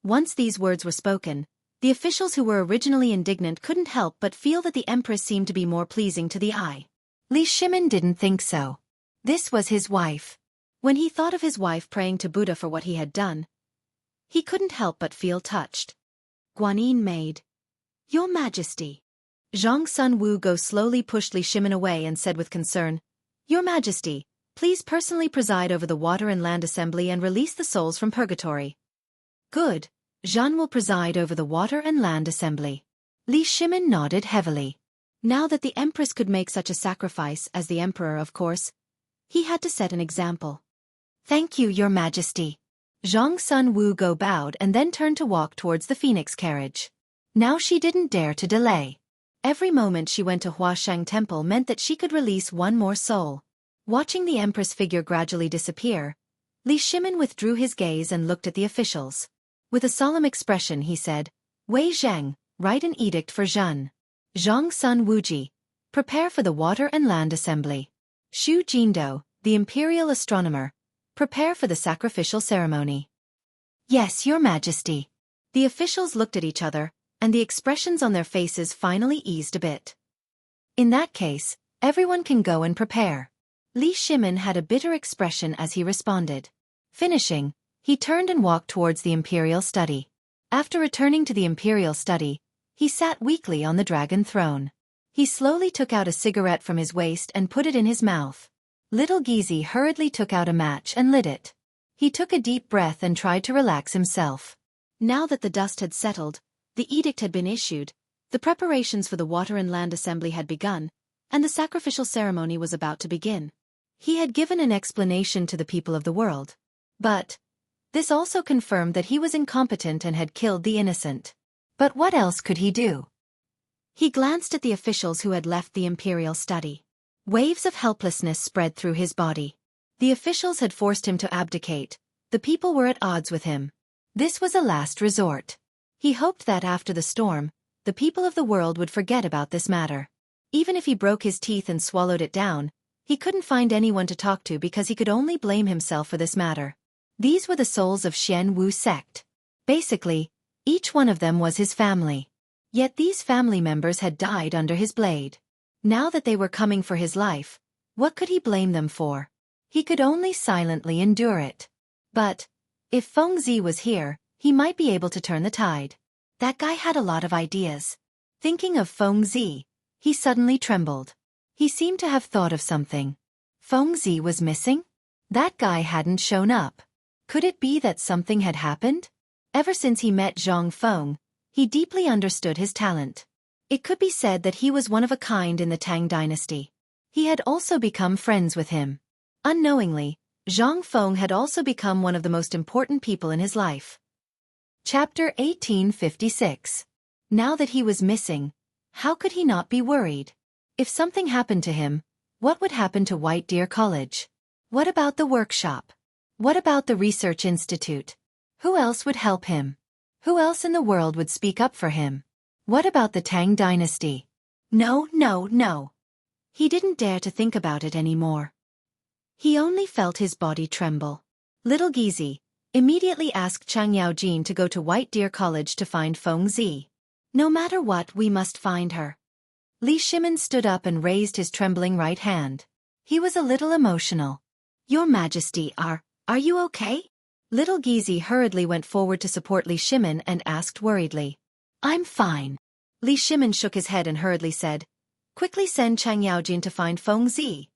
Once these words were spoken, the officials who were originally indignant couldn't help but feel that the Empress seemed to be more pleasing to the eye. Li Shimin didn't think so. This was his wife. When he thought of his wife praying to Buddha for what he had done, he couldn't help but feel touched. Guanyin maid. "Your Majesty." Zhang Sun Wugo slowly pushed Li Shimin away and said with concern, "Your Majesty, please personally preside over the Water and Land Assembly and release the souls from purgatory." "Good. Zhan will preside over the Water and Land Assembly." Li Shimin nodded heavily. Now that the Empress could make such a sacrifice as the Emperor, of course, he had to set an example. "Thank you, Your Majesty." Zhang Sun Wugo bowed and then turned to walk towards the phoenix carriage. Now she didn't dare to delay. Every moment she went to Huashang Temple meant that she could release one more soul. Watching the Empress figure gradually disappear, Li Shimin withdrew his gaze and looked at the officials. With a solemn expression he said, "Wei Zheng, write an edict for Zhan. Zhang Sun Wuji, prepare for the Water and Land Assembly. Xu Jindo, the Imperial Astronomer, prepare for the sacrificial ceremony." "Yes, Your Majesty." The officials looked at each other, and the expressions on their faces finally eased a bit. "In that case, everyone can go and prepare." Li Shimin had a bitter expression as he responded. Finishing, he turned and walked towards the imperial study. After returning to the imperial study, he sat weakly on the dragon throne. He slowly took out a cigarette from his waist and put it in his mouth. Little Gizi hurriedly took out a match and lit it. He took a deep breath and tried to relax himself. Now that the dust had settled, the edict had been issued, the preparations for the Water and Land Assembly had begun, and the sacrificial ceremony was about to begin. He had given an explanation to the people of the world. But this also confirmed that he was incompetent and had killed the innocent. But what else could he do? He glanced at the officials who had left the imperial study. Waves of helplessness spread through his body. The officials had forced him to abdicate. The people were at odds with him. This was a last resort. He hoped that after the storm, the people of the world would forget about this matter. Even if he broke his teeth and swallowed it down, he couldn't find anyone to talk to because he could only blame himself for this matter. These were the souls of Xianwu sect. Basically, each one of them was his family. Yet these family members had died under his blade. Now that they were coming for his life, what could he blame them for? He could only silently endure it. But if Fengzi was here, he might be able to turn the tide. That guy had a lot of ideas. Thinking of Fengzi, he suddenly trembled. He seemed to have thought of something. Fengzi was missing? That guy hadn't shown up. Could it be that something had happened? Ever since he met Zhang Feng, he deeply understood his talent. It could be said that he was one of a kind in the Tang dynasty. He had also become friends with him. Unknowingly, Zhang Feng had also become one of the most important people in his life. Chapter 1856. Now that he was missing, how could he not be worried? If something happened to him, what would happen to White Deer College? What about the workshop? What about the research institute? Who else would help him? Who else in the world would speak up for him? What about the Tang dynasty? No, no, no. He didn't dare to think about it anymore. He only felt his body tremble. Little Gizi immediately asked Chang Yaojin to go to White Deer College to find Feng Zi. No matter what, we must find her. Li Shimin stood up and raised his trembling right hand. He was a little emotional. Your Majesty, are you okay? Little Gizi hurriedly went forward to support Li Shimin and asked worriedly. I'm fine. Li Shimin shook his head and hurriedly said, quickly send Chang Yaojin to find Feng Zi.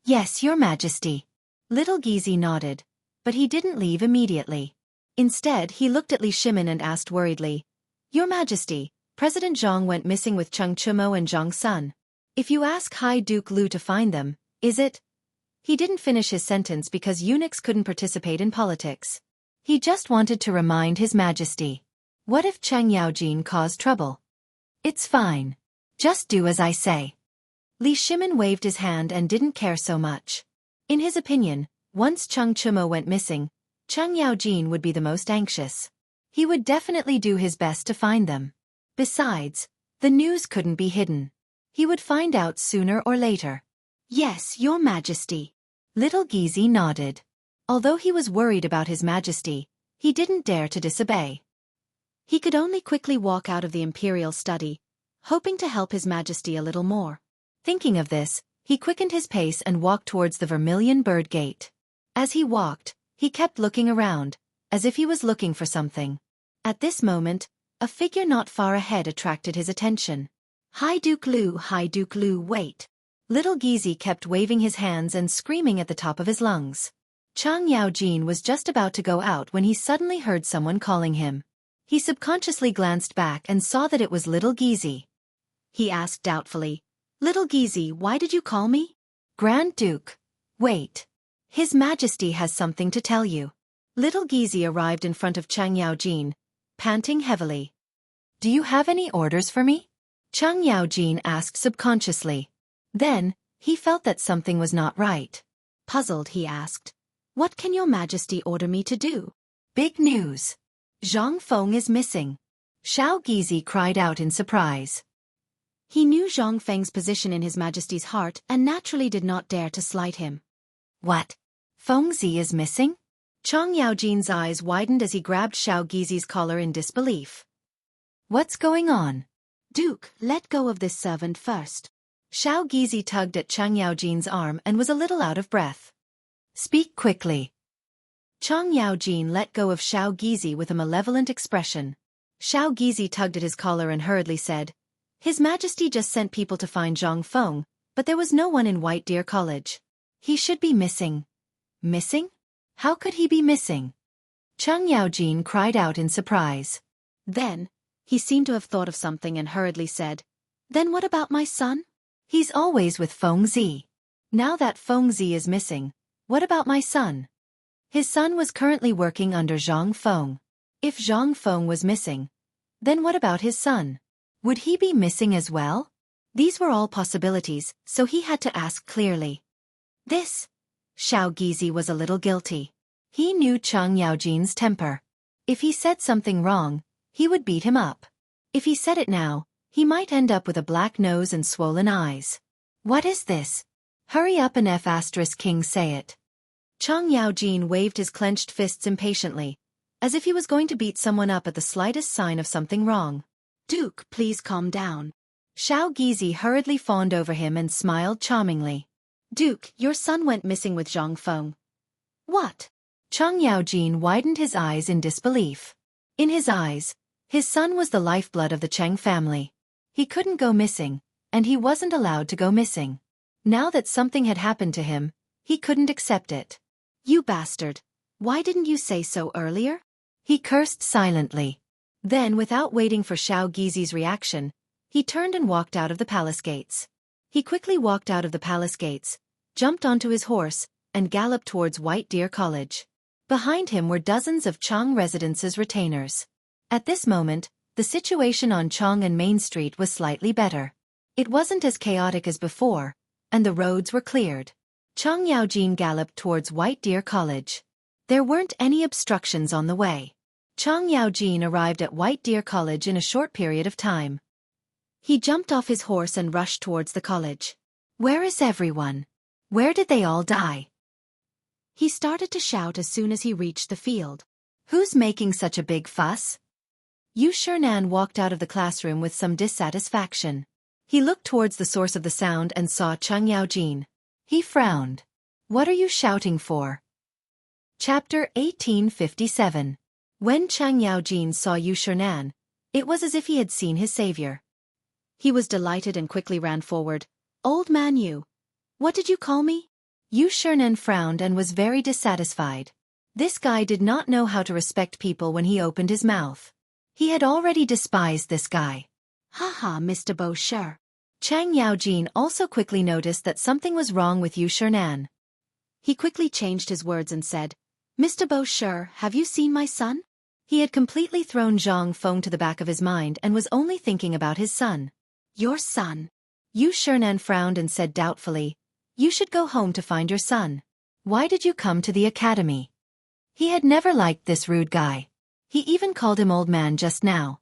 Yes, Your Majesty. Little Gizi nodded, but he didn't leave immediately. Instead, he looked at Li Shimin and asked worriedly, Your Majesty, President Zhang went missing with Cheng Chumo and Zhang Sun. If you ask High Duke Lu to find them, is it? He didn't finish his sentence because eunuchs couldn't participate in politics. He just wanted to remind His Majesty. What if Chang Yaojin caused trouble? It's fine. Just do as I say. Li Shimin waved his hand and didn't care so much. In his opinion, once Cheng Chumo went missing, Chang Yaojin would be the most anxious. He would definitely do his best to find them. Besides, the news couldn't be hidden. He would find out sooner or later. Yes, Your Majesty. Little Gizi nodded. Although he was worried about His Majesty, he didn't dare to disobey. He could only quickly walk out of the imperial study, hoping to help His Majesty a little more. Thinking of this, he quickened his pace and walked towards the Vermilion Bird Gate. As he walked, he kept looking around, as if he was looking for something. At this moment, a figure not far ahead attracted his attention. High Duke Lu, wait. Little Gizi kept waving his hands and screaming at the top of his lungs. Chang Yaojin was just about to go out when he suddenly heard someone calling him. He subconsciously glanced back and saw that it was Little Gizi. He asked doubtfully, Little Gizi, why did you call me? Grand Duke. Wait. His Majesty has something to tell you. Little Gizi arrived in front of Chang Yaojin, panting heavily. Do you have any orders for me? Chang Yaojin asked subconsciously. Then, he felt that something was not right. Puzzled, he asked, What can your Majesty order me to do? Big news. Zhang Feng is missing. Xiao Gizi cried out in surprise. He knew Zhang Feng's position in His Majesty's heart and naturally did not dare to slight him. What? Feng Zi is missing? Chang Yaojin's eyes widened as he grabbed Xiao Gizi's collar in disbelief. What's going on? Duke, let go of this servant first. Xiao Gizi tugged at Chang Yaojin's arm and was a little out of breath. Speak quickly. Chang Yaojin let go of Xiao Gizi with a malevolent expression. Xiao Gizi tugged at his collar and hurriedly said, His Majesty just sent people to find Zhang Feng, but there was no one in White Deer College. He should be missing. Missing? How could he be missing? Chang Yaojin cried out in surprise. Then, he seemed to have thought of something and hurriedly said, Then what about my son? He's always with Feng Zi. Now that Feng Zi is missing, what about my son? His son was currently working under Zhang Feng. If Zhang Feng was missing, then what about his son? Would he be missing as well? These were all possibilities, so he had to ask clearly. This? Xiao Gizi was a little guilty. He knew Chang Yaojin's temper. If he said something wrong, he would beat him up. If he said it now, he might end up with a black nose and swollen eyes. What is this? Hurry up and King say it. Chang Yaojin waved his clenched fists impatiently, as if he was going to beat someone up at the slightest sign of something wrong. Duke, please calm down. Xiao Gizi hurriedly fawned over him and smiled charmingly. Duke, your son went missing with Zhang Feng. What? Chang Yaojin widened his eyes in disbelief. In his eyes, his son was the lifeblood of the Cheng family. He couldn't go missing, and he wasn't allowed to go missing. Now that something had happened to him, he couldn't accept it. You bastard! Why didn't you say so earlier? He cursed silently. Then, without waiting for Xiao Gizi's reaction, he turned and walked out of the palace gates. He quickly walked out of the palace gates, jumped onto his horse, and galloped towards White Deer College. Behind him were dozens of Chang residence's retainers. At this moment, the situation on Chang and Main Street was slightly better. It wasn't as chaotic as before, and the roads were cleared. Chang Yaojin galloped towards White Deer College. There weren't any obstructions on the way. Chang Yaojin arrived at White Deer College in a short period of time. He jumped off his horse and rushed towards the college. Where is everyone? Where did they all die? He started to shout as soon as he reached the field. Who's making such a big fuss? Yu Shinan walked out of the classroom with some dissatisfaction. He looked towards the source of the sound and saw Chang Yaojin. He frowned. What are you shouting for? Chapter 1857. When Chang Yaojin saw Yu Shinan, it was as if he had seen his savior. He was delighted and quickly ran forward. Old man Yu. What did you call me? Yu Shinan frowned and was very dissatisfied. This guy did not know how to respect people when he opened his mouth. He had already despised this guy. Haha, Mr. Bo Shi. Chang Yaojin also quickly noticed that something was wrong with Yu Shinan. He quickly changed his words and said, Mr. Bo Shi, have you seen my son? He had completely thrown Zhang Feng to the back of his mind and was only thinking about his son. Your son? Yu Shinan frowned and said doubtfully, You should go home to find your son. Why did you come to the academy? He had never liked this rude guy. He even called him old man just now.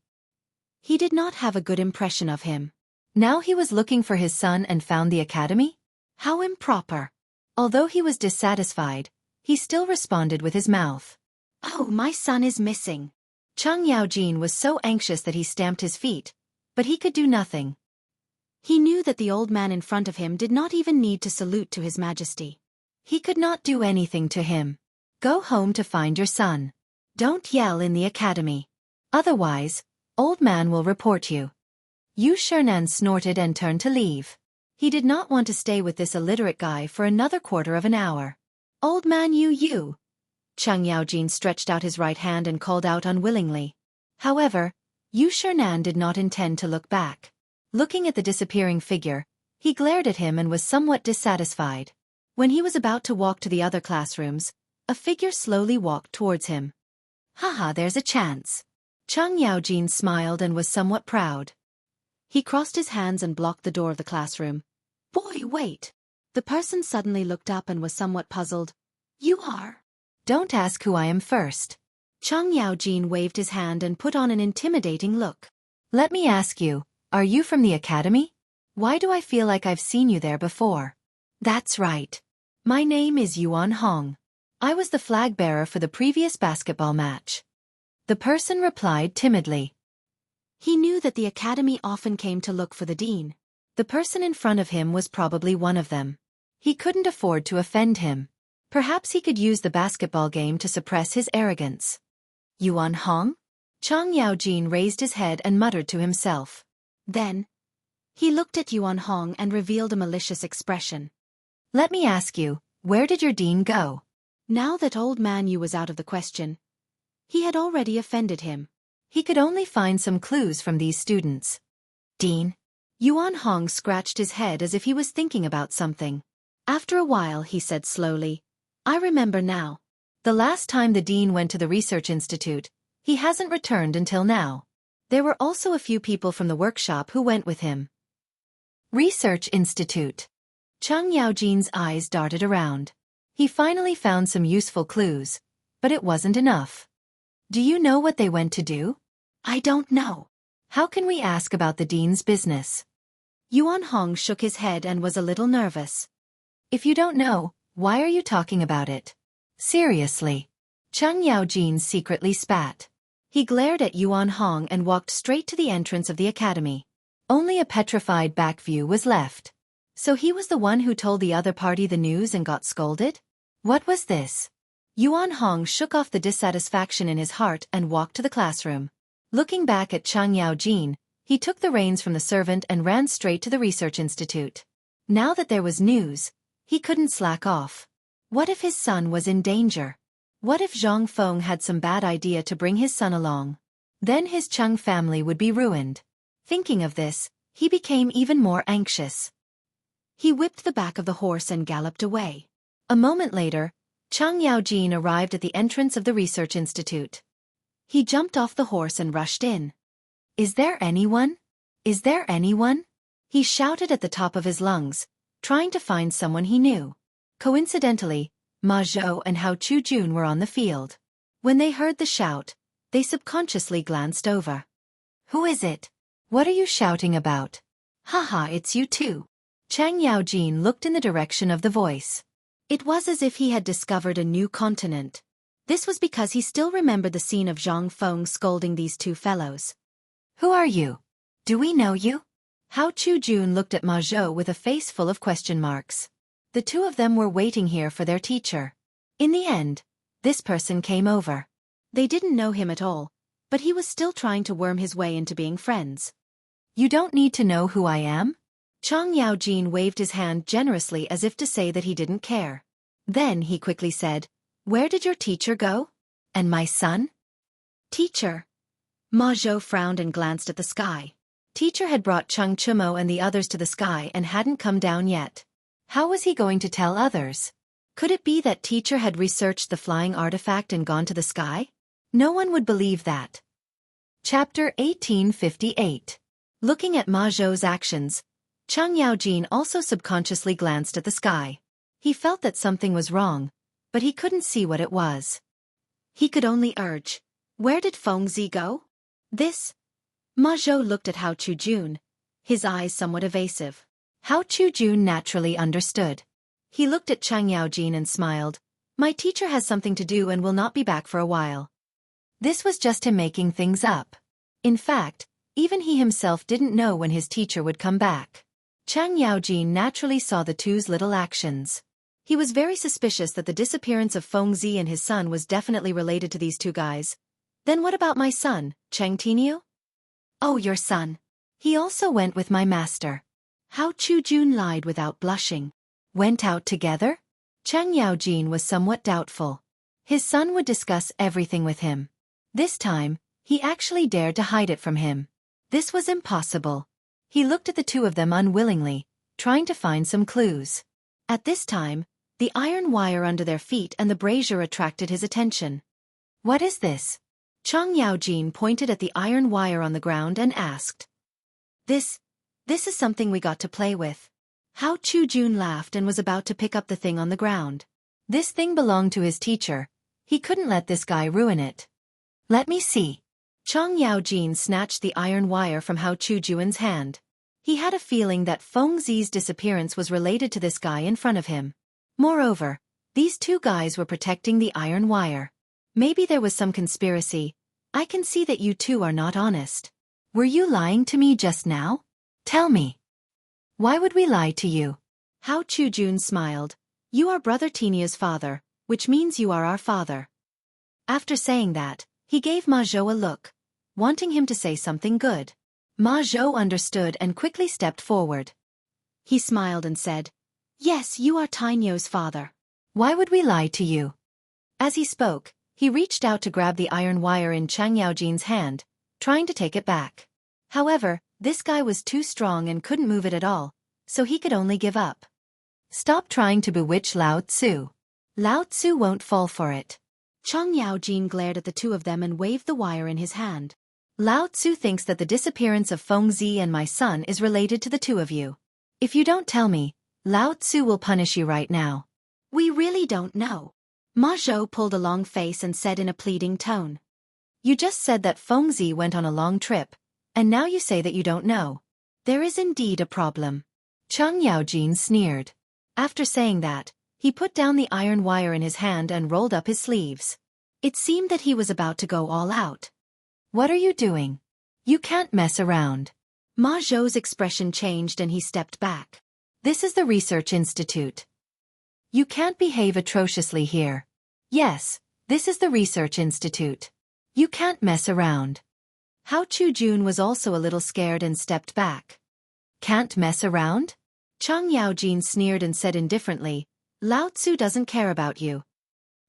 He did not have a good impression of him. Now he was looking for his son and found the academy? How improper. Although he was dissatisfied, he still responded with his mouth. Oh, my son is missing. Chang Yaojin was so anxious that he stamped his feet, but he could do nothing. He knew that the old man in front of him did not even need to salute to his majesty. He could not do anything to him. Go home to find your son. Don't yell in the academy. Otherwise, old man will report you. Yu Shinan snorted and turned to leave. He did not want to stay with this illiterate guy for another quarter of an hour. Old man Yu. Chang Yaojin stretched out his right hand and called out unwillingly. However, Yu Shinan did not intend to look back. Looking at the disappearing figure, he glared at him and was somewhat dissatisfied. When he was about to walk to the other classrooms, a figure slowly walked towards him. Haha, there's a chance. Chang Yaojin smiled and was somewhat proud. He crossed his hands and blocked the door of the classroom. Boy, wait! The person suddenly looked up and was somewhat puzzled. You are? Don't ask who I am first. Chang Yaojin waved his hand and put on an intimidating look. Let me ask you, are you from the academy? Why do I feel like I've seen you there before? That's right. My name is Yuan Hong. I was the flag bearer for the previous basketball match. The person replied timidly. He knew that the academy often came to look for the dean. The person in front of him was probably one of them. He couldn't afford to offend him. Perhaps he could use the basketball game to suppress his arrogance. Yuan Hong? Chang Yaojin raised his head and muttered to himself. Then, he looked at Yuan Hong and revealed a malicious expression. Let me ask you, where did your dean go? Now that old man Yu was out of the question, he had already offended him. He could only find some clues from these students. Dean? Yuan Hong scratched his head as if he was thinking about something. After a while he said slowly, I remember now. The last time the dean went to the research institute, he hasn't returned until now. There were also a few people from the workshop who went with him. Research Institute. Chang Yaojin's eyes darted around. He finally found some useful clues, but it wasn't enough. Do you know what they went to do? I don't know. How can we ask about the dean's business? Yuan Hong shook his head and was a little nervous. If you don't know, why are you talking about it? Seriously. Chang Yaojin secretly spat. He glared at Yuan Hong and walked straight to the entrance of the academy. Only a petrified back view was left. So he was the one who told the other party the news and got scolded? What was this? Yuan Hong shook off the dissatisfaction in his heart and walked to the classroom. Looking back at Chang Yaojin, he took the reins from the servant and ran straight to the research institute. Now that there was news, he couldn't slack off. What if his son was in danger? What if Zhang Feng had some bad idea to bring his son along? Then his Cheng family would be ruined. Thinking of this, he became even more anxious. He whipped the back of the horse and galloped away. A moment later, Chang Yaojin arrived at the entrance of the research institute. He jumped off the horse and rushed in. Is there anyone? Is there anyone? He shouted at the top of his lungs, trying to find someone he knew. Coincidentally, Ma Zhou and Hao Chujun were on the field. When they heard the shout, they subconsciously glanced over. Who is it? What are you shouting about? Haha, it's you too. Chang Yaojin looked in the direction of the voice. It was as if he had discovered a new continent. This was because he still remembered the scene of Zhang Feng scolding these two fellows. Who are you? Do we know you? Hao Chujun looked at Ma Zhou with a face full of question marks. The two of them were waiting here for their teacher. In the end, this person came over. They didn't know him at all, but he was still trying to worm his way into being friends. You don't need to know who I am? Chang Yaojin waved his hand generously as if to say that he didn't care. Then he quickly said, "Where did your teacher go? And my son?" Teacher. Ma Zhou frowned and glanced at the sky. Teacher had brought Cheng Chumo and the others to the sky and hadn't come down yet. How was he going to tell others? Could it be that teacher had researched the flying artifact and gone to the sky? No one would believe that. Chapter 1858. Looking at Ma Zhou's actions, Chang Yaojin also subconsciously glanced at the sky. He felt that something was wrong, but he couldn't see what it was. He could only urge, "Where did Fengzi go?" This? Ma Zhou looked at Hao Chujun, his eyes somewhat evasive. Hao Chujun naturally understood. He looked at Chang Yaojin and smiled. "My teacher has something to do and will not be back for a while." This was just him making things up. In fact, even he himself didn't know when his teacher would come back. Chang Yaojin naturally saw the two's little actions. He was very suspicious that the disappearance of Fengzi and his son was definitely related to these two guys. "Then what about my son, Cheng Tiniu?" "Oh, your son. He also went with my master." Hao Chujun lied without blushing. Went out together? Chang Yaojin was somewhat doubtful. His son would discuss everything with him. This time, he actually dared to hide it from him. This was impossible. He looked at the two of them unwillingly, trying to find some clues. At this time, the iron wire under their feet and the brazier attracted his attention. "What is this?" Chang Yaojin pointed at the iron wire on the ground and asked. This is something we got to play with." Hao Chujun laughed and was about to pick up the thing on the ground. This thing belonged to his teacher. He couldn't let this guy ruin it. "Let me see." Chang Yaojin snatched the iron wire from Hao Chujun's hand. He had a feeling that Fengzi's disappearance was related to this guy in front of him. Moreover, these two guys were protecting the iron wire. Maybe there was some conspiracy. "I can see that you two are not honest." "Were you lying to me just now? Tell me. Why would we lie to you?" Hao Chujun smiled. "You are Brother Tinia's father, which means you are our father." After saying that, he gave Ma Zhou a look, wanting him to say something good. Ma Zhou understood and quickly stepped forward. He smiled and said, "Yes, you are Tinio's father." "Why would we lie to you?" As he spoke, he reached out to grab the iron wire in Chang Yaojin's hand, trying to take it back. However, this guy was too strong and couldn't move it at all, so he could only give up. "Stop trying to bewitch Lao Tzu. Lao Tzu won't fall for it." Chang Yaojin glared at the two of them and waved the wire in his hand. "Lao Tzu thinks that the disappearance of Fengzi and my son is related to the two of you. If you don't tell me, Lao Tzu will punish you right now." "We really don't know." Ma Zhou pulled a long face and said in a pleading tone. "You just said that Fengzi went on a long trip, and now you say that you don't know. There is indeed a problem." Chang Yaojin sneered. After saying that, he put down the iron wire in his hand and rolled up his sleeves. It seemed that he was about to go all out. "What are you doing? You can't mess around." Ma Zhou's expression changed and he stepped back. "This is the research institute. You can't behave atrociously here." "Yes, this is the research institute. You can't mess around." Hao Chujun was also a little scared and stepped back. "Can't mess around?" Chang Yaojin sneered and said indifferently, "Lao Tzu doesn't care about you."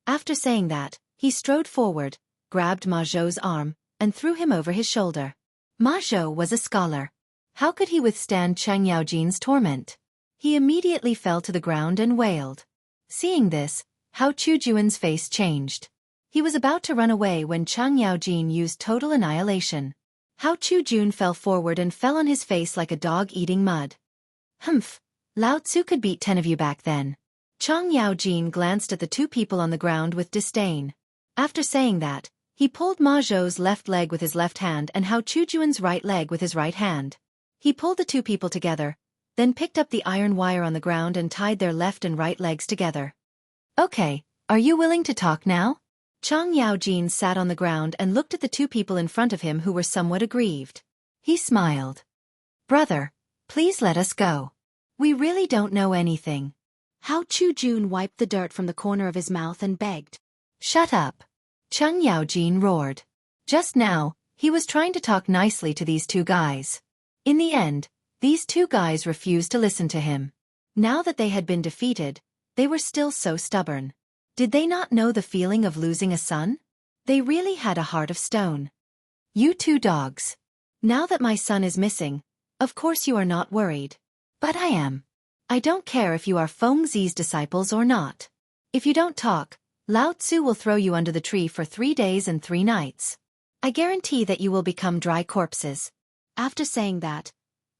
After saying that, he strode forward, grabbed Ma Zhou's arm, and threw him over his shoulder. Ma Zhou was a scholar. How could he withstand Chang Yaojin's torment? He immediately fell to the ground and wailed. Seeing this, Hao Chujun's face changed. He was about to run away when Chang Yaojin used total annihilation. Hao Chujun fell forward and fell on his face like a dog eating mud. "Humph, Lao Tzu could beat 10 of you back then." Chang Yaojin glanced at the two people on the ground with disdain. After saying that, He pulled Ma Zhou's left leg with his left hand and Hao Chujun's right leg with his right hand. He pulled the two people together, then picked up the iron wire on the ground and tied their left and right legs together. Okay, are you willing to talk now? Chang Yaojin sat on the ground and looked at the two people in front of him who were somewhat aggrieved. He smiled. Brother, please let us go. We really don't know anything. Hao Chujun wiped the dirt from the corner of his mouth and begged. Shut up. Chang Yaojin roared. Just now, he was trying to talk nicely to these two guys. In the end, these two guys refused to listen to him. Now that they had been defeated, they were still so stubborn. Did they not know the feeling of losing a son? They really had a heart of stone. You two dogs. Now that my son is missing, of course you are not worried. But I am. I don't care if you are Feng Zi's disciples or not. If you don't talk, Lao Tzu will throw you under the tree for 3 days and 3 nights. I guarantee that you will become dry corpses. After saying that,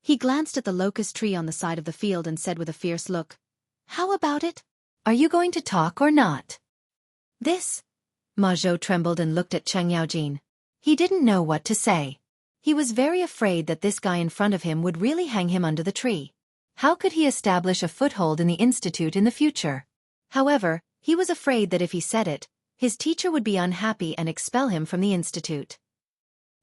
he glanced at the locust tree on the side of the field and said with a fierce look, "How about it? Are you going to talk or not?" This? Ma Zhou trembled and looked at Chang Yaojin. He didn't know what to say. He was very afraid that this guy in front of him would really hang him under the tree. How could he establish a foothold in the institute in the future? However, he was afraid that if he said it, his teacher would be unhappy and expel him from the institute.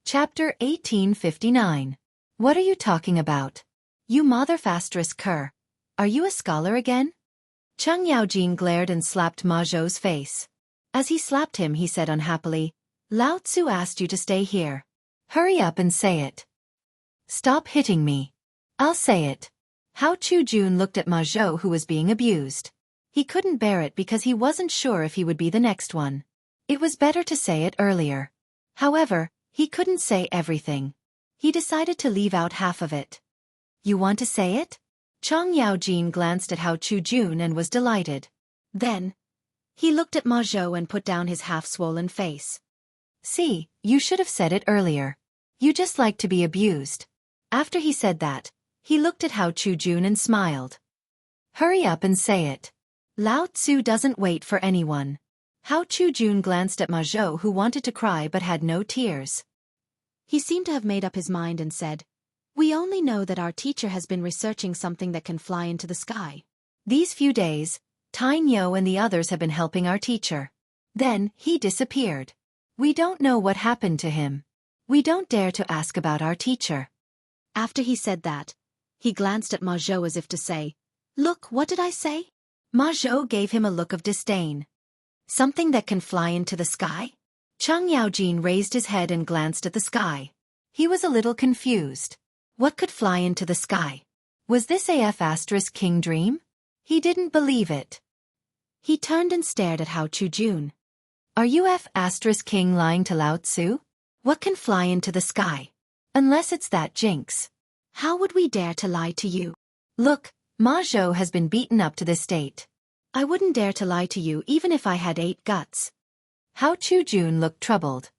Chapter 1859. What are you talking about? You mother asterisk cur. Are you a scholar again? Chang Yaojin glared and slapped Ma Zhou's face. As he slapped him, he said unhappily, "Lao Tzu asked you to stay here." Hurry up and say it. Stop hitting me. I'll say it. Hao Chujun looked at Ma Zhou who was being abused. He couldn't bear it because he wasn't sure if he would be the next one. It was better to say it earlier. However, he couldn't say everything. He decided to leave out half of it. You want to say it? Chang Yaojin glanced at Hao Chujun and was delighted. Then, he looked at Ma Zhou and put down his half-swollen face. See, you should have said it earlier. You just like to be abused. After he said that, he looked at Hao Chujun and smiled. Hurry up and say it. Lao Tzu doesn't wait for anyone. Hao Chujun glanced at Ma Zhou who wanted to cry but had no tears. He seemed to have made up his mind and said, "We only know that our teacher has been researching something that can fly into the sky. These few days, Tang and the others have been helping our teacher. Then, he disappeared. We don't know what happened to him. We don't dare to ask about our teacher." After he said that, he glanced at Ma Zhou as if to say, "Look, what did I say?" Ma Zhou gave him a look of disdain. "Something that can fly into the sky?" Chang Yaojin raised his head and glanced at the sky. He was a little confused. What could fly into the sky? Was this a F***king dream? He didn't believe it. He turned and stared at Hao Chujun. Are you F***king lying to Lao Tzu? What can fly into the sky? Unless it's that jinx. How would we dare to lie to you? Look, Ma Zhou has been beaten up to this state. I wouldn't dare to lie to you even if I had 8 guts. Hao Chujun looked troubled.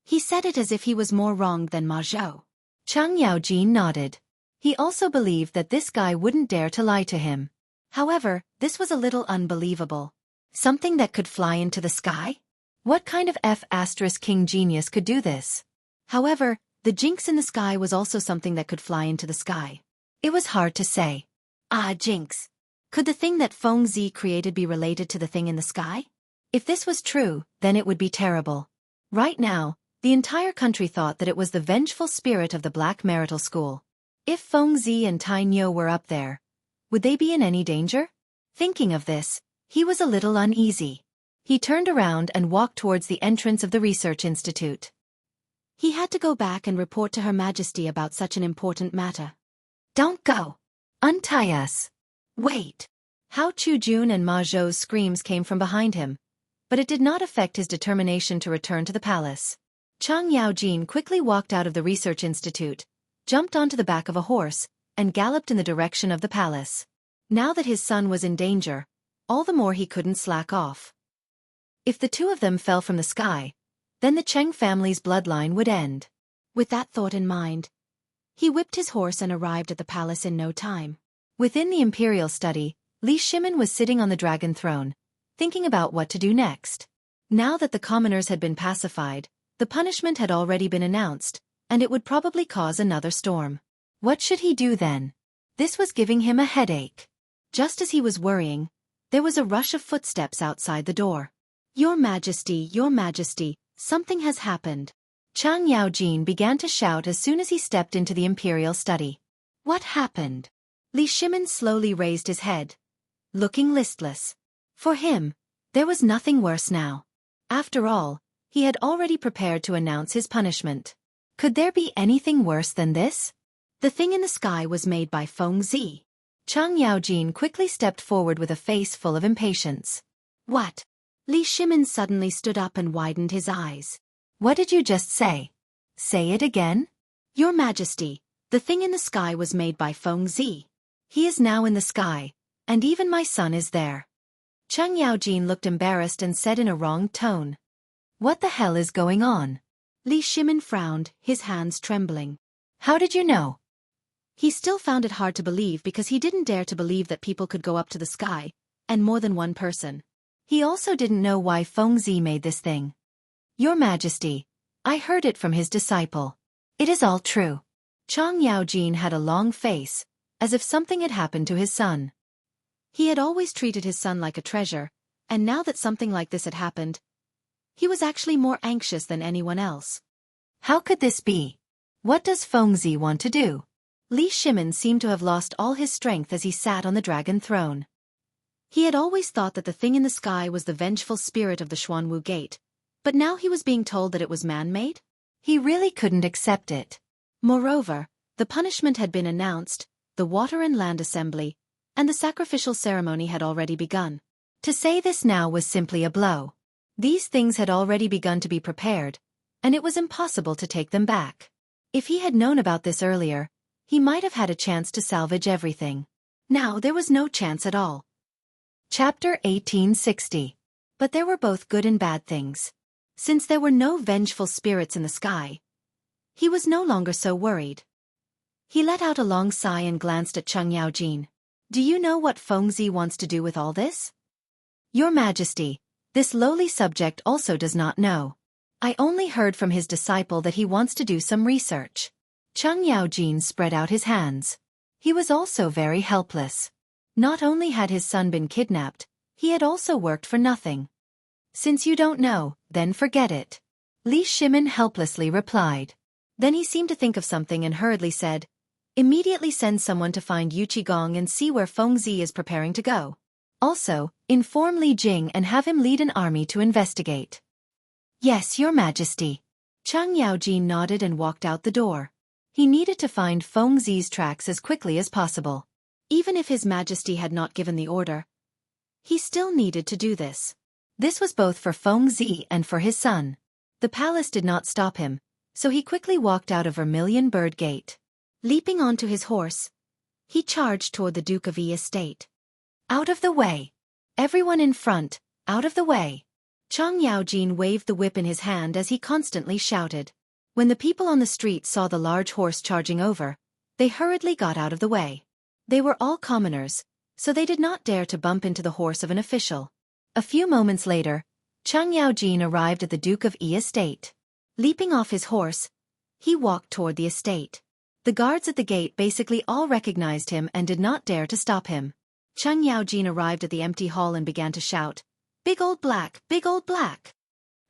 He said it as if he was more wrong than Ma Zhou. Chang Yaojin nodded. He also believed that this guy wouldn't dare to lie to him. However, this was a little unbelievable. Something that could fly into the sky? What kind of F***king genius could do this? However, the jinx in the sky was also something that could fly into the sky. It was hard to say. Ah, jinx. Could the thing that Feng Zi created be related to the thing in the sky? If this was true, then it would be terrible. Right now, the entire country thought that it was the vengeful spirit of the Black Marital School. If Feng Zi and Tai Nyo were up there, would they be in any danger? Thinking of this, he was a little uneasy. He turned around and walked towards the entrance of the research institute. He had to go back and report to Her Majesty about such an important matter. Don't go. Untie us. Wait. Hao Chujun and Ma Zhou's screams came from behind him, but it did not affect his determination to return to the palace. Chang Yaojin quickly walked out of the research institute, jumped onto the back of a horse, and galloped in the direction of the palace. Now that his son was in danger, all the more he couldn't slack off. If the two of them fell from the sky, then the Cheng family's bloodline would end. With that thought in mind, he whipped his horse and arrived at the palace in no time. Within the imperial study, Li Shimin was sitting on the dragon throne, thinking about what to do next. Now that the commoners had been pacified, the punishment had already been announced, and it would probably cause another storm. What should he do then? This was giving him a headache. Just as he was worrying, there was a rush of footsteps outside the door. Your Majesty, something has happened. Chang Yaojin began to shout as soon as he stepped into the imperial study. What happened? Li Shimin slowly raised his head, looking listless. For him, there was nothing worse now. After all, he had already prepared to announce his punishment. Could there be anything worse than this? The thing in the sky was made by Feng Zi. Chang Yaojin quickly stepped forward with a face full of impatience. What? Li Shimin suddenly stood up and widened his eyes. What did you just say? Say it again? Your Majesty, the thing in the sky was made by Feng Zi. He is now in the sky, and even my son is there. Chang Yaojin looked embarrassed and said in a wrong tone. What the hell is going on? Li Shimin frowned, his hands trembling. How did you know? He still found it hard to believe because he didn't dare to believe that people could go up to the sky, and more than one person. He also didn't know why Feng Zi made this thing. Your Majesty, I heard it from his disciple. It is all true. Chang Yaojin had a long face, as if something had happened to his son. He had always treated his son like a treasure, and now that something like this had happened, he was actually more anxious than anyone else. How could this be? What does Feng Zi want to do? Li Shimin seemed to have lost all his strength as he sat on the dragon throne. He had always thought that the thing in the sky was the vengeful spirit of the Xuanwu Gate, but now he was being told that it was man-made? He really couldn't accept it. Moreover, the punishment had been announced, the Water and Land Assembly, and the sacrificial ceremony had already begun. To say this now was simply a blow. These things had already begun to be prepared, and it was impossible to take them back. If he had known about this earlier, he might have had a chance to salvage everything. Now there was no chance at all. Chapter 1860. But there were both good and bad things. Since there were no vengeful spirits in the sky, he was no longer so worried. He let out a long sigh and glanced at Chang Yaojin. Do you know what Feng Zi wants to do with all this? Your Majesty, this lowly subject also does not know. I only heard from his disciple that he wants to do some research. Chang Yaojin spread out his hands. He was also very helpless. Not only had his son been kidnapped, he had also worked for nothing. Since you don't know, then forget it. Li Shimin helplessly replied. Then he seemed to think of something and hurriedly said, Immediately send someone to find Yu Qigong and see where Feng Zi is preparing to go. Also, inform Li Jing and have him lead an army to investigate. Yes, Your Majesty. Chang Yaojin nodded and walked out the door. He needed to find Feng Zi's tracks as quickly as possible. Even if His Majesty had not given the order, he still needed to do this. This was both for Feng Zi and for his son. The palace did not stop him, so he quickly walked out of Vermilion Bird Gate. Leaping onto his horse, he charged toward the Duke of Estate. Out of the way! Everyone in front, out of the way! Chang Yaojin waved the whip in his hand as he constantly shouted. When the people on the street saw the large horse charging over, they hurriedly got out of the way. They were all commoners, so they did not dare to bump into the horse of an official. A few moments later, Chang Yaojin arrived at the Duke of Estate. Leaping off his horse, he walked toward the estate. The guards at the gate basically all recognized him and did not dare to stop him. Chang Yaojin arrived at the empty hall and began to shout, Big old black, big old black!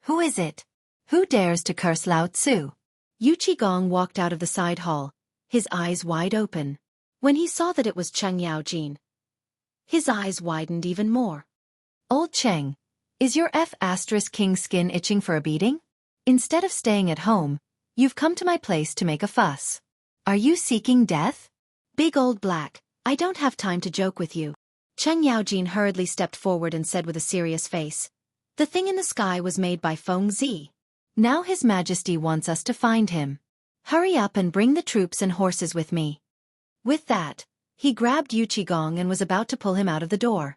Who is it? Who dares to curse Lao Tzu? Yu Qigong walked out of the side hall, his eyes wide open. When he saw that it was Chang Yaojin, his eyes widened even more. Old Cheng, is your F***king skin itching for a beating? Instead of staying at home, you've come to my place to make a fuss. Are you seeking death? Big old black, I don't have time to joke with you. Chang Yaojin hurriedly stepped forward and said with a serious face, The thing in the sky was made by Feng Zi. Now His Majesty wants us to find him. Hurry up and bring the troops and horses with me. With that, he grabbed Yu Qigong and was about to pull him out of the door.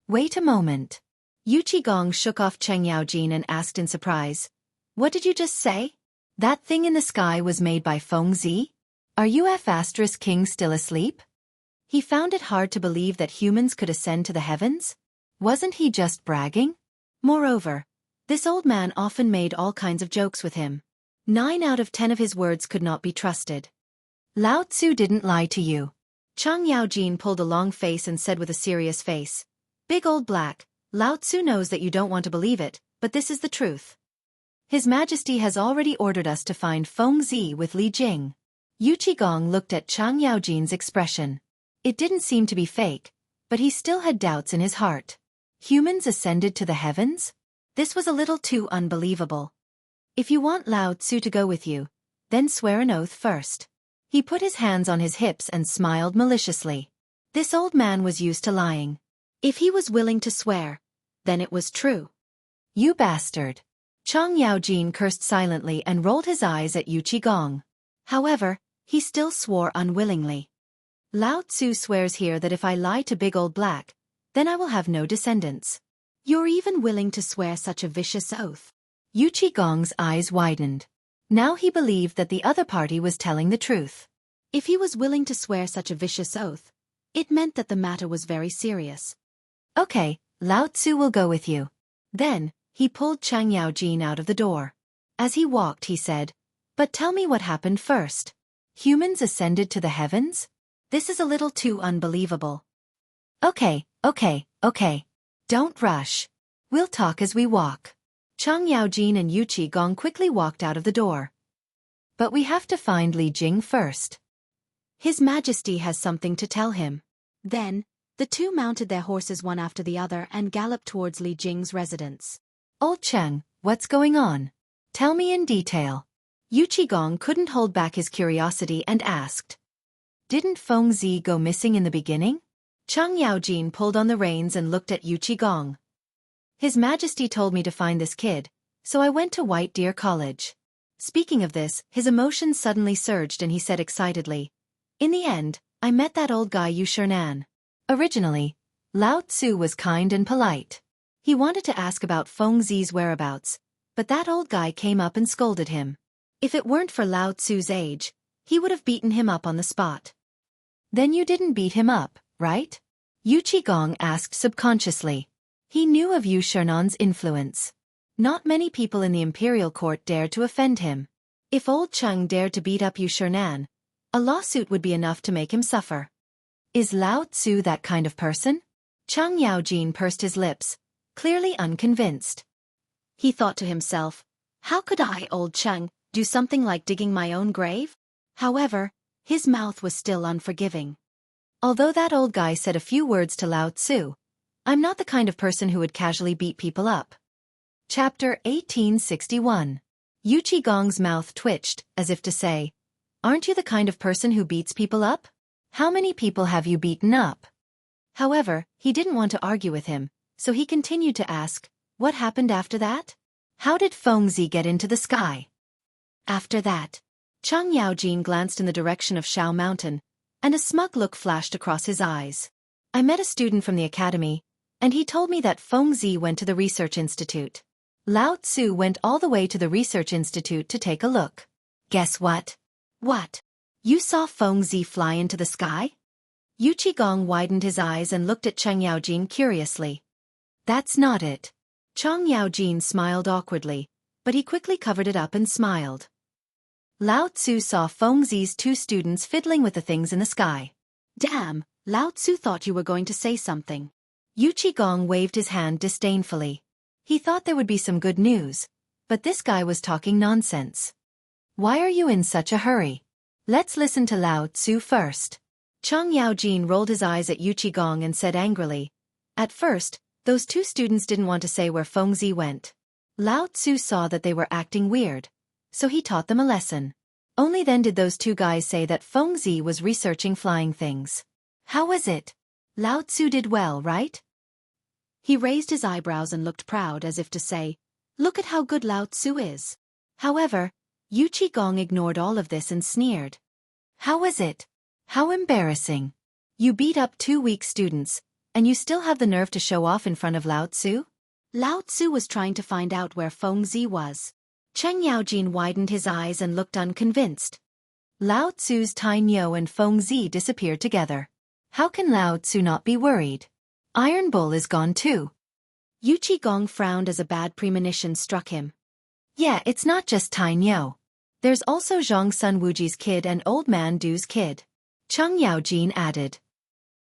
Wait a moment. Yu Qigong shook off Chang Yaojin and asked in surprise, What did you just say? That thing in the sky was made by Feng Zi? Are you F***king still asleep? He found it hard to believe that humans could ascend to the heavens. Wasn't he just bragging? Moreover, This old man often made all kinds of jokes with him. 9 out of 10 of his words could not be trusted. Lao Tzu didn't lie to you. Chang Yaojin pulled a long face and said with a serious face, "Big old black, Lao Tzu knows that you don't want to believe it, but this is the truth. His Majesty has already ordered us to find Feng Zi with Li Jing." Yu Qigong looked at Chang Yaojin's expression. It didn't seem to be fake, but he still had doubts in his heart. Humans ascended to the heavens? This was a little too unbelievable. "If you want Lao Tzu to go with you, then swear an oath first." He put his hands on his hips and smiled maliciously. This old man was used to lying. If he was willing to swear, then it was true. "You bastard." Chang Yaojin cursed silently and rolled his eyes at Yu Qigong. However, he still swore unwillingly. "Lao Tzu swears here that if I lie to Big Old Black, then I will have no descendants. You're even willing to swear such a vicious oath?" Yu Qigong's eyes widened. Now he believed that the other party was telling the truth. If he was willing to swear such a vicious oath, it meant that the matter was very serious. "Okay, Lao Tzu will go with you." Then, he pulled Chang Yaojin out of the door. As he walked he said, "But tell me what happened first. Humans ascended to the heavens? This is a little too unbelievable." Okay. Don't rush. We'll talk as we walk." Chang Yaojin and Yu Qigong quickly walked out of the door. "But we have to find Li Jing first. His Majesty has something to tell him." Then, the two mounted their horses one after the other and galloped towards Li Jing's residence. "Old Cheng, what's going on? Tell me in detail." Yu Qigong couldn't hold back his curiosity and asked, "Didn't Feng Zi go missing in the beginning?" Chang Yaojin pulled on the reins and looked at Yu Qigong. "His Majesty told me to find this kid, so I went to White Deer College." Speaking of this, his emotions suddenly surged and he said excitedly, "In the end, I met that old guy Yu Shernan." Originally, Lao Tzu was kind and polite. He wanted to ask about Feng Zi's whereabouts, but that old guy came up and scolded him. If it weren't for Lao Tzu's age, he would have beaten him up on the spot. "Then you didn't beat him up, right?" Yu Qigong asked subconsciously. He knew of Yu Shernan's influence. Not many people in the imperial court dared to offend him. If old Cheng dared to beat up Yu Shernan, a lawsuit would be enough to make him suffer. Is Lao Tzu that kind of person? Chang Yaojin pursed his lips, clearly unconvinced. He thought to himself, "How could I, old Cheng, do something like digging my own grave?" However, his mouth was still unforgiving. Although that old guy said a few words to Lao Tzu, I'm not the kind of person who would casually beat people up. Chapter 1861. Yu Qigong's mouth twitched, as if to say, "Aren't you the kind of person who beats people up? How many people have you beaten up?" However, he didn't want to argue with him, so he continued to ask, "What happened after that? How did Feng Zi get into the sky?" After that, Chang Yaojin glanced in the direction of Shao Mountain, and a smug look flashed across his eyes. "I met a student from the academy, and he told me that Feng Zi went to the research institute. Lao Tzu went all the way to the research institute to take a look. Guess what?" "What? You saw Feng Zi fly into the sky?" Yu Qigong widened his eyes and looked at Chang Yaojin curiously. "That's not it." Chang Yaojin smiled awkwardly, but he quickly covered it up and smiled. "Lao Tzu saw Feng Zi's two students fiddling with the things in the sky." "Damn, Lao Tzu thought you were going to say something." Yu Qigong waved his hand disdainfully. He thought there would be some good news, but this guy was talking nonsense. "Why are you in such a hurry? Let's listen to Lao Tzu first." Chang Yaojin rolled his eyes at Yu Qigong and said angrily, "At first, those two students didn't want to say where Feng Zi went. Lao Tzu saw that they were acting weird, so he taught them a lesson. Only then did those two guys say that Feng Zi was researching flying things. How was it? Lao Tzu did well, right?" He raised his eyebrows and looked proud as if to say, "Look at how good Lao Tzu is." However, Yu Qigong ignored all of this and sneered. "How was it? How embarrassing. You beat up two weak students, and you still have the nerve to show off in front of Lao Tzu?" Lao Tzu was trying to find out where Feng Zi was. Cheng Yaojin widened his eyes and looked unconvinced. Lao Tzu's Tai Nyo and Feng Zi disappeared together. How can Lao Tzu not be worried? Iron Bull is gone too. Yu Qigong frowned as a bad premonition struck him. Yeah, it's not just Tai Niu. There's also Zhang Sun Wuji's kid and Old Man Du's kid. Cheng Yaojin added.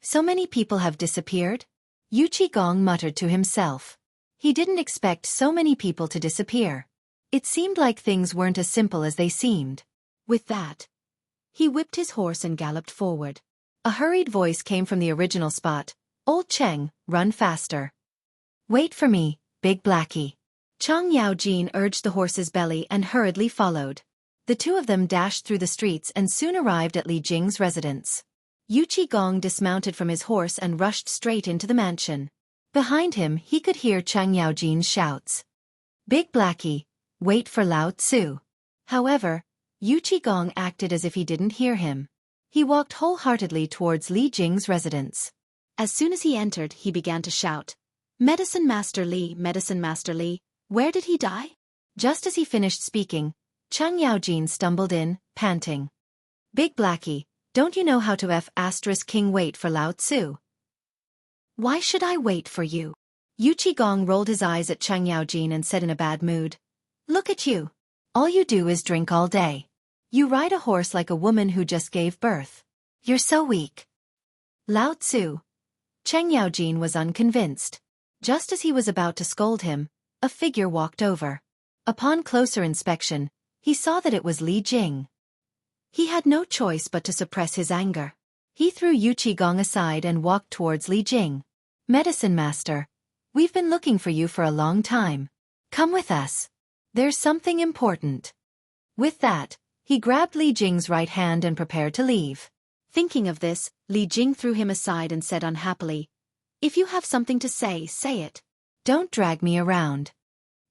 So many people have disappeared? Yu Qigong muttered to himself. He didn't expect so many people to disappear. It seemed like things weren't as simple as they seemed. With that, he whipped his horse and galloped forward. A hurried voice came from the original spot. Old Cheng, run faster. Wait for me, Big Blackie. Cheng Yaojin urged the horse's belly and hurriedly followed. The two of them dashed through the streets and soon arrived at Li Jing's residence. Yu Qigong dismounted from his horse and rushed straight into the mansion. Behind him he could hear Cheng Yaojin's shouts. Big Blackie, wait for Lao Tzu. However, Yu Qigong acted as if he didn't hear him. He walked wholeheartedly towards Li Jing's residence. As soon as he entered, he began to shout, Medicine Master Li, where did he die? Just as he finished speaking, Cheng Yaojin stumbled in, panting. Big Blackie, don't you know how to King wait for Lao Tzu? Why should I wait for you? Yu Qigong rolled his eyes at Cheng Yaojin and said in a bad mood. Look at you. All you do is drink all day. You ride a horse like a woman who just gave birth. You're so weak. Lao Tzu. Cheng Yaojin was unconvinced. Just as he was about to scold him, a figure walked over. Upon closer inspection, he saw that it was Li Jing. He had no choice but to suppress his anger. He threw Yu Qigong aside and walked towards Li Jing. Medicine Master, we've been looking for you for a long time. Come with us. There's something important. With that, he grabbed Li Jing's right hand and prepared to leave. Thinking of this, Li Jing threw him aside and said unhappily, If you have something to say, say it. Don't drag me around.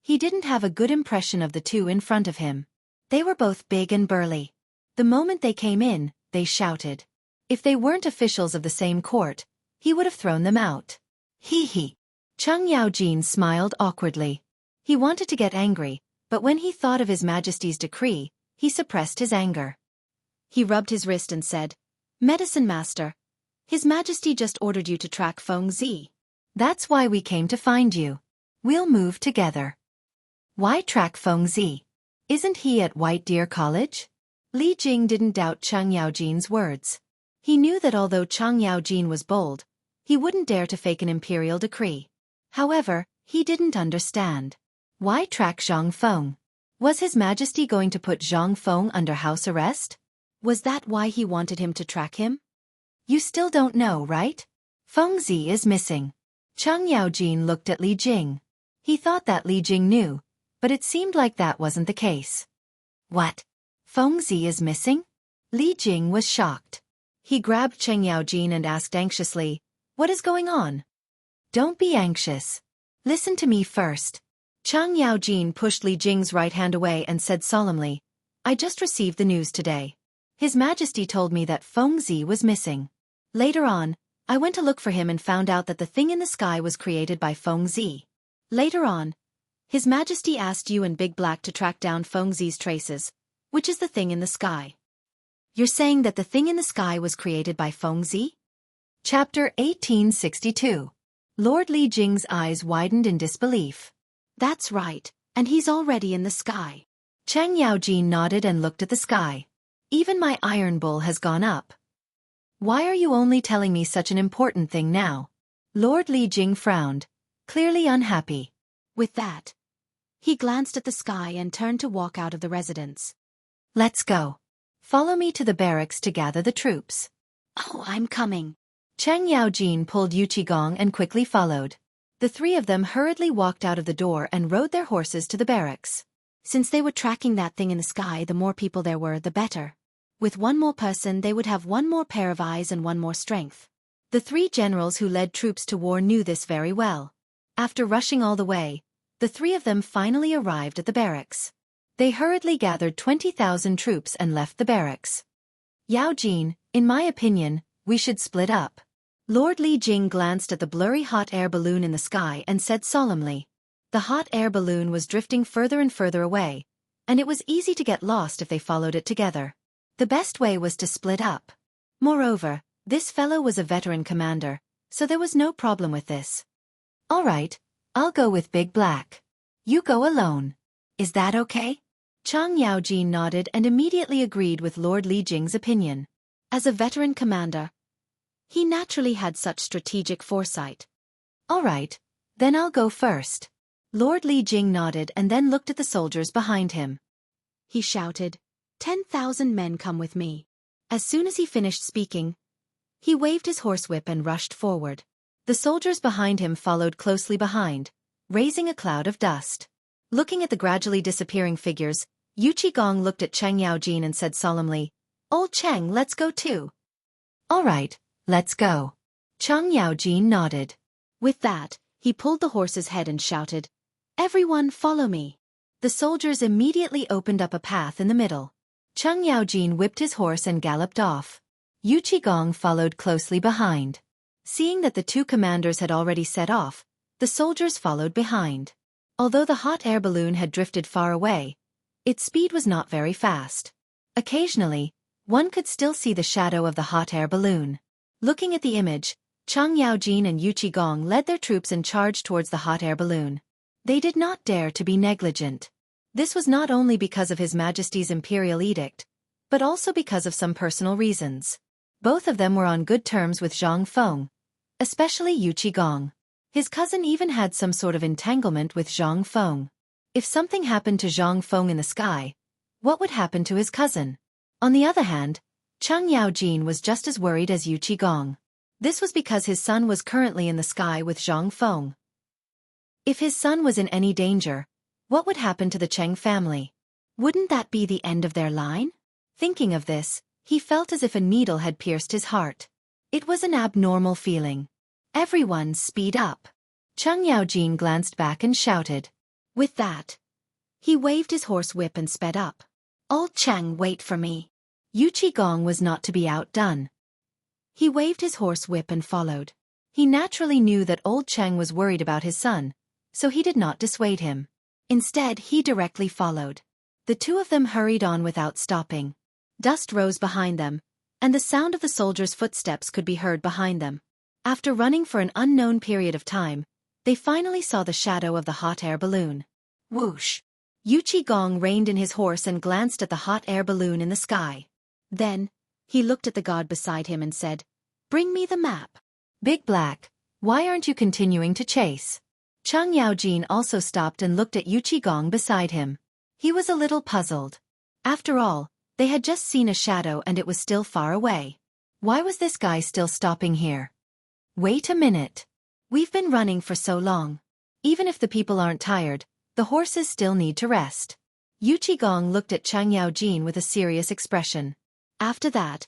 He didn't have a good impression of the two in front of him. They were both big and burly. The moment they came in, they shouted. If they weren't officials of the same court, he would have thrown them out. Hee. Cheng Yaojin smiled awkwardly. He wanted to get angry, but when he thought of His Majesty's decree, he suppressed his anger. He rubbed his wrist and said, Medicine Master, His Majesty just ordered you to track Feng Zi. That's why we came to find you. We'll move together. Why track Feng Zi? Isn't he at White Deer College? Li Jing didn't doubt Cheng Yaojin's words. He knew that although Cheng Yaojin was bold, he wouldn't dare to fake an imperial decree. However, he didn't understand. Why track Zhang Feng? Was His Majesty going to put Zhang Feng under house arrest? Was that why he wanted him to track him? You still don't know, right? Feng Zi is missing. Cheng Yaojin looked at Li Jing. He thought that Li Jing knew, but it seemed like that wasn't the case. What? Feng Zi is missing? Li Jing was shocked. He grabbed Cheng Yaojin and asked anxiously, What is going on? Don't be anxious. Listen to me first. Cheng Yaojin pushed Li Jing's right hand away and said solemnly, I just received the news today. His Majesty told me that Feng Zi was missing. Later on, I went to look for him and found out that the thing in the sky was created by Feng Zi. Later on, His Majesty asked you and Big Black to track down Feng Zi's traces, which is the thing in the sky. You're saying that the thing in the sky was created by Feng Zi? Chapter 1862. Lord Li Jing's eyes widened in disbelief. That's right, and he's already in the sky. Cheng Yaojin nodded and looked at the sky. Even my iron bull has gone up. Why are you only telling me such an important thing now? Lord Li Jing frowned, clearly unhappy. With that, he glanced at the sky and turned to walk out of the residence. Let's go. Follow me to the barracks to gather the troops. Oh, I'm coming. Cheng Yaojin pulled Yu Qigong and quickly followed. The three of them hurriedly walked out of the door and rode their horses to the barracks. Since they were tracking that thing in the sky, the more people there were, the better. With one more person, they would have one more pair of eyes and one more strength. The three generals who led troops to war knew this very well. After rushing all the way, the three of them finally arrived at the barracks. They hurriedly gathered 20,000 troops and left the barracks. Yaojin, in my opinion, we should split up. Lord Li Jing glanced at the blurry hot air balloon in the sky and said solemnly. The hot air balloon was drifting further and further away, and it was easy to get lost if they followed it together. The best way was to split up. Moreover, this fellow was a veteran commander, so there was no problem with this. All right, I'll go with Big Black. You go alone. Is that okay? Chang Yaojin nodded and immediately agreed with Lord Li Jing's opinion. As a veteran commander, he naturally had such strategic foresight. All right, then I'll go first. Lord Li Jing nodded and then looked at the soldiers behind him. He shouted, 10,000 men come with me. As soon as he finished speaking, he waved his horsewhip and rushed forward. The soldiers behind him followed closely behind, raising a cloud of dust. Looking at the gradually disappearing figures, Yu Qigong looked at Chang Yaojin and said solemnly, Old Chang, let's go too. All right, let's go. Chang Yaojin nodded. With that, he pulled the horse's head and shouted, Everyone follow me. The soldiers immediately opened up a path in the middle. Chang Yaojin whipped his horse and galloped off. Yu Qigong followed closely behind. Seeing that the two commanders had already set off, the soldiers followed behind. Although the hot air balloon had drifted far away, its speed was not very fast. Occasionally, one could still see the shadow of the hot air balloon. Looking at the image, Chang Yaojin and Yu Qigong led their troops and charged towards the hot air balloon. They did not dare to be negligent. This was not only because of His Majesty's imperial edict, but also because of some personal reasons. Both of them were on good terms with Zhang Feng, especially Yu Qigong. His cousin even had some sort of entanglement with Zhang Feng. If something happened to Zhang Feng in the sky, what would happen to his cousin? On the other hand, Chang Yaojin was just as worried as Yu Qigong. This was because his son was currently in the sky with Zhang Feng. If his son was in any danger, what would happen to the Cheng family? Wouldn't that be the end of their line? Thinking of this, he felt as if a needle had pierced his heart. It was an abnormal feeling. Everyone speed up. Chang Yaojin glanced back and shouted. With that, he waved his horsewhip and sped up. Old Chang, wait for me. Yu Qigong was not to be outdone. He waved his horsewhip and followed. He naturally knew that old Chang was worried about his son, so he did not dissuade him. Instead, he directly followed. The two of them hurried on without stopping. Dust rose behind them, and the sound of the soldiers' footsteps could be heard behind them. After running for an unknown period of time, they finally saw the shadow of the hot air balloon. Whoosh! Yu Qigong reined in his horse and glanced at the hot air balloon in the sky. Then, he looked at the god beside him and said, Bring me the map. Big Black, why aren't you continuing to chase? Chang Yaojin also stopped and looked at Yu Qigong beside him. He was a little puzzled. After all, they had just seen a shadow and it was still far away. Why was this guy still stopping here? Wait a minute. We've been running for so long. Even if the people aren't tired, the horses still need to rest. Yu Qigong looked at Chang Yaojin with a serious expression. After that,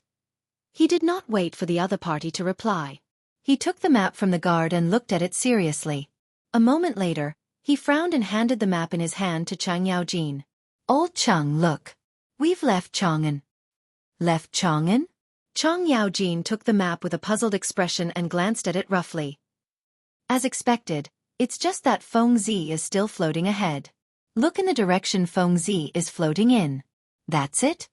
he did not wait for the other party to reply. He took the map from the guard and looked at it seriously. A moment later, he frowned and handed the map in his hand to Chang Yaojin. Old Chang, look. We've left Chang'an. Left Chang'an? Chang Yaojin took the map with a puzzled expression and glanced at it roughly. As expected, it's just that Fengzi is still floating ahead. Look in the direction Fengzi is floating in. That's it?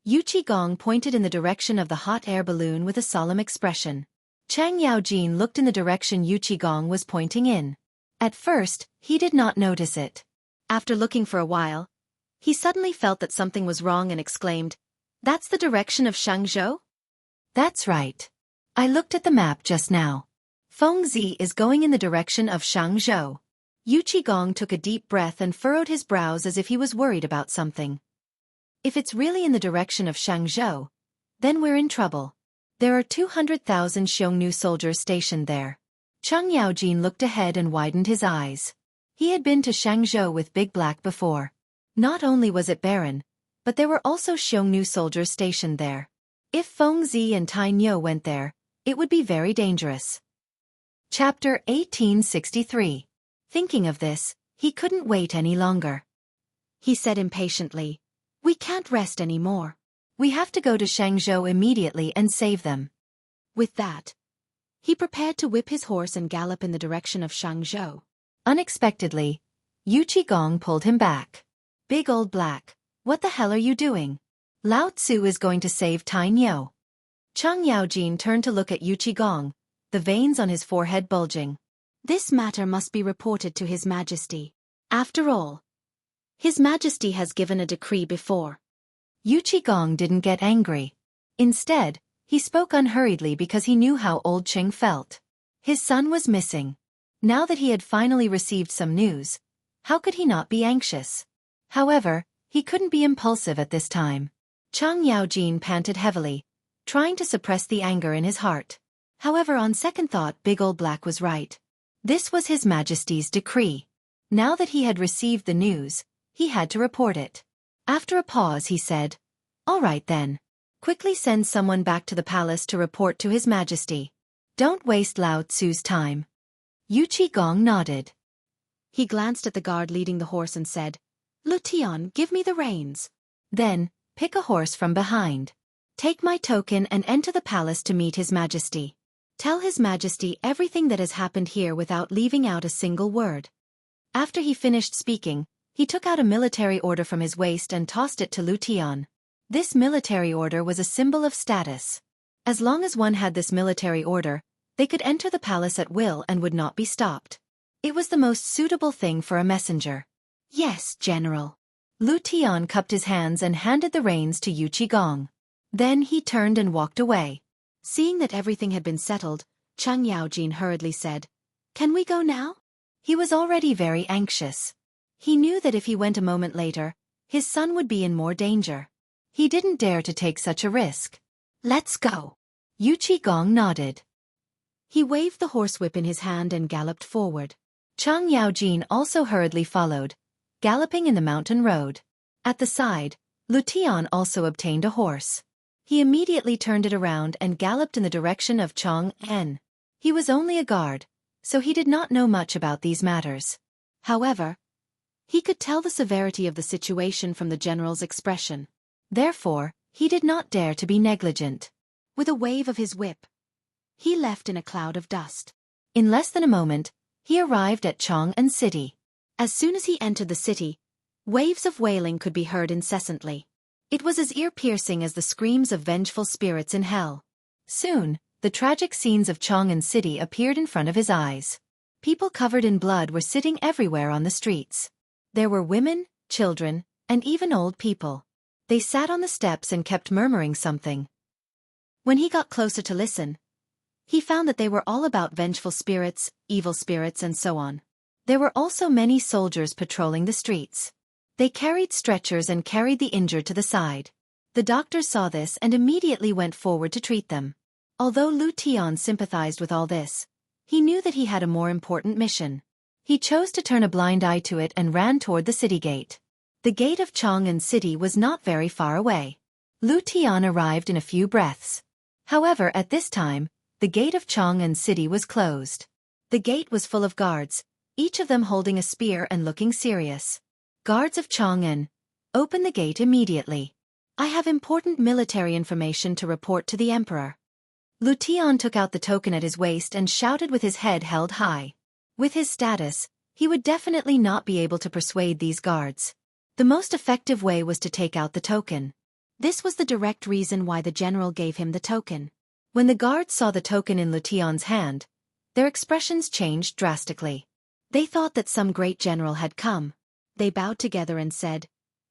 Yu Qigong pointed in the direction of the hot air balloon with a solemn expression. Chang Yaojin looked in the direction Yu Qigong was pointing in. At first, he did not notice it. After looking for a while, he suddenly felt that something was wrong and exclaimed, That's the direction of Xianxia? That's right. I looked at the map just now. Fengzi is going in the direction of Xianxia. Yu Qigong took a deep breath and furrowed his brows as if he was worried about something. If it's really in the direction of Xianxia, then we're in trouble. There are 200,000 Xiongnu soldiers stationed there. Chang Yaojin looked ahead and widened his eyes. He had been to Xianxia with Big Black before. Not only was it barren, but there were also Xiongnu soldiers stationed there. If Fengzi and Tai Niu went there, it would be very dangerous. Chapter 1863. Thinking of this, he couldn't wait any longer. He said impatiently, We can't rest any more. We have to go to Xianxia immediately and save them. With that, he prepared to whip his horse and gallop in the direction of Xianxia. Unexpectedly, Yu Qigong pulled him back. Big Old Black, what the hell are you doing? Lao Tzu is going to save Tai Niu. Chang Yaojin turned to look at Yu Qigong, the veins on his forehead bulging. This matter must be reported to His Majesty. After all, His Majesty has given a decree before. Yu Qigong didn't get angry. Instead, he spoke unhurriedly because he knew how old Qing felt. His son was missing. Now that he had finally received some news, how could he not be anxious? However, he couldn't be impulsive at this time. Chang Yaojin panted heavily, trying to suppress the anger in his heart. However, on second thought, Big Old Black was right. This was His Majesty's decree. Now that he had received the news, he had to report it. After a pause he said, "All right then. Quickly send someone back to the palace to report to His Majesty. Don't waste Lao Tzu's time." Yu Qigong nodded. He glanced at the guard leading the horse and said, "Lu Tian, give me the reins. Then, pick a horse from behind. Take my token and enter the palace to meet His Majesty. Tell His Majesty everything that has happened here without leaving out a single word." After he finished speaking, he took out a military order from his waist and tossed it to Lu Tian. This military order was a symbol of status. As long as one had this military order, they could enter the palace at will and would not be stopped. It was the most suitable thing for a messenger. "Yes, General." Lu Tian cupped his hands and handed the reins to Yu Qigong. Then he turned and walked away. Seeing that everything had been settled, Chang Yaojin hurriedly said, "Can we go now?" He was already very anxious. He knew that if he went a moment later, his son would be in more danger. He didn't dare to take such a risk. "Let's go." Yu Qigong nodded. He waved the horsewhip in his hand and galloped forward. Chang Yaojin also hurriedly followed, galloping in the mountain road. At the side, Lu Tian also obtained a horse. He immediately turned it around and galloped in the direction of Chang En. He was only a guard, so he did not know much about these matters. However, he could tell the severity of the situation from the general's expression. Therefore, he did not dare to be negligent. With a wave of his whip, he left in a cloud of dust. In less than a moment, he arrived at Chang'an City. As soon as he entered the city, waves of wailing could be heard incessantly. It was as ear-piercing as the screams of vengeful spirits in hell. Soon, the tragic scenes of Chang'an City appeared in front of his eyes. People covered in blood were sitting everywhere on the streets. There were women, children, and even old people. They sat on the steps and kept murmuring something. When he got closer to listen, he found that they were all about vengeful spirits, evil spirits, and so on. There were also many soldiers patrolling the streets. They carried stretchers and carried the injured to the side. The doctors saw this and immediately went forward to treat them. Although Lu Tian sympathized with all this, he knew that he had a more important mission. He chose to turn a blind eye to it and ran toward the city gate. The gate of Chang'an City was not very far away. Lu Tian arrived in a few breaths. However, at this time, the gate of Chang'an City was closed. The gate was full of guards, each of them holding a spear and looking serious. "Guards of Chang'an, open the gate immediately. I have important military information to report to the emperor." Lu Tian took out the token at his waist and shouted with his head held high. With his status, he would definitely not be able to persuade these guards. The most effective way was to take out the token. This was the direct reason why the general gave him the token. When the guards saw the token in Lu Tian's hand, their expressions changed drastically. They thought that some great general had come. They bowed together and said,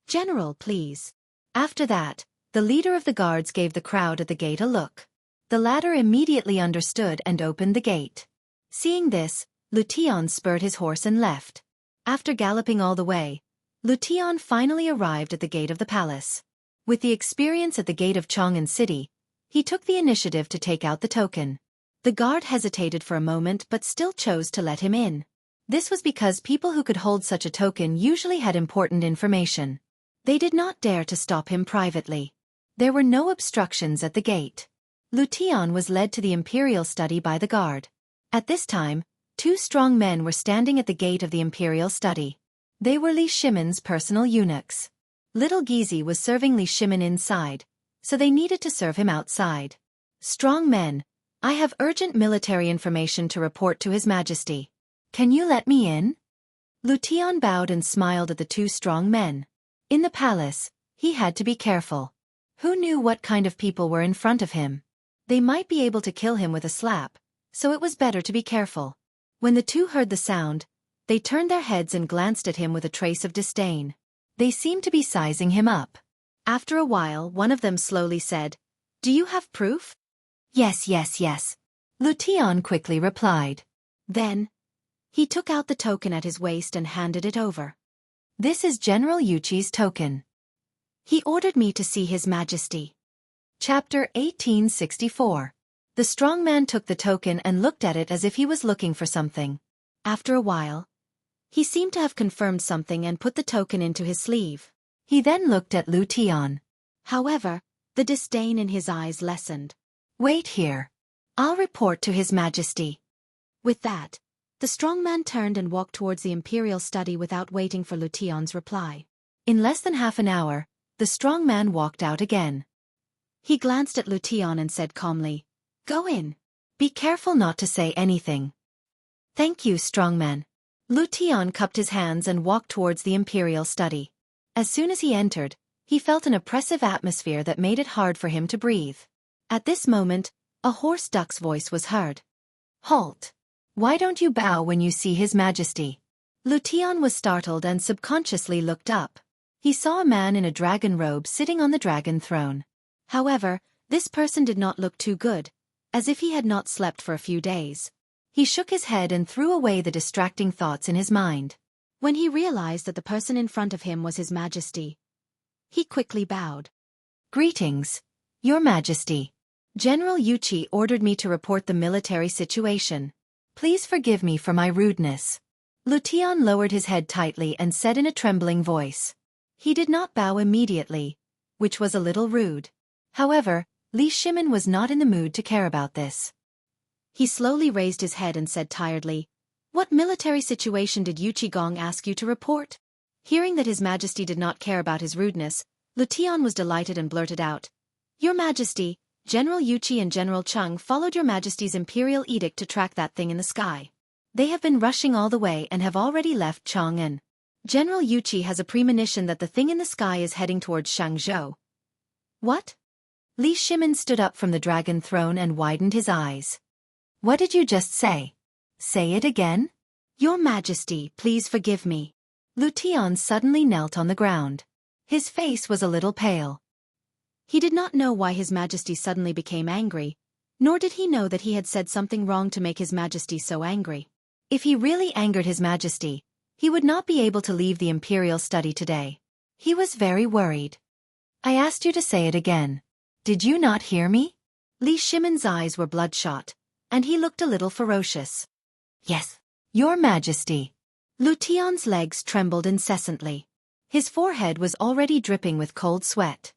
"General, please." After that, the leader of the guards gave the crowd at the gate a look. The latter immediately understood and opened the gate. Seeing this, Lu Tian spurred his horse and left. After galloping all the way, Lu Tian finally arrived at the gate of the palace. With the experience at the gate of Chang'an City, he took the initiative to take out the token. The guard hesitated for a moment but still chose to let him in. This was because people who could hold such a token usually had important information. They did not dare to stop him privately. There were no obstructions at the gate. Lu Tian was led to the imperial study by the guard. At this time, 2 strong men were standing at the gate of the imperial study. They were Li Shimon's personal eunuchs. Little Gizi was serving Li Shimon inside, so they needed to serve him outside. "Strong men, I have urgent military information to report to His Majesty. Can you let me in?" Lu Tian bowed and smiled at the 2 strong men. In the palace, he had to be careful. Who knew what kind of people were in front of him? They might be able to kill him with a slap, so it was better to be careful. When the two heard the sound, they turned their heads and glanced at him with a trace of disdain. They seemed to be sizing him up. After a while, one of them slowly said, "Do you have proof?" Yes, yes, yes. Lu Tian quickly replied. Then, he took out the token at his waist and handed it over. This is General Yuqi's token. He ordered me to see His Majesty. Chapter 1864. The strong man took the token and looked at it as if he was looking for something. After a while, he seemed to have confirmed something and put the token into his sleeve. He then looked at Lu Tian. However, the disdain in his eyes lessened. Wait here. I'll report to His Majesty. With that, the strong man turned and walked towards the imperial study without waiting for Lu Tian's reply. In less than half an hour, the strong man walked out again. He glanced at Lu Tian and said calmly, "Go in. Be careful not to say anything." Thank you, strong man. Lu Tian cupped his hands and walked towards the imperial study. As soon as he entered, he felt an oppressive atmosphere that made it hard for him to breathe. At this moment, a hoarse duck's voice was heard. Halt! Why don't you bow when you see His Majesty? Lu Tian was startled and subconsciously looked up. He saw a man in a dragon robe sitting on the dragon throne. However, this person did not look too good, as if he had not slept for a few days. He shook his head and threw away the distracting thoughts in his mind. When he realized that the person in front of him was His Majesty, he quickly bowed. Greetings, Your Majesty. General Yuqi ordered me to report the military situation. Please forgive me for my rudeness. Lu Tian lowered his head tightly and said in a trembling voice. He did not bow immediately, which was a little rude. However, Li Shimin was not in the mood to care about this. He slowly raised his head and said tiredly, "What military situation did Yu Qigong ask you to report?" Hearing that His Majesty did not care about his rudeness, Lu Tian was delighted and blurted out, "Your Majesty, General Yuqi and General Cheng followed Your Majesty's imperial edict to track that thing in the sky. They have been rushing all the way and have already left Chang'an. General Yuqi has a premonition that the thing in the sky is heading towards Xianghu." What? Li Shimin stood up from the dragon throne and widened his eyes. What did you just say? Say it again? Your Majesty, please forgive me. Lu Tian suddenly knelt on the ground. His face was a little pale. He did not know why His Majesty suddenly became angry, nor did he know that he had said something wrong to make His Majesty so angry. If he really angered His Majesty, he would not be able to leave the imperial study today. He was very worried. I asked you to say it again. Did you not hear me? Li Shimin's eyes were bloodshot, and he looked a little ferocious. Yes, Your Majesty. Lu Tian's legs trembled incessantly. His forehead was already dripping with cold sweat.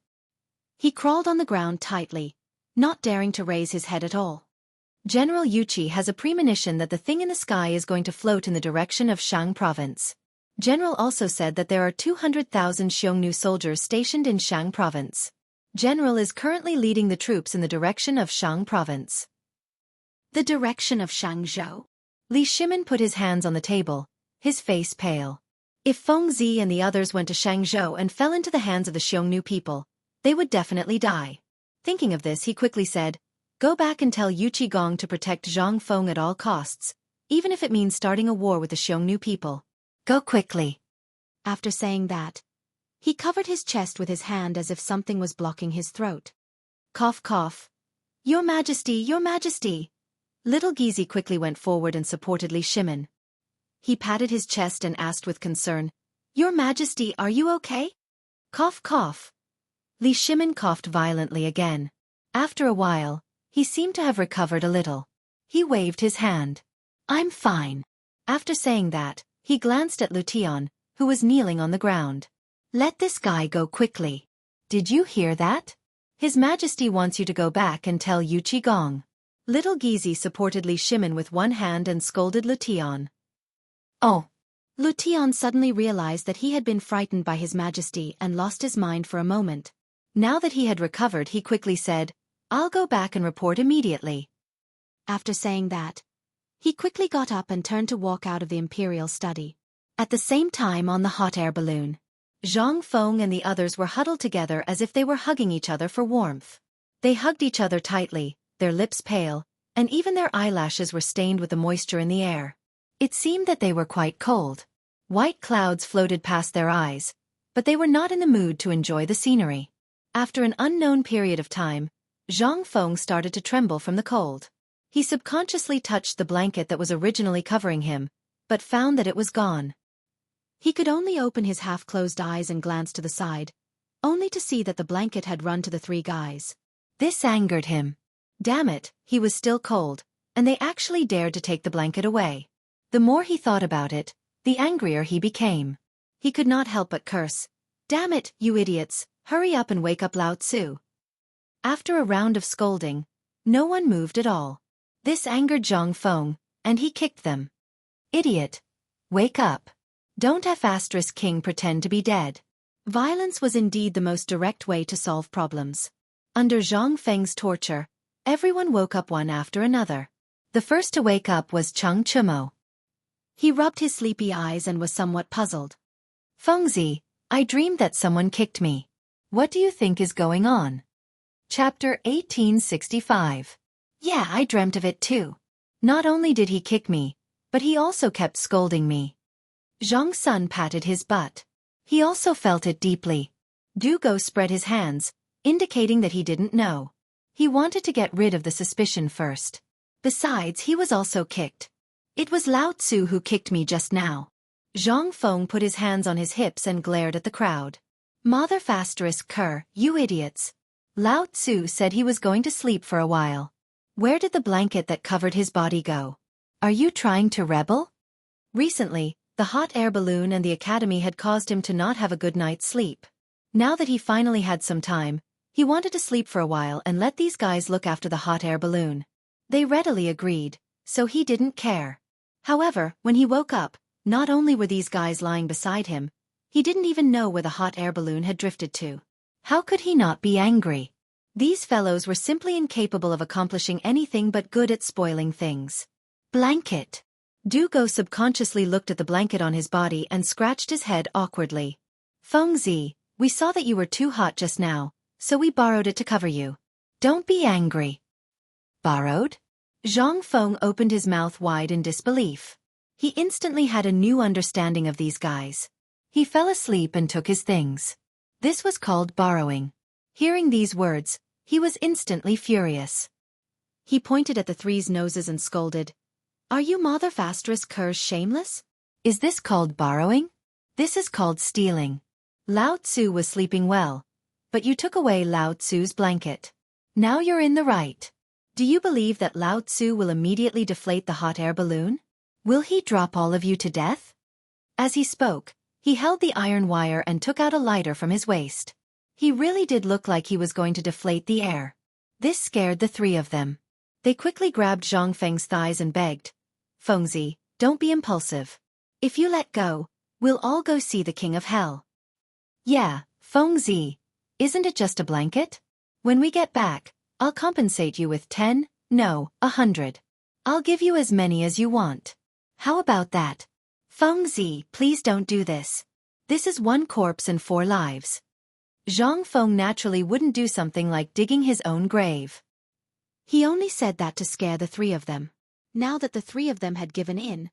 He crawled on the ground tightly, not daring to raise his head at all. General Yuqi has a premonition that the thing in the sky is going to float in the direction of Shang province. General also said that there are 200,000 Xiongnu soldiers stationed in Shang province. General is currently leading the troops in the direction of Shang province. The direction of Xiangzhou? Li Shimin put his hands on the table, his face pale. If Feng Zi and the others went to Xiangzhou and fell into the hands of the Xiongnu people, they would definitely die. Thinking of this, he quickly said, Go back and tell Yu Qigong to protect Zhang Feng at all costs, even if it means starting a war with the Xiongnu people. Go quickly. After saying that, he covered his chest with his hand as if something was blocking his throat. Cough cough. Your Majesty, Your Majesty. Little Gizi quickly went forward and supported Li Shimin. He patted his chest and asked with concern, Your Majesty, are you okay? Cough cough. Li Shimin coughed violently again. After a while, he seemed to have recovered a little. He waved his hand. I'm fine. After saying that, he glanced at Lu Tian, who was kneeling on the ground. Let this guy go quickly. Did you hear that? His Majesty wants you to go back and tell Yu Qigong. Little Gizi supported Li Shimin with one hand and scolded Lu Tian. Oh. Lu Tian suddenly realized that he had been frightened by His Majesty and lost his mind for a moment. Now that he had recovered, he quickly said, I'll go back and report immediately. After saying that, he quickly got up and turned to walk out of the imperial study. At the same time, on the hot air balloon, Zhang Feng and the others were huddled together as if they were hugging each other for warmth. They hugged each other tightly, their lips pale, and even their eyelashes were stained with the moisture in the air. It seemed that they were quite cold. White clouds floated past their eyes, but they were not in the mood to enjoy the scenery. After an unknown period of time, Zhang Feng started to tremble from the cold. He subconsciously touched the blanket that was originally covering him, but found that it was gone. He could only open his half-closed eyes and glance to the side, only to see that the blanket had run to the three guys. This angered him. Damn it, he was still cold, and they actually dared to take the blanket away. The more he thought about it, the angrier he became. He could not help but curse. Damn it, you idiots, hurry up and wake up Lao Tzu. After a round of scolding, no one moved at all. This angered Zhang Feng, and he kicked them. Idiot. Wake up. Don't King pretend to be dead. Violence was indeed the most direct way to solve problems. Under Zhang Feng's torture, everyone woke up one after another. The first to wake up was Cheng Chimo. He rubbed his sleepy eyes and was somewhat puzzled. Fengzi, I dreamed that someone kicked me. What do you think is going on? Chapter 1865. Yeah, I dreamt of it too. Not only did he kick me, but he also kept scolding me. Zhang Sun patted his butt. He also felt it deeply. Du Go spread his hands, indicating that he didn't know. He wanted to get rid of the suspicion first. Besides, he was also kicked. It was Lao Tzu who kicked me just now. Zhang Feng put his hands on his hips and glared at the crowd. Mother Kerr, you idiots. Lao Tzu said he was going to sleep for a while. Where did the blanket that covered his body go? Are you trying to rebel? Recently, the hot air balloon and the academy had caused him to not have a good night's sleep. Now that he finally had some time, he wanted to sleep for a while and let these guys look after the hot air balloon. They readily agreed, so he didn't care. However, when he woke up, not only were these guys lying beside him, he didn't even know where the hot air balloon had drifted to. How could he not be angry? These fellows were simply incapable of accomplishing anything but good at spoiling things. Blanket. Du Go subconsciously looked at the blanket on his body and scratched his head awkwardly. Fengzi, we saw that you were too hot just now, so we borrowed it to cover you. Don't be angry. Borrowed? Zhang Feng opened his mouth wide in disbelief. He instantly had a new understanding of these guys. He fell asleep and took his things. This was called borrowing. Hearing these words, he was instantly furious. He pointed at the three's noses and scolded. Are you Mother Kerr's shameless? Is this called borrowing? This is called stealing. Lao Tzu was sleeping well, but you took away Lao Tzu's blanket. Now you're in the right. Do you believe that Lao Tzu will immediately deflate the hot air balloon? Will he drop all of you to death? As he spoke, he held the iron wire and took out a lighter from his waist. He really did look like he was going to deflate the air. This scared the three of them. They quickly grabbed Zhang Feng's thighs and begged, Fengzi, don't be impulsive. If you let go, we'll all go see the King of Hell. Yeah, Fengzi. Isn't it just a blanket? When we get back, I'll compensate you with 10, no, 100. I'll give you as many as you want. How about that? Fengzi, please don't do this. This is 1 corpse and 4 lives. Zhang Feng naturally wouldn't do something like digging his own grave. He only said that to scare the three of them. Now that the three of them had given in,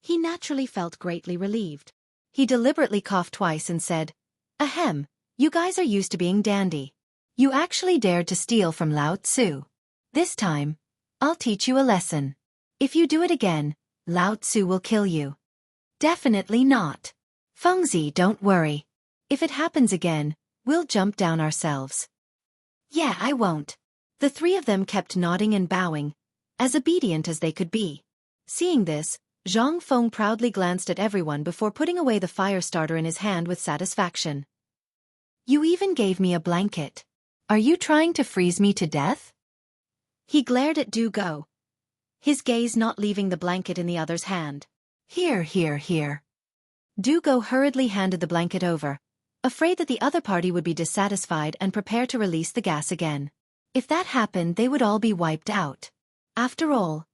he naturally felt greatly relieved. He deliberately coughed twice and said, Ahem, you guys are used to being dandy. You actually dared to steal from Lao Tzu. This time, I'll teach you a lesson. If you do it again, Lao Tzu will kill you. Definitely not. Fengzi, don't worry. If it happens again, we'll jump down ourselves. Yeah, I won't. The three of them kept nodding and bowing, as obedient as they could be. Seeing this, Zhang Feng proudly glanced at everyone before putting away the fire starter in his hand with satisfaction. You even gave me a blanket. Are you trying to freeze me to death? He glared at Du Go, his gaze not leaving the blanket in the other's hand. Here, here, here. Du Go hurriedly handed the blanket over, afraid that the other party would be dissatisfied and prepare to release the gas again. If that happened, they would all be wiped out. After all,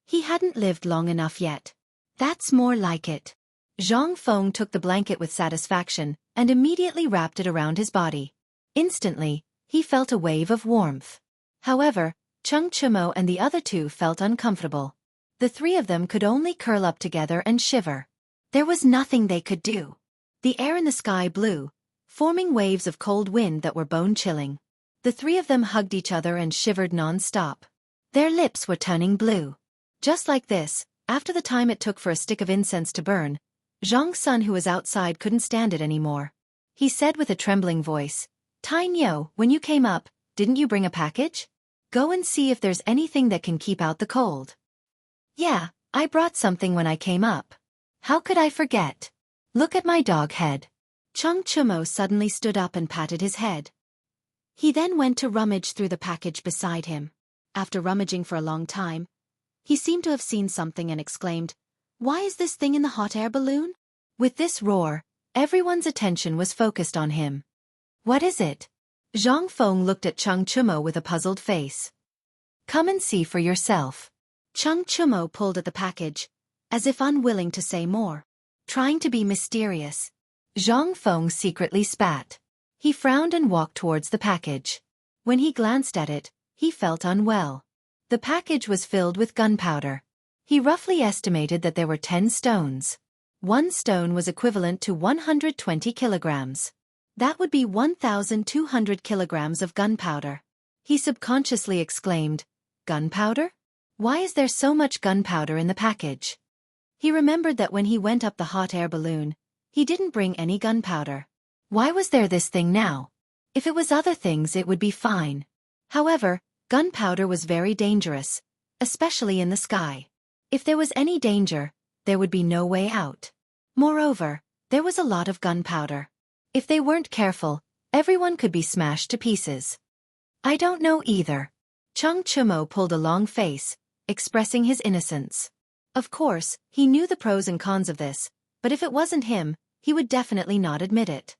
he hadn't lived long enough yet. That's more like it. Zhang Feng took the blanket with satisfaction and immediately wrapped it around his body. Instantly, he felt a wave of warmth. However, Cheng Chimo and the other two felt uncomfortable. The three of them could only curl up together and shiver. There was nothing they could do. The air in the sky blew, forming waves of cold wind that were bone-chilling. The three of them hugged each other and shivered non-stop. Their lips were turning blue. Just like this, after the time it took for a stick of incense to burn, Zhang's son who was outside couldn't stand it anymore. He said with a trembling voice, "Tai Niu, when you came up, didn't you bring a package? Go and see if there's anything that can keep out the cold." "Yeah, I brought something when I came up. How could I forget? Look at my dog head." Cheng Chumo suddenly stood up and patted his head. He then went to rummage through the package beside him. After rummaging for a long time, he seemed to have seen something and exclaimed, "Why is this thing in the hot air balloon?" With this roar, everyone's attention was focused on him. "What is it?" Zhang Feng looked at Cheng Chumo with a puzzled face. "Come and see for yourself." Cheng Chumo pulled at the package, as if unwilling to say more. Trying to be mysterious, Zhang Feng secretly spat. He frowned and walked towards the package. When he glanced at it, he felt unwell. The package was filled with gunpowder. He roughly estimated that there were 10 stones. One stone was equivalent to 120 kilograms. That would be 1,200 kilograms of gunpowder. He subconsciously exclaimed, "Gunpowder? Why is there so much gunpowder in the package?" He remembered that when he went up the hot air balloon, he didn't bring any gunpowder. Why was there this thing now? If it was other things it would be fine. However, gunpowder was very dangerous, especially in the sky. If there was any danger, there would be no way out. Moreover, there was a lot of gunpowder. If they weren't careful, everyone could be smashed to pieces. "I don't know either." Cheng Chumo pulled a long face, expressing his innocence. Of course, he knew the pros and cons of this, but if it wasn't him, he would definitely not admit it.